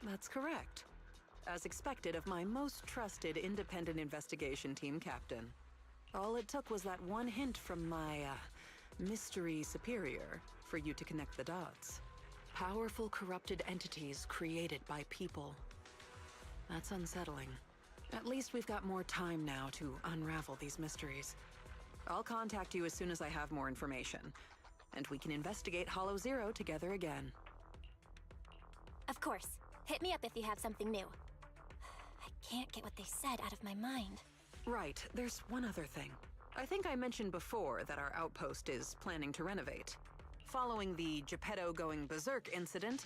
That's correct. As expected of my most trusted independent investigation team captain. All it took was that one hint from my, mystery superior for you to connect the dots. Powerful corrupted entities created by people. That's unsettling. At least we've got more time now to unravel these mysteries. I'll contact you as soon as I have more information, and we can investigate Hollow Zero together again. Of course. Hit me up if you have something new. I can't get what they said out of my mind. Right, there's one other thing. I think I mentioned before that our outpost is planning to renovate. Following the Geppetto going berserk incident,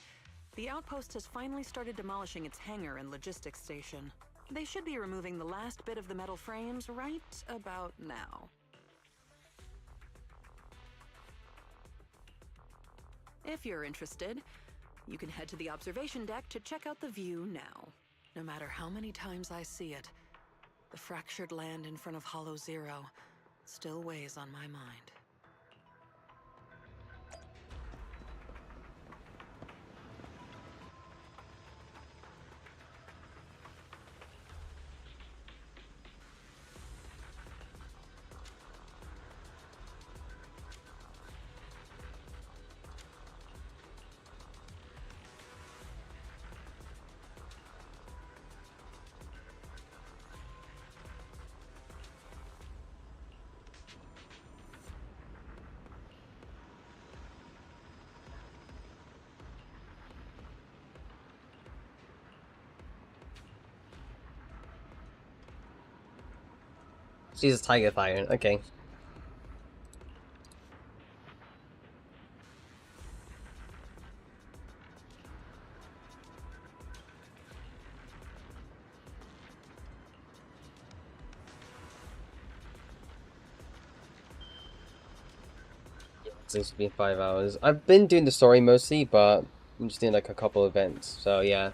the outpost has finally started demolishing its hangar and logistics station. They should be removing the last bit of the metal frames right about now. If you're interested, you can head to the observation deck to check out the view now. No matter how many times I see it, the fractured land in front of Hollow Zero still weighs on my mind. She's a tiger fire, okay. Seems to be 5 hours. I've been doing the story mostly, but I'm just doing like a couple events, so yeah.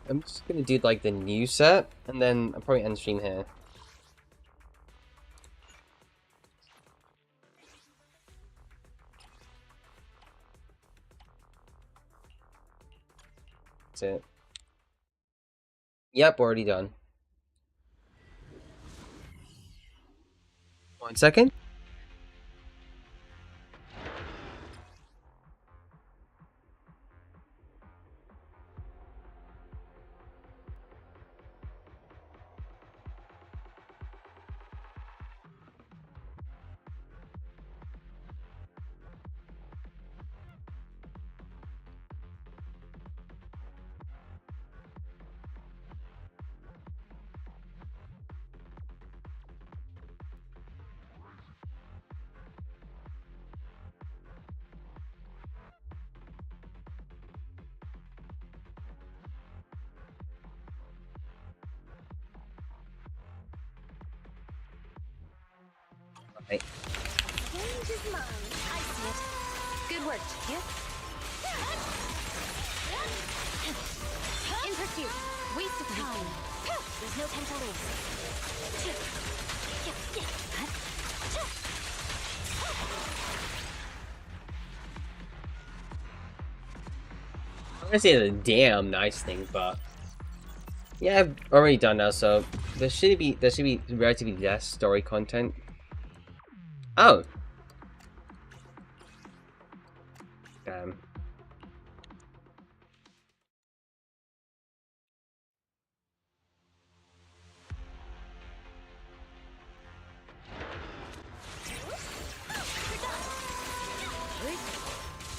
I'm just gonna do like the new set, and then I'll probably end stream here. That's it. Yep, already done. 1 second. Right. Change is mine. I see it. Good work, Chicky. In pursuit. Waste of time. There's no time to lose. I'm gonna say it's a damn nice thing, but yeah, I've already done that, so there should be relatively less story content. Oh. Damn.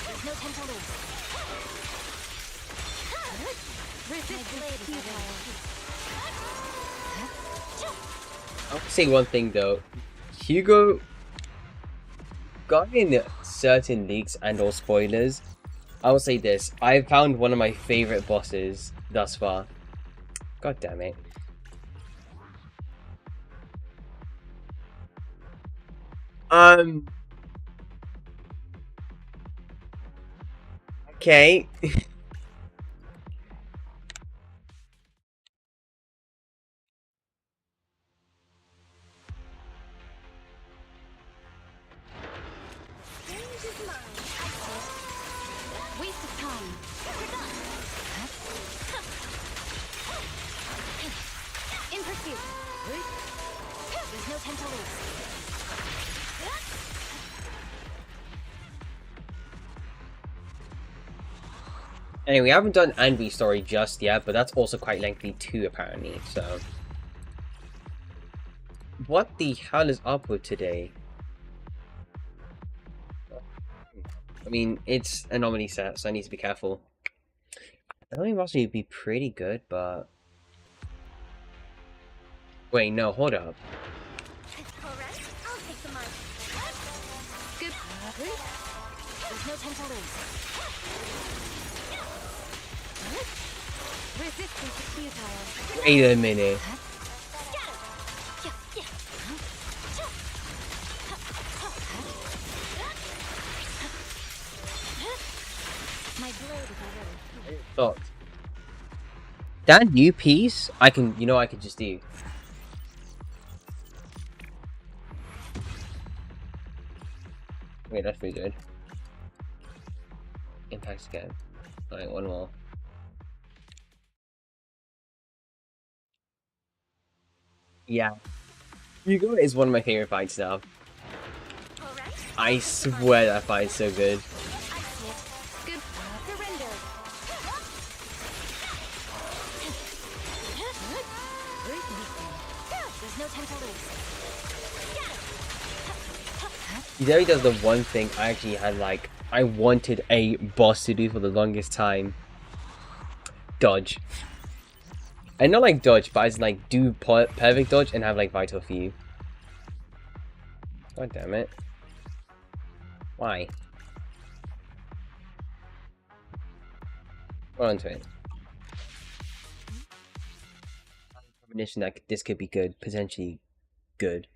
There's no time to lose. Resist blade. I'll say one thing though. Hugo got in certain leaks and or spoilers. I will say this. I found one of my favorite bosses thus far. God damn it. Okay. Waste of time. We're done. In pursuit. There's no time to lose. Anyway, we haven't done Anvi's story just yet, but that's also quite lengthy too, apparently, so... What the hell is up with today? I mean, it's a anomaly set, so I need to be careful. Anomaly boss would be pretty good, but... Wait, no, hold up. Alright, I'll take the mark. Good. There's no time to lose. Resistance is futile. Wait a minute. My blade is already. Thought. That new piece, I can, you know, I could just do. Wait, that's pretty good. Impacts again. Alright, one more. Yeah. Hugo is one of my favorite fights now. I swear that fight's so good. Good. Surrender. There's no time to lose. There does the one thing I actually had, like, I wanted a boss to do for the longest time. Dodge. And not like dodge, but as like do perfect dodge and have like vital few. God damn it. Why? Hold on to it. Combination that this could be good, potentially good.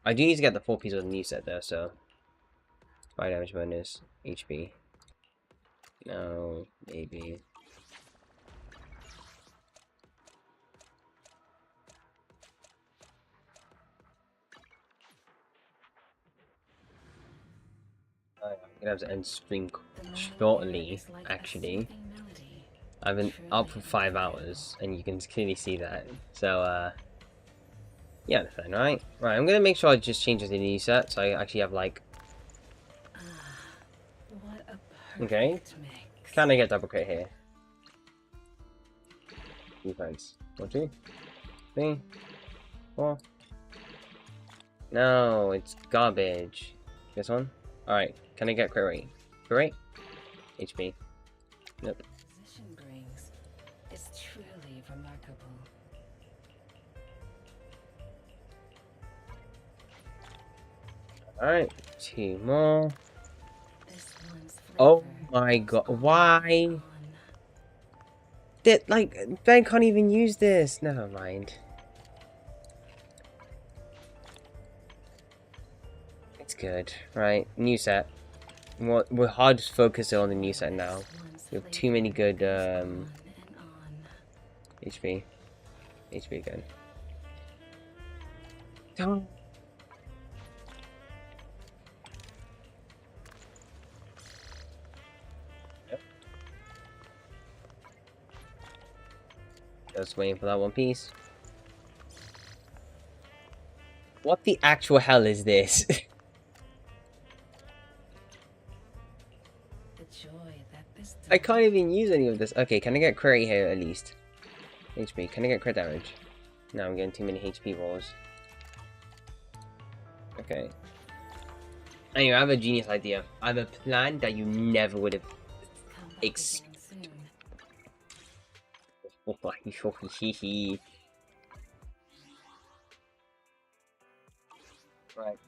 I do need to get the 4 piece of the new set though, so fire damage bonus, HP. No, maybe. I'm gonna have to end stream shortly, actually. I've been up for 5 hours, and you can clearly see that. So, yeah, fine, right? Right, I'm gonna make sure I just change the new set, so I actually have, like... Okay. Can I get double crit here? Defense. 1, 2, 3, 4. No, it's garbage. This one? Alright, can I get crit rate? Crit rate? HP. Nope. Position brings is truly remarkable. Alright, 2 more. Oh my god, why? That, like, Ben can't even use this. Never mind. It's good. Right, new set. We're hard to focus on the new set now. We have too many good, HP. HP again. Don't. Just waiting for that one piece. What the actual hell is this? I can't even use any of this. Okay, can I get crit here at least? HP. Can I get crit damage? No, I'm getting too many HP rolls. Okay. Anyway, I have a genius idea. I have a plan that you never would have expected. Right.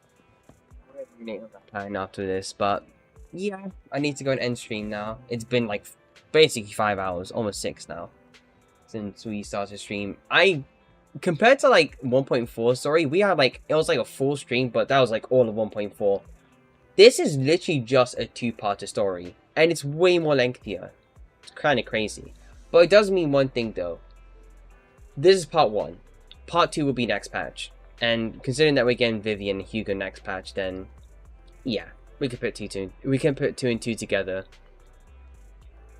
I'm gonna plan after this, but yeah, I need to go and end stream now. It's been like basically 5 hours, almost 6 now, since we started stream. Compared to like 1.4 story, we had like, it was like a full stream, but that was like all of 1.4. This is literally just a 2-parter story, and it's way more lengthier. It's kind of crazy. But it does mean one thing though. This is part 1. Part 2 will be next patch. And considering that we're getting Vivian and Hugo next patch, then yeah, we can put 2 and 2 together.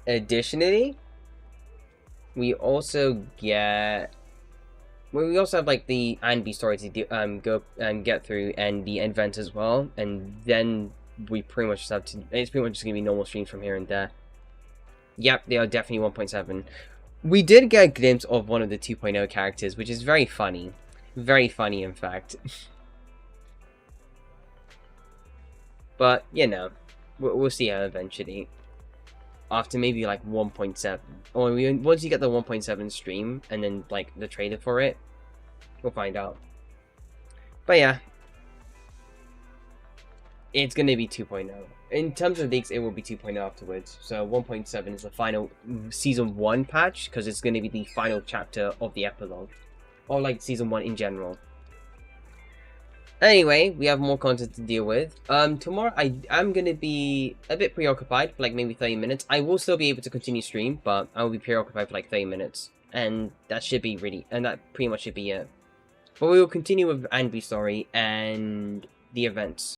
Additionally, we also get, well, we also have like the Anby story to do, go and get through, and the event as well, and then we pretty much just have to, it's pretty much just gonna be normal streams from here and there. Yep, they are definitely 1.7. We did get a glimpse of one of the 2.0 characters, which is very funny. Very funny, in fact. But, you know, we'll see how eventually. After maybe like 1.7. Or once you get the 1.7 stream, and then like the trailer for it, we'll find out. But yeah. It's gonna be 2.0. In terms of leaks, it will be 2.0 afterwards. So 1.7 is the final Season 1 patch, because it's gonna be the final chapter of the epilogue. Or like Season 1 in general. Anyway, we have more content to deal with. Tomorrow I'm gonna be a bit preoccupied for like maybe 30 minutes. I will still be able to continue stream, but I will be preoccupied for like 30 minutes. And that should be that pretty much should be it. But we will continue with Anby's story and the events.